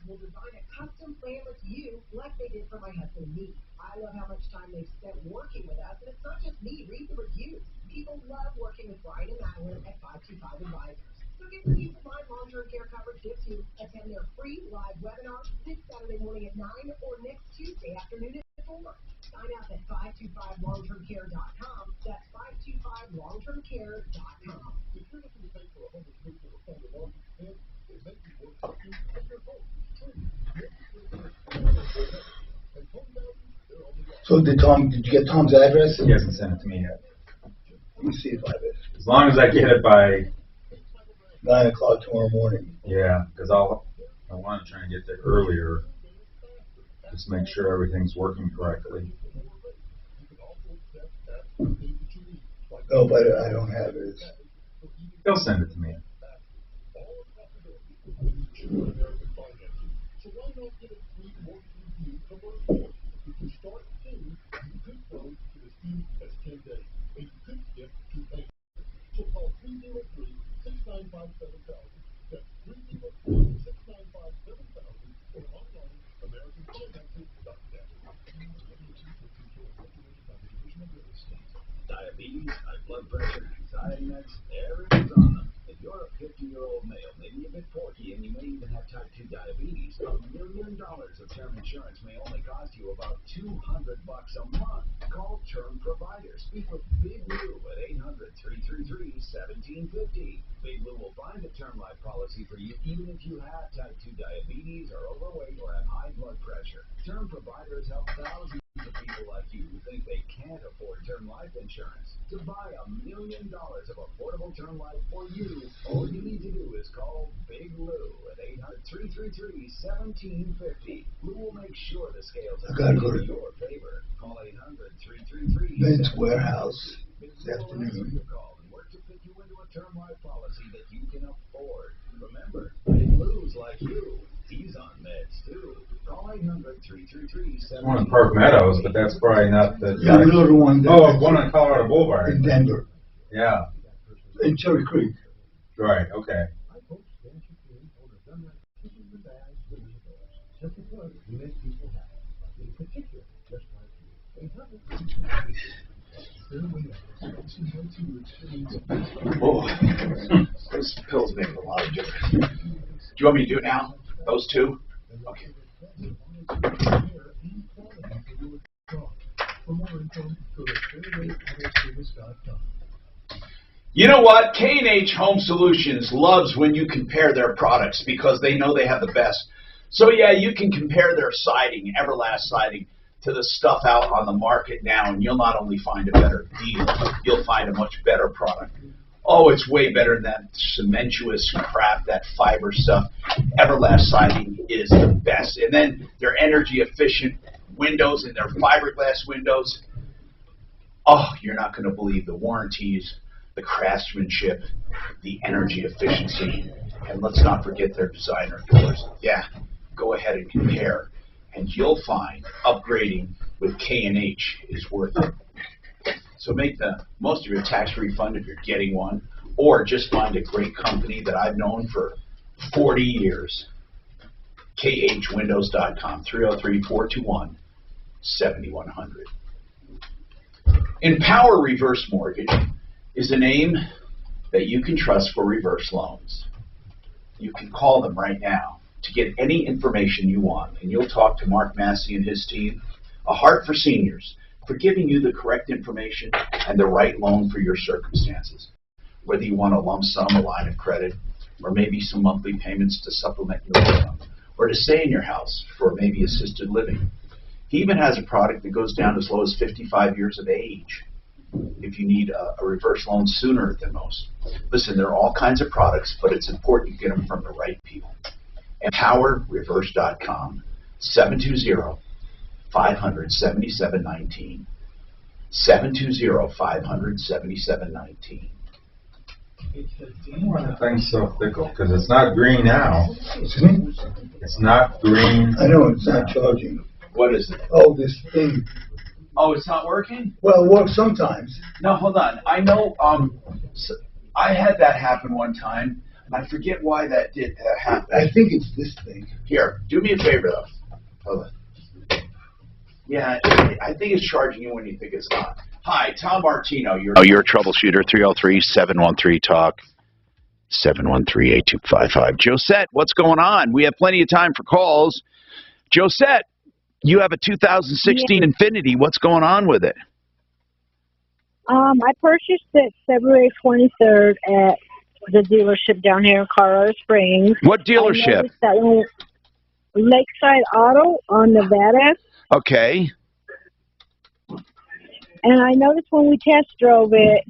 Speaker 1: Will design a custom plan with you like they did for my husband and me. I love how much time they've spent working with us, and it's not just me. Read the reviews. People love working with Brian and Madeline at 525 Advisors. So get the peace of mind long-term care coverage gives you. Attend their free live webinar this Saturday morning at 9 or next Tuesday afternoon at 4. Sign up at 525longtermcare.com. That's 525longtermcare.com. If you're looking to pay for a home improvement or family law, then they make you work for you and your home.
Speaker 2: So did you get Tom's address?
Speaker 20: He hasn't sent it to me yet.
Speaker 2: Let me see if I have it.
Speaker 20: As long as I get it by
Speaker 2: 9 o'clock tomorrow morning.
Speaker 20: Yeah, because I want to try and get there earlier. Just make sure everything's working correctly.
Speaker 2: No, but I don't have it.
Speaker 20: He'll send it to me.
Speaker 9: Diabetes, high blood pressure, anxiety meds, everything's on them. If You're a 50-year-old male, maybe a bit porky, and you may even have type 2 diabetes. $1 million of term insurance may only cost you about $200 a month. Call Term Provider. Speak with Big Lou at 800-333-1750. Big Lou will find a term life policy for you even if you have type 2 diabetes, are overweight, or have high blood pressure. Term Providers help thousands of people like you who think they can't afford term life insurance. To buy $1 million of affordable term life for you, all you need to do is call Big Lou at 800-333-1750. Lou will make sure the scales are in your favor. Call 800-333-1750.
Speaker 2: Men's Warehouse this afternoon.
Speaker 9: Work to fit you into a term life policy that you can afford. Remember, Big Lou's like you. He's on meds too. Call 800-333-1750.
Speaker 20: One in Park Meadows, but that's probably not the.
Speaker 2: Yeah, the little one.
Speaker 20: One on Colorado Boulevard.
Speaker 2: In Denver.
Speaker 20: Yeah.
Speaker 2: In Cherry Creek.
Speaker 20: Right, okay.
Speaker 18: Oh, those pills make a lot of difference. Do you want me to do it now? Those two? Okay. You know what? K&H Home Solutions loves when you compare their products because they know they have the best. So yeah, you can compare their siding, Everlast siding, to the stuff out on the market now, and you'll not only find a better deal, you'll find a much better product. Oh, it's way better than that cementuous crap, that fiber stuff. Everlast siding is the best. And then their energy efficient windows and their fiberglass windows. Oh, you're not going to believe the warranties, the craftsmanship, the energy efficiency, and let's not forget their designer doors. Yeah, go ahead and compare, and you'll find upgrading with K&H is worth it. So make the most of your tax refund if you're getting one, or just find a great company that I've known for 40 years. KHWindows.com, 303-421-7100. Empower Reverse Mortgage is a name that you can trust for reverse loans. You can call them right now to get any information you want, and you'll talk to Mark Massey and his team, A Heart for Seniors, for giving you the correct information and the right loan for your circumstances. Whether you want a lump sum, a line of credit, or maybe some monthly payments to supplement your income, or to stay in your house for maybe assisted living. He even has a product that goes down as low as 55 years of age if you need a reverse loan sooner than most. Listen, there are all kinds of products, but it's important you get them from the right people. EmpowerReverse.com, 720-500-7719, 720-500-7719.
Speaker 20: Why the thing's so fickle? Because it's not green now. It's not green.
Speaker 2: I know it's not charging.
Speaker 18: What is it?
Speaker 2: Oh, this thing.
Speaker 18: Oh, it's not working?
Speaker 2: Well, it works sometimes.
Speaker 18: No, hold on. I know. So I had that happen one time, and I forget why that did happen.
Speaker 2: I think it's this thing.
Speaker 18: Here, do me a favor though. Hold on. Yeah, I think it's charging you when you think it's not. Hi, Tom Martino. You're a troubleshooter. 303-713-TALK. 713-8255. Josette, what's going on? We have plenty of time for calls. Josette, you have a 2016 Infiniti. What's going on with it?
Speaker 12: I purchased it February 23rd at the dealership down here in Colorado Springs.
Speaker 18: What dealership?
Speaker 12: That one, Lakeside Auto on Nevada.
Speaker 18: Okay.
Speaker 12: And I noticed when we test drove it,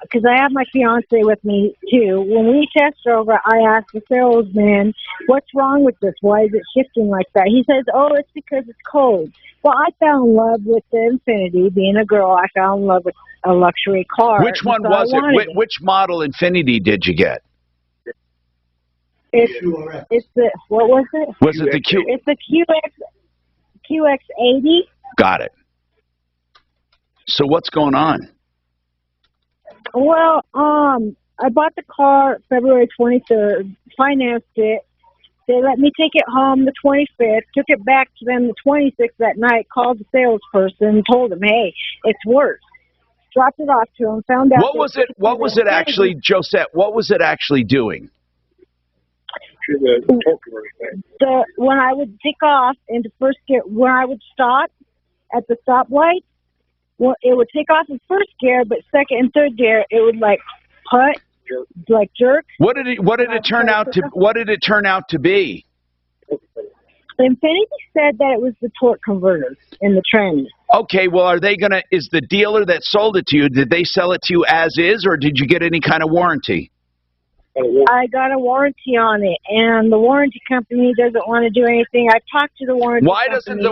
Speaker 12: because I have my fiance with me too. When we test drove it, I asked the salesman, "What's wrong with this? Why is it shifting like that?" He says, "Oh, it's because it's cold." Well, I fell in love with the Infiniti. Being a girl, I fell in love with a luxury car.
Speaker 18: Which one was it? Which model Infiniti did you get?
Speaker 12: It's the, what was it?
Speaker 18: Was it the Q?
Speaker 12: It's the QX80.
Speaker 18: Got it. So what's going on?
Speaker 12: Well, I bought the car February 23rd, financed it. They let me take it home the 25th, took it back to them the 26th that night, called the salesperson, told him, "Hey, it's worse." dropped it off to him, found out.
Speaker 18: What was it? What was it actually, Josette? What was it actually doing?
Speaker 12: When I would take off into first gear, when I would stop at the stoplight, well, it would take off in first gear, but second and third gear, it would like put, like jerk.
Speaker 18: What did it turn out to be?
Speaker 12: Infinity said that it was the torque converter in the trend.
Speaker 18: Okay, well, is the dealer that sold it to you, did they sell it to you as is, or did you get any kind of warranty?
Speaker 12: I got a warranty on it, and the warranty company doesn't want to do anything. I've talked to the warranty company.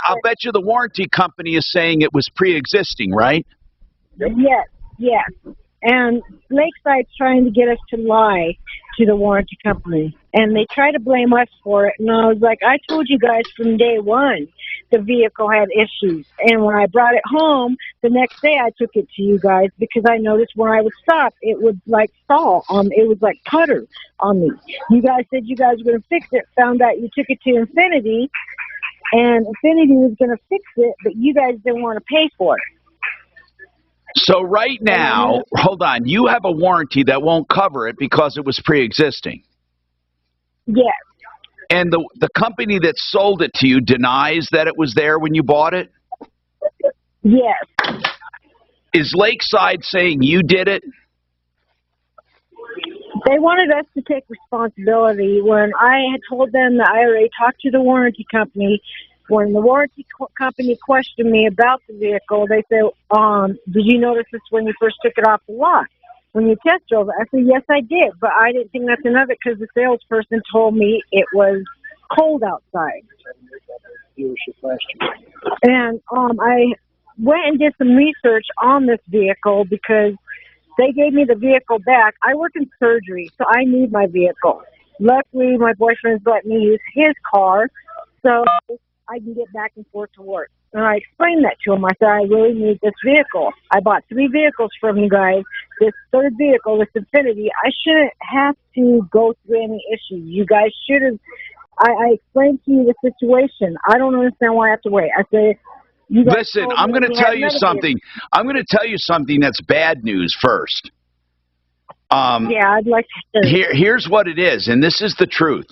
Speaker 18: I'll bet you the warranty company is saying it was pre-existing, right?
Speaker 12: Yes. And Lakeside's trying to get us to lie to the warranty company. And they try to blame us for it. And I was like, I told you guys from day one the vehicle had issues. And when I brought it home, the next day I took it to you guys because I noticed when I would stop, it would like stall. It was like putter on me. You guys said you guys were going to fix it. Found out you took it to Infinity. And Infinity was going to fix it, but you guys didn't want to pay for it.
Speaker 18: So right now, hold on, you have a warranty that won't cover it because it was pre-existing.
Speaker 12: Yes.
Speaker 18: And the company that sold it to you denies that it was there when you bought it?
Speaker 12: Yes.
Speaker 18: Is Lakeside saying you did it?
Speaker 12: They wanted us to take responsibility when I had told them that I already talked to the warranty company. When the warranty company questioned me about the vehicle, they said, did you notice this when you first took it off the lot? When you test drove it? I said, yes, I did, but I didn't think nothing of it because the salesperson told me it was cold outside. And I went and did some research on this vehicle because they gave me the vehicle back. I work in surgery, so I need my vehicle. Luckily, my boyfriend's let me use his car, so I can get back and forth to work. And I explained that to him. I said, I really need this vehicle. I bought 3 vehicles from you guys. This third vehicle, this Infinity, I shouldn't have to go through any issues. You guys should have. I explained to you the situation. I don't understand why I have to wait. I said,
Speaker 18: listen, I'm going to tell you something. I'm going to tell you something that's bad news first.
Speaker 12: Yeah, I'd like to hear.
Speaker 18: Here's what it is, and this is the truth.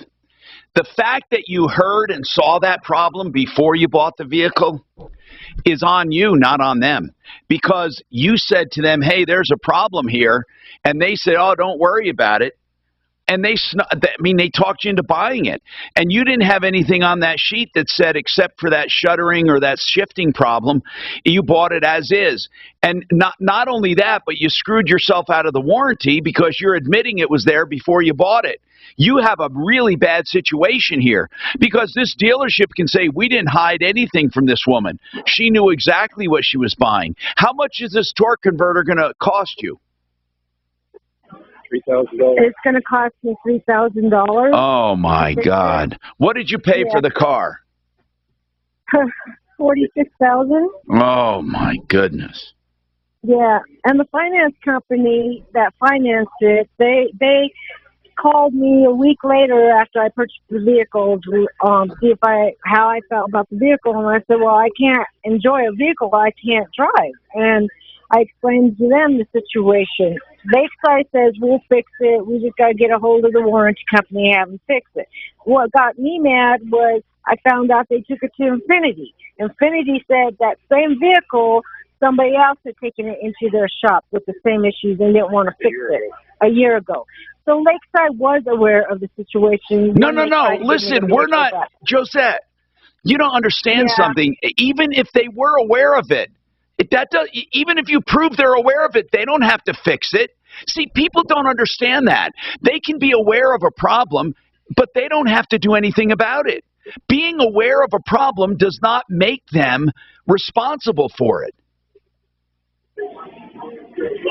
Speaker 18: The fact that you heard and saw that problem before you bought the vehicle is on you, not on them. Because you said to them, hey, there's a problem here. And they said, oh, don't worry about it. And they talked you into buying it. And you didn't have anything on that sheet that said, except for that shuttering or that shifting problem, you bought it as is. And not only that, but you screwed yourself out of the warranty because you're admitting it was there before you bought it. You have a really bad situation here because this dealership can say, we didn't hide anything from this woman. She knew exactly what she was buying. How much is this torque converter going to cost you?
Speaker 12: $3,000. It's going to cost me $3,000.
Speaker 18: Oh, my God. What did you pay for the car?
Speaker 12: $46,000.
Speaker 18: Oh, my goodness.
Speaker 12: Yeah, and the finance company that financed it, they called me a week later after I purchased the vehicle to see how I felt about the vehicle, and I said, well, I can't enjoy a vehicle I can't drive. And I explained to them the situation. Lakeside says, we'll fix it. We just got to get a hold of the warranty company and have them fix it. What got me mad was I found out they took it to Infinity. Infinity said that same vehicle, somebody else had taken it into their shop with the same issues and didn't want to fix it a year ago. So Lakeside was aware of the situation.
Speaker 18: No. Listen, we're not, Josette, you don't understand something. Even if they were aware of it, even if you prove they're aware of it, they don't have to fix it. See, people don't understand that. They can be aware of a problem, but they don't have to do anything about it. Being aware of a problem does not make them responsible for it.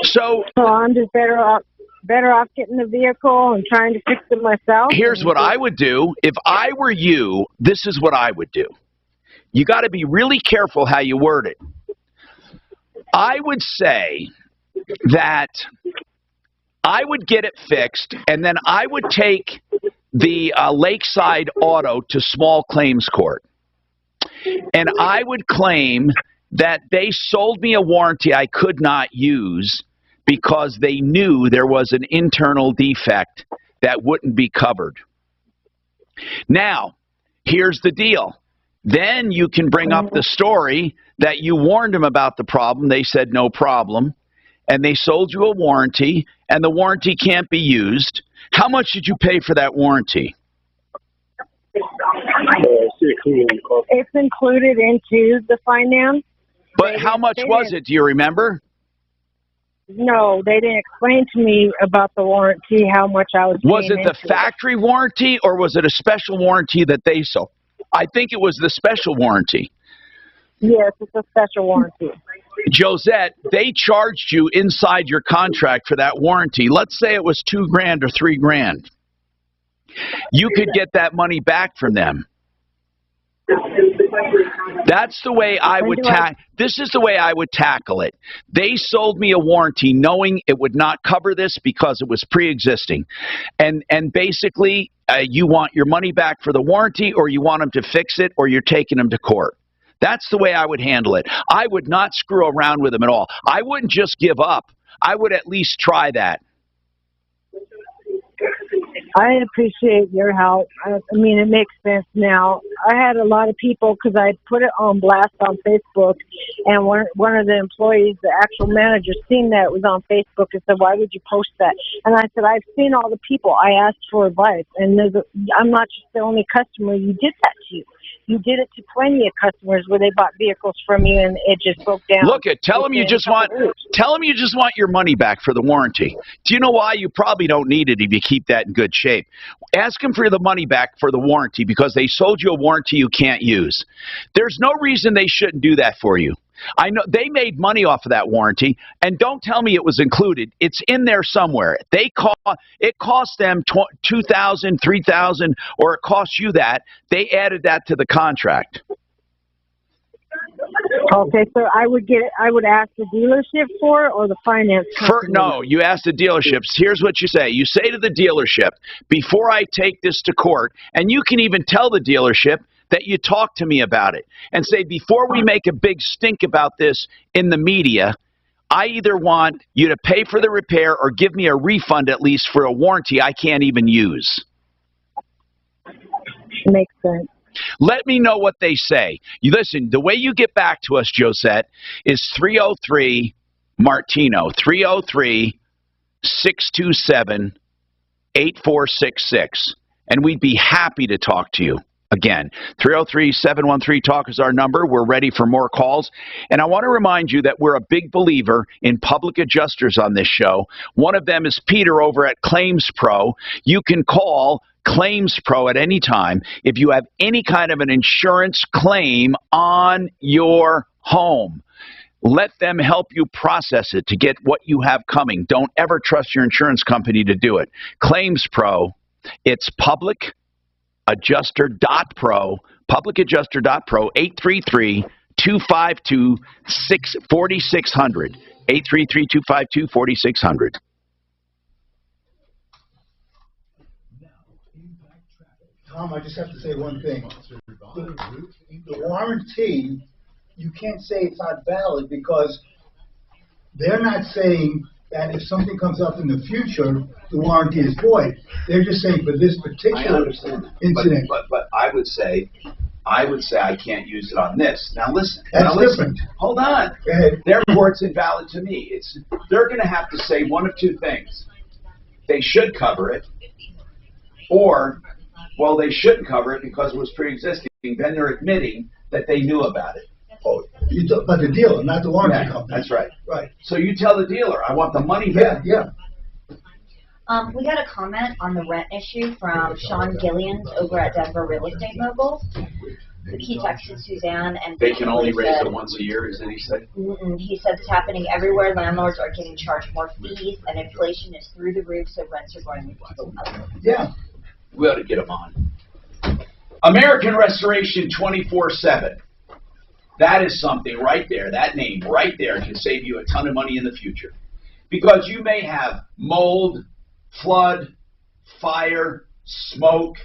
Speaker 18: So
Speaker 12: I'm just better off getting the vehicle and trying to fix it myself.
Speaker 18: Here's what I would do. If I were you, this is what I would do. You got to be really careful how you word it. I would say that I would get it fixed, and then I would take the Lakeside Auto to small claims court. And I would claim that they sold me a warranty I could not use because they knew there was an internal defect that wouldn't be covered. Now, here's the deal. Then you can bring up the story that you warned them about the problem. They said no problem. And they sold you a warranty, and the warranty can't be used. How much did you pay for that warranty?
Speaker 12: It's included into the finance.
Speaker 18: But how much was it? Do you remember?
Speaker 12: No, they didn't explain to me about the warranty, how much I was paying.
Speaker 18: Was it the factory warranty, or was it a special warranty that they sold? I think it was the special warranty.
Speaker 12: Yes, it's a special warranty.
Speaker 18: Josette, they charged you inside your contract for that warranty. Let's say it was $2,000 or $3,000. You could get that money back from them. That's the way I would this is the way I would tackle it. They sold me a warranty knowing it would not cover this because it was pre-existing. And basically, you want your money back for the warranty, or you want them to fix it, or you're taking them to court. That's the way I would handle it. I would not screw around with them at all. I wouldn't just give up. I would at least try that.
Speaker 12: I appreciate your help. I mean, it makes sense now. I had a lot of people, because I put it on blast on Facebook, and one of the employees, the actual manager, seen that it was on Facebook and said, "Why would you post that?" And I said, "I've seen all the people. I asked for advice, and I'm not just the only customer you did that to. You did it to plenty of customers where they bought vehicles from you and it just broke down."
Speaker 18: Look, tell them you just want your money back for the warranty. Do you know why? You probably don't need it if you keep that in good shape. Ask them for the money back for the warranty because they sold you a warranty you can't use. There's no reason they shouldn't do that for you. I know they made money off of that warranty, and don't tell me it was included. It's in there somewhere. It cost them $2,000, $3,000, or it cost you that. They added that to the contract.
Speaker 12: Okay, so I would ask the dealership for it, or the finance company?
Speaker 18: No, you ask the dealerships. Here's what you say. You say to the dealership, before I take this to court, and you can even tell the dealership that you talk to me about it, and say, before we make a big stink about this in the media, I either want you to pay for the repair or give me a refund at least for a warranty I can't even use.
Speaker 12: Makes sense.
Speaker 18: Let me know what they say. You listen, the way you get back to us, Josette, is 303-MARTINO, 303-627-8466, and we'd be happy to talk to you. Again, 303-713-TALK is our number. We're ready for more calls. And I want to remind you that we're a big believer in public adjusters on this show. One of them is Peter over at Claims Pro. You can call Claims Pro at any time if you have any kind of an insurance claim on your home. Let them help you process it to get what you have coming. Don't ever trust your insurance company to do it. Claims Pro, it's publicadjuster.pro, publicadjuster.pro, 833-252-4600, 833-252-4600.
Speaker 2: Tom, I just have to say one thing. The warranty, you can't say it's not valid because they're not saying that if something comes up in the future, the warranty is void. They're just saying for this particular incident.
Speaker 3: But I would say I can't use it on this. Now listen.
Speaker 2: That's different.
Speaker 3: Hold on. Therefore, it's invalid to me. They're going to have to say one of two things. They should cover it, or, well, they shouldn't cover it because it was pre-existing. Then they're admitting that they knew about it.
Speaker 2: Oh, you talk about the dealer, not the warranty company.
Speaker 3: That's right.
Speaker 2: Right.
Speaker 3: So you tell the dealer, I want the money back.
Speaker 2: Yeah.
Speaker 7: We got a comment on the rent issue from Sean Gillians over at Denver Real Estate Mobiles. He texted Suzanne and
Speaker 3: they can only raise it once a year, isn't he say?
Speaker 7: He said it's happening everywhere. Landlords are getting charged more fees, and inflation is through the roof, so rents are going to go up.
Speaker 2: Yeah.
Speaker 3: We ought to get them on. American Restoration 24/7. That is something right there. That name right there can save you a ton of money in the future. Because you may have mold, flood, fire, smoke,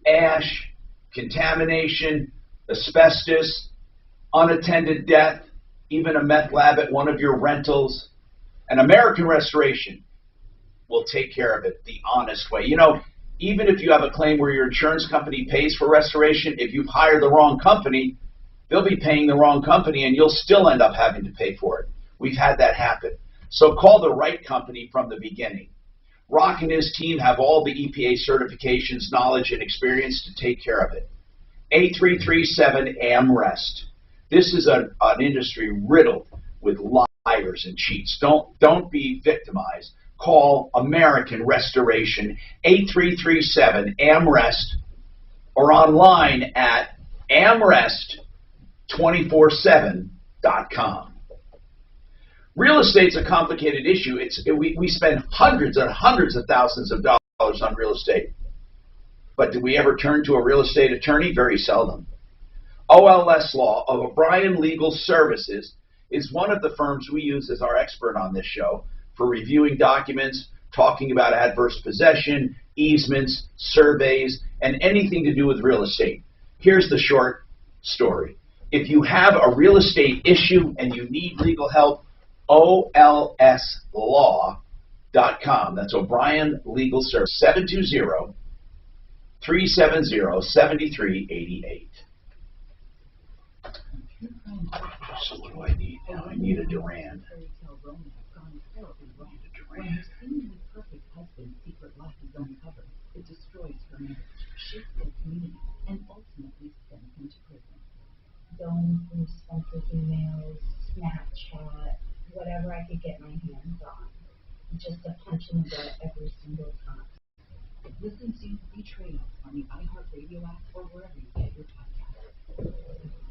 Speaker 3: ash, contamination, asbestos, unattended death,
Speaker 18: even a meth lab at one of your rentals, an American Restoration will take care of it the honest way. You know, even if you have a claim where your insurance company pays for restoration, if you've hired the wrong company, they'll be paying the wrong company and you'll still end up having to pay for it. We've had that happen. So call the right company from the beginning. Rock and his team have all the EPA certifications, knowledge, and experience to take care of it. 8337 AMREST. This is an industry riddled with liars and cheats. Don't be victimized. Call American Restoration, 8337 AMREST, or online at amrest247.com. Real estate's a complicated issue. We spend hundreds and hundreds of thousands of dollars on real estate. But do we ever turn to a real estate attorney? Very seldom. OLS Law of O'Brien Legal Services is one of the firms we use as our expert on this show for reviewing documents, talking about adverse possession, easements, surveys, and anything to do with real estate. Here's the short story. If you have a real estate issue and you need legal help, olslaw.com. That's O'Brien Legal Service, 720-370-7388. So what do I need now? I need a Durand.
Speaker 6: When seemingly perfect husband's secret life is uncovered, it destroys her marriage, shakes their community, and ultimately sends him to prison.
Speaker 1: Going through sponsored emails, Snapchat, whatever I could get my hands on, just to punch in the gut every single time.
Speaker 9: Listen to Betrayal on the iHeartRadio app or wherever you get your podcasts.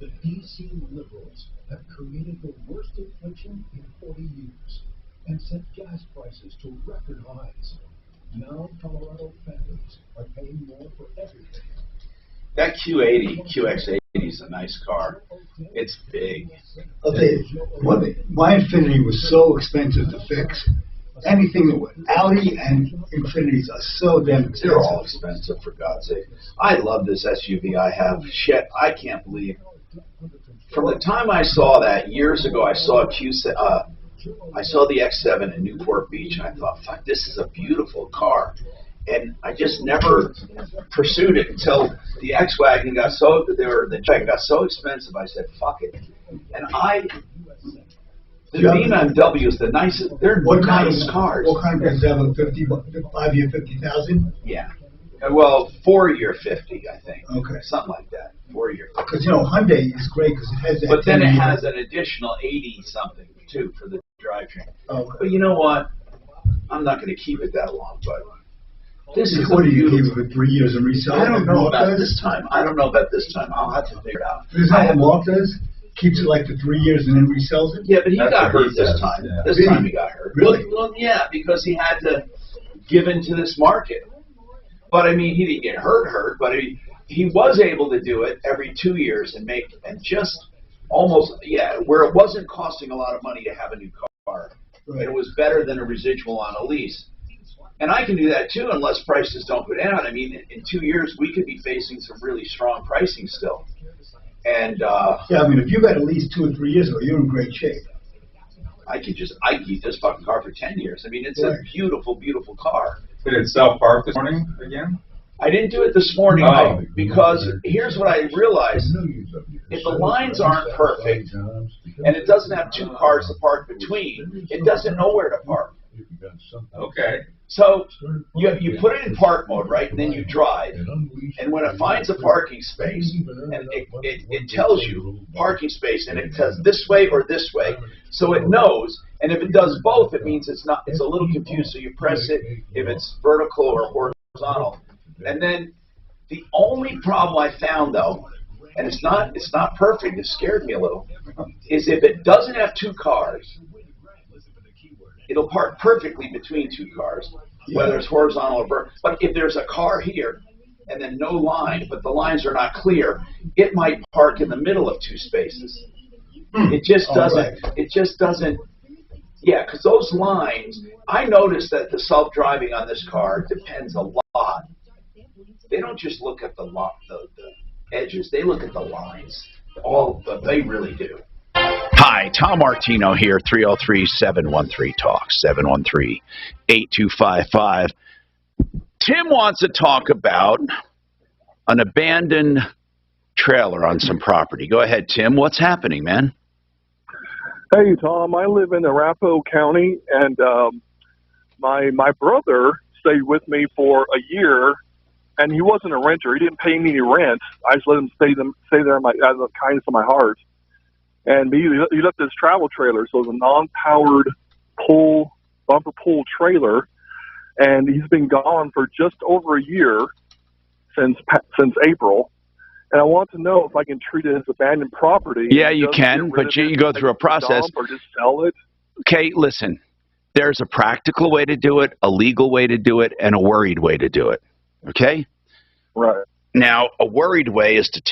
Speaker 14: The DC liberals have created the worst inflation in 40 years and sent gas prices to record highs. Now Colorado families are paying more for everything.
Speaker 18: That QX80 is a nice car. It's big.
Speaker 2: I'll tell you, my Infinity was so expensive to fix. Anything that was Audi and Infinities are so damn expensive.
Speaker 18: They're all expensive, for God's sake. I love this SUV I have. Shit, I can't believe. From the time I saw that years ago, I saw the X7 in Newport Beach, and I thought, fuck, this is a beautiful car. And I just never pursued it until the X-Wagon got so, the Wagon got so expensive, I said, fuck it. And the BMW is the nicest, they're nice cars.
Speaker 2: What kind of cars? Have a 5-year 50,000?
Speaker 18: Yeah. Well, 4-year 50, I think.
Speaker 2: Okay.
Speaker 18: Something like that. 4-year 50.
Speaker 2: Because, you know, Hyundai is great because it has that.
Speaker 18: But then it has an additional 80-something, too, for the drivetrain.
Speaker 2: Okay.
Speaker 18: But you know what? I'm not going to keep it that long, but this is
Speaker 2: what do you keep it for 3 years and resell it?
Speaker 18: I don't know about this time. I'll have to figure it out.
Speaker 2: Is that what Mark does? Keeps it like for 3 years and then resells it?
Speaker 18: Yeah, but he got hurt this time. Yeah. This time he got hurt.
Speaker 2: Really?
Speaker 18: Well, yeah, because he had to give into this market. But I mean, he didn't get hurt, but he was able to do it every 2 years and just almost, where it wasn't costing a lot of money to have a new car. Right. And it was better than a residual on a lease. And I can do that too unless prices don't go down. I mean, in 2 years, we could be facing some really strong pricing still. And
Speaker 2: yeah, I mean, if you got at least 2 or 3 years ago, you're in great shape.
Speaker 18: I could keep this fucking car for 10 years. I mean, it's a beautiful, beautiful car.
Speaker 20: Did it self-park this morning again?
Speaker 18: I didn't do it this morning because here's what I realized. If the lines aren't perfect and it doesn't have 2 cars to park between, it doesn't know where to park.
Speaker 20: Okay.
Speaker 18: So you put it in park mode, right, and then you drive. And when it finds a parking space, and it tells you parking space, and it says this way or this way, so it knows. And if it does both, it means it's a little confused. So you press it if it's vertical or horizontal. And then the only problem I found, though, and it's not perfect, it scared me a little, is if it doesn't have 2 cars, it'll park perfectly between 2 cars, whether it's horizontal or vertical. But if there's a car here and then no line, but the lines are not clear, it might park in the middle of 2 spaces. It just doesn't. It just doesn't. Yeah, because those lines, I noticed that the self-driving on this car depends a lot. They don't just look at the edges; they look at the lines. They really do. Hi, Tom Martino here, 303-713-TALK, 713-8255. Tim wants to talk about an abandoned trailer on some property. Go ahead, Tim. What's happening, man?
Speaker 13: Hey, Tom. I live in Arapahoe County, and my brother stayed with me for a year, and he wasn't a renter. He didn't pay me any rent. I just let him stay there out of the kindness of my heart. And he left this travel trailer, so it was a non-powered bumper pull trailer, and he's been gone for just over a year since April. And I want to know if I can treat it as abandoned property.
Speaker 18: Yeah, you can, but you go through a process.
Speaker 13: Or just sell it.
Speaker 18: Okay, listen. There's a practical way to do it, a legal way to do it, and a worried way to do it. Okay?
Speaker 13: Right.
Speaker 18: Now, a worried way is to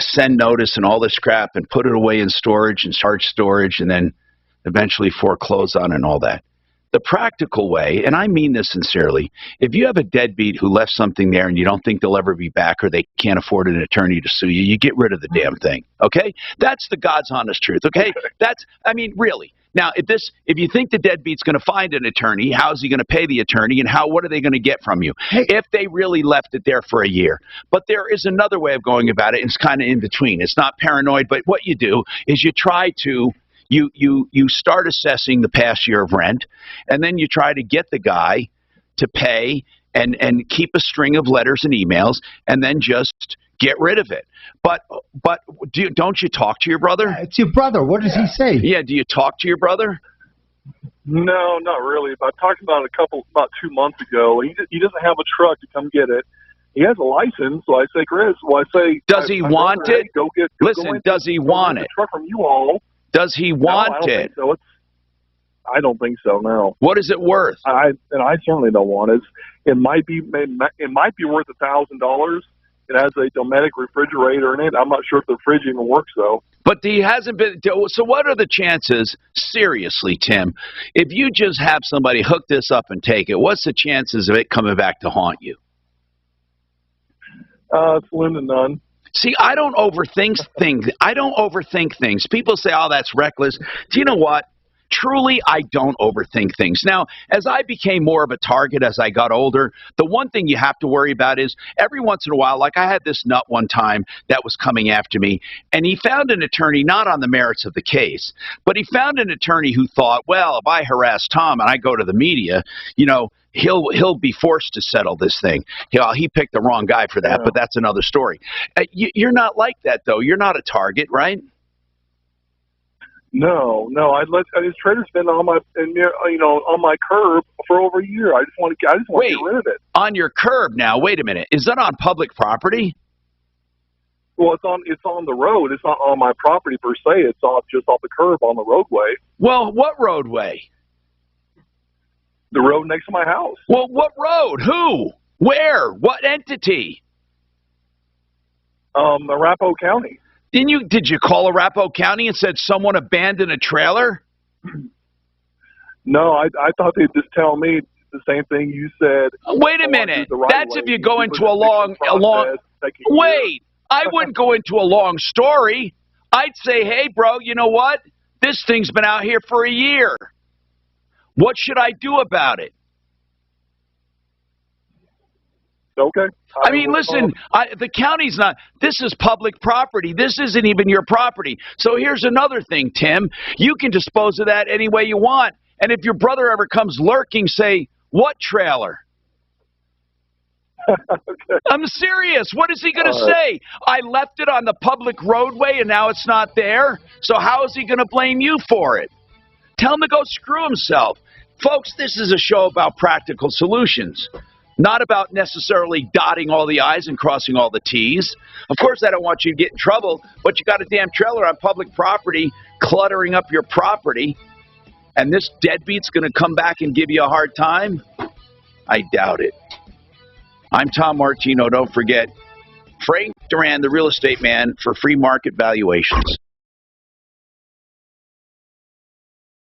Speaker 18: send notice and all this crap and put it away in storage and charge storage and then eventually foreclose on it and all that. The practical way, and I mean this sincerely, if you have a deadbeat who left something there and you don't think they'll ever be back or they can't afford an attorney to sue you, you get rid of the damn thing, okay? That's the God's honest truth, okay? Really. Now, if you think the deadbeat's going to find an attorney, how's he going to pay the attorney, and what are they going to get from you if they really left it there for a year? But there is another way of going about it, and it's kind of in between. It's not paranoid, but what you do is you try to you start assessing the past year of rent, and then you try to get the guy to pay and keep a string of letters and emails, and then just get rid of it. But don't you talk to your brother?
Speaker 16: It's your brother. What does he say?
Speaker 18: Yeah, do you talk to your brother?
Speaker 13: No, not really. But I talked about it about 2 months ago. He doesn't have a truck to come get it. He has a license, so I say, Chris. Well, I say,
Speaker 18: does he want it? Listen, does he want it?
Speaker 13: Truck from you all.
Speaker 18: Does he want
Speaker 13: I don't
Speaker 18: it?
Speaker 13: Think so. I don't think so. No.
Speaker 18: What is it worth?
Speaker 13: I certainly don't want it. It might be worth $1,000. It has a Dometic refrigerator in it. I'm not sure if the fridge even works though.
Speaker 18: But he hasn't been. So what are the chances? Seriously, Tim, if you just have somebody hook this up and take it, what's the chances of it coming back to haunt you?
Speaker 13: It's slim to none.
Speaker 18: See, I don't overthink things. People say, "Oh, that's reckless." Do you know what? Truly, I don't overthink things. Now, as I became more of a target as I got older, the one thing you have to worry about is every once in a while, like I had this nut one time that was coming after me, and he found an attorney not on the merits of the case, but he found an attorney who thought, well, if I harass Tom and I go to the media, he'll be forced to settle this thing. He picked the wrong guy for that, but that's another story. You're not like that, though. You're not a target, right?
Speaker 13: No. His trailer's been on my curb for over a year. I just want to get rid of it.
Speaker 18: On your curb now? Wait a minute. Is that on public property?
Speaker 13: Well, it's on the road. It's not on my property per se. It's just off the curb on the roadway.
Speaker 18: Well, what roadway?
Speaker 13: The road next to my house.
Speaker 18: Well, what road? Who? Where? What entity?
Speaker 13: Arapahoe County.
Speaker 18: Did you call Arapahoe County and said someone abandoned a trailer?
Speaker 13: No, I thought they'd just tell me the same thing you said.
Speaker 18: Wait a minute. That's if you go into a long. Wait, I wouldn't go into a long story. I'd say, hey, bro, you know what? This thing's been out here for a year. What should I do about it?
Speaker 13: Okay.
Speaker 18: I mean, listen, the county's not, this is public property. This isn't even your property. So here's another thing, Tim. You can dispose of that any way you want. And if your brother ever comes lurking, say, what trailer?
Speaker 13: Okay.
Speaker 18: I'm serious. What is he going to say? I left it on the public roadway and now it's not there? So how is he going to blame you for it? Tell him to go screw himself. Folks, this is a show about practical solutions. Not about necessarily dotting all the I's and crossing all the T's. Of course, I don't want you to get in trouble, but you got a damn trailer on public property cluttering up your property, and this deadbeat's going to come back and give you a hard time? I doubt it. I'm Tom Martino. Don't forget, Frank Duran, the real estate man, for free market valuations.